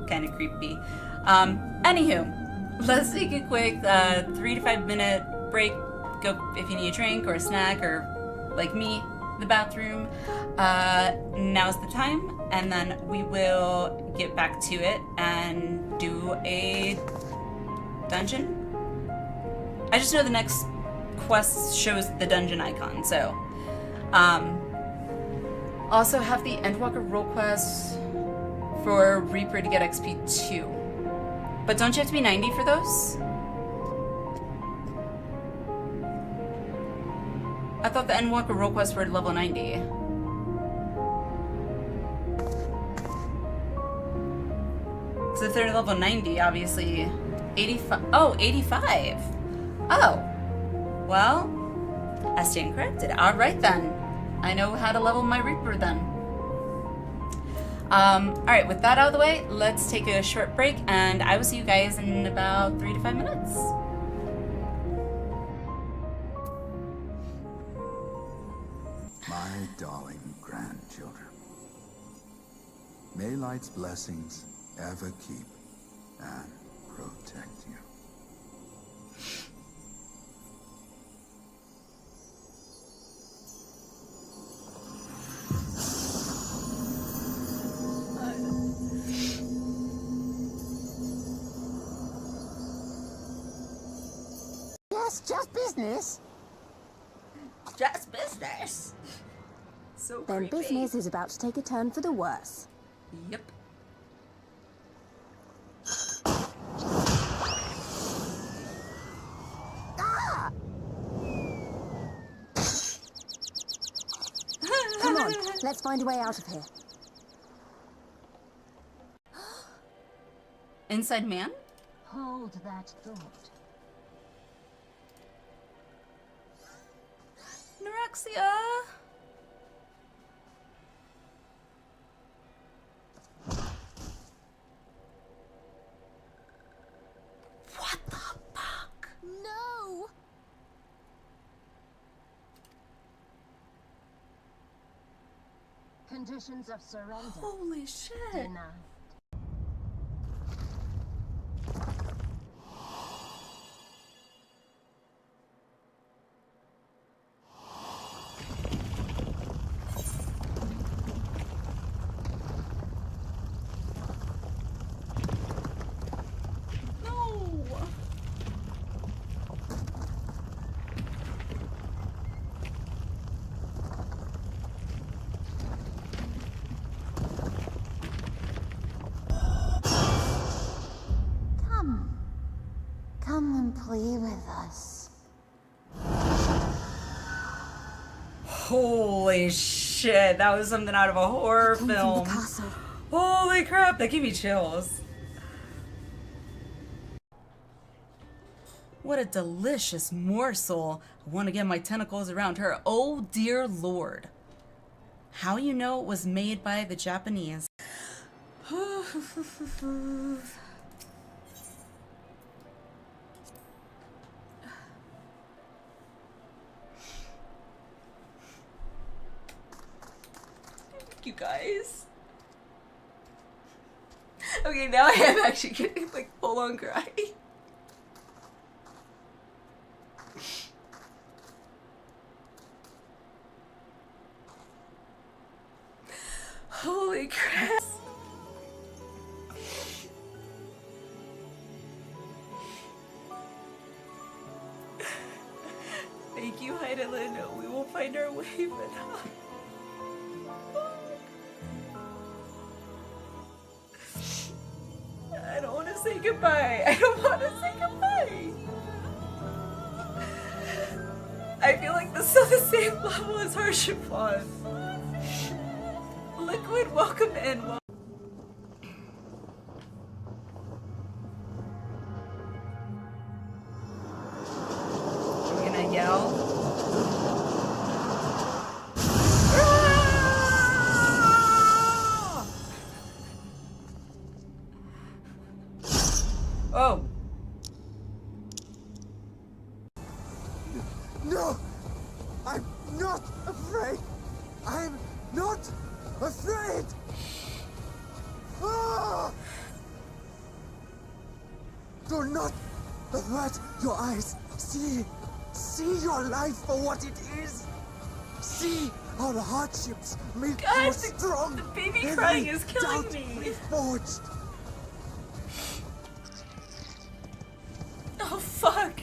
kind of creepy. Anywho, let's take a quick 3 to 5 minute break. Go if you need a drink or a snack, or like me, the bathroom. Now's the time, and then we will get back to it and do a dungeon. I just know the next quest shows the dungeon icon, so. Also have the Endwalker role quest for Reaper to get XP 2. But don't you have to be 90 for those? I thought the Endwalker role quests were level 90. So if they're level 90, obviously 85. Oh, 85. Oh. Well, I stand corrected. Alright then. I know how to level my Reaper then. Alright, with that out of the way, let's take a short break, and I will see you guys in about 3 to 5 minutes. My darling grandchildren, may light's blessings ever keep and protect you. Yes, just business. Just business. So Then creepy. business is about to take a turn for the worse. Yep. Come on, let's find a way out of here. Inside man? Hold that thought. Norexia. What the fuck? No! Conditions of surrender. Holy shit. Denied. Come and play with us. Holy shit, that was something out of a horror film. From the castle. Holy crap, that gave me chills. What a delicious morsel. I want to get my tentacles around her. Oh dear lord. How you know it was made by the Japanese? You guys. Okay, now I am actually getting like full on cry. Holy crap. Thank you, Heidelin. We will find our way, but I don't want to say goodbye. I don't want to say goodbye. I feel like this is on the same level as Harshipon. Liquid, welcome in. We're gonna yell. Oh. No! I'm not afraid! I'm not afraid! Ah! Do not avert your eyes. See your life for what it is. See how the hardships make you strong. The baby crying is killing doubt me. we forged. Oh fuck.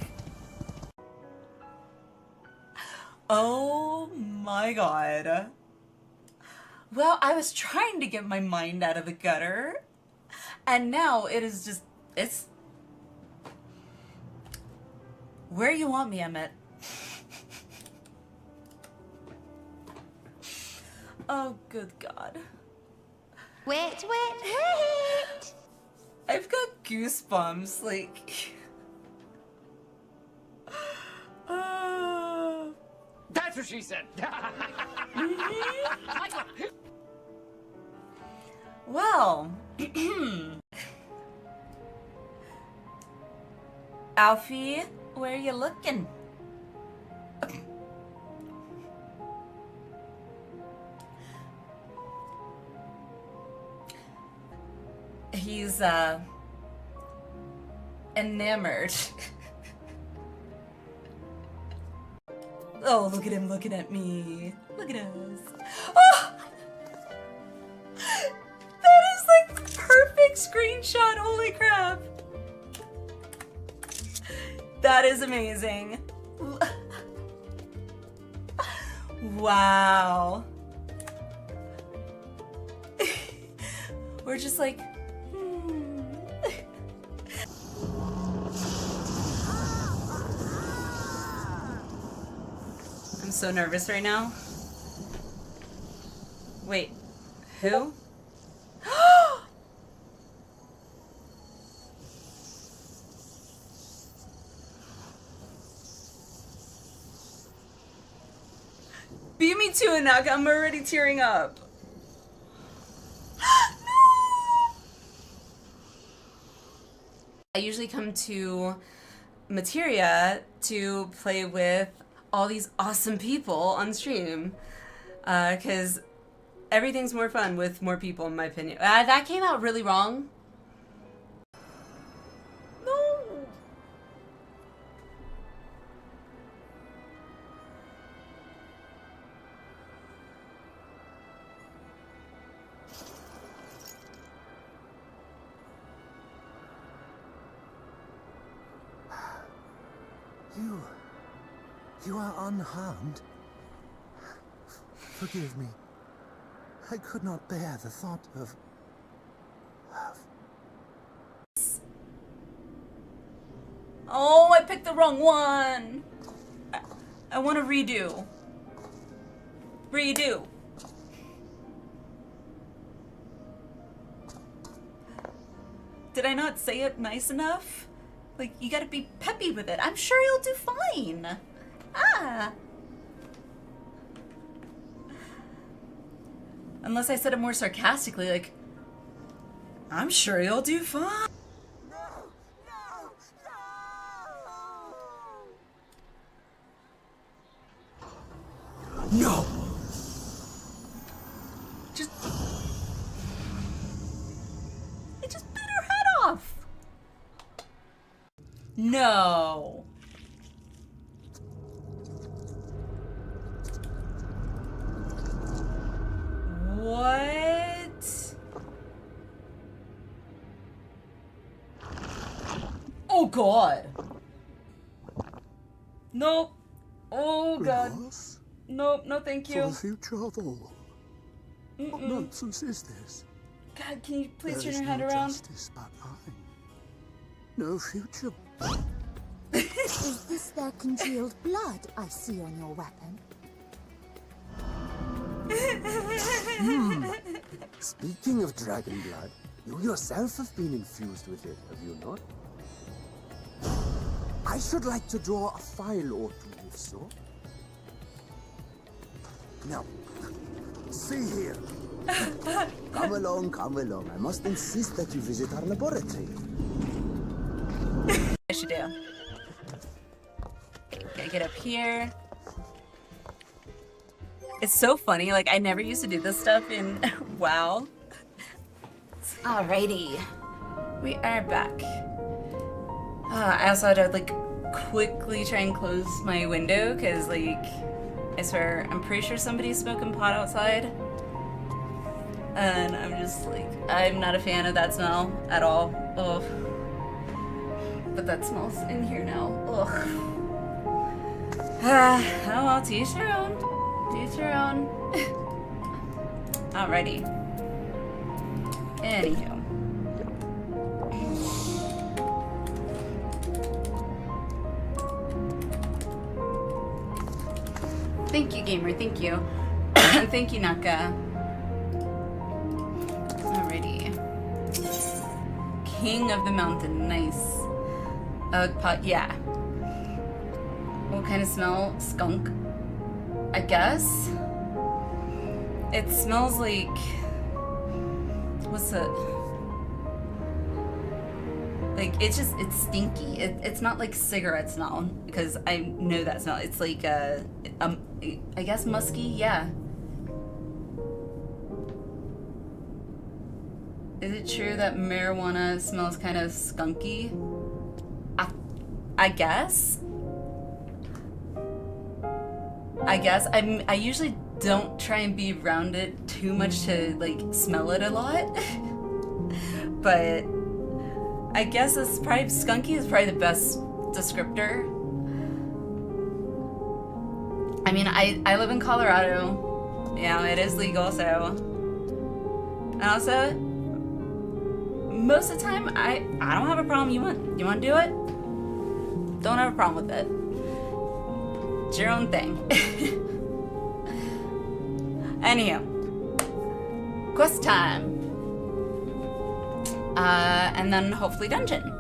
Oh my god. Well, I was trying to get my mind out of the gutter, and now it is just, it's where you want me, Emmett. Oh, good God. Wait. I've got goosebumps, like... That's what she said. Well, Alfie, where you looking? He's enamored. Oh, look at him looking at me. Look at us. Oh! That is like the perfect screenshot. Holy crap. That is amazing. Wow. We're just like, I'm so nervous right now. Wait, who? Beat me to it, Naka. I'm already tearing up. I usually come to Materia to play with all these awesome people on stream, because everything's more fun with more people, in my opinion. That came out really wrong. No. You are unharmed. Forgive me. I could not bear the thought of... Oh, I picked the wrong one. I want to redo. Redo. Did I not say it nice enough? Like, you gotta be peppy with it. I'm sure you'll do fine. Ah. Unless I said it more sarcastically, like, I'm sure you'll do fine. No! It just bit her head off. No. What? Oh God. Nope. Oh God. Loss? Nope, no thank you. For the future of all. What nonsense is this? God, can you please There turn is your head no around? justice but mine. No future. Is this their congealed blood I see on your weapon? Speaking of dragon blood, you yourself have been infused with it, have you not? I should like to draw a file or two, if so. Now, see here. Come along, come along. I must insist that you visit our laboratory. I should do. Okay, get up here. It's so funny, like I never used to do this stuff in WoW. Alrighty. We are back. I also had to like quickly try and close my window because like I swear I'm pretty sure somebody's smoking pot outside. And I'm just like, I'm not a fan of that smell at all. Ugh. But that smells in here now. Ugh. Oh well, to each their own. To each their own. Alrighty. Anywho. Thank you, gamer. Thank you. Thank you, Naka. Alrighty. King of the mountain. Nice. Pot. Yeah. What kind of smell? Skunk. I guess. It smells like. What's it? Like it's stinky. It's not like cigarette smell because I know that smell. It's like I guess musky. Yeah. Is it true that marijuana smells kind of skunky? I guess. I usually don't try and be around it too much to like smell it a lot. But I guess it's probably skunky is probably the best descriptor. I mean, I live in Colorado. You know, it is legal, so. And also, most of the time, I don't have a problem. You want to do it? Don't have a problem with it. It's your own thing. Anyhow, quest time. And then hopefully dungeon.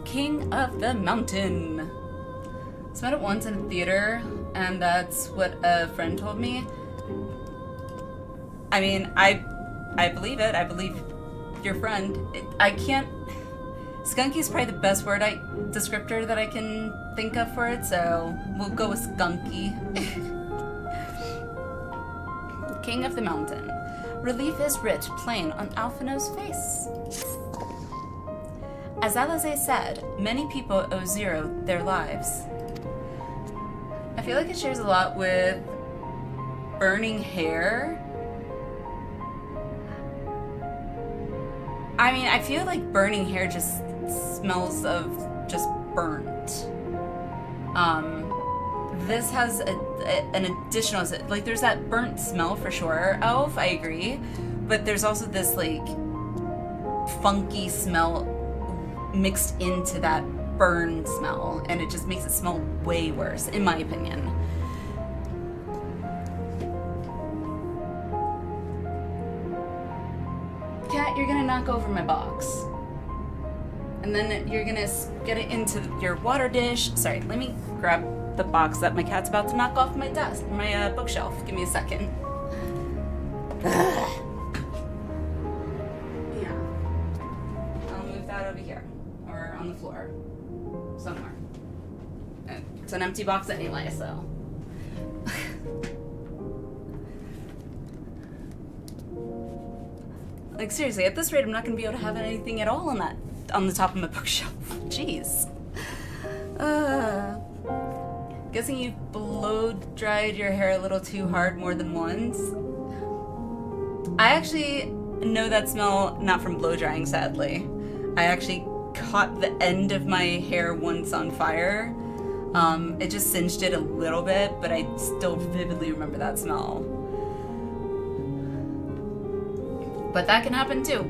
King of the Mountain. I met it once in a theater, and that's what a friend told me. I mean, I believe it. I believe your friend. I can't. Skunky is probably the best descriptor that I can think of for it, so we'll go with skunky. King of the Mountain. Relief is rich, plain on Alphino's face. As Alize said, many people owe Zero their lives. I feel like it shares a lot with burning hair. I mean, I feel like burning hair just smells of just burnt. This has an additional, like there's that burnt smell for sure, Elf, I agree. But there's also this like funky smell mixed into that burn smell, and it just makes it smell way worse, in my opinion. Cat, you're gonna knock over my box. And then you're gonna get it into your water dish. Sorry, let me grab the box that my cat's about to knock off my desk, my bookshelf. Give me a second. Yeah. I'll move that over here, or on the floor, somewhere. It's an empty box anyway, so. Like, seriously, at this rate, I'm not gonna be able to have anything at all on the top of my bookshelf. Jeez. Guessing you blow-dried your hair a little too hard more than once. I actually know that smell not from blow-drying, sadly. I actually caught the end of my hair once on fire. It just singed it a little bit, but I still vividly remember that smell. But that can happen too.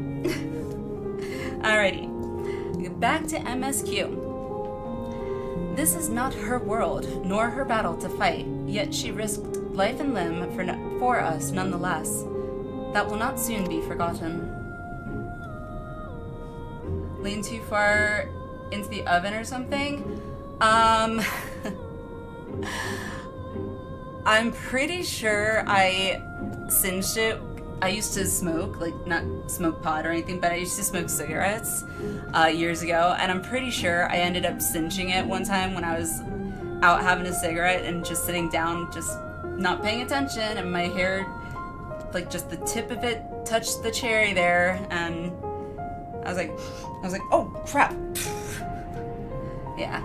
Alrighty. Back to MSQ. This is not her world, nor her battle to fight, yet she risked life and limb for us nonetheless. That will not soon be forgotten. Lean too far into the oven or something? I'm pretty sure I singed it. I used to smoke, like not smoke pot or anything, but I used to smoke cigarettes years ago, and I'm pretty sure I ended up singeing it one time when I was out having a cigarette and just sitting down, just not paying attention, and my hair, like just the tip of it touched the cherry there, and I was like, oh crap. Yeah.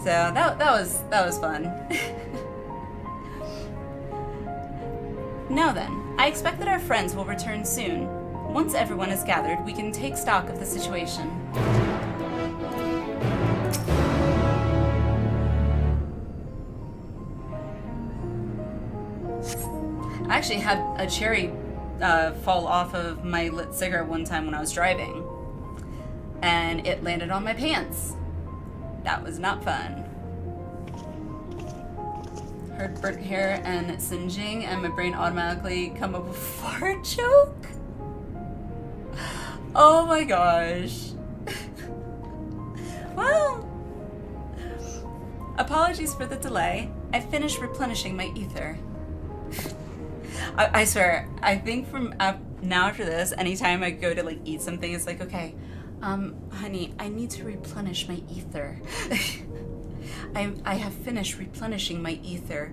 So that was fun. Now then, I expect that our friends will return soon. Once everyone is gathered, we can take stock of the situation. I actually had a cherry fall off of my lit cigarette one time when I was driving, and it landed on my pants. That was not fun. Heard burnt hair and singeing, and my brain automatically come up with a fart joke. Oh my gosh. Well, apologies for the delay. I finished replenishing my ether. I swear, I think from now after this, anytime I go to like eat something, it's like, okay, honey, I need to replenish my ether. I have finished replenishing my ether.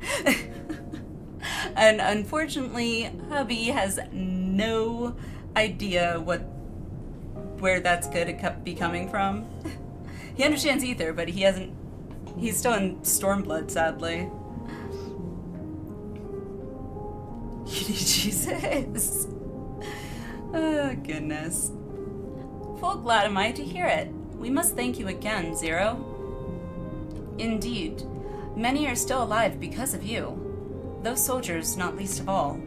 And unfortunately, hubby has no idea where that's going to be coming from. He understands ether, but he's still in Stormblood, sadly. Jesus. Oh, goodness. Full glad am I to hear it. We must thank you again, Zero. Indeed. Many are still alive because of you. Those soldiers, not least of all.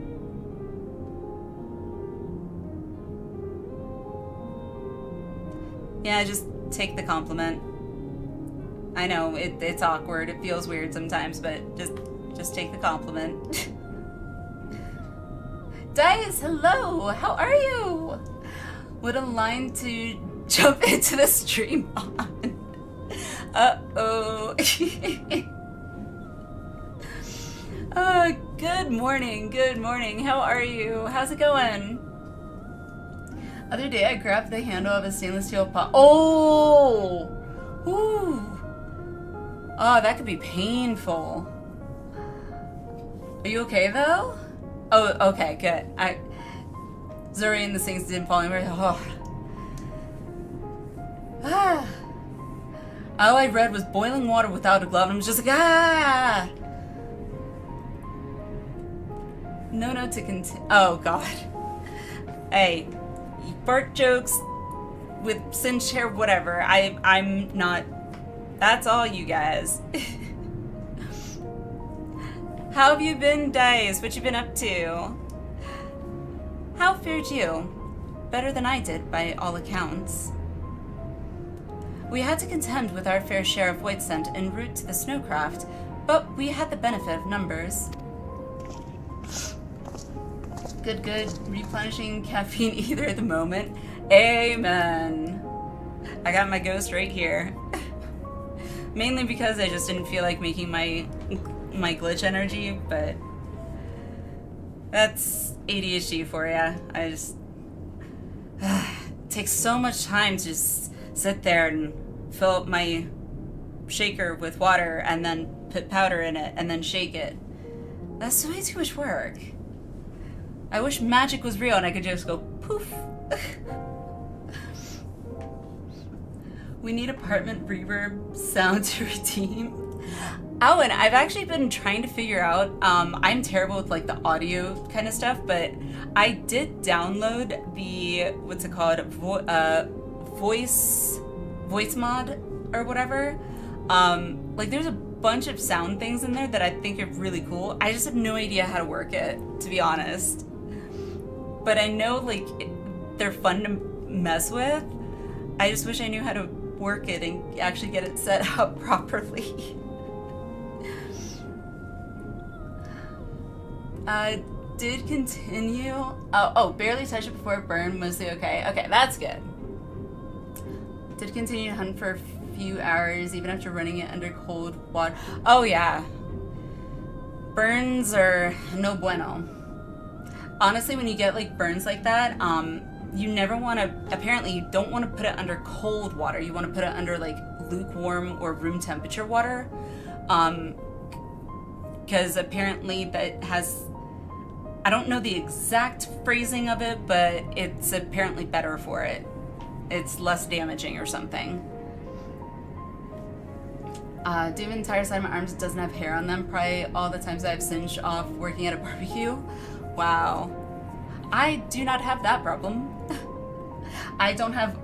Yeah, just take the compliment. I know, it's awkward, it feels weird sometimes, but just take the compliment. Dice, hello! How are you? What a line to jump into the stream on. Uh-oh. Good morning. How are you? How's it going? Other day I grabbed the handle of a stainless steel pot. Oh! Ooh. Oh, that could be painful. Are you okay though? Oh, okay, good. Zuri and the things didn't fall anywhere. Oh. Ah. All I read was boiling water without a glove, and I was just like, ah! No note to continue. Oh, God. Hey, fart jokes with singed hair, whatever. I'm not. That's all, you guys. How have you been, Dice? What you been up to? How fared you? Better than I did, by all accounts. We had to contend with our fair share of void scent en route to the snowcraft, but we had the benefit of numbers. Good, good. Replenishing caffeine either at the moment. Amen. I got my ghost right here. Mainly because I just didn't feel like making my glitch energy, but that's ADHD for ya. I just it takes so much time to just sit there and fill up my shaker with water and then put powder in it and then shake it. That's way too much work. I wish magic was real and I could just go poof. We need apartment reverb sound to redeem. Oh, and I've actually been trying to figure out, I'm terrible with like the audio kind of stuff, but I did download the, what's it called, voice mod or whatever. Like there's a bunch of sound things in there that I think are really cool. I just have no idea how to work it, to be honest. But I know like they're fun to mess with. I just wish I knew how to work it and actually get it set up properly. Did continue. Oh, barely touched it before it burned. Mostly okay. Okay, that's good. Did continue to hunt for a few hours, even after running it under cold water. Oh yeah. Burns are no bueno. Honestly, when you get like burns like that, you never want to, apparently you don't want to put it under cold water. You want to put it under like lukewarm or room temperature water. Because apparently that has, I don't know the exact phrasing of it, but it's apparently better for it. It's less damaging or something. Do you have an entire side of my arms that doesn't have hair on them? Probably all the times I've singed off working at a barbecue. Wow. I do not have that problem. I don't have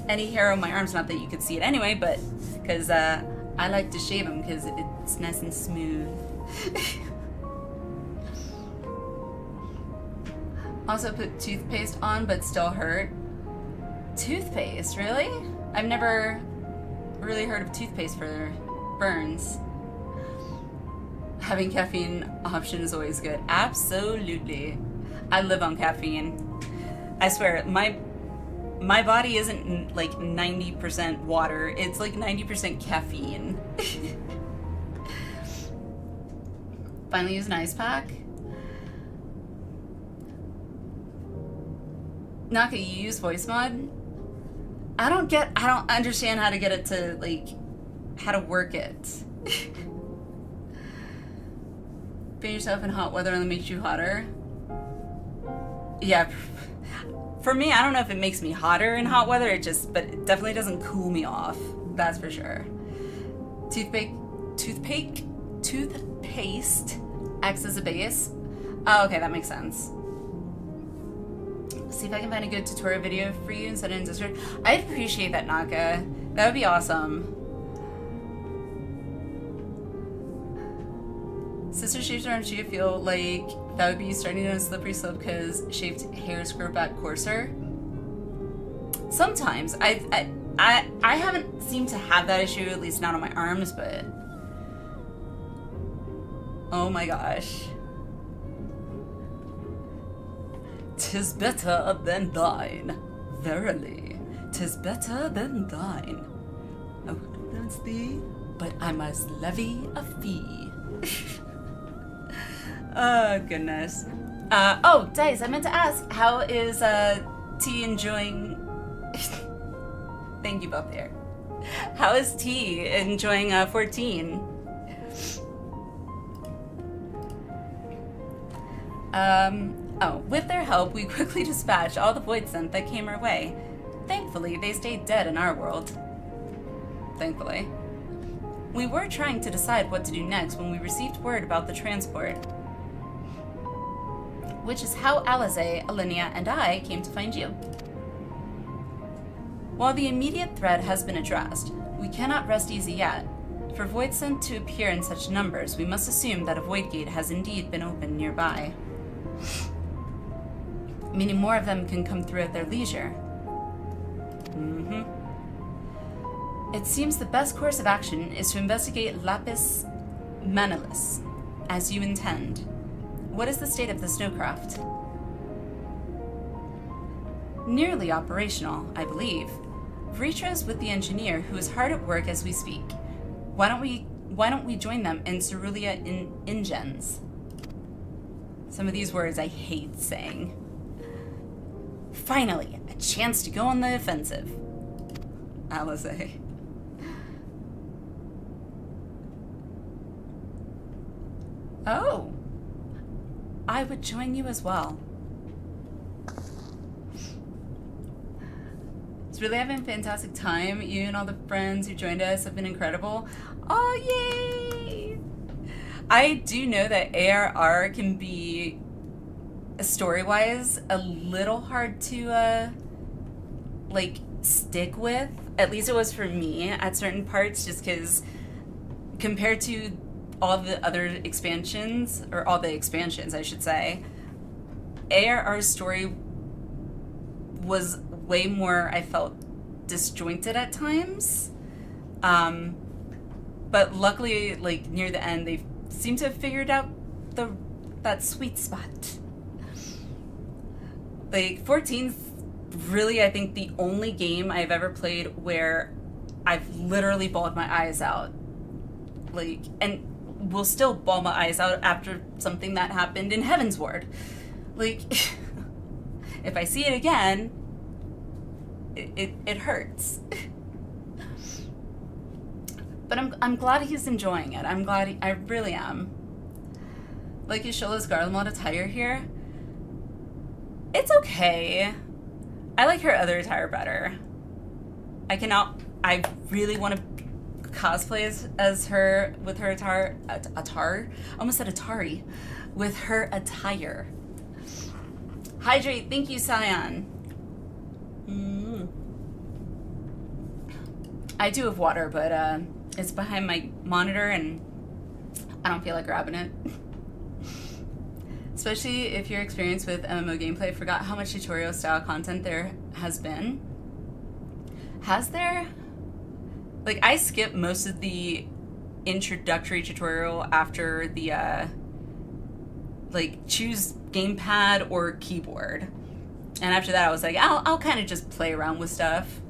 any hair on my arms, not that you could see it anyway, but because I like to shave them because it's nice and smooth. Also put toothpaste on, but still hurt. Toothpaste, really? I've never really heard of toothpaste for burns. Having caffeine option is always good. Absolutely. I live on caffeine. I swear, my body isn't like 90% water. It's like 90% caffeine. Finally use an ice pack. Naka, you use voice mod? I don't understand how to get it to like, how to work it. Put yourself in hot weather only makes you hotter. Yeah, for me, I don't know if it makes me hotter in hot weather, but it definitely doesn't cool me off. That's for sure. Toothpaste acts as a base. Oh, okay, that makes sense. See if I can find a good tutorial video for you and send it in Discord. I'd appreciate that, Naka. That would be awesome. Sister shaves her arms. Do you feel like that would be starting on a slippery slope because shaved hairs grow back coarser? Sometimes. I haven't seemed to have that issue, at least not on my arms, but oh my gosh. 'Tis better than thine. Verily, 'tis better than thine. I would denounce thee, but I must levy a fee. Oh, goodness. Oh, Dice, I meant to ask, how is T enjoying... Thank you, both there. How is T enjoying 14? Oh, with their help, we quickly dispatched all the void scent that came our way. Thankfully, they stayed dead in our world. Thankfully. We were trying to decide what to do next when we received word about the transport. Which is how Alize, Alinea, and I came to find you. While the immediate threat has been addressed, we cannot rest easy yet. For void scent to appear in such numbers, we must assume that a void gate has indeed been opened nearby. Meaning more of them can come through at their leisure. It seems the best course of action is to investigate Lapis Manilis, as you intend. What is the state of the snowcraft? Nearly operational, I believe. Vritra is with the engineer, who is hard at work as we speak. Why don't we join them in Cerulean Ingens? Some of these words I hate saying. Finally, a chance to go on the offensive. Alizé. Oh. I would join you as well. It's really having a fantastic time. You and all the friends who joined us have been incredible. Oh, yay! I do know that ARR can be, story-wise, a little hard to, like, stick with. At least it was for me at certain parts, just because compared to all the other expansions, or all the expansions, I should say, ARR's story was way more, I felt, disjointed at times. But luckily, like, near the end, they seem to have figured out that sweet spot. Like, 14's really, I think, the only game I've ever played where I've literally bawled my eyes out. Like, and will still bawl my eyes out after something that happened in Heaven's Ward. Like, if I see it again, it hurts. But I'm glad he's enjoying it. I'm glad I really am. Like Yashola's Garlemald attire here. It's okay. I like her other attire better. I really want to cosplay as her with her attire. I almost said Atari. With her attire. Hydrate, thank you, Cyan. I do have water, but it's behind my monitor and I don't feel like grabbing it. Especially if you're experienced with MMO gameplay, forgot how much tutorial style content there has been. Has there? Like, I skipped most of the introductory tutorial after the, like, choose gamepad or keyboard. And after that, I was like, I'll kind of just play around with stuff.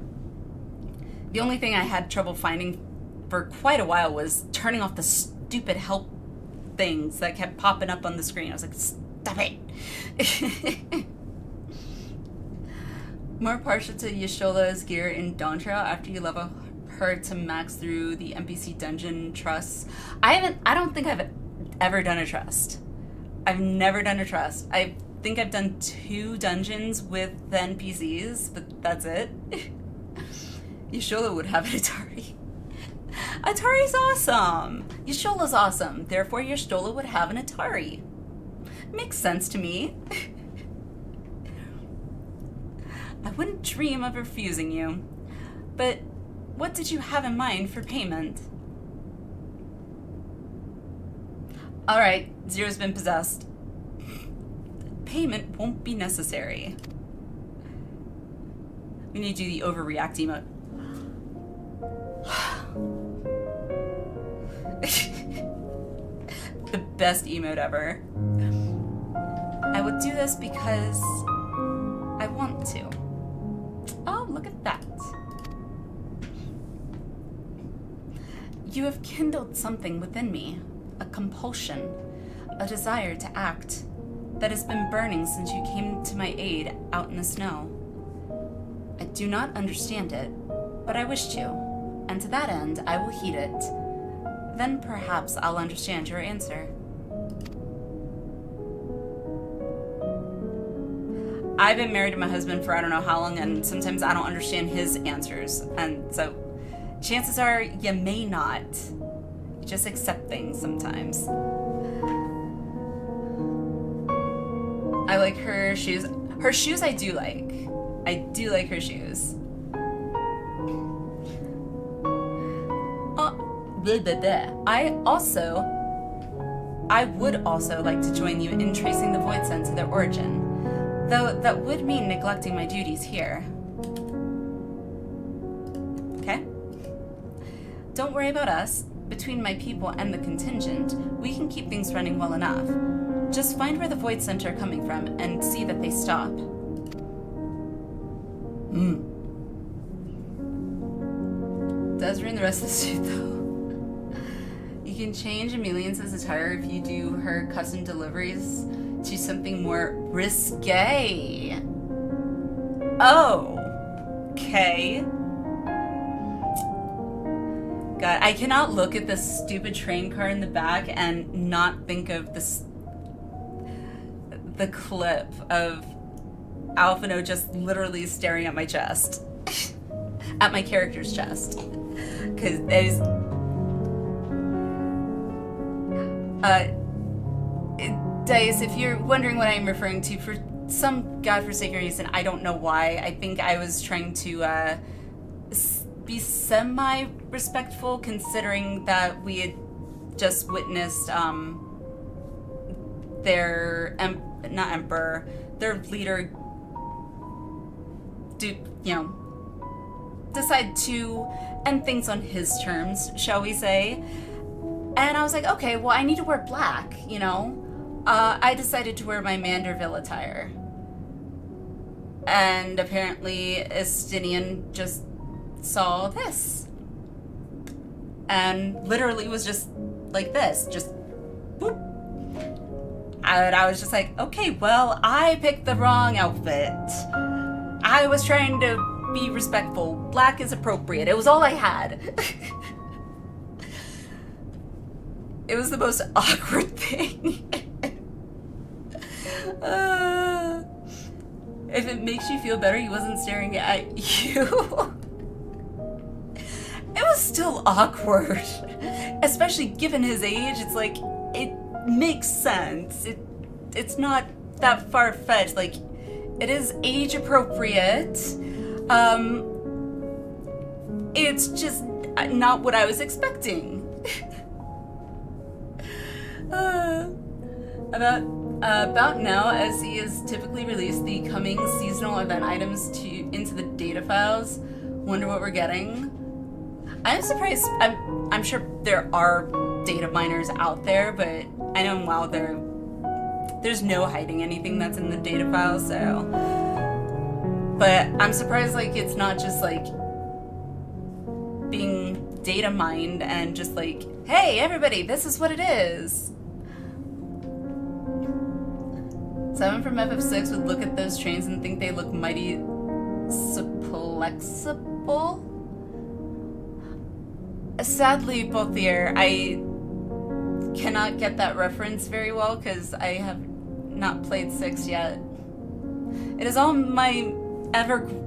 The only thing I had trouble finding for quite a while was turning off the stupid help things that kept popping up on the screen. I was like, stop it. More partial to Yashola's gear in Dawn Trail after you level her to max through the NPC dungeon trusts. I don't think I've ever done a trust. I've never done a trust. I think I've done 2 dungeons with the NPCs, but that's it. Yashola would have an Atari. Atari's awesome. Yashola's awesome. Therefore, Yashola would have an Atari. Makes sense to me. I wouldn't dream of refusing you. But what did you have in mind for payment? Alright, Zero's been possessed. Payment won't be necessary. We need to do the overreact emote. The best emote ever. I would do this because I want to. Oh, look at that. You have kindled something within me, a compulsion, a desire to act that has been burning since you came to my aid out in the snow. I do not understand it, but I wish to, and to that end, I will heed it. Then perhaps I'll understand your answer. I've been married to my husband for I don't know how long, and sometimes I don't understand his answers, and so chances are you may not. You just accept things sometimes. I like her shoes. Her shoes I do like. I do like her shoes. I would also like to join you in tracing the void sense to their origin, though that would mean neglecting my duties here. Okay? Don't worry about us. Between my people and the contingent, we can keep things running well enough. Just find where the Void Center are coming from and see that they stop. Does ruin the rest of the suit, though. You can change Emelian's attire if you do her custom deliveries to something more risque. Oh. Okay. God, I cannot look at this stupid train car in the back and not think of this, the clip of Alphino just literally staring at my chest. At my character's chest. Because there's... Dice, if you're wondering what I'm referring to, for some godforsaken reason, I don't know why, I think I was trying to be semi-respectful, considering that we had just witnessed their not emperor, their leader, decide to end things on his terms, shall we say. And I was like, okay, well, I need to wear black, you know? I decided to wear my Manderville attire. And apparently Estinian just saw this. And literally was just like this, just boop. And I was just like, okay, well, I picked the wrong outfit. I was trying to be respectful. Black is appropriate. It was all I had. It was the most awkward thing. If it makes you feel better, he wasn't staring at you. It was still awkward. Especially given his age, it's like, it makes sense. It's not that far-fetched. Like, it is age appropriate. It's just not what I was expecting. About now, as he has typically released the coming seasonal event items into the data files. Wonder what we're getting. I'm surprised. I'm sure there are data miners out there, but I know in WoW there's no hiding anything that's in the data files. So, but I'm surprised like it's not just like being data mined and just like, hey everybody, this is what it is. 7 from FF6 would look at those trains and think they look mighty suplexible. Sadly, Pothier, I cannot get that reference very well because I have not played 6 yet. It is on my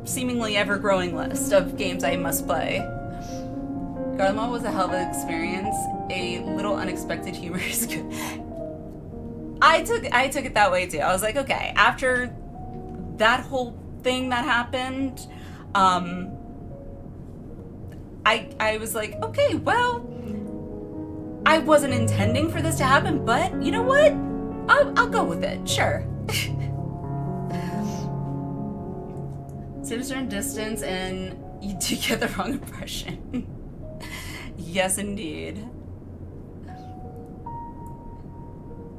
seemingly ever-growing list of games I must play. Garlemald was a hell of an experience. A little unexpected humor is good. I took it that way too. I was like, okay, after that whole thing that happened, I was like, okay, well, I wasn't intending for this to happen, but you know what? I'll go with it, sure. So a certain distance and you do get the wrong impression. Yes, indeed.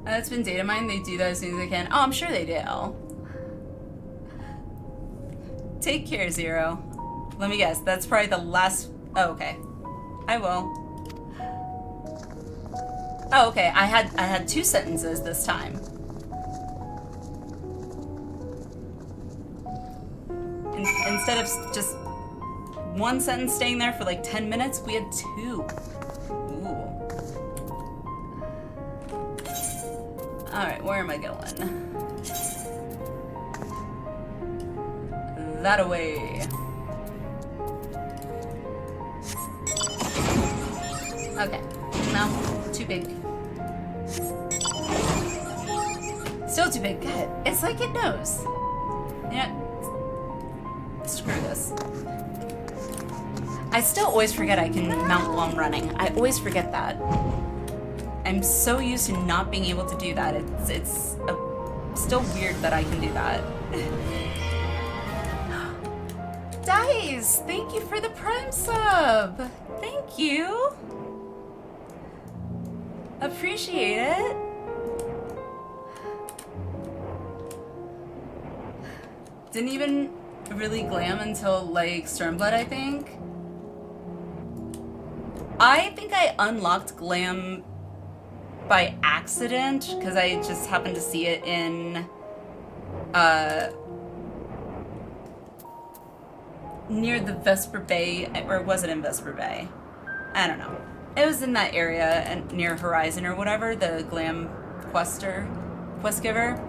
It's been data mined. They do that as soon as they can. Oh, I'm sure they do. Take care, Zero. Let me guess. That's probably the last... Oh, okay. I will. Oh, okay. I had 2 sentences this time. Instead of just 1 sentence staying there for like 10 minutes, we had 2. Alright, where am I going? That away. Okay. No, too big. Still too big. God, it's like it knows. You know, screw this. I still always forget I can mount while I'm running. I always forget that. I'm so used to not being able to do that. It's still weird that I can do that. Dice, thank you for the Prime sub. Thank you. Appreciate it. Didn't even really glam until like Stormblood, I think. I think I unlocked glam by accident because I just happened to see it in near the Vesper Bay, or was it in Vesper Bay? I don't know. It was in that area and near Horizon or whatever, the glam quest giver.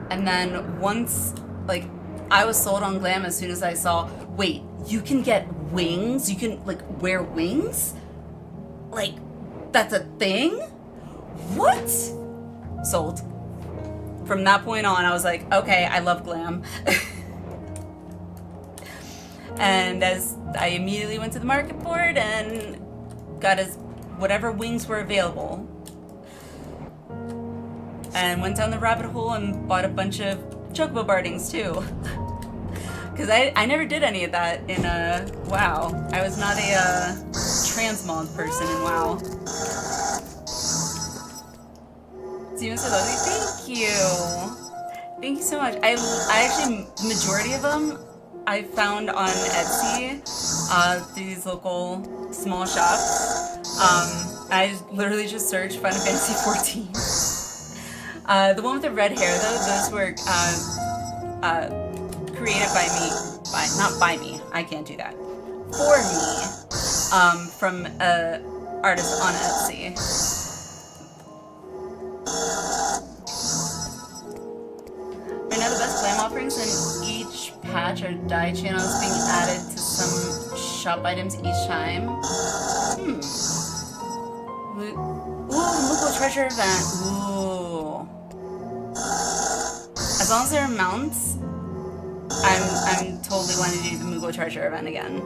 And then once, like, I was sold on glam as soon as I saw, wait, you can get wings? You can, like, wear wings? Like, that's a thing? What? Sold. From that point on, I was like, okay, I love glam. And as I immediately went to the market board and got as whatever wings were available. And went down the rabbit hole and bought a bunch of chocobo bardings too. Because I never did any of that in WoW. I was not a transmog person in WoW. Steven so lovely, thank you. Thank you so much. I actually, the majority of them I found on Etsy, these local small shops. I literally just searched Final Fantasy XIV. The one with the red hair though, those were created by me, not by me, I can't do that, for me, from an artist on Etsy. Right now the best glam offerings in each patch are dye channels being added to some shop items each time. Ooh, local treasure event. Ooh. As long as there are mounts, I'm totally wanting to do the Moogle treasure event again.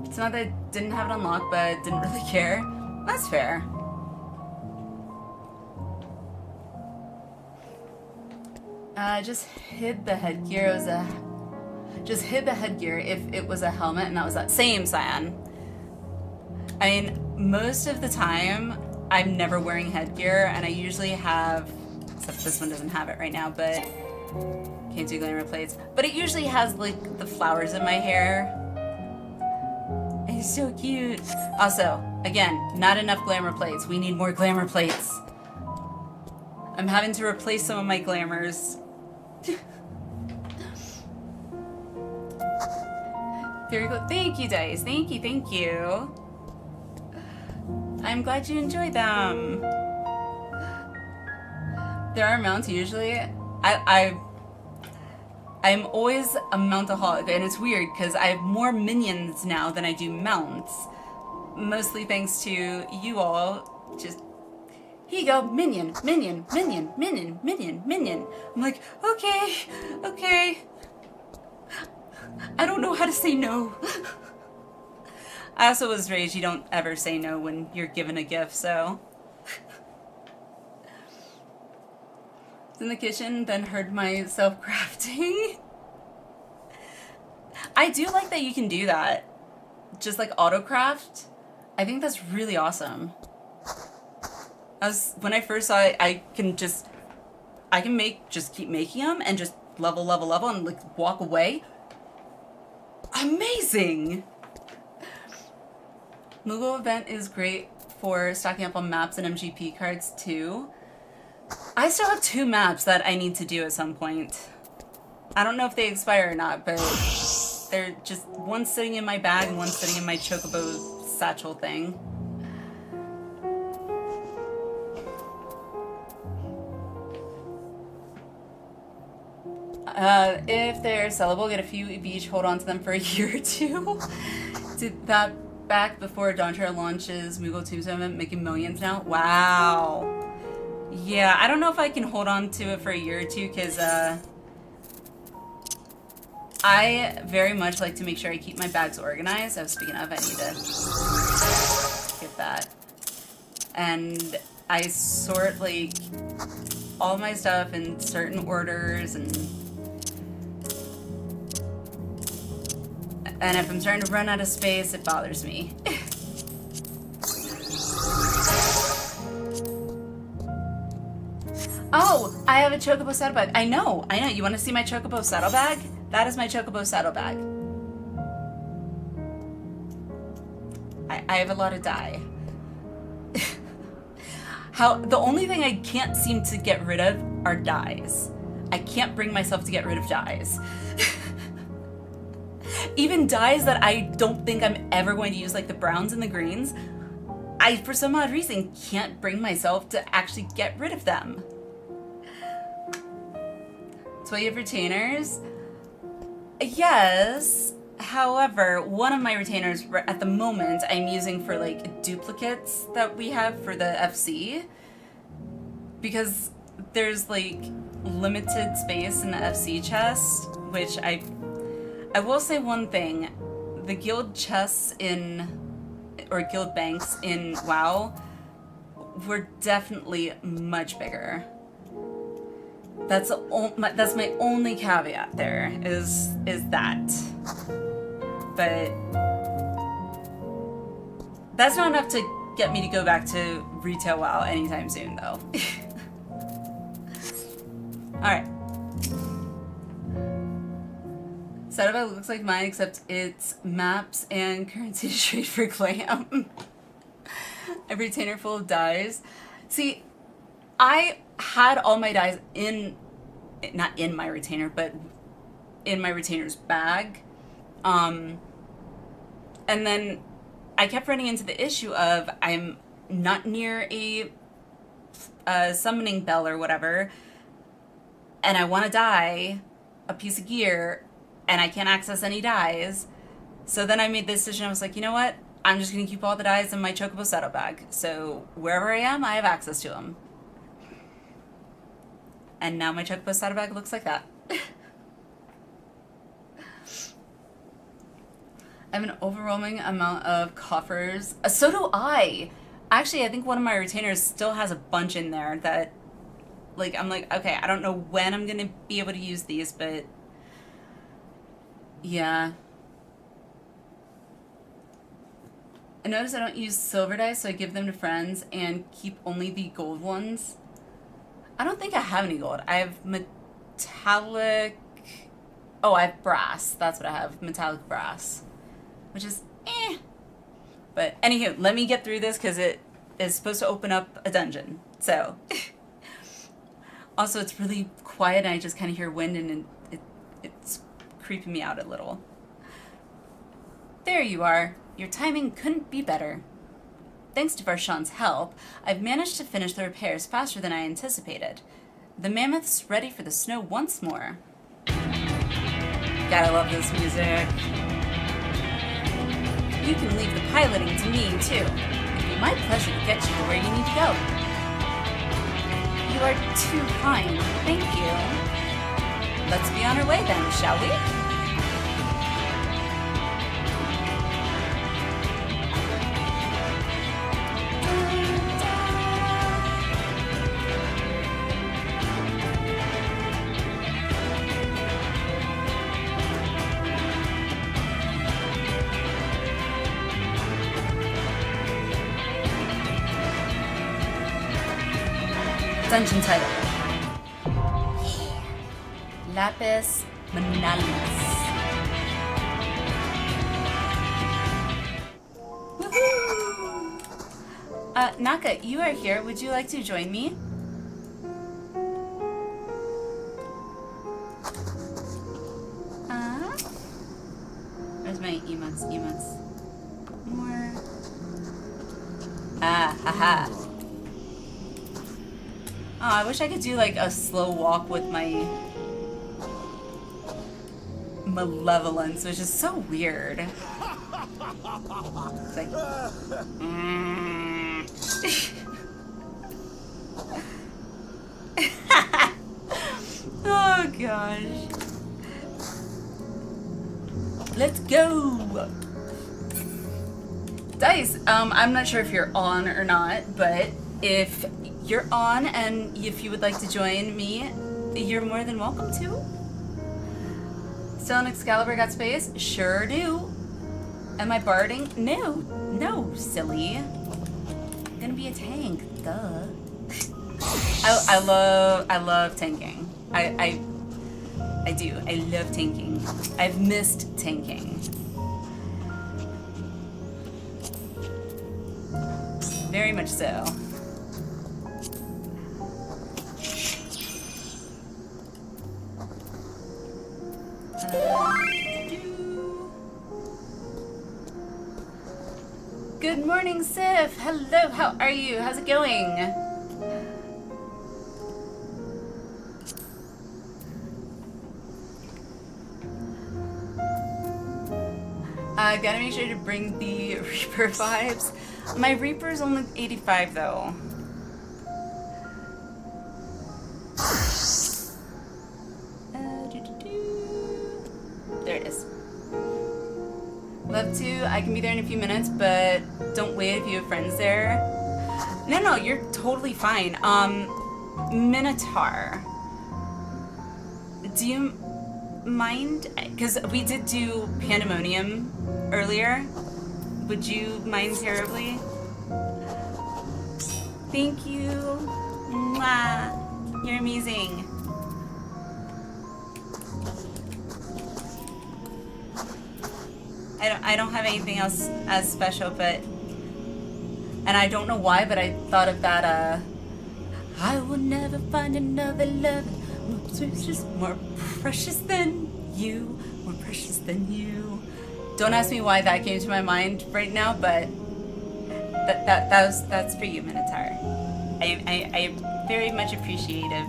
It's not that I didn't have it unlocked, but I didn't really care. That's fair. I just hid the headgear. It was just hid the headgear if it was a helmet, and that was that. Same, Cyan. I mean, most of the time, I'm never wearing headgear, and I usually have, except this one doesn't have it right now, but can't do glamour plates. But it usually has like the flowers in my hair. And he's so cute. Also, again, not enough glamour plates. We need more glamour plates. I'm having to replace some of my glamours. Very cool. Thank you, Dice. Thank you, thank you. I'm glad you enjoyed them. There are mounts usually. I'm always a mountaholic, and it's weird because I have more minions now than I do mounts. Mostly thanks to you all. Just, here you go, minion, minion, minion, minion, minion, minion. I'm like, okay, okay. I don't know how to say no. I also was raised you don't ever say no when you're given a gift, so. In the kitchen, then heard myself crafting. I do like that you can do that. Just like auto craft. I think that's really awesome. When I first saw it, I can just keep making them and just level and like walk away. Amazing! Moogle event is great for stocking up on maps and MGP cards too. I still have 2 maps that I need to do at some point. I don't know if they expire or not, but they're just one sitting in my bag and one sitting in my chocobo satchel thing. If they're sellable, get a few of each, hold on to them for a year or 2. Did that back before Dawntrail launches Moogle Tombstone, making millions now. Wow. Yeah, I don't know if I can hold on to it for a year or 2 because I very much like to make sure I keep my bags organized. I was speaking of, I need to get that. And I sort like all my stuff in certain orders and And if I'm starting to run out of space, it bothers me. Oh, I have a chocobo saddlebag. I know. You want to see my chocobo saddlebag? That is my chocobo saddlebag. I have a lot of dye. The only thing I can't seem to get rid of are dyes. I can't bring myself to get rid of dyes. Even dyes that I don't think I'm ever going to use, like the browns and the greens, I, for some odd reason, can't bring myself to actually get rid of them. So you have retainers? Yes. However, one of my retainers at the moment I'm using for like duplicates that we have for the FC, because there's like limited space in the FC chest, which I will say one thing, the guild chests or guild banks in WoW were definitely much bigger. That's my only caveat there, is that. But that's not enough to get me to go back to retail WoW anytime soon, though. Alright. Saddlebag looks like mine, except it's maps and currency to trade for glam. A retainer full of dyes. See, I had all my dyes not in my retainer, but in my retainer's bag. And then I kept running into the issue of I'm not near a summoning bell or whatever, and I want to dye a piece of gear, and I can't access any dyes. So then I made the decision, I was like, you know what? I'm just going to keep all the dyes in my chocobo saddlebag. So wherever I am, I have access to them. And now my chocobo saddlebag looks like that. I have an overwhelming amount of coffers. So do I. Actually, I think one of my retainers still has a bunch in there that, like, I'm like, okay, I don't know when I'm gonna be able to use these, but yeah. I notice I don't use silver dice, so I give them to friends and keep only the gold ones. I don't think I have any gold. I have metallic... Oh, I have brass. That's what I have. Metallic brass. Which is eh. But anywho, let me get through this because it is supposed to open up a dungeon. So. Also, it's really quiet and I just kind of hear wind and it's creeping me out a little. There you are. Your timing couldn't be better. Thanks to Varshan's help, I've managed to finish the repairs faster than I anticipated. The mammoth's ready for the snow once more. Gotta love this music. You can leave the piloting to me, too. It'd be my pleasure to get you to where you need to go. You are too kind. Thank you. Let's be on our way then, shall we? Dungeon title. Lapis Manalis. Woohoo! Naka, you are here. Would you like to join me? Where's my emotes? More. Ah, haha. Oh, I wish I could do like a slow walk with my malevolence, which is so weird. It's like, oh gosh. Let's go. Dice, I'm not sure if you're on or not, but if you're on and if you would like to join me, you're more than welcome to. Still in Excalibur got space? Sure do. Am I barding? No. No, silly. I'm gonna be a tank. Duh. I love tanking. I do. I love tanking. I've missed tanking. Very much so. Good morning, Sif. Hello, how are you? How's it going? Gotta make sure to bring the Reaper vibes. My Reaper's only 85 though. There it is. Love to. I can be there in a few minutes, but don't wait if you have friends there. No, you're totally fine. Minotaur. Do you mind? Because we did do Pandemonium earlier. Would you mind terribly? Thank you. Mwah. You're amazing. I don't have anything else as special, but, and I don't know why, but I thought of that, I will never find another love more precious than you, more precious than you. Don't ask me why that came to my mind right now, but that's for you, Minotaur. I very much appreciative.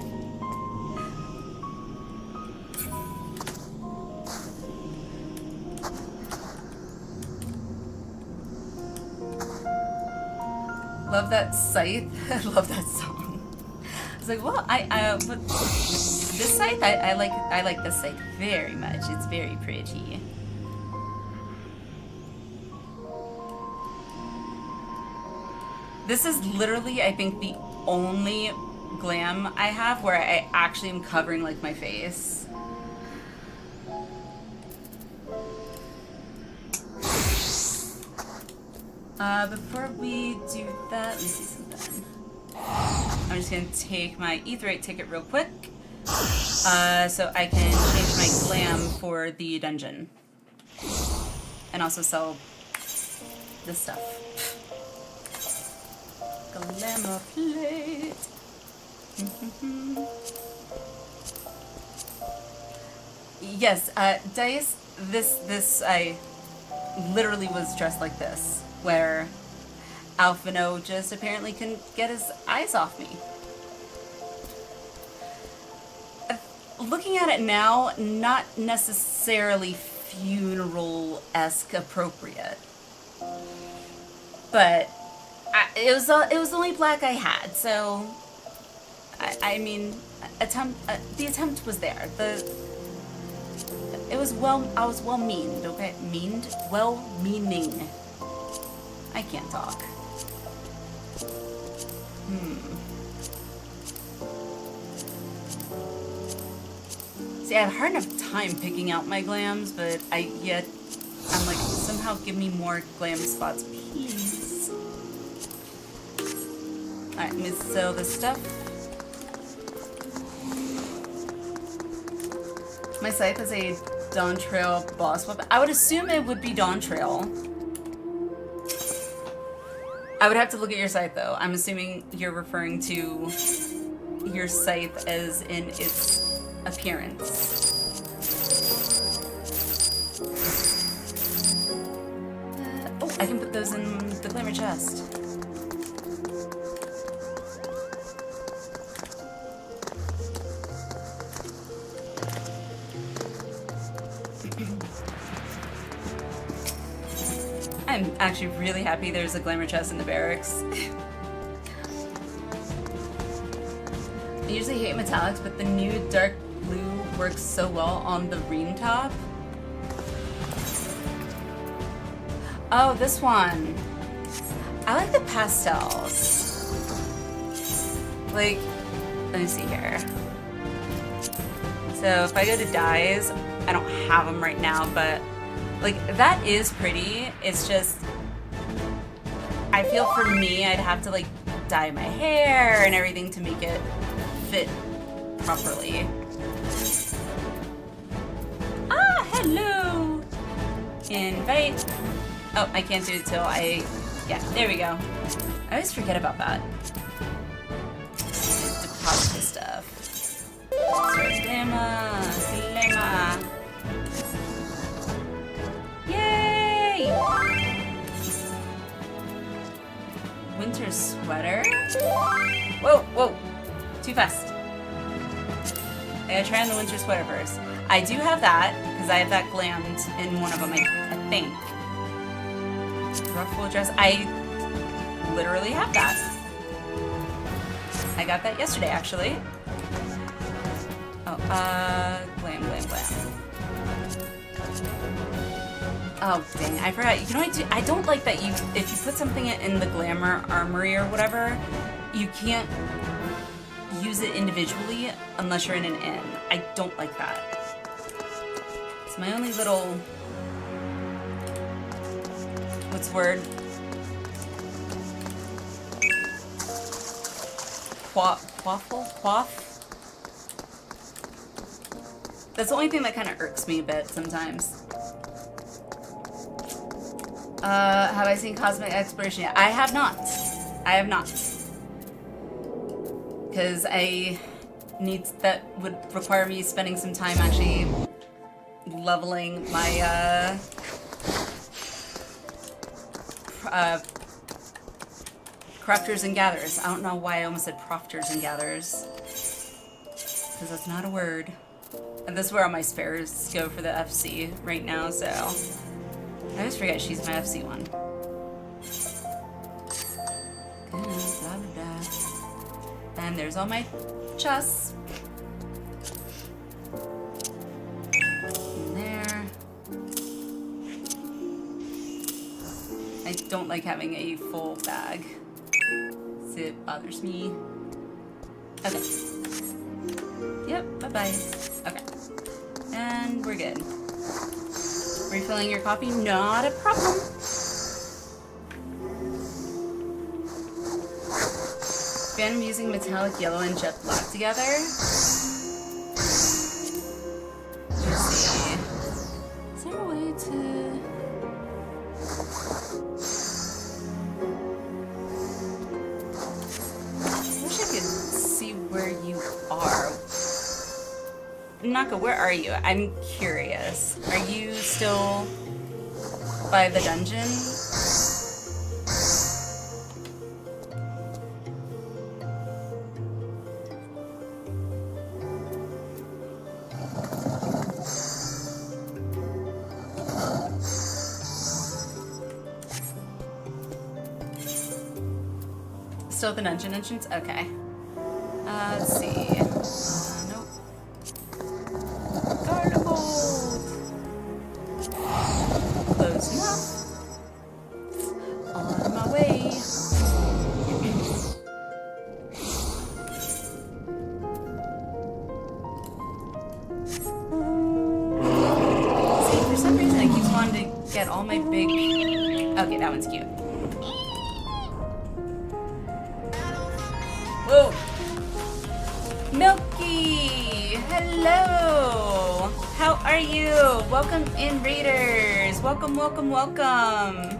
Love that scythe. I love that song. I was like, well, but this scythe, I like this scythe very much. It's very pretty. This is literally, I think, the only glam I have where I actually am covering like my face. Before we do that, let me see something. I'm just gonna take my Aetheryte ticket real quick, so I can change my glam for the dungeon, and also sell this stuff. Glamour plate. Yes, Dice. This I literally was dressed like this, where Alphino just apparently couldn't get his eyes off me. Looking at it now, not necessarily funeral-esque appropriate, but it was the only black I had, so I mean, the attempt was there. I was well-meaned, okay? Well-meaning. I can't talk. See, I have a hard enough time picking out my glams, but I'm like, somehow give me more glam spots, please. Alright, let me sell this stuff. My scythe is a Dawn Trail boss weapon. I would assume it would be Dawn Trail. I would have to look at your scythe though. I'm assuming you're referring to your scythe as in its appearance. Oh, I can put those in the glamour chest. I'm actually really happy there's a glamour chest in the barracks. I usually hate metallics, but the new dark blue works so well on the green top. Oh, this one. I like the pastels. Like, let me see here. So if I go to dyes, I don't have them right now, but like that is pretty. It's just, I feel for me, I'd have to like dye my hair and everything to make it fit properly. Ah, hello! Invite. Oh, I can't do it till yeah, there we go. I always forget about that. Deposit the stuff. Glamma. Yay! Winter sweater? Whoa, too fast. I gotta try on the winter sweater first. I do have that, because I have that glammed in one of them, I think. Ruffle dress. I literally have that. I got that yesterday, actually. Oh, glam. Oh, dang, I forgot. You know what I don't like that if you put something in the glamour armory or whatever, you can't use it individually unless you're in an inn. I don't like that. It's my only little... What's the word? Quaff? That's the only thing that kind of irks me a bit sometimes. Have I seen Cosmic Exploration yet? I have not. Because that would require me spending some time actually leveling my, crafters and gatherers. I don't know why I almost said crofters and gatherers. Because that's not a word. And this is where all my spares go for the FC right now, so... I always forget she's my FC one. And there's all my chests. In there. I don't like having a full bag. It bothers me. Okay. Yep, bye-bye. Okay. And we're good. Refilling your coffee? Not a problem. Phantom using metallic yellow and jet black together. Let's see. Is there a way to... Naka, where are you? I'm curious. Are you still by the dungeon? Still at the dungeon entrance? Okay. Let's see. Nope. Close enough. On my way. See, for some reason I keep wanting to get all my big... Okay, that one's cute. Whoa! Milky! Hello! How are you? Welcome in, Raiders! Welcome, welcome, welcome!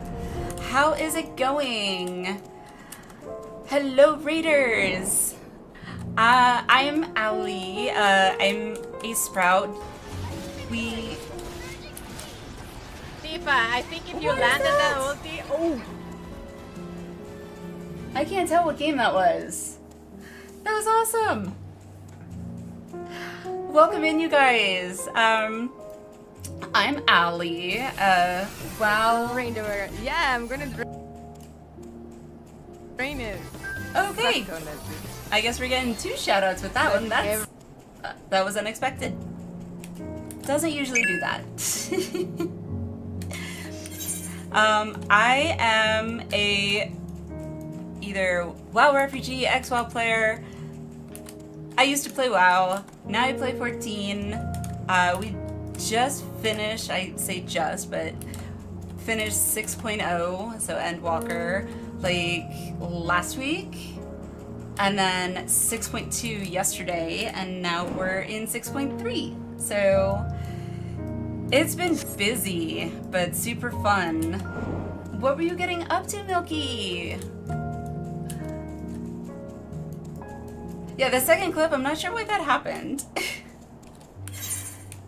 How is it going? Hello, Raiders! I'm Ali. I'm a Sprout. We... Tifa, I think if you landed that ulti... Oh! I can't tell what game that was. That was awesome! Welcome in, you guys. I'm Ali. WoW. Yeah, I'm gonna drain it. Okay. I guess we're getting 2 shoutouts with that one. That's that was unexpected. Doesn't usually do that. I am a either WoW refugee, ex-WoW player. I used to play WoW. Now I play 14. We just finished, I say just, but finished 6.0, so Endwalker, like last week. And then 6.2 yesterday, and now we're in 6.3. So it's been busy, but super fun. What were you getting up to, Milky? Yeah, the second clip, I'm not sure why that happened.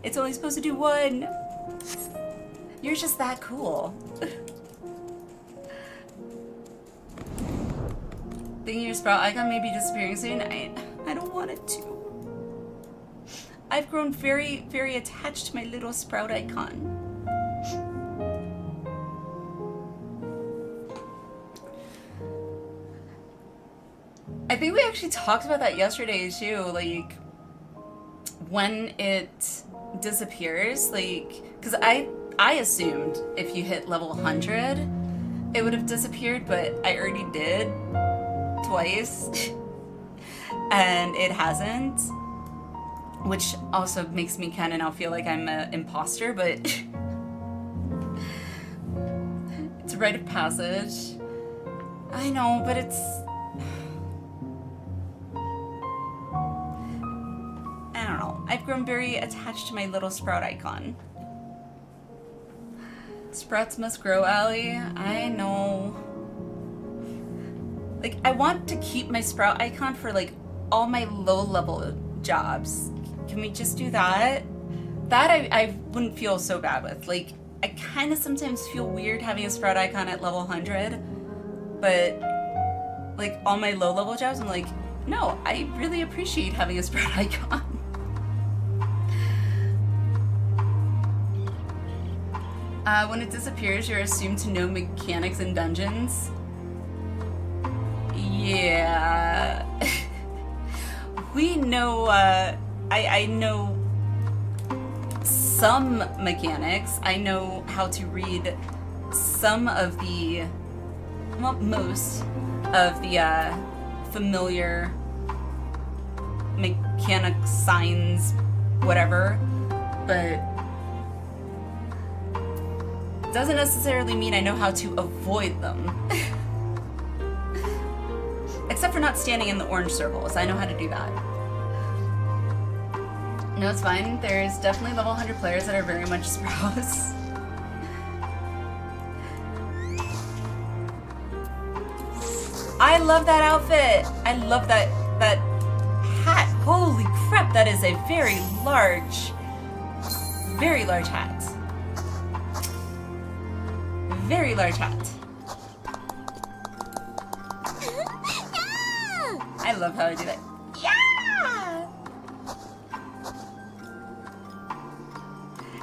It's only supposed to do one. You're just that cool. Thinking your sprout icon may be disappearing soon. I don't want it to. I've grown very, very attached to my little sprout icon. I think we actually talked about that yesterday too, like when it disappears, like, because I assumed if you hit level 100 it would have disappeared, but I already did twice and it hasn't, which also makes me kind of now feel like I'm an imposter, but it's a rite of passage. I know, but it's, I don't know. I've grown very attached to my little sprout icon. Sprouts must grow, Allie. I know. Like, I want to keep my sprout icon for like all my low-level jobs. Can we just do that? That I wouldn't feel so bad with. Like, I kind of sometimes feel weird having a sprout icon at level 100, but like all my low-level jobs, I'm like, no, I really appreciate having a sprout icon. When it disappears, you're assumed to know mechanics in dungeons. Yeah. We know, I know some mechanics. I know how to read some of the, well, most of the familiar mechanic signs, whatever, but doesn't necessarily mean I know how to avoid them. Except for not standing in the orange circles. I know how to do that. No, it's fine. There's definitely level 100 players that are very much sprouts. I love that outfit. I love that hat. Holy crap, that is a very large hat. Very large hat. I love how I do that. Yeah!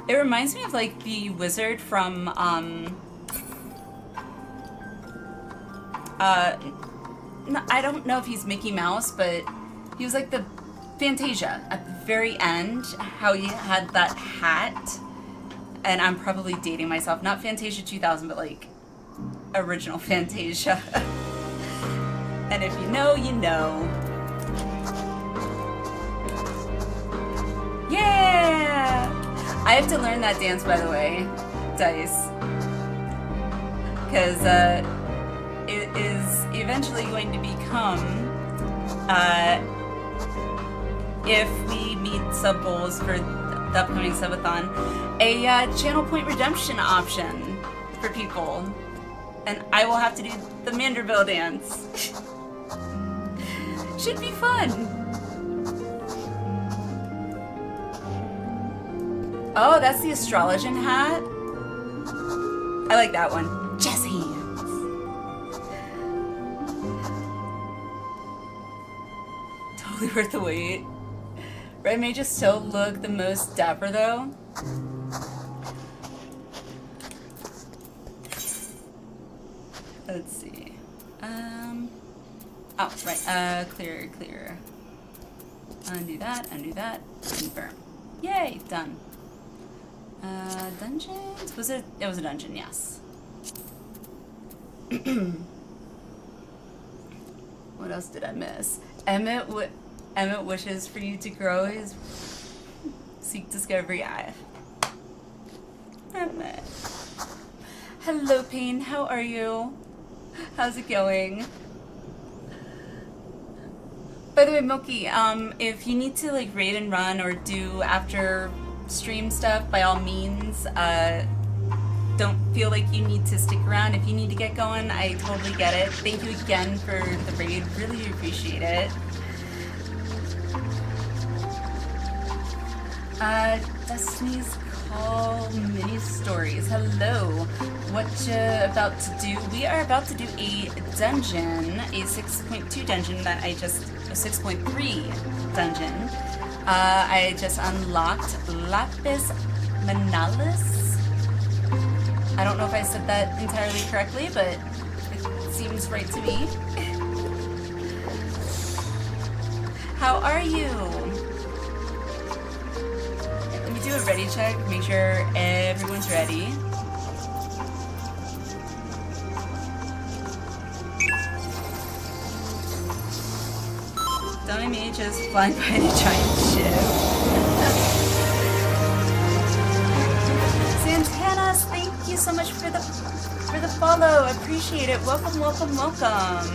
It reminds me of like the wizard from I don't know if he's Mickey Mouse, but he was like the Fantasia at the very end, how he had that hat. And I'm probably dating myself, not Fantasia 2000, but like original Fantasia. And if you know, you know. Yeah! I have to learn that dance, by the way, Dice. Because it is eventually going to become, if we meet sub goals for the upcoming subathon, a channel point redemption option for people. And I will have to do the Manderville dance. Should be fun. Oh, that's the astrologian hat. I like that one. Jazz hands. Totally worth the wait. Red mages still look the most dapper though. Let's see. Oh, right. Clear. Undo that, confirm. Yay, done. Dungeons? Was it? It was a dungeon, yes. What else did I miss? Emmett wishes for you to grow his seek discovery. Hello, Pain. How are you? How's it going? By the way, Milky, if you need to like raid and run or do after stream stuff, by all means, don't feel like you need to stick around. If you need to get going, I totally get it. Thank you again for the raid. Really appreciate it. Destiny's Call mini stories. Hello. What you about to do? We are about to do a dungeon, a 6.2 dungeon that I just, a 6.3 dungeon. I just unlocked Lapis Manalis. I don't know if I said that entirely correctly, but it seems right to me. How are you? Let me do a ready check, make sure everyone's ready. Don't me just flying by in a giant ship. Santanas, thank you so much for the follow. Appreciate it. Welcome, welcome, welcome.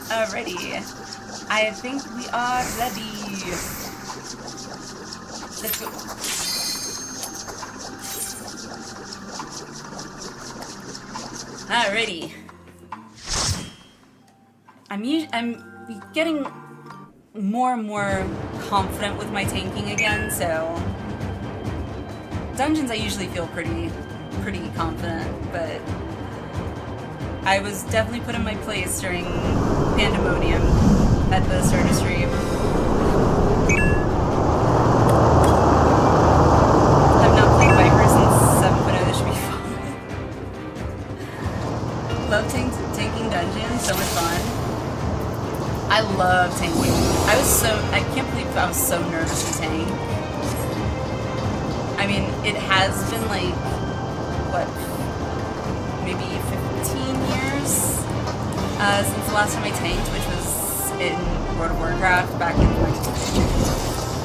Alrighty. I think we are ready. Let's go. Alrighty. I'm getting more and more confident with my tanking again, so dungeons I usually feel pretty confident, but I was definitely put in my place during Pandemonium at the start of stream. I've not played Viper since 7.0, this should be fun. Love tanking dungeons, so much fun. I love tanking. I can't believe I was so nervous to tank. I mean, it has been like, what, maybe 15 years since the last time I tanked, which was in World of Warcraft back in like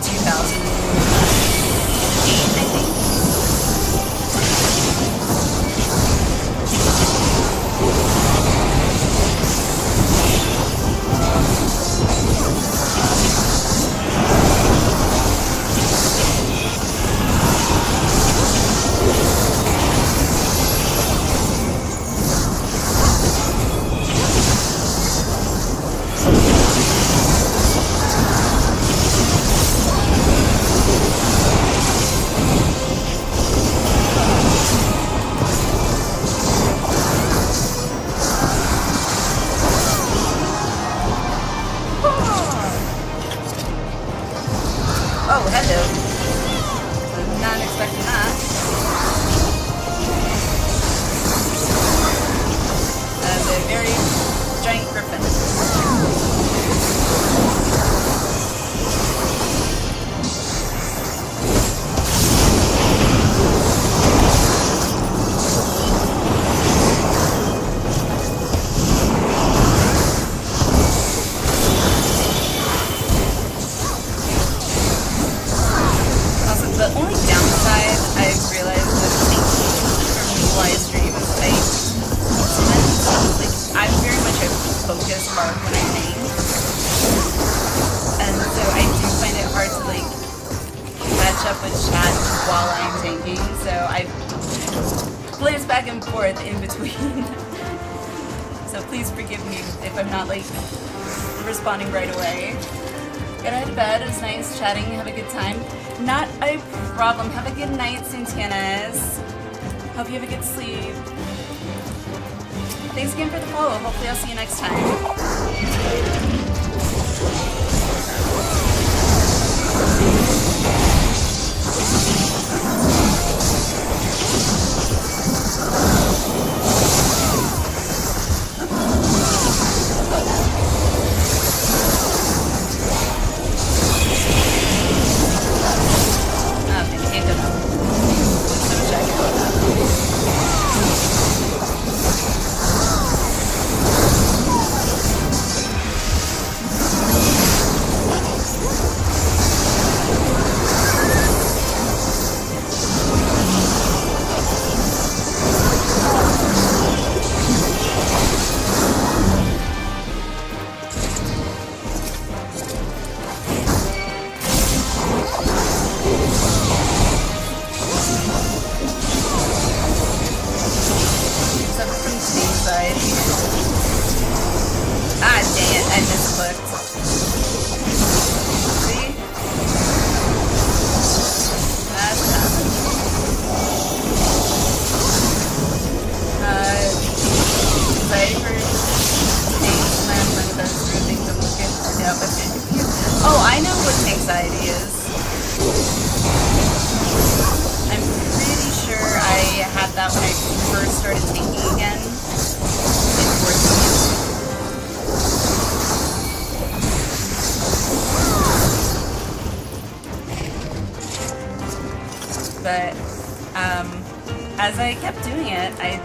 2008, I think. Responding right away. Gotta head to bed. It was nice chatting. Have a good time. Not a problem. Have a good night, Santanas. Hope you have a good sleep. Thanks again for the follow. Hopefully I'll see you next time. anxiety is. I'm pretty sure I had that when I first started tanking again. But as I kept doing it, I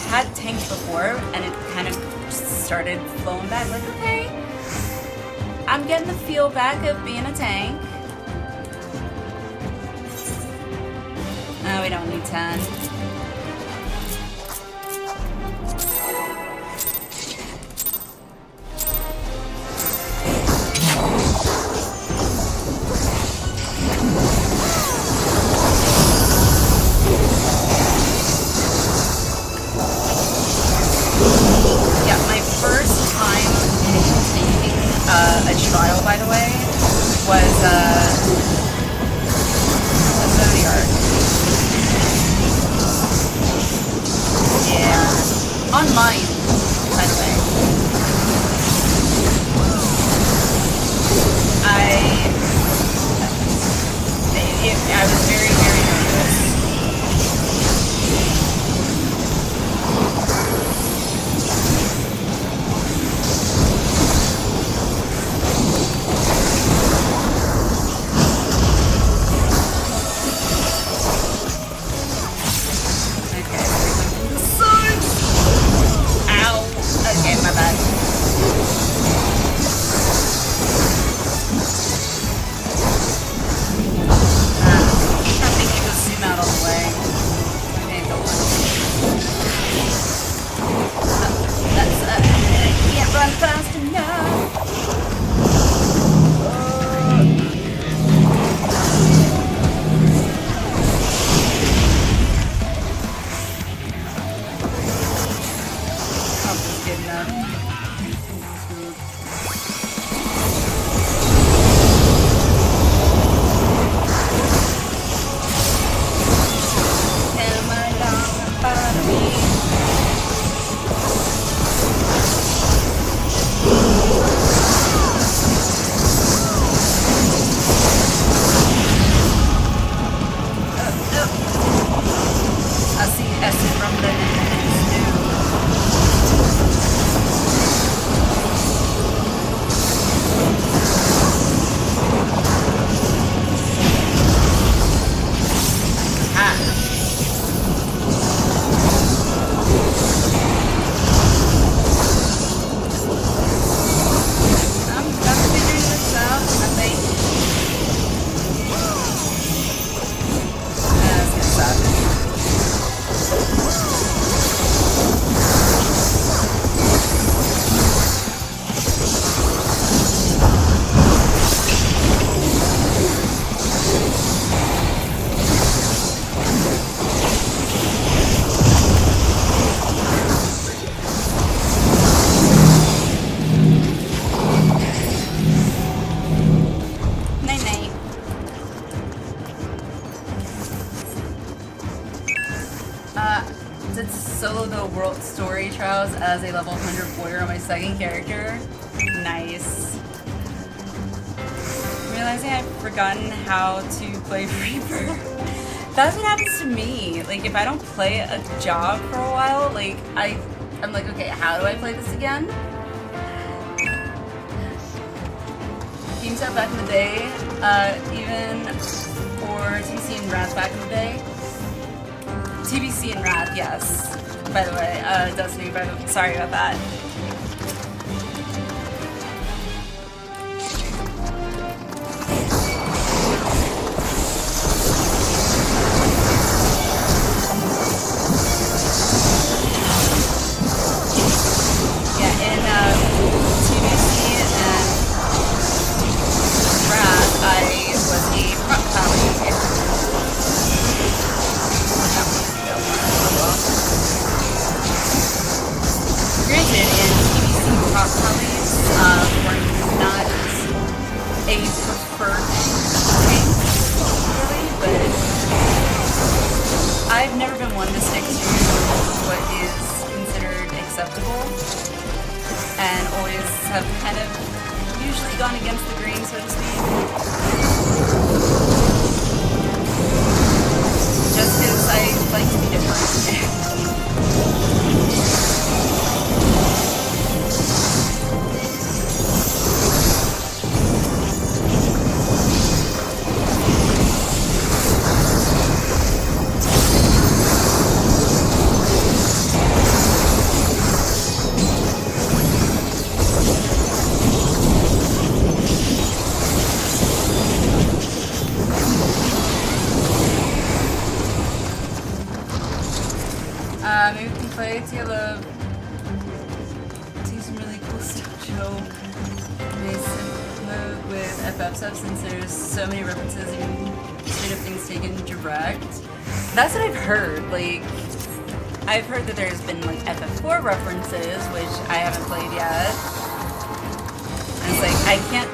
had tanked before, and it kind of just started flowing back. Like, okay, I'm getting the feel back of being a tank. No, we don't need 10. A trial, by the way, was a Zodiac. Yeah. On mine, by the way. I was very, very nervous. As a level 100 warrior on my second character. Nice. I'm realizing I've forgotten how to play Reaper. That's what happens to me. Like, if I don't play a job for a while, like, I'm like, okay, how do I play this again? Games out back in the day, even for TBC and Wrath back in the day. TBC and Wrath, yes. By the way, Destiny, sorry about that. Yeah, in TBC and Wrath, I was a prop paladin. Granted, in TBC, prop paladins were not a preferred tank, really, but I've never been one to stick to what is considered acceptable, and always have kind of, usually gone against the grain, so to speak. Just because I like to be different. Maybe we can play T-Love. See some really cool stuff, Joe. Nice mode with FFXIV since there's so many references and straight up things taken direct. That's what I've heard. Like, I've heard that there's been like FF4 references, which I haven't played yet. And it's like, I can't,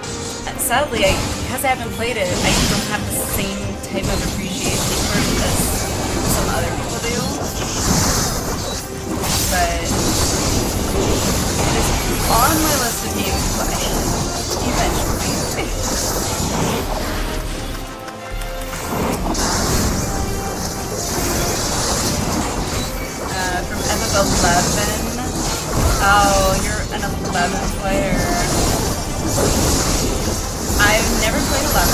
sadly, because I haven't played it, I don't have the same type of appreciation for it as some other people do. But it's on my list of games to play eventually. From FF11. Oh, you're an 11 player. I've never played 11,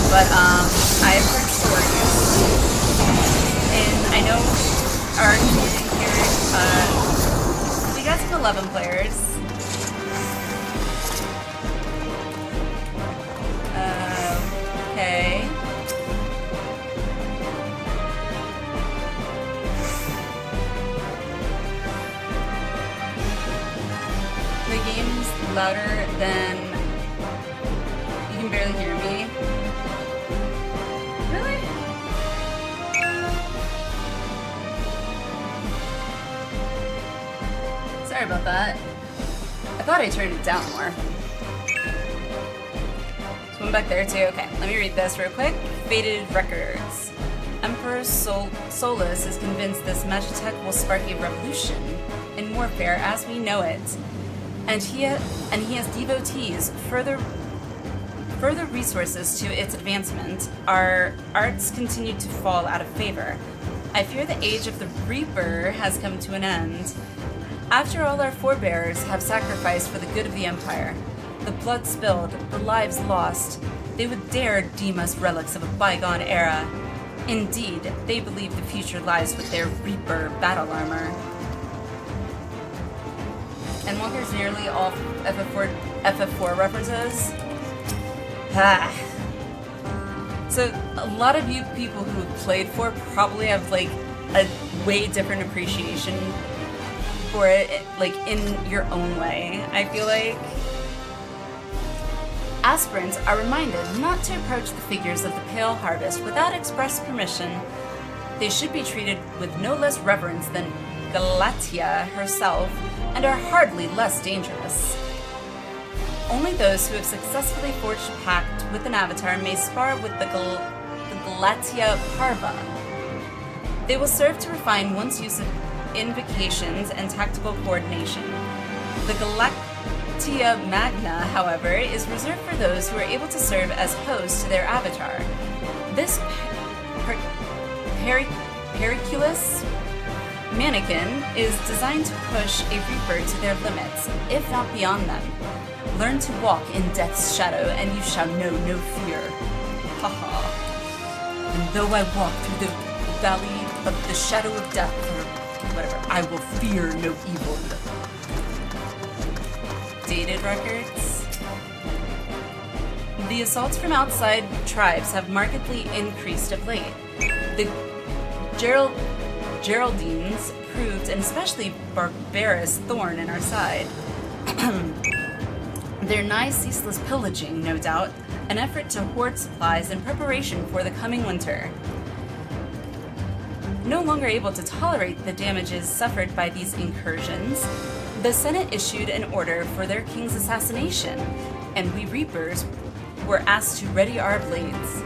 but I've heard stories, and I know our community here, we got some 11 players. Okay. The game's louder than... You can barely hear me. Really? Sorry about that. I thought I turned it down more. There's one back there too. Okay, let me read this real quick. Faded Records. Emperor Solus is convinced this Magitech will spark a revolution in warfare as we know it. And he has devotees, further resources to its advancement. Our arts continue to fall out of favor. I fear the age of the Reaper has come to an end. After all our forebears have sacrificed for the good of the Empire, the blood spilled, the lives lost, they would dare deem us relics of a bygone era. Indeed, they believe the future lies with their Reaper battle armor. Endwalker's nearly all FF4 references. Ah. So a lot of you people who have played 4 probably have like a way different appreciation for it, like in your own way, I feel like. Aspirants are reminded not to approach the figures of the Pale Harvest without express permission. They should be treated with no less reverence than Galatia herself, and are hardly less dangerous. Only those who have successfully forged a pact with an avatar may spar with the Galatia Parva. They will serve to refine one's use of invocations and tactical coordination. The Galatia Magna, however, is reserved for those who are able to serve as hosts to their avatar. This Periculus mannequin is designed to push a Reaper to their limits, if not beyond them. Learn to walk in death's shadow, and you shall know no fear. Haha. And though I walk through the valley of the shadow of death, or whatever, I will fear no evil. Dated records. The assaults from outside tribes have markedly increased of late. The Geraldines proved an especially barbarous thorn in our side. Their nigh ceaseless pillaging, no doubt, an effort to hoard supplies in preparation for the coming winter. No longer able to tolerate the damages suffered by these incursions, the Senate issued an order for their king's assassination, and we Reapers were asked to ready our blades.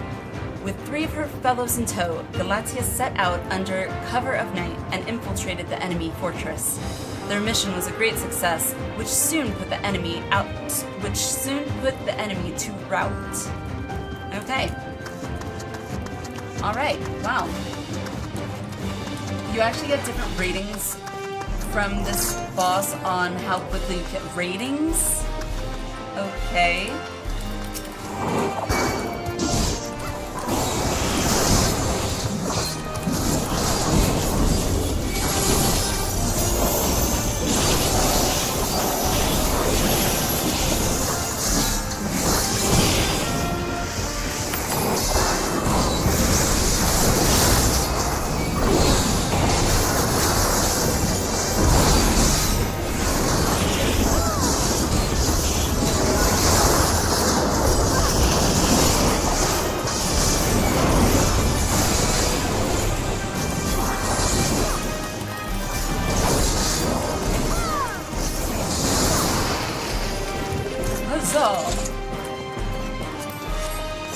With 3 of her fellows in tow, Galatia set out under cover of night and infiltrated the enemy fortress. Their mission was a great success, which soon put the enemy to rout. Okay. Alright, wow. You actually get different ratings from this boss on how quickly you get ratings. Okay.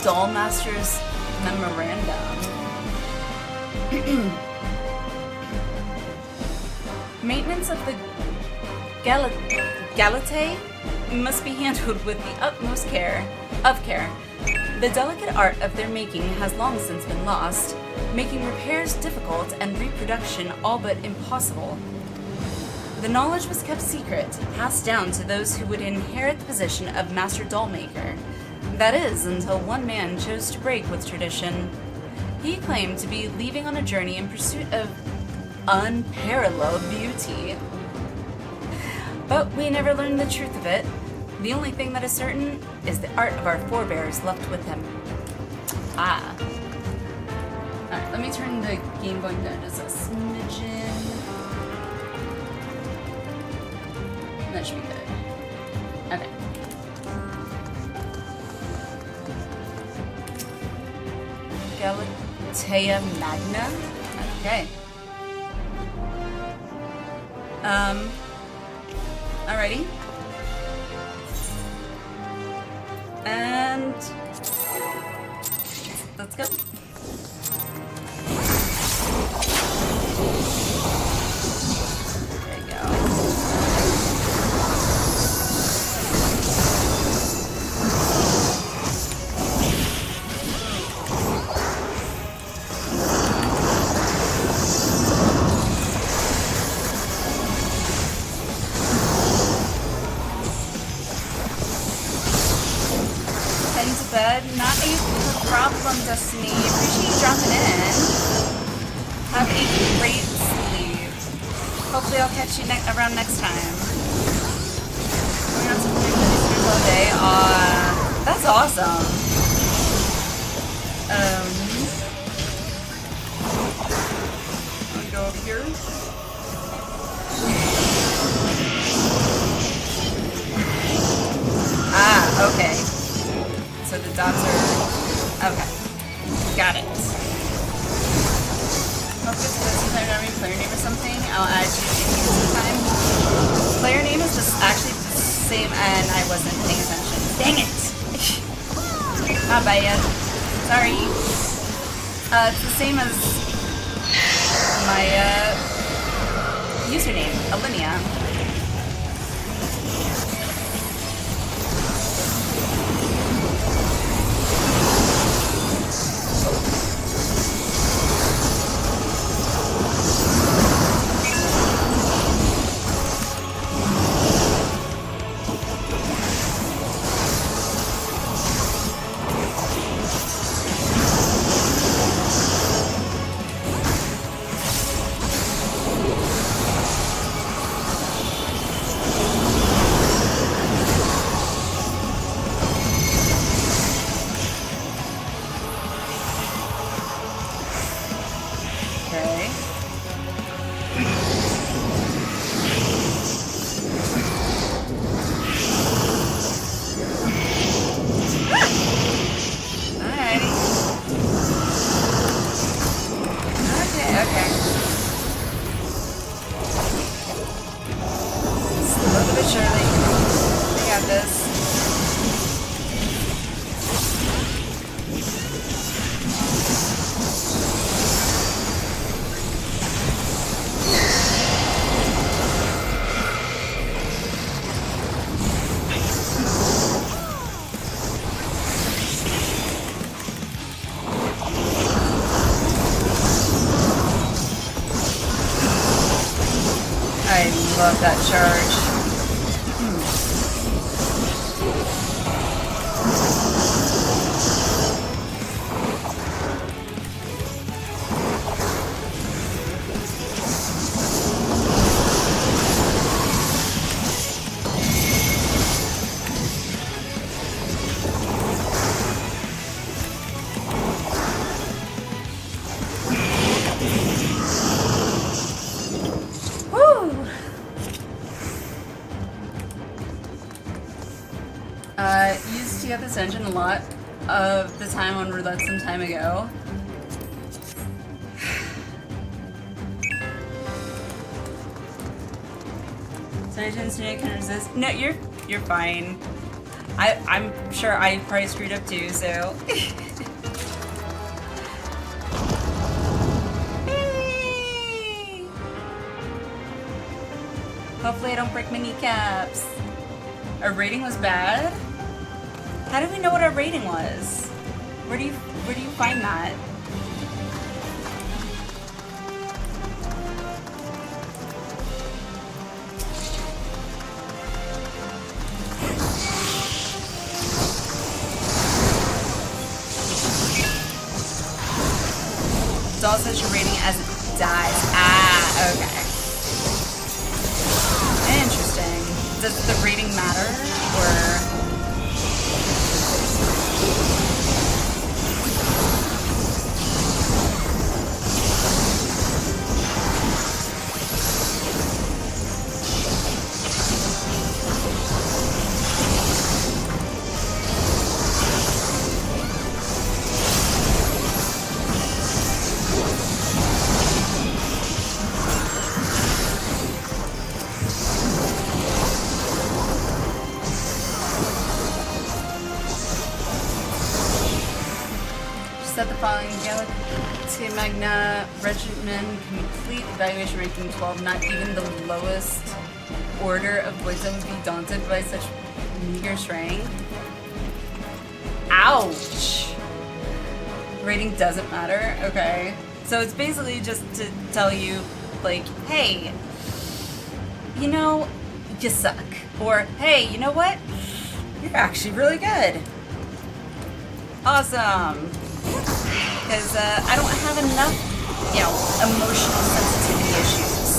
Dollmaster's Memorandum. Maintenance of the Galatae must be handled with the utmost care. The delicate art of their making has long since been lost, making repairs difficult and reproduction all but impossible. The knowledge was kept secret, passed down to those who would inherit the position of Master Dollmaker. That is, until one man chose to break with tradition. He claimed to be leaving on a journey in pursuit of unparalleled beauty. But we never learned the truth of it. The only thing that is certain is the art of our forebears left with him. Ah. Alright, let me turn the game going down just a smidgen. That should be good. Okay. Galatea Magna? Okay. Alrighty. And let's go. There you go. Not a problem, Destiny. Appreciate you dropping in. Have a great sleep. Hopefully I'll catch you around next time. We're on some pretty all day. That's awesome. I'm gonna go over here. Ah, okay. So the dots are... Okay. Got it. Hope it's good sometime to have player name or something. I'll add you in sometime. Player name is just actually the same and I wasn't paying attention. Dang it! Not bad yet. Sorry. It's the same as my username, Alinea. I love that charge. Used to get this engine a lot of the time on roulette some time ago. Sergeant can resist. No, you're fine. I'm sure I probably screwed up too, so. Hey! Hopefully I don't break my kneecaps. Our rating was bad? How did we know what our rating was? Where do you find that? It's also your rating as it dies. Ah, okay. Interesting. Does the rating matter, or? Set the following Galaxy Magna Regimen complete evaluation ranking 12. Not even the lowest order of boys that would be daunted by such meager strength. Ouch! Rating doesn't matter? Okay. So it's basically just to tell you, like, hey, you know, you suck. Or, hey, you know what? You're actually really good. Awesome. Because I don't have enough, you know, emotional sensitivity issues.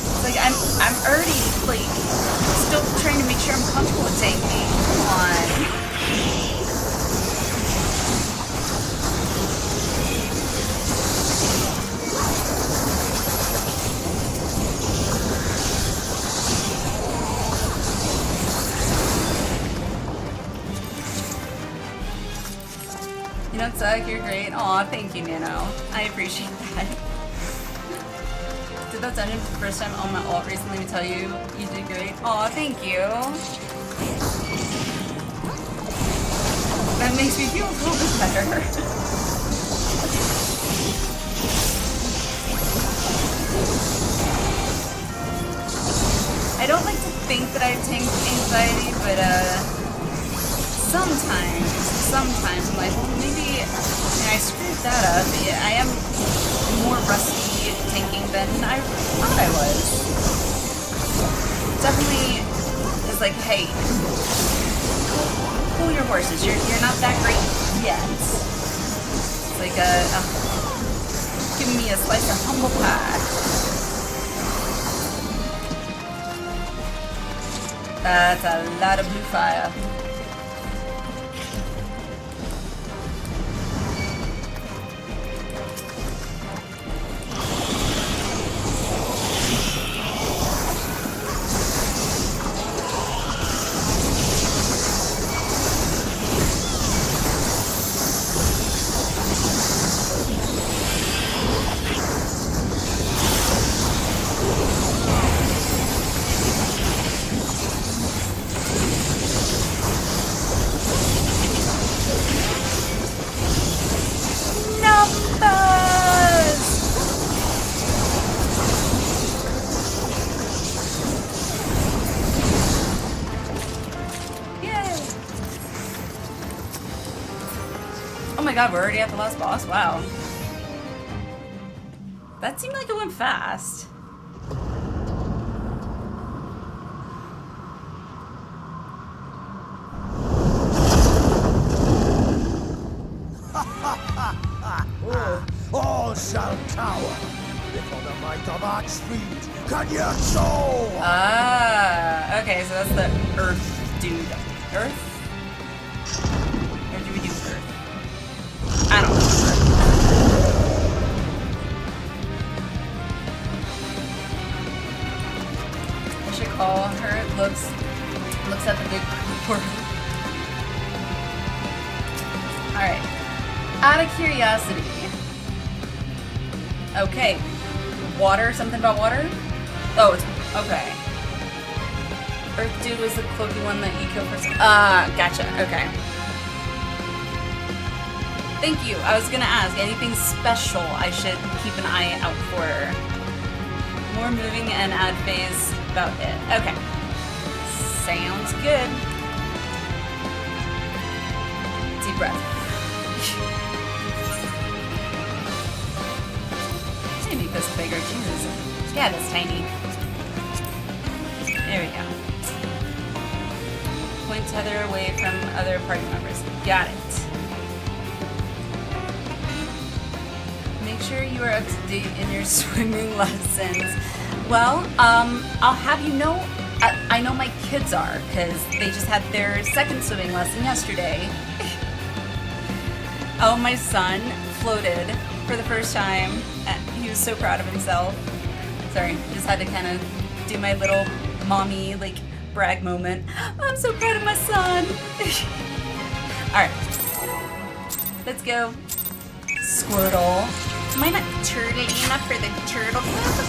It's like I'm already like still trying to make sure I'm comfortable with tanking. Come on. You don't suck, you're great. Aw, thank you, Nano. I appreciate that. Did that dungeon for the first time on my alt recently. Let me tell you, you did great. Aw, thank you. That makes me feel a little bit better. I don't like to think that I have tank anxiety, but sometimes I'm like, well, maybe I screwed that up. Yeah, I am more rusty at tanking than I thought I was. Definitely is like, hey, cool your horses. You're not that great yet. It's like giving me a slice of humble pie. That's a lot of blue fire. Oh my god, we're already at the last boss? Wow. That seemed like it went fast. All shall cower before the might of Archfiend Kanyatso! Ah, okay, so that's the Earth dude. Earth? Or do we do Earth? I don't know. I should call her. Looks at the big portal. Alright. Out of curiosity. Okay. Water? Something about water? Oh, it's... Okay. Earth Dude was the cloaky one that you killed first. Gotcha. Okay. Thank you. I was gonna ask, anything special I should keep an eye out for? More moving and ad phase, about it. Okay. Sounds good. Deep breath. I need this bigger. Jesus. Yeah, that's tiny. There we go. Point tether away from other party members. Got it. Make sure you are up to date in your swimming lessons. Well, I'll have you know, I know my kids are, because they just had their second swimming lesson yesterday. Oh, my son floated for the first time. He was so proud of himself. Sorry, just had to kind of do my little mommy, like, brag moment. I'm so proud of my son. Alright. Let's go. Squirtle. Am I not turtly enough for the turtle?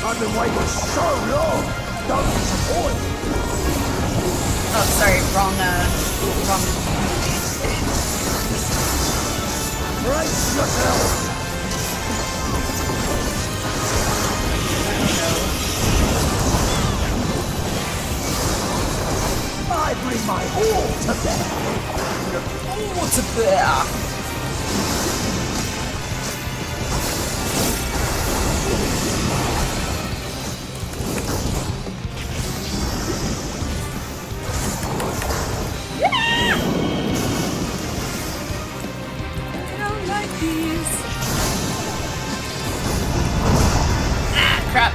I've been waiting so long. Don't disappoint. Oh, sorry. Wrong movie. Brace yourself. I bring my all to bear. All to bear. I don't like these. Ah, crap.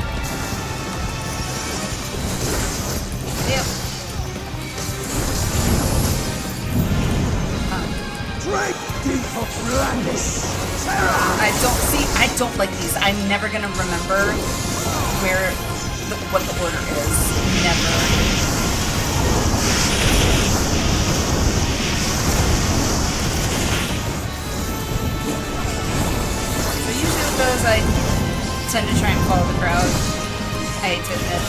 Yep. Drink deep of Blandis. I don't like these. I'm never gonna remember what the order is. Never. So usually with those, I tend to try and follow the crowd. I hate to admit.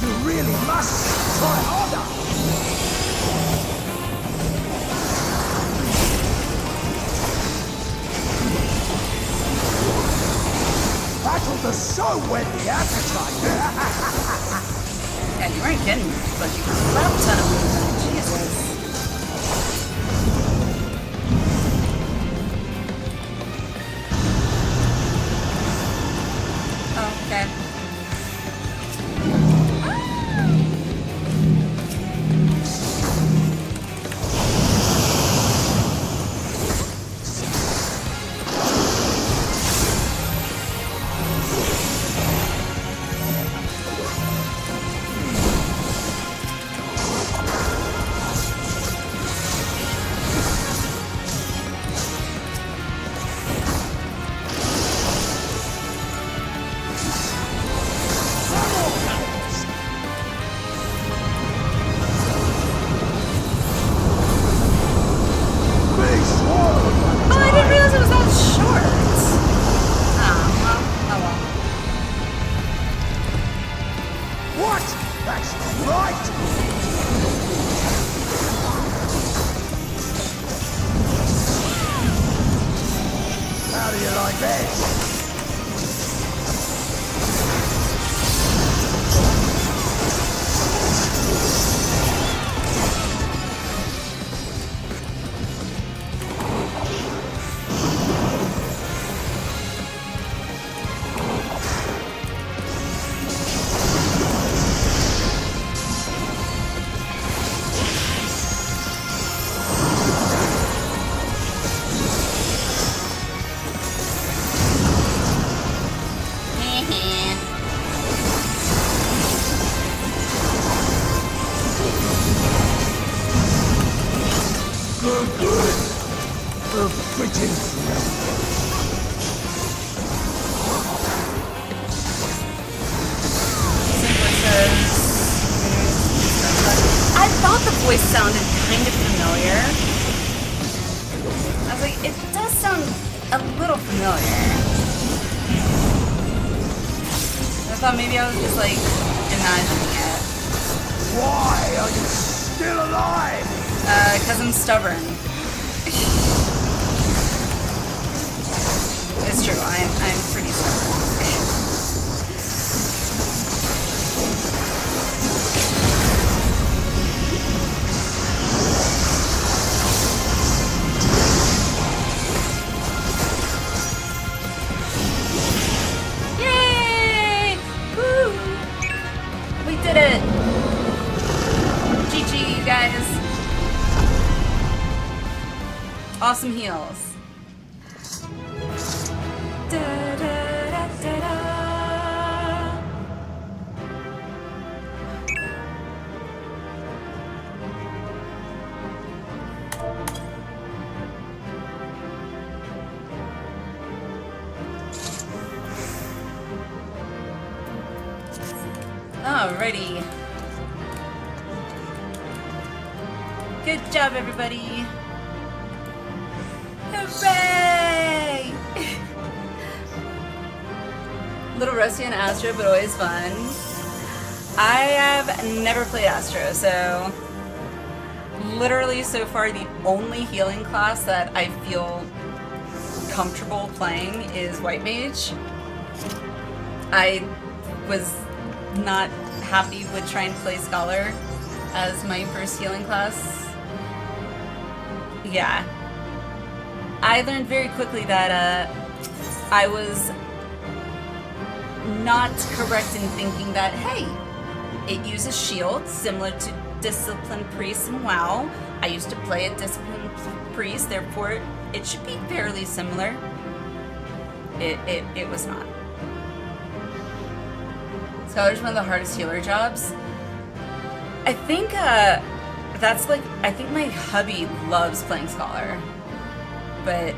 You really must try harder. That'll just so whet the appetite. Yeah, you weren't getting but you crap ton of movement. Jesus. Oh, okay. I thought the voice sounded kind of familiar. I was like, it does sound a little familiar. I thought maybe I was just like imagining it. Why are you still alive? 'Cause I'm stubborn. It's true, I'm pretty stubborn. Yay! Woo! We did it! GG, you guys. Awesome heals. Da, da, da, da, da. Alrighty. Good job, everybody. Hooray! Little rusty on Astro, but always fun. I have never played Astro, so literally so far the only healing class that I feel comfortable playing is White Mage. I was not happy with trying to play Scholar as my first healing class. Yeah. I learned very quickly that I was not correct in thinking that, hey, it uses shield, similar to Disciplined Priest in WoW. I used to play a Disciplined Priest, therefore it should be fairly similar. It was not. Scholar's one of the hardest healer jobs. I think that's like, I think my hubby loves playing Scholar. But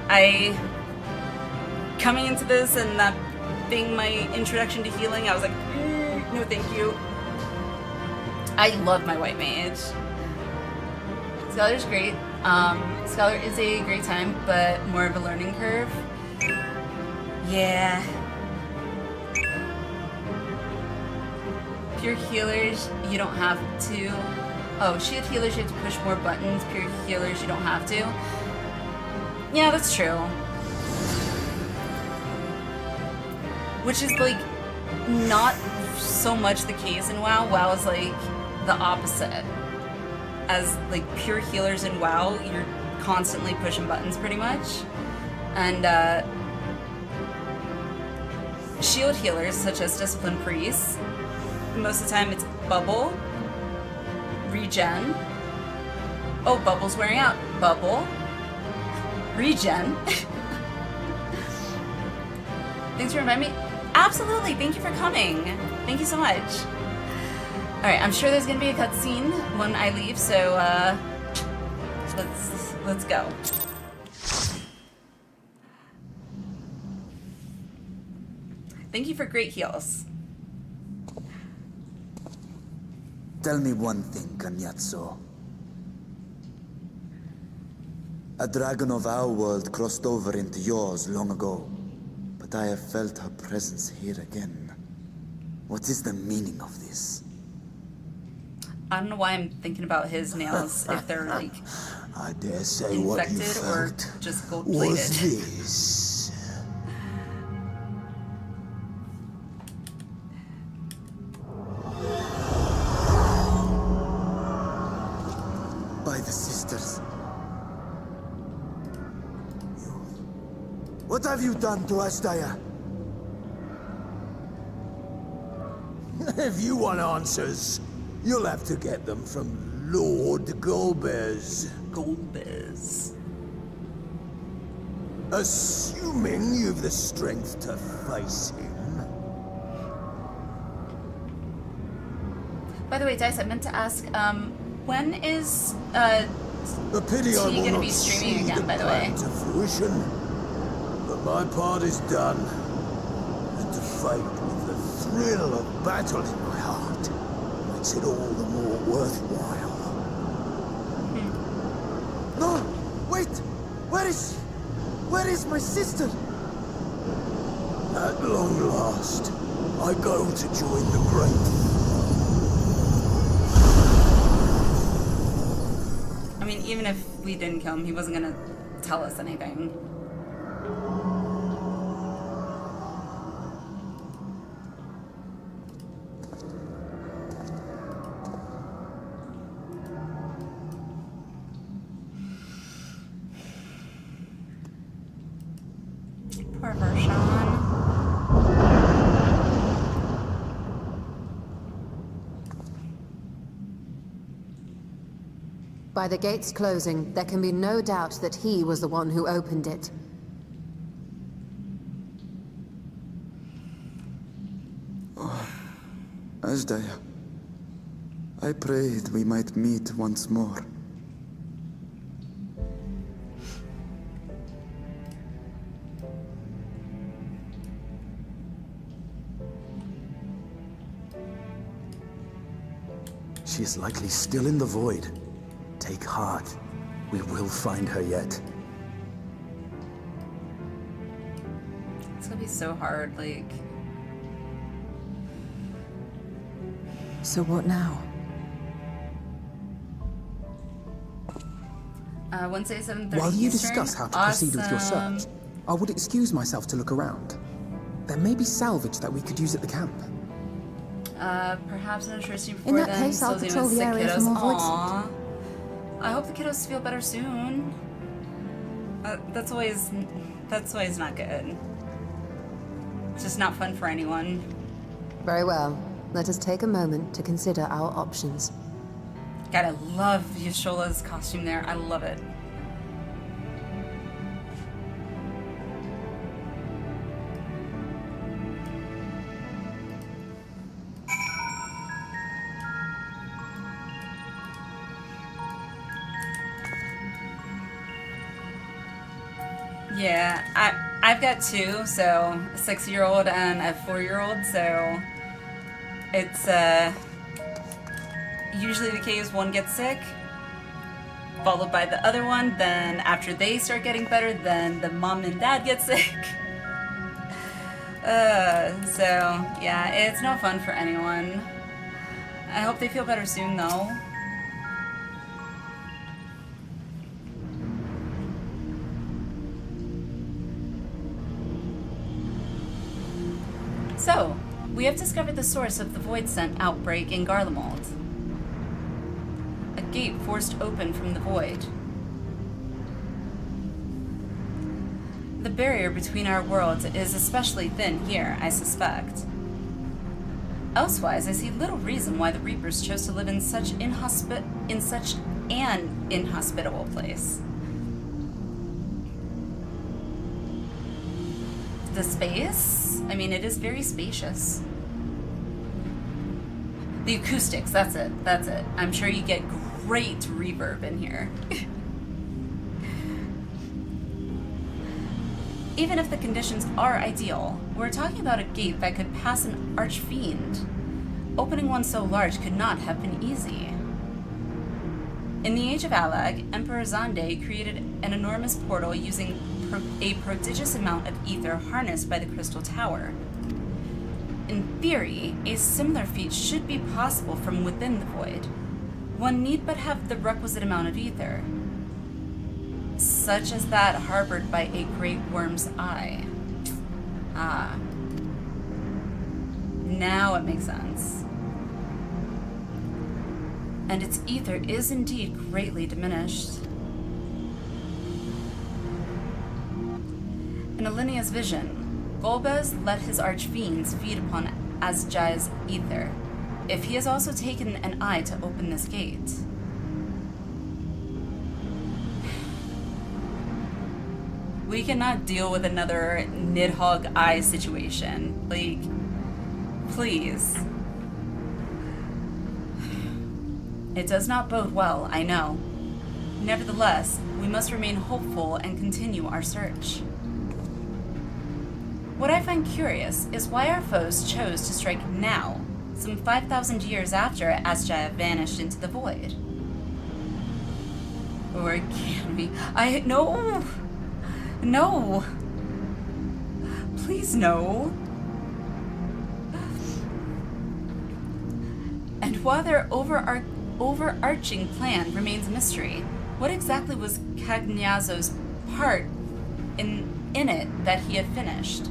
coming into this and that being my introduction to healing, I was like, no thank you. I love my White Mage. Scholar's great. Scholar is a great time, but more of a learning curve. Yeah. Pure healers, you don't have to. Oh, shield healers, you have to push more buttons. Pure healers, you don't have to. Yeah, that's true. Which is like not so much the case in WoW. WoW is like the opposite. As like pure healers in WoW, you're constantly pushing buttons pretty much. And shield healers, such as Disciplined Priests, most of the time it's bubble, regen. Oh, bubble's wearing out. Bubble. Regen. Thanks for reminding me. Absolutely, thank you for coming. Thank you so much. Alright, I'm sure there's gonna be a cutscene when I leave, so let's go. Thank you for great heals. Tell me one thing, Cagnazzo. A dragon of our world crossed over into yours long ago, but I have felt her presence here again. What is the meaning of this? I don't know why I'm thinking about his nails, if they're like I dare say what you infected or felt just gold-plated. was this. By the sisters. What have you done to Ashtaya? If you want answers, you'll have to get them from Lord Golbez. Golbez. Assuming you've the strength to face him. By the way, Dice, I meant to ask, when is A pity I T will gonna not be streaming see again, by the plan way? to fruition. My part is done. And to fight with the thrill of battle in my heart makes it all the more worthwhile. No! Wait! Where is she? Where is my sister? At long last, I go to join the great. I mean, even if we didn't kill him, he wasn't gonna tell us anything. Poor Vershawn. By the gates closing, there can be no doubt that he was the one who opened it. Ashdaya, I prayed we might meet once more. She is likely still in the void. Take heart. We will find her yet. It's gonna be so hard, like... So what now? Wednesday, 7:30 While you Eastern. discuss how to proceed with your search, I would excuse myself to look around. There may be salvage that we could use at the camp. Perhaps an interesting before In that then. case, I'll Still patrol doing the sick area for kiddos. more voids. Aw. I hope the kiddos feel better soon. That's always not good. It's just not fun for anyone. Very well. Let us take a moment to consider our options. God, I love Yashola's costume there. I love it. Yeah, I've got two, so a 6-year-old and a 4-year-old, so it's usually the case one gets sick, followed by the other one, then after they start getting better, then the mom and dad get sick. So yeah, it's no fun for anyone. I hope they feel better soon though. So, we have discovered the source of the Void Scent outbreak in Garlemald. A gate forced open from the Void. The barrier between our worlds is especially thin here, I suspect. Elsewise, I see little reason why the Reapers chose to live in such an inhospitable place. The space? I mean, it is very spacious. The acoustics, that's it. I'm sure you get great reverb in here. Even if the conditions are ideal, we're talking about a gate that could pass an archfiend. Opening one so large could not have been easy. In the Age of Alag, Emperor Zande created an enormous portal using a prodigious amount of ether harnessed by the Crystal Tower. In theory, a similar feat should be possible from within the Void. One need but have the requisite amount of ether, such as that harbored by a great worm's eye. Ah. Now it makes sense. And its ether is indeed greatly diminished. In Alinia's vision, Golbez let his archfiends feed upon Asjai's ether, if he has also taken an eye to open this gate. We cannot deal with another Nidhogg eye situation. Like, please. It does not bode well, I know. Nevertheless, we must remain hopeful and continue our search. What I find curious is why our foes chose to strike now, some 5,000 years after Asjaya vanished into the void. Or can we? No! No! Please, no! And while their overarching plan remains a mystery, what exactly was Cagnazzo's part in it that he had finished?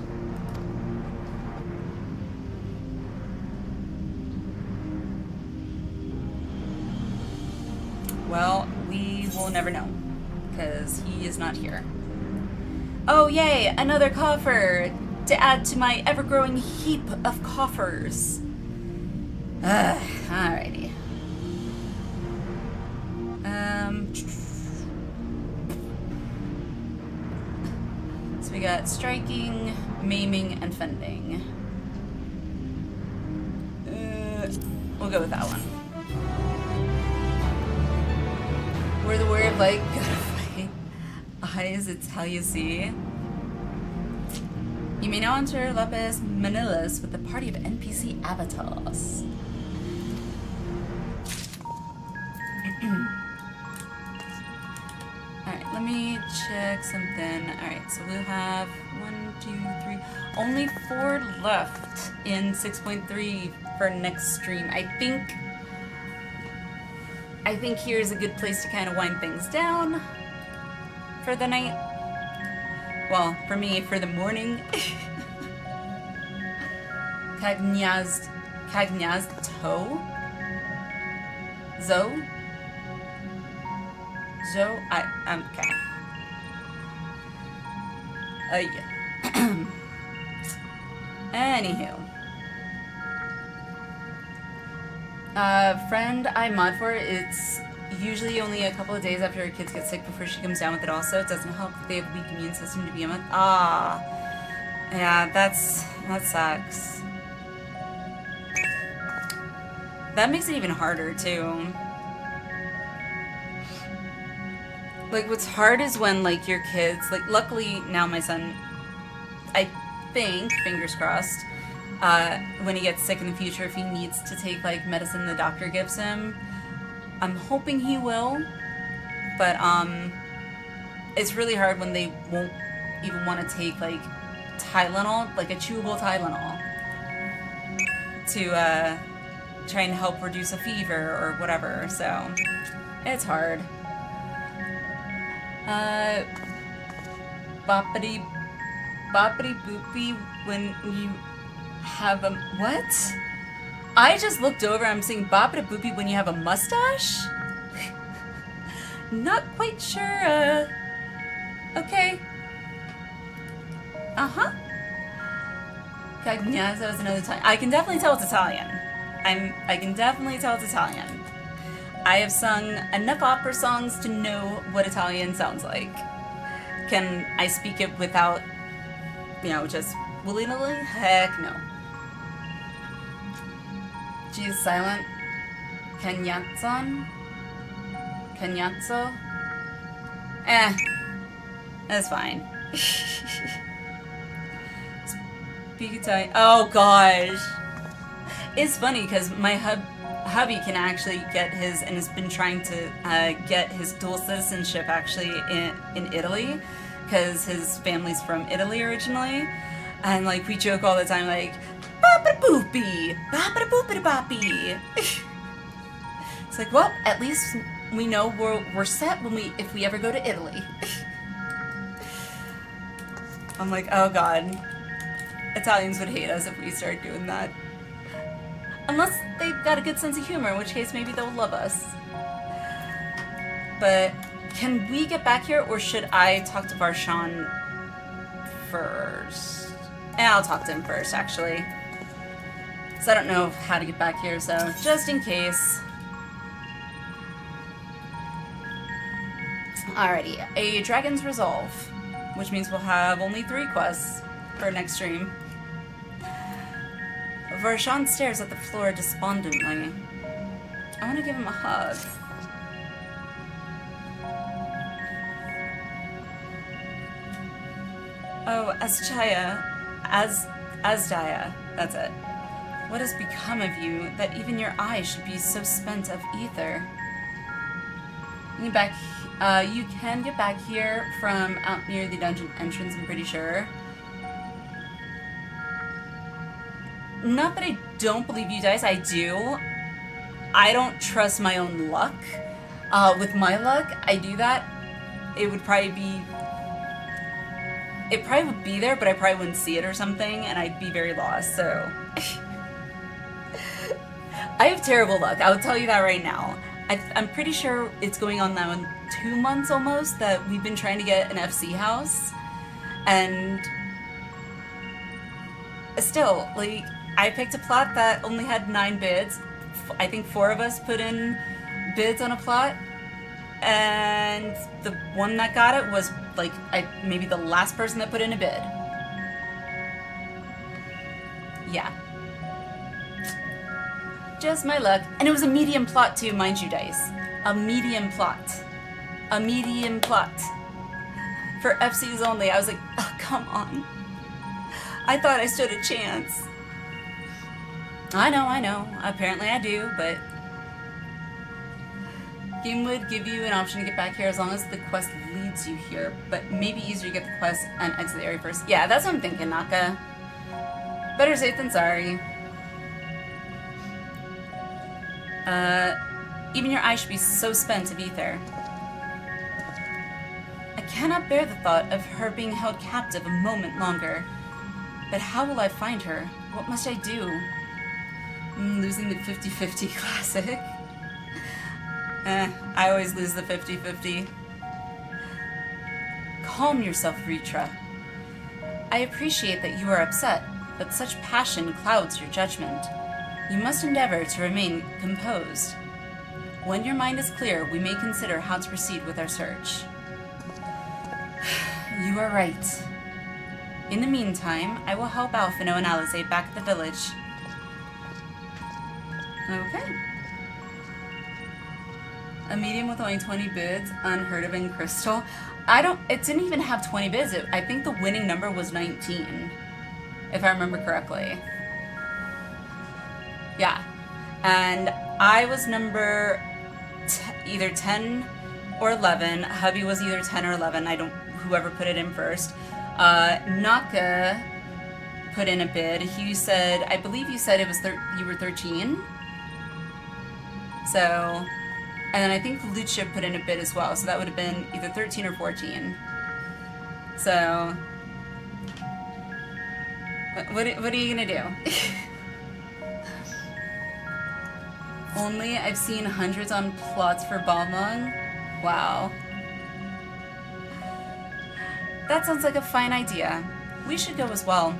Well, we will never know, because he is not here. Oh yay, another coffer to add to my ever-growing heap of coffers. Alrighty. So we got striking, maiming, and fending. We'll go with that one. We're the word like gotta fight. Eyes, it's how you see. You may now enter Lapis Manilas with a party of NPC avatars. Alright, let me check something. Alright, so we'll have 1, 2, 3. Only 4 left in 6.3 for next stream. I think here's a good place to kind of wind things down for the night. Well, for me, for the morning. Cagnazzo? I'm okay. Yeah. Anywho. Friend I mod for, it's usually only a couple of days after her kids get sick before she comes down with it also. It doesn't help that they have a weak immune system to be a month. Yeah, that sucks. That makes it even harder, too. Like, what's hard is when, like, your kids, like, luckily now my son, I think, fingers crossed, when he gets sick in the future, if he needs to take, like, medicine the doctor gives him, I'm hoping he will, but, it's really hard when they won't even want to take, like, Tylenol, like a chewable Tylenol, to, try and help reduce a fever or whatever, so, it's hard. Boppity boopy when you have a what? I just looked over. I'm saying boppity boopy when you have a mustache. Not quite sure. Okay. Cagnazzo is another time. I can definitely tell it's Italian. I can definitely tell it's Italian. I have sung enough opera songs to know what Italian sounds like. Can I speak it without, you know, just willy-nilly? Heck no. She's silent. Cagnazzo? Cagnazzo? That's fine. Speak Italian. Oh gosh. It's funny because my hubby can actually get his, and has been trying to get his dual citizenship actually in Italy, because his family's from Italy originally, and like we joke all the time like bapa boopy, bapa boopity boppy. It's like, well, at least we know we're set if we ever go to Italy. I'm like, oh god, Italians would hate us if we start doing that. Unless they've got a good sense of humor, in which case maybe they'll love us. But can we get back here, or should I talk to Varshan first? I'll talk to him first, actually. Because I don't know how to get back here, so just in case. Alrighty, a Dragon's Resolve, which means we'll have only 3 quests for next stream. Varshan stares at the floor despondently. I want to give him a hug. Oh, Asjaya, Asdaya, that's it. What has become of you that even your eyes should be so spent of ether? You can get back here from out near the dungeon entrance, I'm pretty sure. Not that I don't believe you guys, I do. I don't trust my own luck. With my luck, I do that. It would probably be... It probably would be there, but I probably wouldn't see it or something, and I'd be very lost, so... I have terrible luck, I'll tell you that right now. I'm pretty sure it's going on now in 2 months almost that we've been trying to get an FC house. And... Still, like, I picked a plot that only had 9 bids. I think 4 of us put in bids on a plot. And the one that got it was, like, maybe the last person that put in a bid. Yeah. Just my luck. And it was a medium plot too, mind you guys. A medium plot. A medium plot. For FCs only. I was like, oh, come on. I thought I stood a chance. I know. Apparently I do, but... Game would give you an option to get back here as long as the quest leads you here, but maybe easier to get the quest and exit the area first. Yeah, that's what I'm thinking, Naka. Better safe than sorry. Even your eyes should be so spent of ether. I cannot bear the thought of her being held captive a moment longer. But how will I find her? What must I do? Losing the 50-50 classic. I always lose the 50-50. Calm yourself, Ritra. I appreciate that you are upset, but such passion clouds your judgment. You must endeavor to remain composed. When your mind is clear, we may consider how to proceed with our search. You are right. In the meantime, I will help Alphino and Alize back at the village. Okay. A medium with only 20 bids, unheard of in Crystal. It didn't even have 20 bids. I think the winning number was 19, if I remember correctly. Yeah. And I was number either 10 or 11. Hubby was either 10 or 11. Whoever put it in first. Naka put in a bid. I believe you said it was you were 13. So, and then I think Lucia put in a bid as well. So that would have been either 13 or 14. So, what are you gonna do? Only I've seen hundreds on plots for Balmung. Wow. That sounds like a fine idea. We should go as well.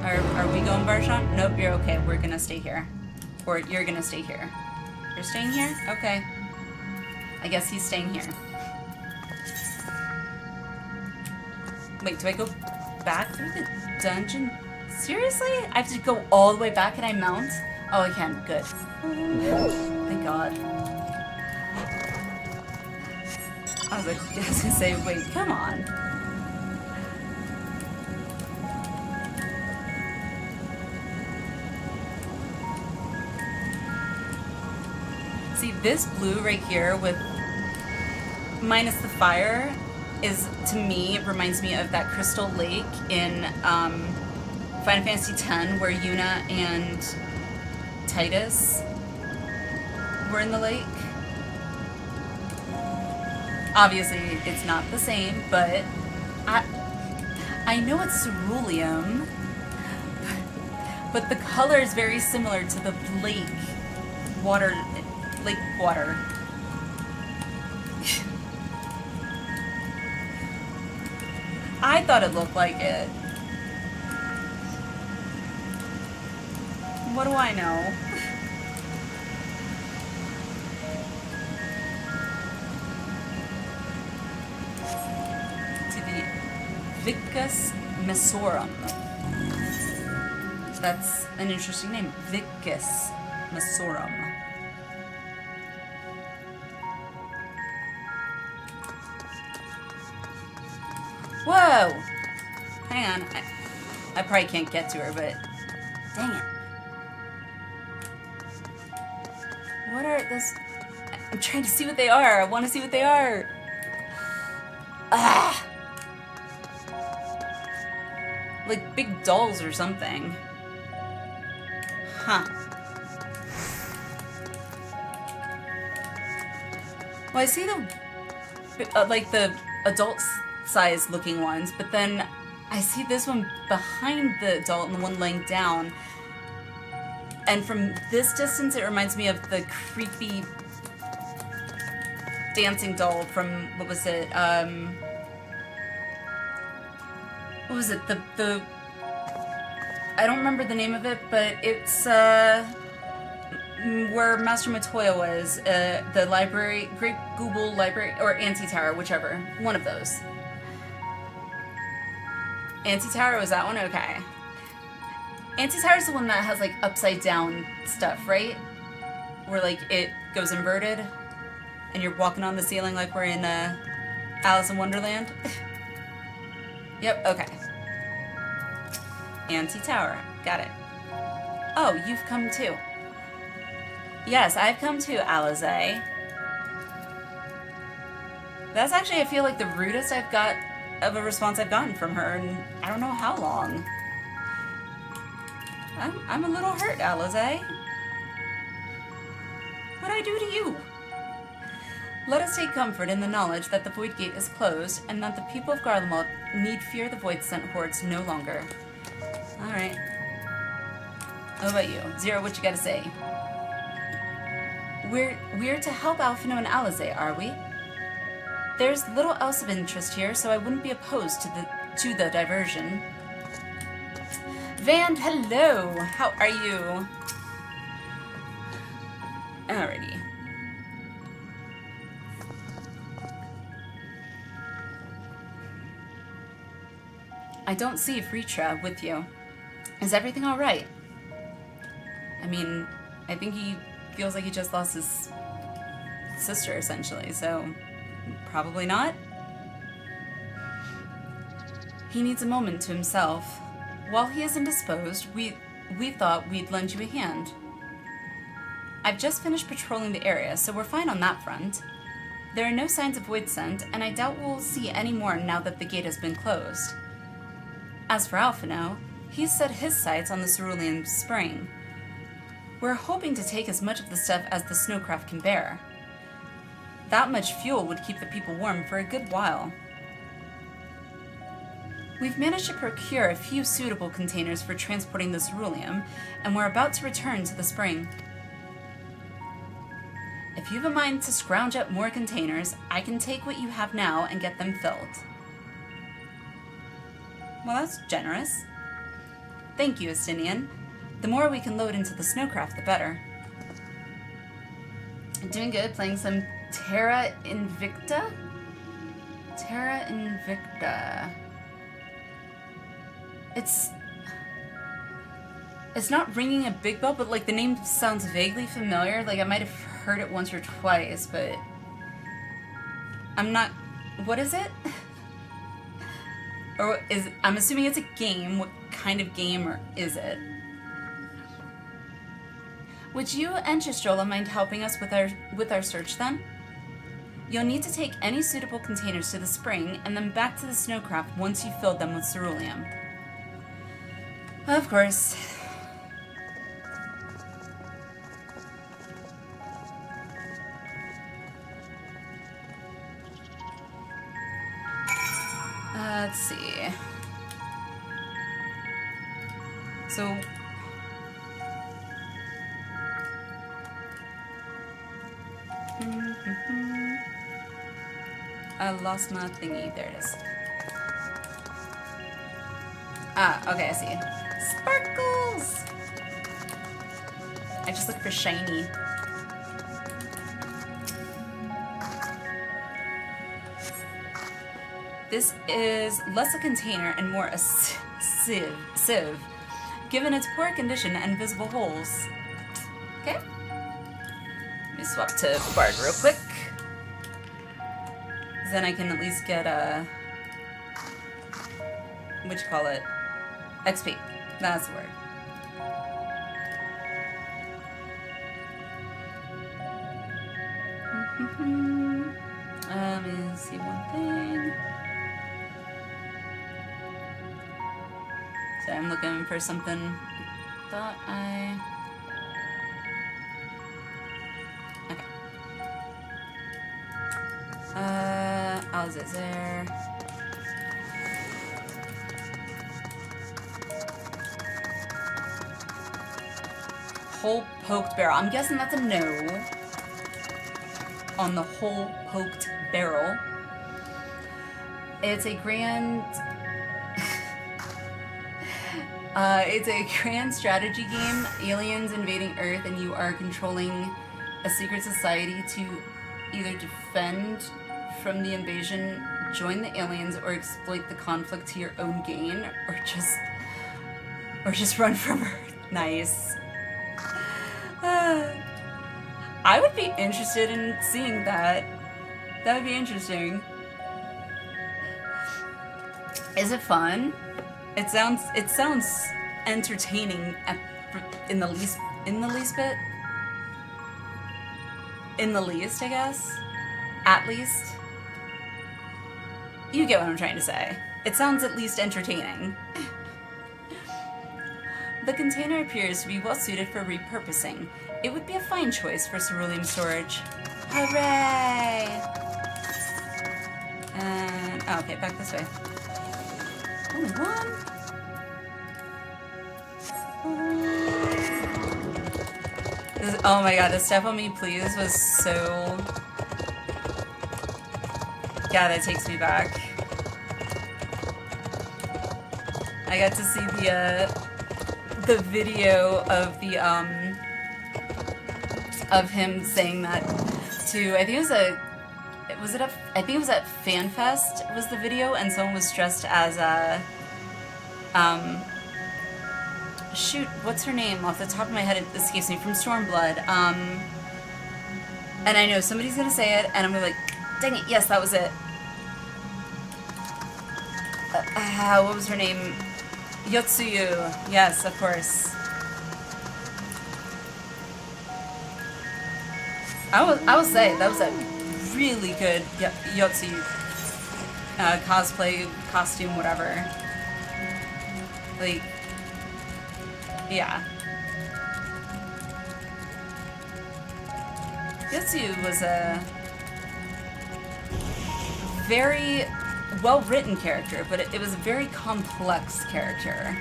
Are we going, Barshan? Nope, you're okay. We're gonna stay here. Or you're gonna stay here. You're staying here? Okay. I guess he's staying here. Wait, do I go back through the dungeon? Seriously? I have to go all the way back and I mount? Oh, I can. Good. Thank God. I was gonna say, wait, come on. See, this blue right here with minus the fire is, to me, reminds me of that crystal lake in Final Fantasy X where Yuna and Titus were in the lake. Obviously, it's not the same, but I know it's cerulean, but the color is very similar to the lake water. I thought it looked like it. What do I know? To the Vicus Messorum. That's an interesting name. Vicus Messorum. Whoa! Hang on. I probably can't get to her, but dang it. What are those? I'm trying to see what they are. I want to see what they are. Ah! Like big dolls or something. Huh. Well, I see the, like the adult-size looking ones, but then I see this one behind the adult and the one laying down. And from this distance, it reminds me of the creepy dancing doll from, what was it? What was it? The I don't remember the name of it, but it's where Master Matoya was, the library, Great Google Library, or Anti-Tower, whichever. One of those. Anti-Tower, was that one? Okay. Anti-Tower is the one that has, like, upside-down stuff, right? Where, like, it goes inverted, and you're walking on the ceiling like we're in, Alice in Wonderland. Yep, okay. Anti-Tower. Got it. Oh, you've come too. Yes, I've come too, Alize. That's actually, I feel like, the rudest I've got of a response I've gotten from her in I don't know how long. I'm a little hurt, Alize. What'd I do to you? Let us take comfort in the knowledge that the Void Gate is closed, and that the people of Garlemald need fear the Void-sent hordes no longer. Alright. How about you? Zero, what you gotta say? We're to help Alphino and Alize, are we? There's little else of interest here, so I wouldn't be opposed to the diversion. Van, hello! How are you? Alrighty. I don't see Fritra with you. Is everything alright? I mean, I think he feels like he just lost his sister, essentially, so probably not. He needs a moment to himself. While he is indisposed, we thought we'd lend you a hand. I've just finished patrolling the area, so we're fine on that front. There are no signs of Void Scent, and I doubt we'll see any more now that the gate has been closed. As for Alphino, he's set his sights on the Cerulean Spring. We're hoping to take as much of the stuff as the snowcraft can bear. That much fuel would keep the people warm for a good while. We've managed to procure a few suitable containers for transporting the ceruleum, and we're about to return to the spring. If you have a mind to scrounge up more containers, I can take what you have now and get them filled. Well, that's generous. Thank you, Estinian. The more we can load into the snowcraft, the better. I'm doing good, playing some Terra Invicta? Terra Invicta. It's not ringing a big bell, but like the name sounds vaguely familiar. Like I might have heard it once or twice, but I'm not. What is it? Or I'm assuming it's a game. What kind of game is it? Would you and Chistrola mind helping us with our search then? You'll need to take any suitable containers to the spring and then back to the snowcraft once you've filled them with ceruleum. Of course. Let's see. So I lost my thingy. There it is. Ah, okay, I see. Sparkles! I just look for shiny. This is less a container and more a sieve, given its poor condition and visible holes. Okay. Let me swap to Bard real quick. Then I can at least get whatchamacallit, XP. That's the word. Let me see one thing. So I'm looking for something. Thought I... Okay. Alzazer. Whole poked barrel. I'm guessing that's a no. On the whole poked barrel. It's a grand... it's a grand strategy game. Aliens invading Earth and you are controlling a secret society to either defend from the invasion, join the aliens, or exploit the conflict to your own gain, or just run from Earth. Nice. I would be interested in seeing that. That would be interesting. Is it fun? It sounds entertaining in the least bit. In the least, I guess. At least. You get what I'm trying to say. It sounds at least entertaining. The container appears to be well suited for repurposing. It would be a fine choice for cerulean storage. Hooray! And oh, okay, back this way. Only one. Oh my god, the Step on Me Please was so... Yeah, that takes me back. I got to see the video of the of him saying that to, I think it was I think it was at FanFest was the video, and someone was dressed as a shoot, what's her name? Off the top of my head, it escapes me, from Stormblood. And I know somebody's gonna say it, and I'm gonna be like, dang it, yes, that was it. What was her name? Yotsuyu. Yes, of course. I will say that was a really good Yotsuyu cosplay, costume, whatever. Like, yeah. Yotsuyu was a very well-written character, but it was a very complex character.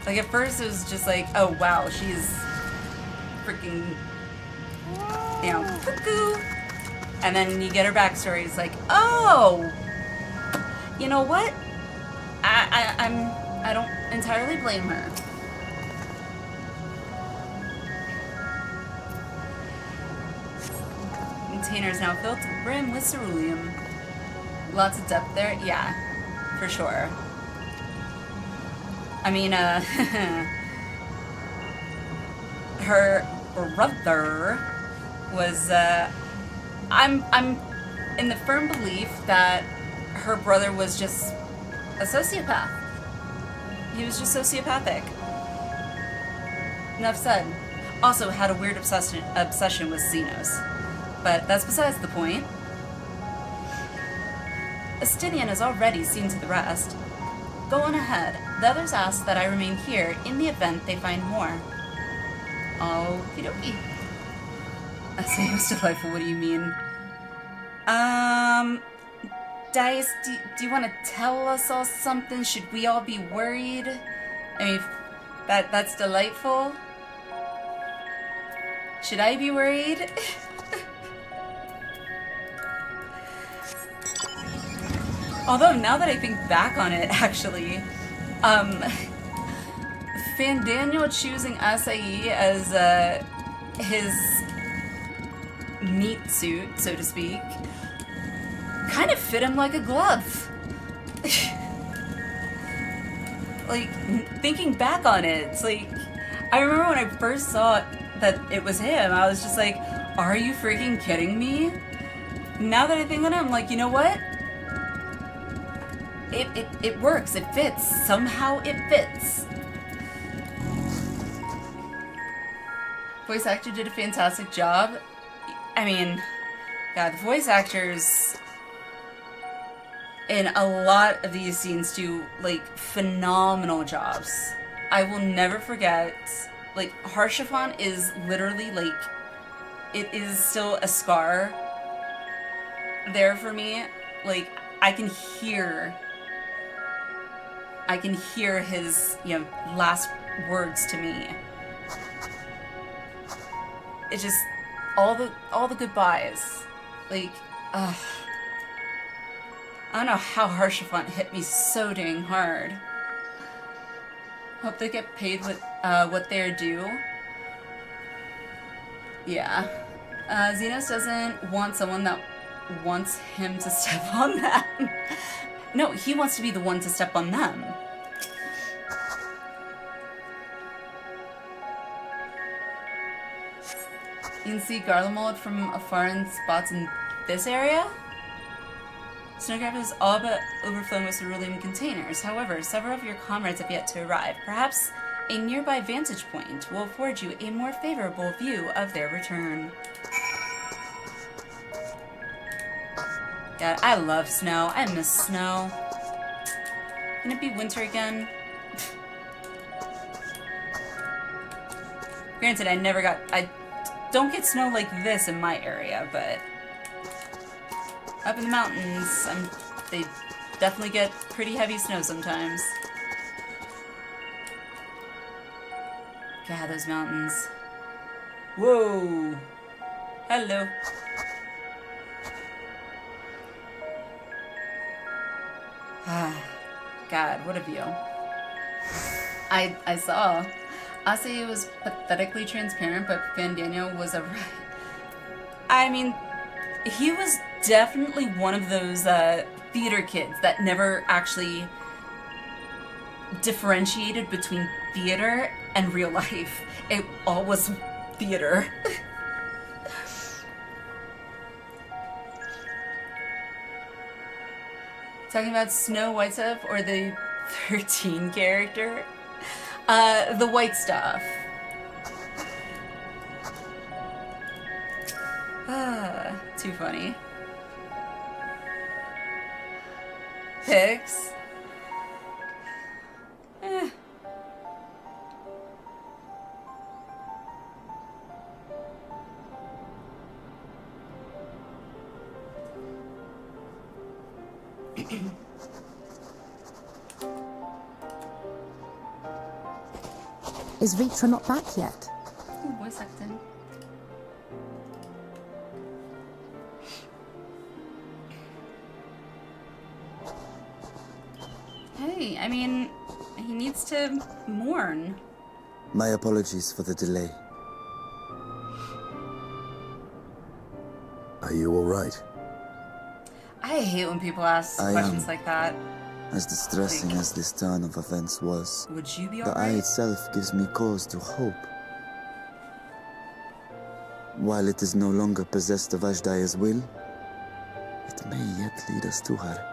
Like, at first it was just like, oh wow, she's freaking, you know, cuckoo. And then you get her backstory, it's like, oh, you know what? I don't entirely blame her. Container is now filled to the brim with ceruleum. Lots of depth there? Yeah, for sure. I mean, her brother was, I'm in the firm belief that her brother was just a sociopath. He was just sociopathic. Enough said. Also had a weird obsession with Xenos. But that's besides the point. Estinian has already seen to the rest. Go on ahead. The others ask that I remain here in the event they find more. Okie dokie. I say it was delightful, what do you mean? Dice, do you want to tell us all something? Should we all be worried? I mean, that's delightful. Should I be worried? Although, now that I think back on it, actually, Fandaniel choosing Acai as his meat suit, so to speak, kind of fit him like a glove. Like, thinking back on it, it's like, I remember when I first saw that it was him, I was just like, are you freaking kidding me? Now that I think on it, I'm like, you know what? it works. It fits. Somehow it fits. Voice actor did a fantastic job. I mean, God, the voice actors in a lot of these scenes do, like, phenomenal jobs. I will never forget, like, Harshaphon is literally, like, it is still a scar there for me. Like, I can hear his, you know, last words to me. It's just all the goodbyes. Like, I don't know how Harshaphon hit me so dang hard. Hope they get paid with what they're due. Yeah. Xenos doesn't want someone that wants him to step on them. No, he wants to be the one to step on them. You can see Garlemald from afar in spots in this area. Snowcraft is all but overflowing with cerulean containers. However, several of your comrades have yet to arrive. Perhaps a nearby vantage point will afford you a more favorable view of their return. God, I love snow. I miss snow. Can it be winter again? Granted, I don't get snow like this in my area, but up in the mountains, they definitely get pretty heavy snow sometimes. God, those mountains. Whoa! Hello. God, what a view. I saw. Ase was pathetically transparent, but Fandaniel was a... I mean, he was definitely one of those theater kids that never actually differentiated between theater and real life. It all was theater. Talking about Snow White stuff or the 13 character? The white stuff. Too funny. Pics. Is Vitra not back yet? Ooh, voice acting. Hey, I mean, he needs to mourn. My apologies for the delay. Are you all right? I hate when people ask questions like that. As distressing as this turn of events was, Would you be the eye itself gives me cause to hope. While it is no longer possessed of Ashdaya's will, it may yet lead us to her.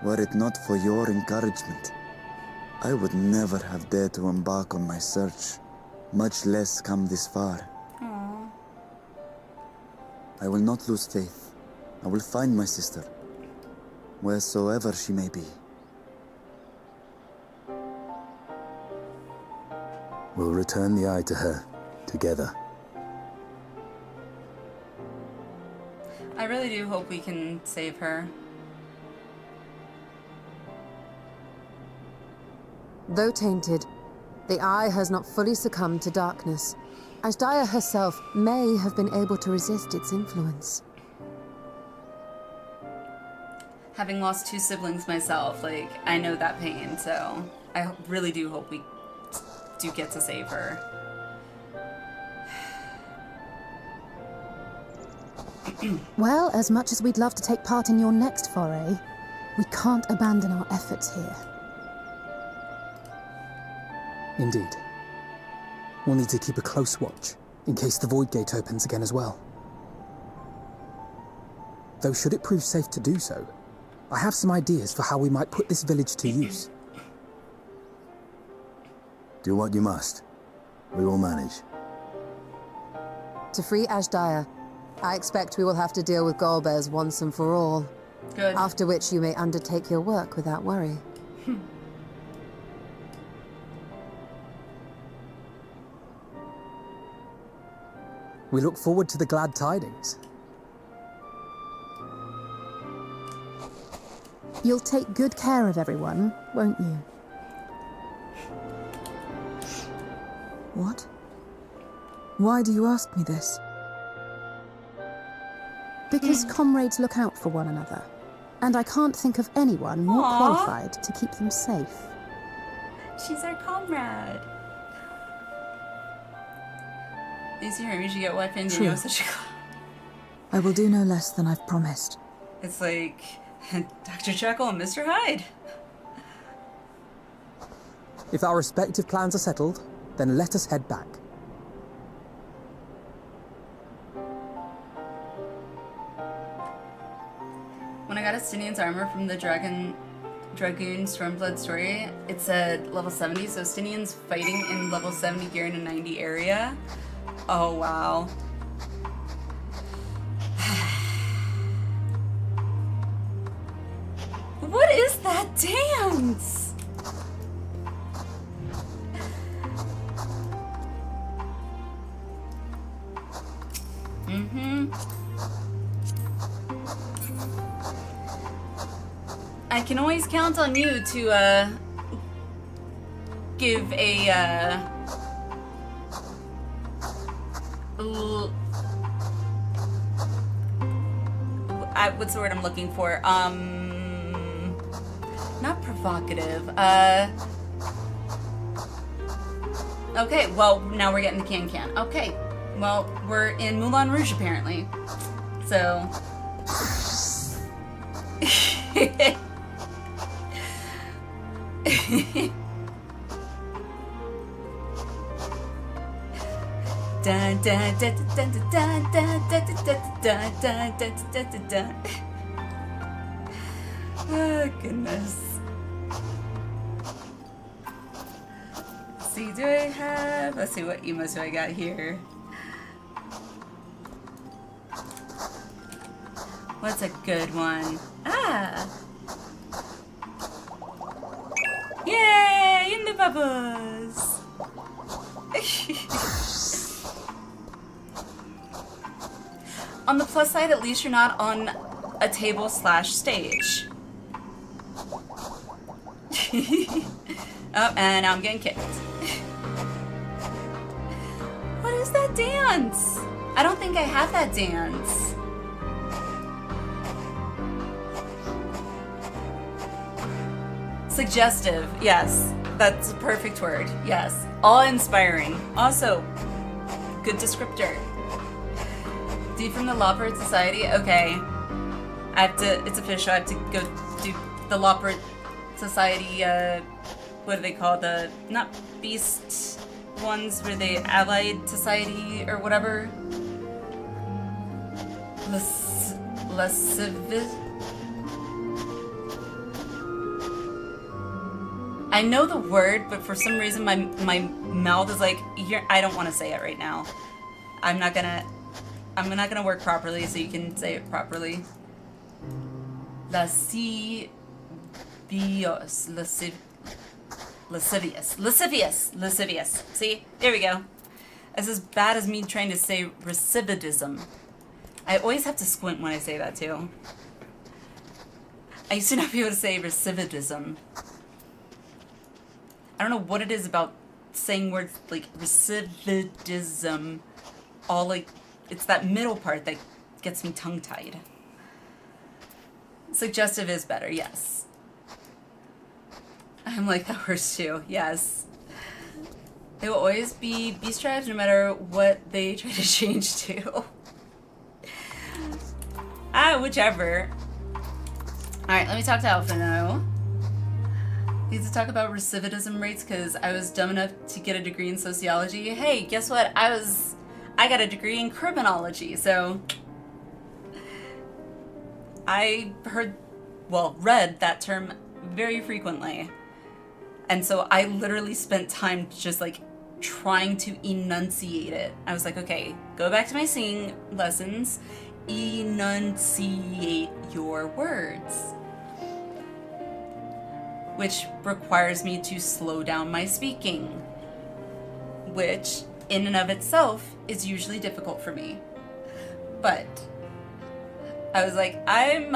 Were it not for your encouragement, I would never have dared to embark on my search, much less come this far. Aww. I will not lose faith. I will find my sister, wheresoever she may be. We'll return the eye to her, together. I really do hope we can save her. Though tainted, the eye has not fully succumbed to darkness. Ashdaya herself may have been able to resist its influence. Having lost 2 siblings myself, like, I know that pain, so I really do hope we do get to save her. Well, as much as we'd love to take part in your next foray, we can't abandon our efforts here. Indeed. We'll need to keep a close watch, in case the Void Gate opens again as well. Though should it prove safe to do so, I have some ideas for how we might put this village to use. Do what you must. We will manage. To free Ashdaya, I expect we will have to deal with Golbez once and for all. Good. After which you may undertake your work without worry. We look forward to the glad tidings. You'll take good care of everyone, won't you? What? Why do you ask me this? Because comrades look out for one another. And I can't think of anyone more Aww. qualified to keep them safe. She's our comrade. You see her, you should get weapons and True. you're such a... I will do no less than I've promised. It's like Dr. Jekyll and Mr. Hyde. If our respective plans are settled, then let us head back. When I got Estinian's armor from the Dragoon Stormblood story, it said level 70, so Estinian's fighting in level 70 gear in a 90 area. Oh, wow. What is that dance? I can always count on you to, give a, what's the word I'm looking for? Not provocative, okay, well, now we're getting the can-can. Okay, well, we're in Moulin Rouge, apparently. So... Dun, dun, dun, dun, dun, dun, dun, dun, dun, dun, dun, dun, dun. Oh, goodness. Let's see, do I have... Let's see, what emotes do I got here? What's a good one? Ah! Yay! In the bubbles! On the plus side, at least you're not on a table / stage. Oh, and now I'm getting kicked. What is that dance? I don't think I have that dance. Suggestive, yes. That's a perfect word, yes. Awe-inspiring. Also, good descriptor. Dude from the Lawbird Society? Okay. I have to, it's official, I have to go do the Lawbird Society, what do they call the, not beast ones, where they Allied Society or whatever? I know the word, but for some reason my mouth is like, I don't want to say it right now. I'm not gonna work properly so you can say it properly. Lascivious. See? There we go. It's as bad as me trying to say recidivism. I always have to squint when I say that too. I used to not be able to say recidivism. I don't know what it is about saying words like recidivism. All like, it's that middle part that gets me tongue-tied. Suggestive is better, yes. I'm like that worse too, yes. They will always be beast tribes no matter what they try to change to. Whichever. Alright, let me talk to Alpha now. Need to talk about recidivism rates because I was dumb enough to get a degree in sociology. Hey, guess what? I got a degree in criminology, so I read that term very frequently. And so I literally spent time just like trying to enunciate it. I was like, okay, go back to my singing lessons, enunciate your words. Which requires me to slow down my speaking, which in and of itself is usually difficult for me. But I was like, I'm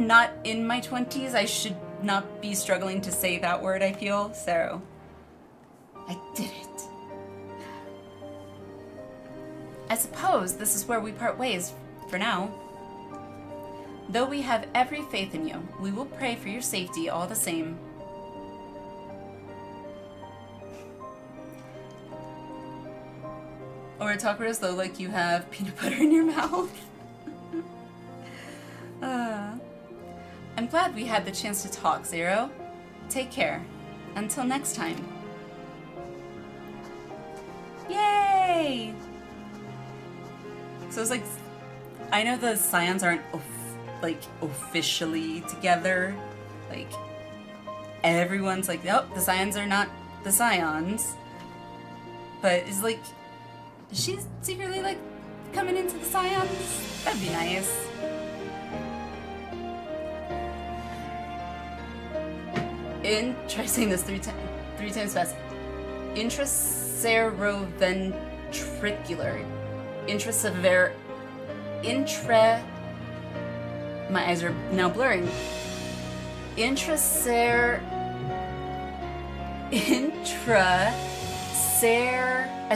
not in my 20s. I should not be struggling to say that word, I feel. So I did it. I suppose this is where we part ways for now. Though we have every faith in you, we will pray for your safety all the same. Or talk as though like you have peanut butter in your mouth. I'm glad we had the chance to talk, Zero. Take care. Until next time. Yay! So it's like, I know the Scions aren't officially together. Like, everyone's like, nope, the Scions are not the Scions. But it's like, she's secretly like coming into the Scions. That'd be nice. Try saying this three times fast. Intraceroventricular. My eyes are now blurring. I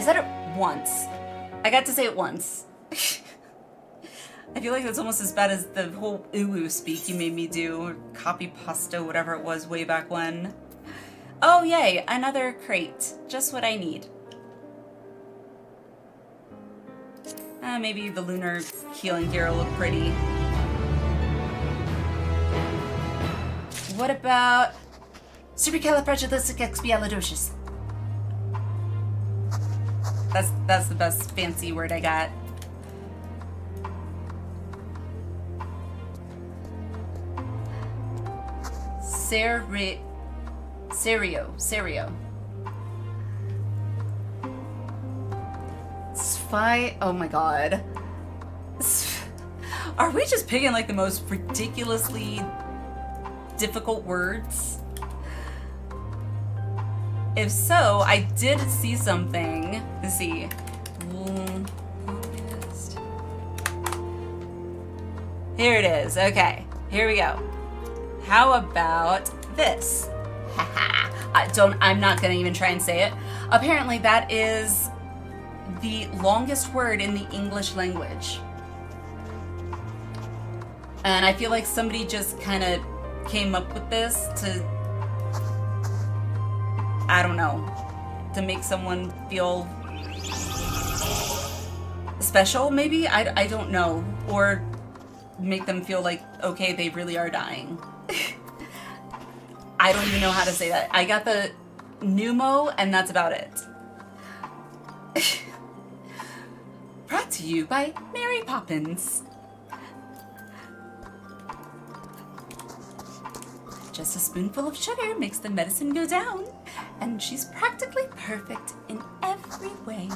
said it once. I got to say it once. I feel like that's almost as bad as the whole ooh speak you made me do, or copy pasta, whatever it was way back when. Oh yay, another crate. Just what I need. Maybe the lunar healing gear will look pretty. What about supercalifragilisticexpialidocious? That's the best fancy word I got. Serio. Oh my god. Are we just picking like the most ridiculously difficult words? If so, I did see something. Let's see. Here it is. Okay, here we go. How about this? I'm not gonna even try and say it. Apparently that is the longest word in the English language. And I feel like somebody just kind of came up with this to, I don't know, to make someone feel special, maybe? I don't know. Or make them feel like, okay, they really are dying. I don't even know how to say that. I got the pneumo, and that's about it. Brought to you by Mary Poppins. Just a spoonful of sugar makes the medicine go down, and she's practically perfect in every way.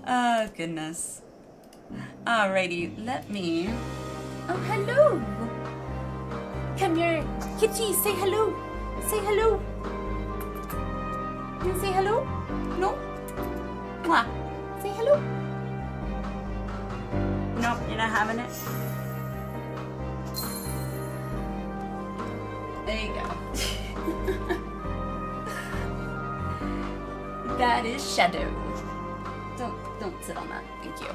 Oh, goodness. Alrighty, let me... Oh, hello! Come here, kitty, say hello! Say hello! You say hello? No? Mwah. Say hello? Nope, you're not having it? There you go. That is Shadow. Don't sit on that. Thank you.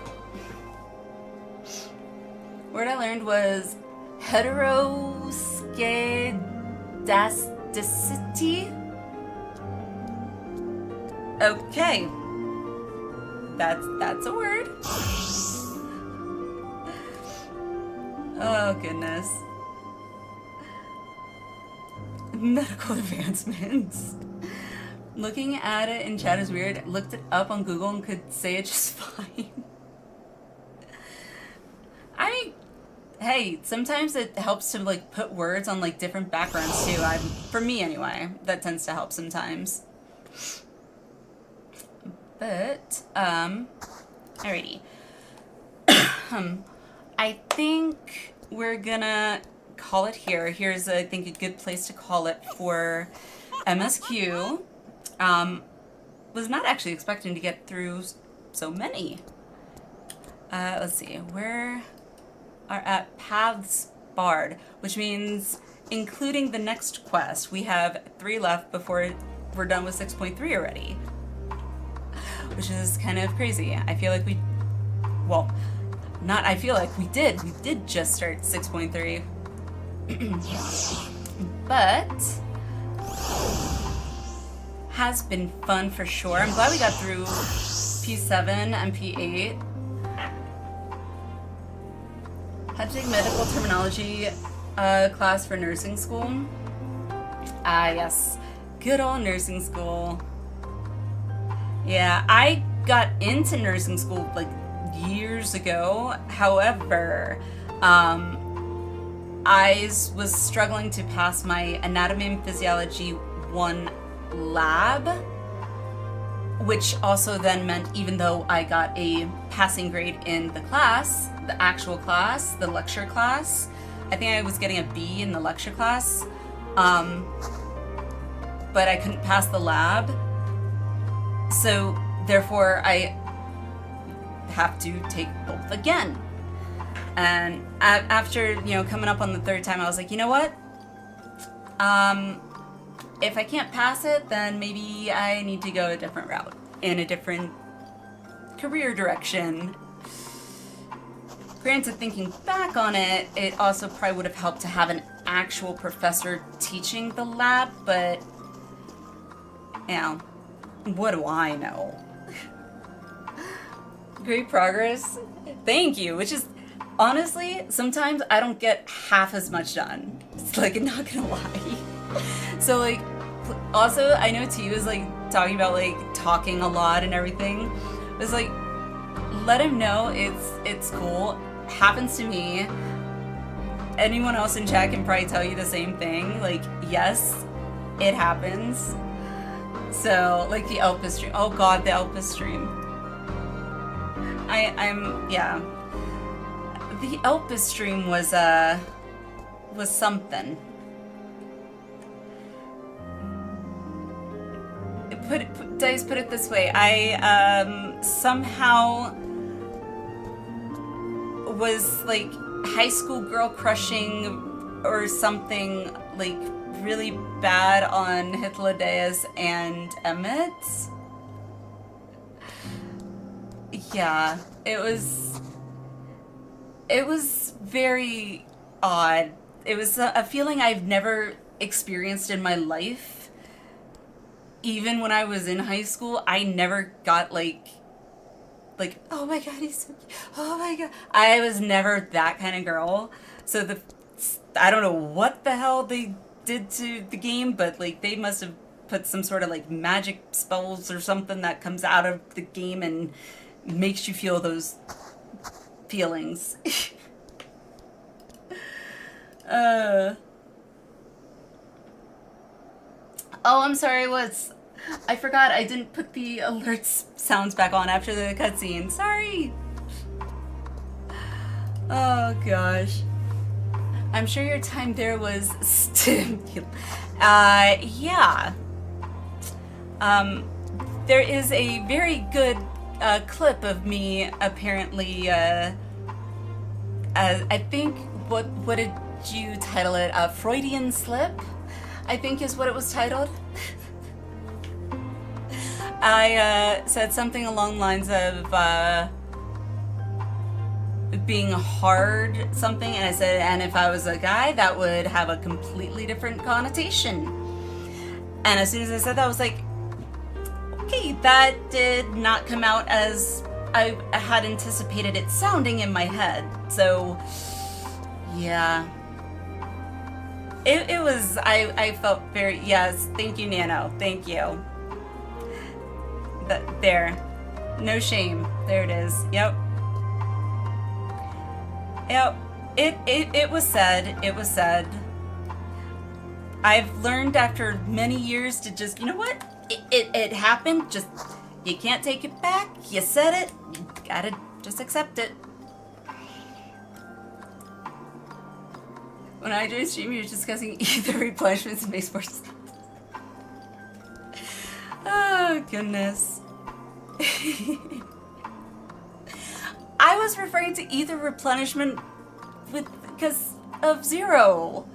Word I learned was heteroskedasticity. Okay. That's a word. Oh goodness. Medical advancements. Looking at it in chat is weird. Looked it up on Google and could say it just fine. hey, sometimes it helps to like put words on like different backgrounds too. For me anyway, that tends to help sometimes. But alrighty. I think we're gonna call it here. Here's I think a good place to call it for MSQ. Was not actually expecting to get through so many. Let's see, where are at Paths Barred, which means including the next quest, we have 3 left before we're done with 6.3 already. Which is kind of crazy. I feel like we did just start 6.3. But has been fun for sure. I'm glad we got through P7 and P8. Had to take medical terminology class for nursing school. Yes. Good old nursing school. Yeah, I got into nursing school like years ago. However, I was struggling to pass my anatomy and physiology 1 lab, which also then meant even though I got a passing grade in the class, the actual class, the lecture class, I think I was getting a B in the lecture class, but I couldn't pass the lab. So therefore I have to take both again. And after, coming up on the 3rd time, I was like, you know what? If I can't pass it, then maybe I need to go a different route, in a different career direction. Granted, thinking back on it, it also probably would have helped to have an actual professor teaching the lab, but, what do I know? Great progress. Thank you, which is, honestly, sometimes I don't get half as much done. It's like, I'm not gonna lie. So like, also, I know T was like talking about like talking a lot and everything. It's like, let him know it's cool. Happens to me. Anyone else in chat can probably tell you the same thing. Like, yes, it happens. So, like the Elpis stream. Oh god, the Elpis stream. Yeah. The Elpis stream was something. Dice put it this way. I somehow was like high school girl crushing or something like really bad on Hythlodaeus and Emmet. Yeah, it was very odd. It was a feeling I've never experienced in my life. Even when I was in high school, I never got like, oh my god, he's so cute. Oh my god. I was never that kind of girl. So I don't know what the hell they did to the game, but like they must have put some sort of like magic spells or something that comes out of the game and makes you feel those feelings. Oh, I'm sorry, I forgot I didn't put the alerts sounds back on after the cutscene. Sorry! Oh, gosh. I'm sure your time there was yeah. There is a very good clip of me apparently, I think, what did you title it? A Freudian slip? I think is what it was titled. I said something along the lines of being hard something, and I said, and if I was a guy, that would have a completely different connotation. And as soon as I said that, I was like, okay, that did not come out as I had anticipated it sounding in my head. So, yeah. It was, I felt very, yes, thank you, Nano, thank you. There, no shame, there it is, yep. Yep, It was said. It was said. I've learned after many years to just, you know what? It happened. Just, you can't take it back. You said it. You gotta just accept it. When I joined stream, you were discussing either replenishments and base force. Oh, goodness. I was referring to either replenishment because of 0.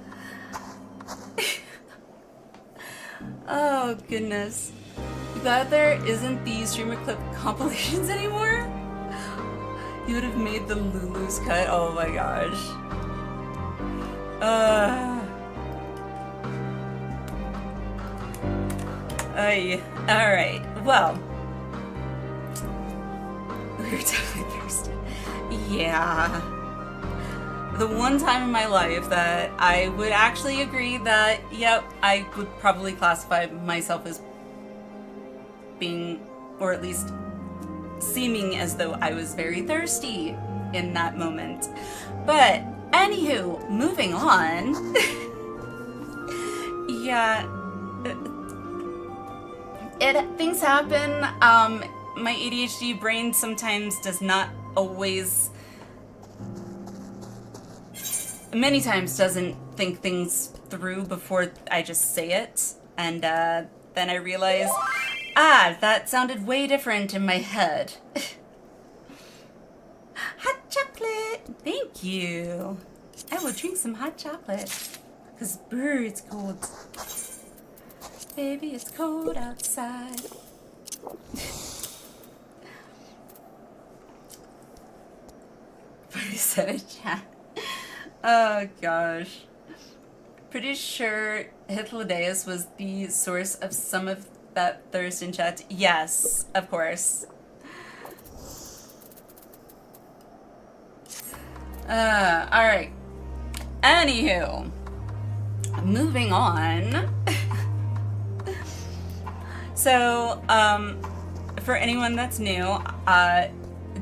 Oh, goodness. You glad there isn't the streamer clip compilations anymore? You would have made the Lulu's cut. Oh my gosh. Alright, well. We're definitely thirsty. Yeah. The one time in my life that I would actually agree that, yep, I would probably classify myself as being, or at least seeming as though I was very thirsty in that moment. But, anywho, moving on. Yeah. Things happen. My ADHD brain sometimes does not always, many times doesn't think things through before I just say it. And then I realize, that sounded way different in my head. Hot chocolate! Thank you. I will drink some hot chocolate. Because, brr, it's cold. Baby, it's cold outside. What he said in chat. Oh, gosh. Pretty sure Hythlodaeus was the source of some of that thirst in chat. Yes, of course. Alright. Anywho. Moving on. So, for anyone that's new,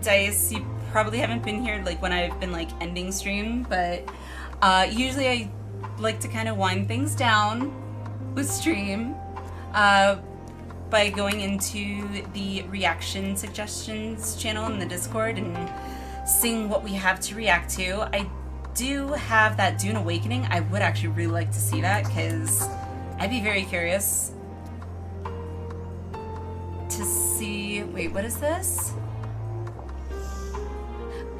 Dice, you probably haven't been here like when I've been like ending stream, but usually I like to kind of wind things down with stream by going into the reaction suggestions channel in the Discord and seeing what we have to react to. I do have that Dune Awakening. I would actually really like to see that because I'd be very curious to see. Wait, what is this?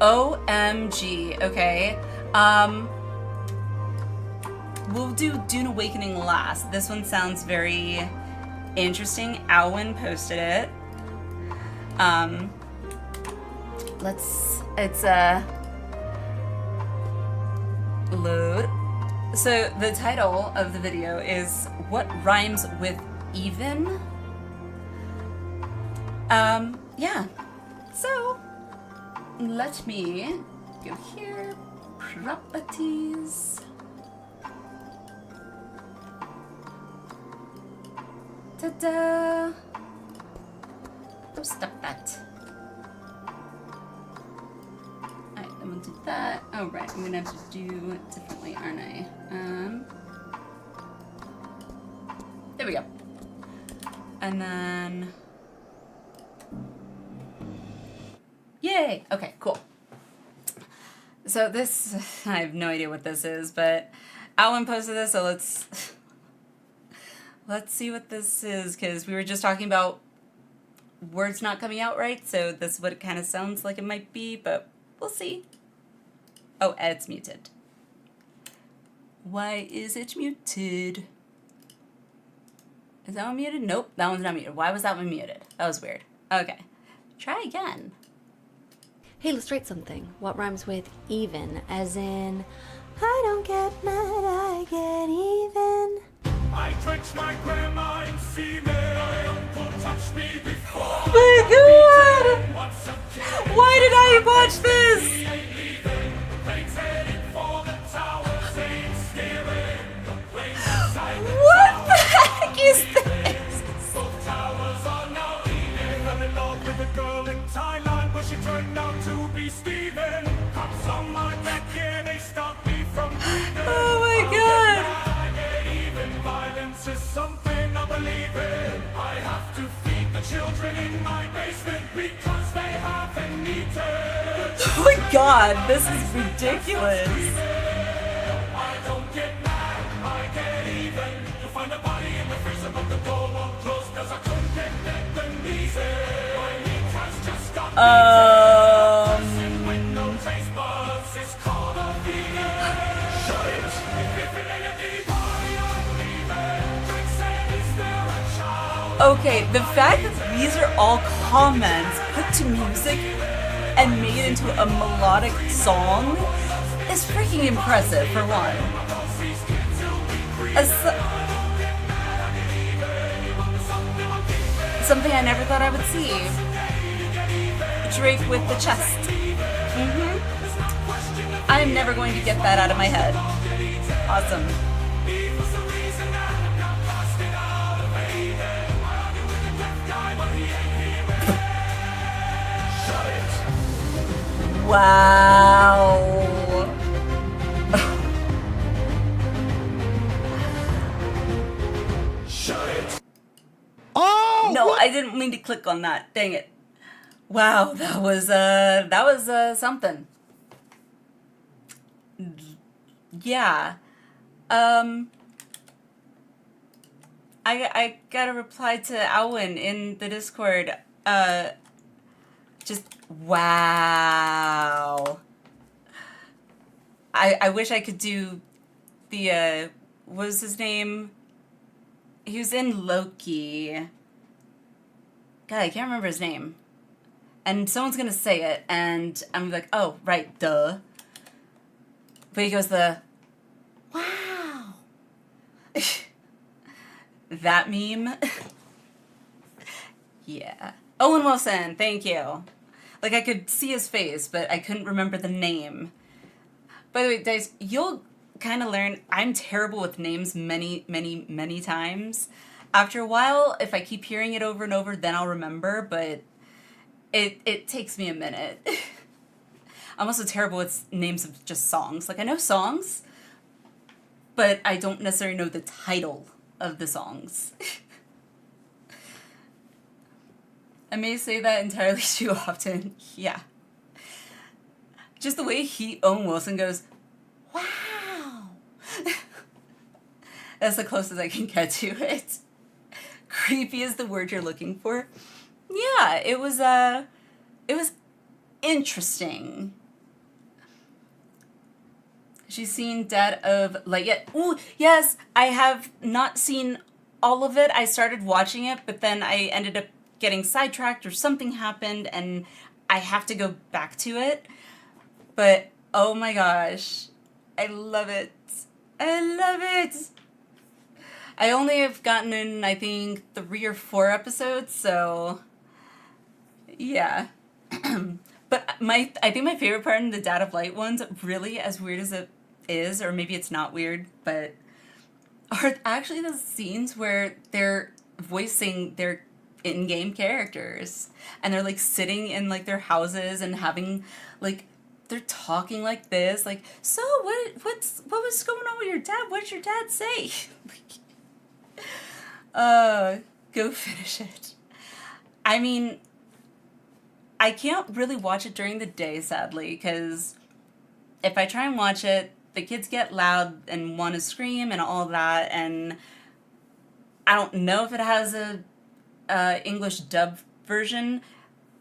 OMG. Okay. We'll do Dune Awakening last. This one sounds very interesting. Alwyn posted it. It's load. So the title of the video is What Rhymes with Even? Yeah. So let me go here. Properties. Ta-da! Oh, stop that. Alright, then we'll do that. Oh, right, I'm gonna have to do it differently, aren't I? There we go. And then... Yay! Okay, cool. So this, I have no idea what this is, but Alan posted this, so let's see what this is, because we were just talking about words not coming out right, so this is what it kind of sounds like it might be, but we'll see. Oh, it's muted. Why is it muted? Is that one muted? Nope, that one's not muted. Why was that one muted? That was weird. Okay, try again. Hey, let's write something. What rhymes with even? As in, I don't get mad, I get even. I drench my grandma in semen. My uncle touched me before. My God! Why did I watch this? What the heck is this? Both towers are now even. Fell in love with a girl in Thailand, but she turned out to be Steven. Cops on my neck, yeah, they my god, this is ridiculous. Okay, the fact that these are all comments put to music and made into a melodic song is freaking impressive, for one. Something I never thought I would see. Drake with the chest. I am never going to get that out of my head. Awesome. Wow. Oh! No, I didn't mean to click on that. Dang it. Wow, that was something. Yeah. I got a reply to Alwyn in the Discord. Just wow. I wish I could do the what was his name? He was in Loki. God, I can't remember his name. And someone's gonna say it, and I'm like, oh, right, duh. But he goes the, wow. That meme. Yeah. Owen Wilson, thank you. Like, I could see his face, but I couldn't remember the name. By the way, guys, you'll kind of learn I'm terrible with names many times. After a while, if I keep hearing it over and over, then I'll remember, but it takes me a minute. I'm also terrible with names of just songs. Like, I know songs, but I don't necessarily know the title of the songs. I may say that entirely too often. Yeah. Just the way Owen Wilson goes, wow. That's the closest I can get to it. Creepy is the word you're looking for. Yeah, it was interesting. She's seen Dead of Light yet? Ooh, yes, I have not seen all of it. I started watching it, but then I ended up getting sidetracked or something happened and I have to go back to it. But oh my gosh, I love it. I love it. I only have gotten in, I think, 3 or 4 episodes, so yeah. But I think my favorite part in the Dead of Light ones, really, as weird as it is, or maybe it's not weird, but are actually the scenes where they're voicing their in-game characters and they're like sitting in like their houses and having like they're talking like this, like, so what was going on with your dad? What did your dad say? Go finish it. I mean, I can't really watch it during the day, sadly, because if I try and watch it, the kids get loud and want to scream and all that, and I don't know if it has a English dub version,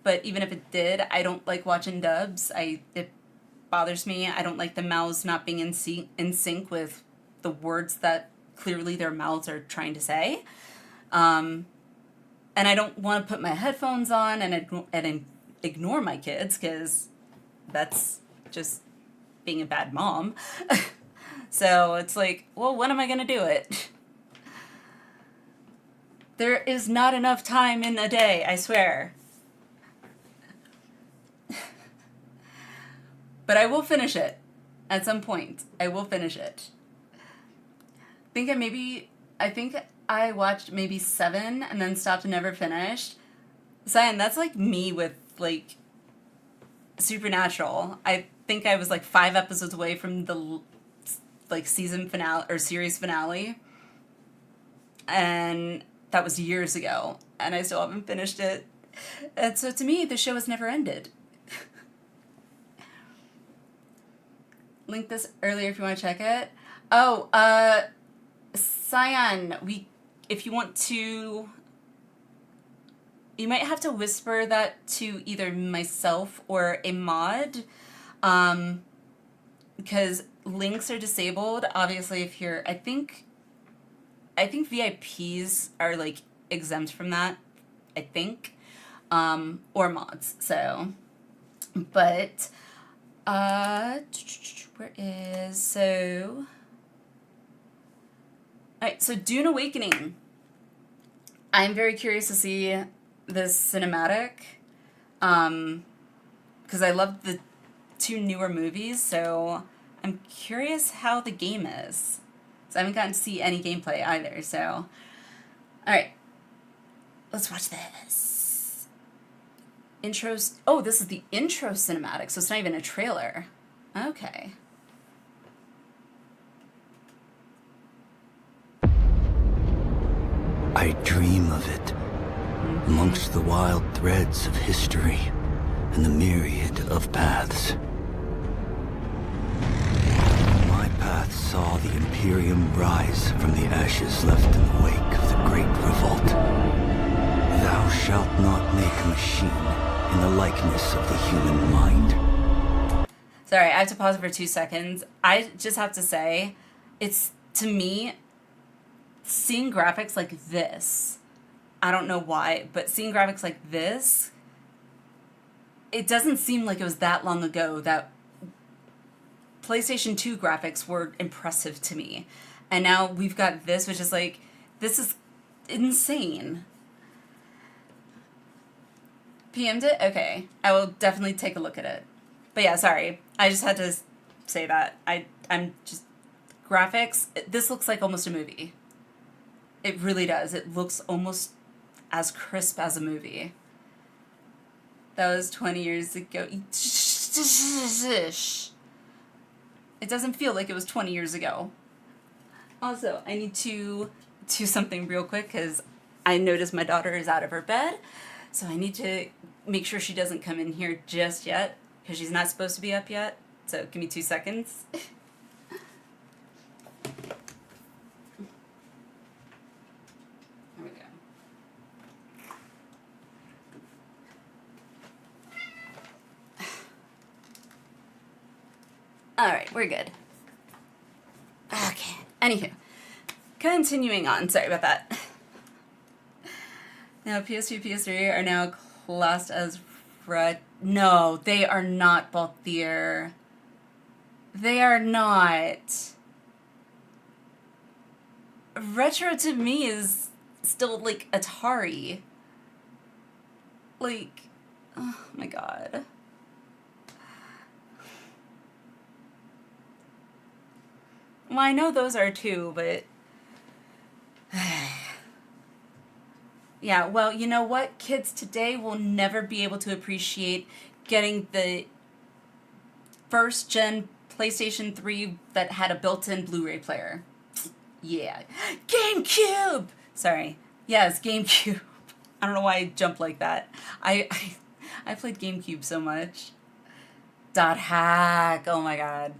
but even if it did, I don't like watching dubs. It bothers me. I don't like the mouths not being in sync with the words that clearly their mouths are trying to say. And I don't want to put my headphones on and ignore my kids, because that's just being a bad mom. So it's like, well, when am I going to do it? There is not enough time in a day, I swear. But I will finish it. At some point, I will finish it. I think I watched maybe 7 and then stopped and never finished. Zion, that's like me with, like, Supernatural. I think I was like 5 episodes away from the, like, season finale, or series finale. And that was years ago, and I still haven't finished it. And so to me, the show has never ended. linked this earlier if you want to check it. Oh, Cyan, if you want to, you might have to whisper that to either myself or a mod, because links are disabled. Obviously, if you're, I think VIPs are like exempt from that, I think, or mods. So, but where is so? All right, so Dune Awakening. I'm very curious to see this cinematic, because I love the 2 newer movies, so I'm curious how the game is. So I haven't gotten to see any gameplay either, so. Alright. Let's watch this. Intros. Oh, this is the intro cinematic, so it's not even a trailer. Okay. I dream of it, amongst the wild threads of history and the myriad of paths. My path saw the Imperium rise from the ashes left in the wake of the Great Revolt. Thou shalt not make a machine in the likeness of the human mind. Sorry, I have to pause it for 2 seconds. I just have to say, it's, to me, seeing graphics like this, I don't know why, but seeing graphics like this, it doesn't seem like it was that long ago that PlayStation 2 graphics were impressive to me. And now we've got this, which is like, this is insane. PM'd it? Okay. I will definitely take a look at it. But yeah, sorry. I just had to say that. I'm just, graphics, this looks like almost a movie. It really does. It looks almost as crisp as a movie. That was 20 years ago. It doesn't feel like it was 20 years ago. Also, I need to do something real quick because I noticed my daughter is out of her bed. So I need to make sure she doesn't come in here just yet because she's not supposed to be up yet. So give me 2 seconds. Alright, we're good. Okay, anywho. Continuing on, sorry about that. Now, PS2, PS3 are now classed as no, they are not Balthier. They are not. Retro to me is still, like, Atari. Like, oh my god. Well, I know those are too, but... yeah, well, you know what? Kids today will never be able to appreciate getting the first-gen PlayStation 3 that had a built-in Blu-ray player. Yeah. GameCube! Sorry. Yes, GameCube. I don't know why I jumped like that. I played GameCube so much. Dot hack. Oh my god.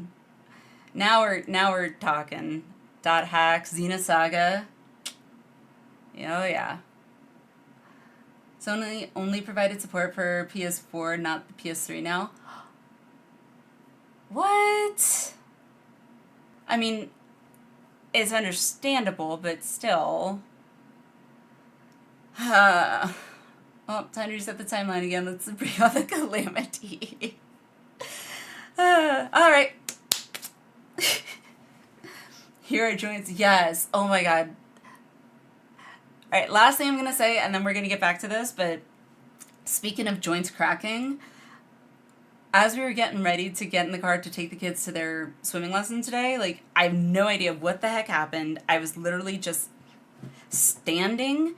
Now we're talking. Dot hack, Xenosaga. Oh yeah. Sony only provided support for PS4, not the PS3 now. What? I mean, it's understandable, but still. Well, time to reset the timeline again. Let's bring on the calamity. Alright. Here are joints. Yes. Oh my god. Alright, last thing I'm going to say, and then we're going to get back to this, but speaking of joints cracking, as we were getting ready to get in the car to take the kids to their swimming lesson today, like, I have no idea what the heck happened. I was literally just standing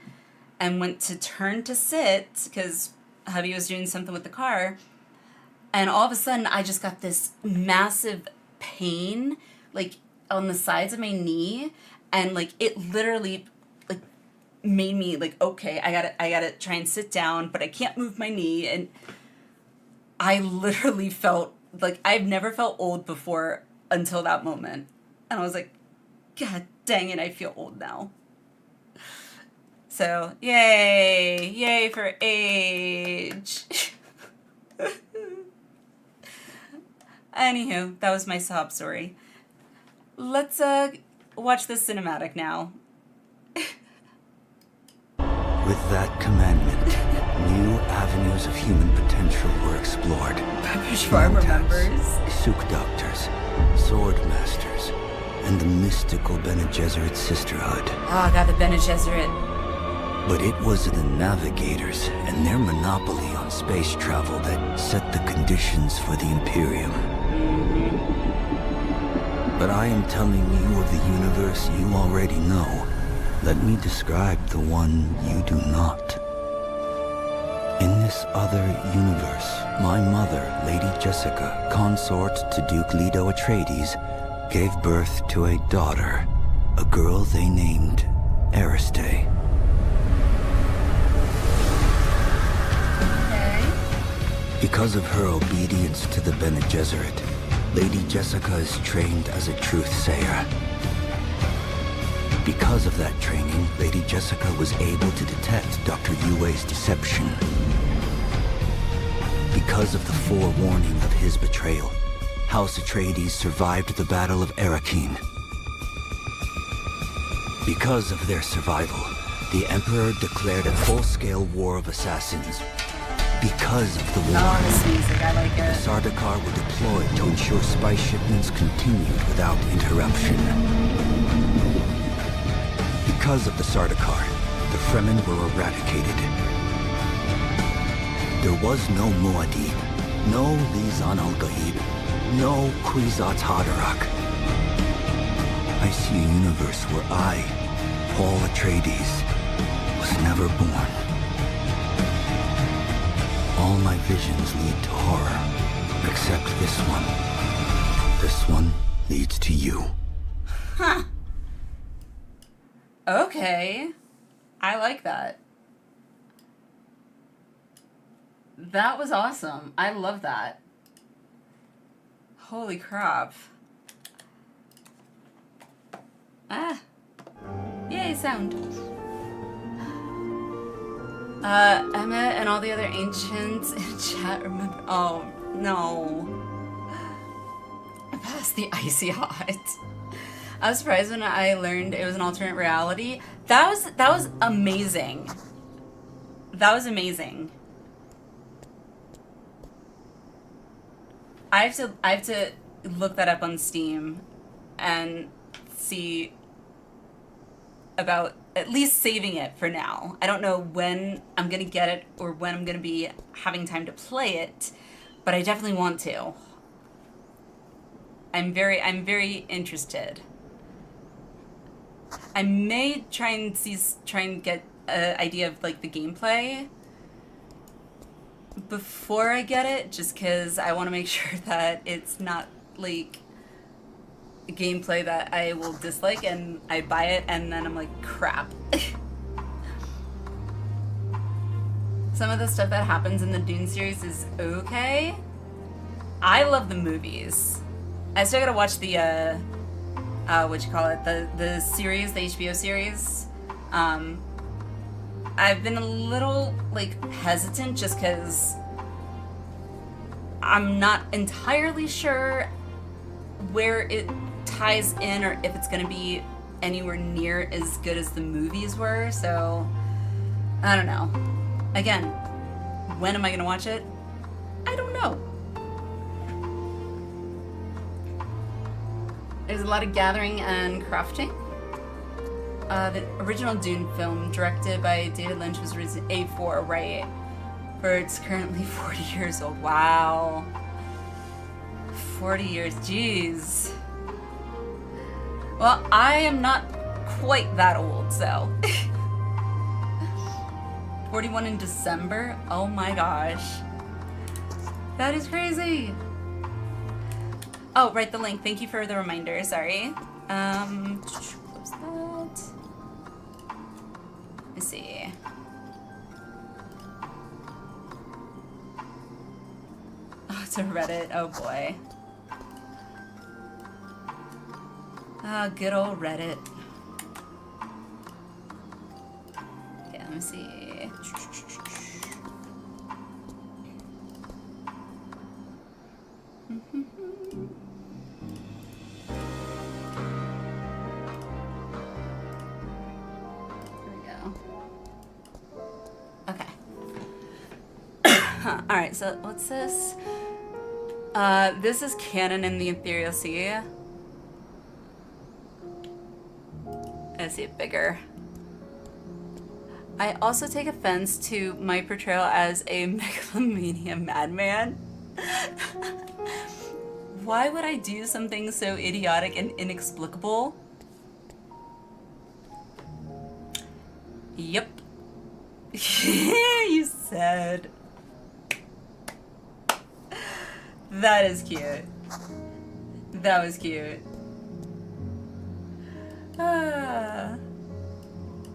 and went to turn to sit because hubby was doing something with the car, and all of a sudden I just got this massive pain, like, on the sides of my knee, and, like, it literally, like, made me, like, okay, I gotta try and sit down, but I can't move my knee, and I literally felt, like, I've never felt old before until that moment. And I was like, God dang it, I feel old now. So, yay! Yay for age! Anywho, that was my sob story. Let's watch the cinematic now. With that commandment, new avenues of human potential were explored. Remembers. Sook doctors, sword masters, and the mystical Bene Gesserit sisterhood. Oh god, the Bene Gesserit. But it was the navigators and their monopoly on space travel that set the conditions for the Imperium. But I am telling you of the universe you already know. Let me describe the one you do not. In this other universe, my mother, Lady Jessica, consort to Duke Leto Atreides, gave birth to a daughter, a girl they named Ariste. Because of her obedience to the Bene Gesserit, Lady Jessica is trained as a truth-sayer. Because of that training, Lady Jessica was able to detect Dr. Yue's deception. Because of the forewarning of his betrayal, House Atreides survived the Battle of Arrakeen. Because of their survival, the Emperor declared a full-scale war of assassins. Because of the war, the Sardaukar were deployed to ensure spice shipments continued without interruption. Because of the Sardaukar, the Fremen were eradicated. There was no Muad'Dib, no Lisan al-Gaib, no Kwisatz Haderach. I see a universe where I, Paul Atreides, was never born. All my visions lead to horror, except this one. This one leads to you. Huh. Okay. I like that. That was awesome. I love that. Holy crap. Ah. Yay, sound. Emma and all the other ancients in chat remember. Oh, no. I passed the icy hot. I was surprised when I learned it was an alternate reality. That was amazing. That was amazing. I have to look that up on Steam and see about at least saving it for now. I don't know when I'm gonna get it or when I'm gonna be having time to play it, but I definitely want to. I'm very interested. I may try and get an idea of like the gameplay before I get it, just because I want to make sure that it's not like gameplay that I will dislike and I buy it and then I'm like, crap. Some of the stuff that happens in the Dune series is okay. I love the movies. I still gotta watch the the series, the HBO series. I've been a little like hesitant just because I'm not entirely sure where it ties in or if it's gonna be anywhere near as good as the movies were, so I don't know. Again, when am I gonna watch it? I don't know. There's a lot of gathering and crafting. The original Dune film, directed by David Lynch, was released in 1984, right? For it's currently 40 years old. Wow. 40 years, jeez. Well, I am not quite that old, so. 41 in December? Oh my gosh. That is crazy. Oh, right, the link. Thank you for the reminder, sorry. Close that. Let's see. Oh, it's a Reddit. Oh boy. Ah, good old Reddit. Okay, let me see. Alright, so what's this? This is canon in the Ethereal Sea. I see it bigger. I also take offense to my portrayal as a megalomania madman. Why would I do something so idiotic and inexplicable? Yep. You said. That is cute. That was cute.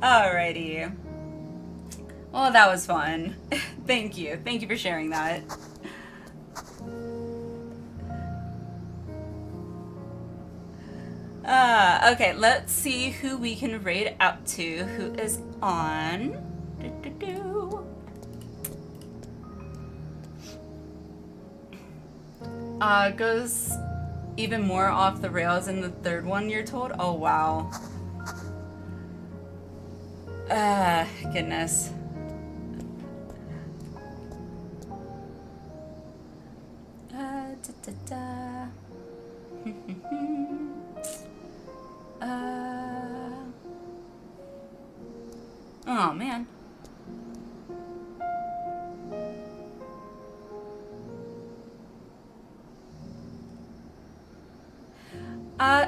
Alrighty. Well, that was fun. Thank you. Thank you for sharing that. Okay, let's see who we can raid out to. Who is on? Goes even more off the rails in the third one, you're told? Oh, wow. Goodness. Oh, man.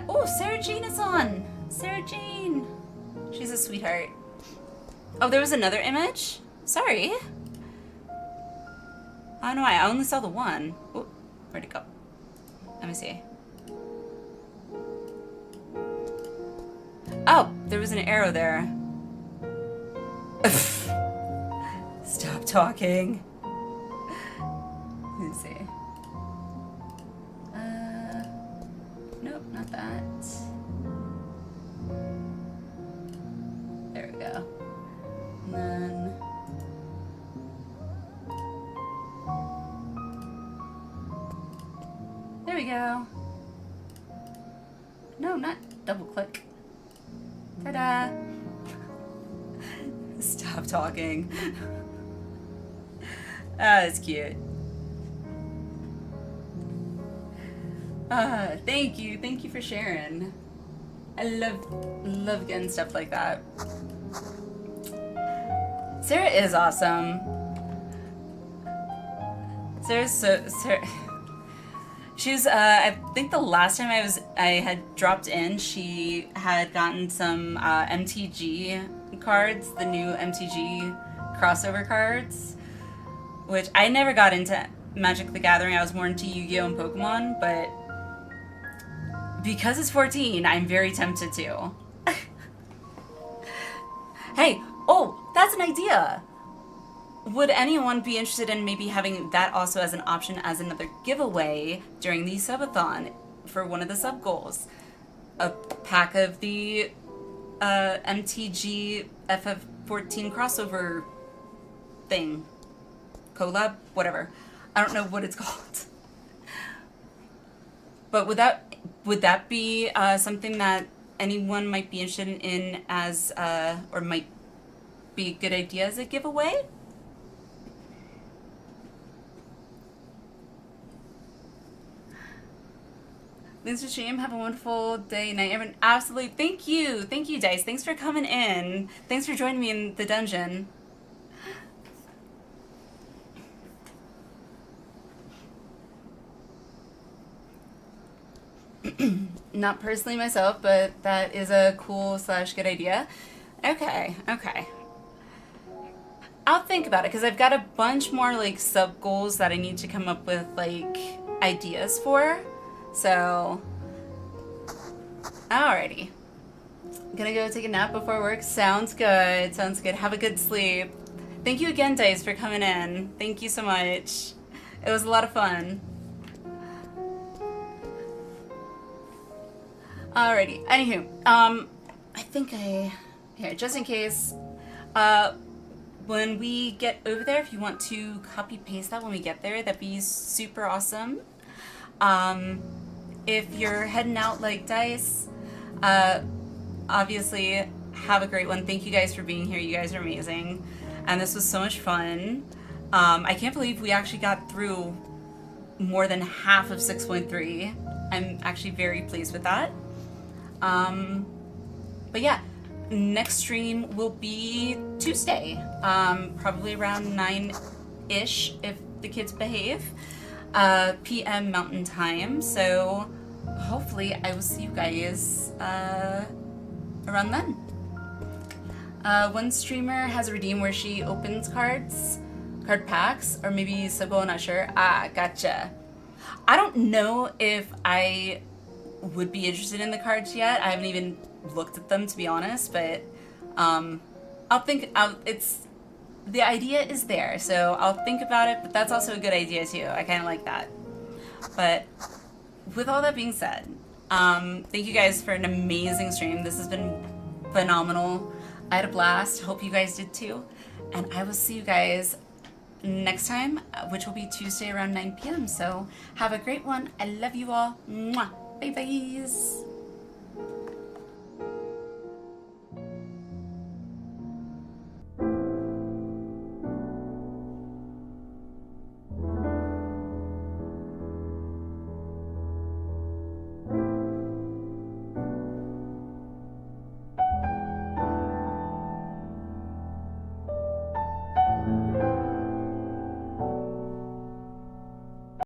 Oh, Sarah Jane is on! Sarah Jane! She's a sweetheart. Oh, there was another image? Sorry. Oh no, I only saw the one. Ooh, where'd it go? Let me see. Oh, there was an arrow there. Stop talking. Let me see. Nope, not that. There we go. And then... there we go. No, not double click. Ta-da! Stop talking. That's cute. Thank you. Thank you for sharing. I love getting stuff like that. Sarah is awesome. Sarah. She was, I think the last time I had dropped in, she had gotten some MTG cards, the new MTG crossover cards, which I never got into Magic the Gathering. I was more into Yu-Gi-Oh! And Pokemon, but because it's 14, I'm very tempted to. Hey, oh, that's an idea! Would anyone be interested in maybe having that also as an option as another giveaway during the subathon for one of the sub goals? A pack of the MTG FF14 crossover thing. Collab? Whatever. I don't know what it's called. But would that be something that anyone might be interested in as, or might be a good idea as a giveaway? Thanks for stream. Have a wonderful day, night, everyone. Absolutely. Thank you. Thank you, Dice. Thanks for coming in. Thanks for joining me in the dungeon. Not personally myself, but that is a cool / good idea. Okay, okay. I'll think about it, because I've got a bunch more, like, sub-goals that I need to come up with, like, ideas for. So, alrighty. Gonna go take a nap before work. Sounds good. Sounds good. Have a good sleep. Thank you again, Dice, for coming in. Thank you so much. It was a lot of fun. Alrighty. Anywho, I think here, just in case, when we get over there, if you want to copy paste that when we get there, that'd be super awesome. If you're heading out like Dice, obviously have a great one. Thank you guys for being here. You guys are amazing. And this was so much fun. I can't believe we actually got through more than half of 6.3. I'm actually very pleased with that. But yeah, next stream will be Tuesday, probably around 9-ish if the kids behave, PM Mountain Time. So hopefully I will see you guys around then. One streamer has a redeem where she opens card packs, or maybe Sabo, not sure. Ah, gotcha. I don't know if I would be interested in the cards yet. I haven't even looked at them, to be honest, but it's the idea is there, so I'll think about it. But that's also a good idea too. I kind of like that. But with all that being said, thank you guys for an amazing stream. This has been phenomenal. I had a blast. Hope you guys did too. And I will see you guys next time, which will be Tuesday around 9 p.m. So have a great one. I love you all. Mwah. Bye bye.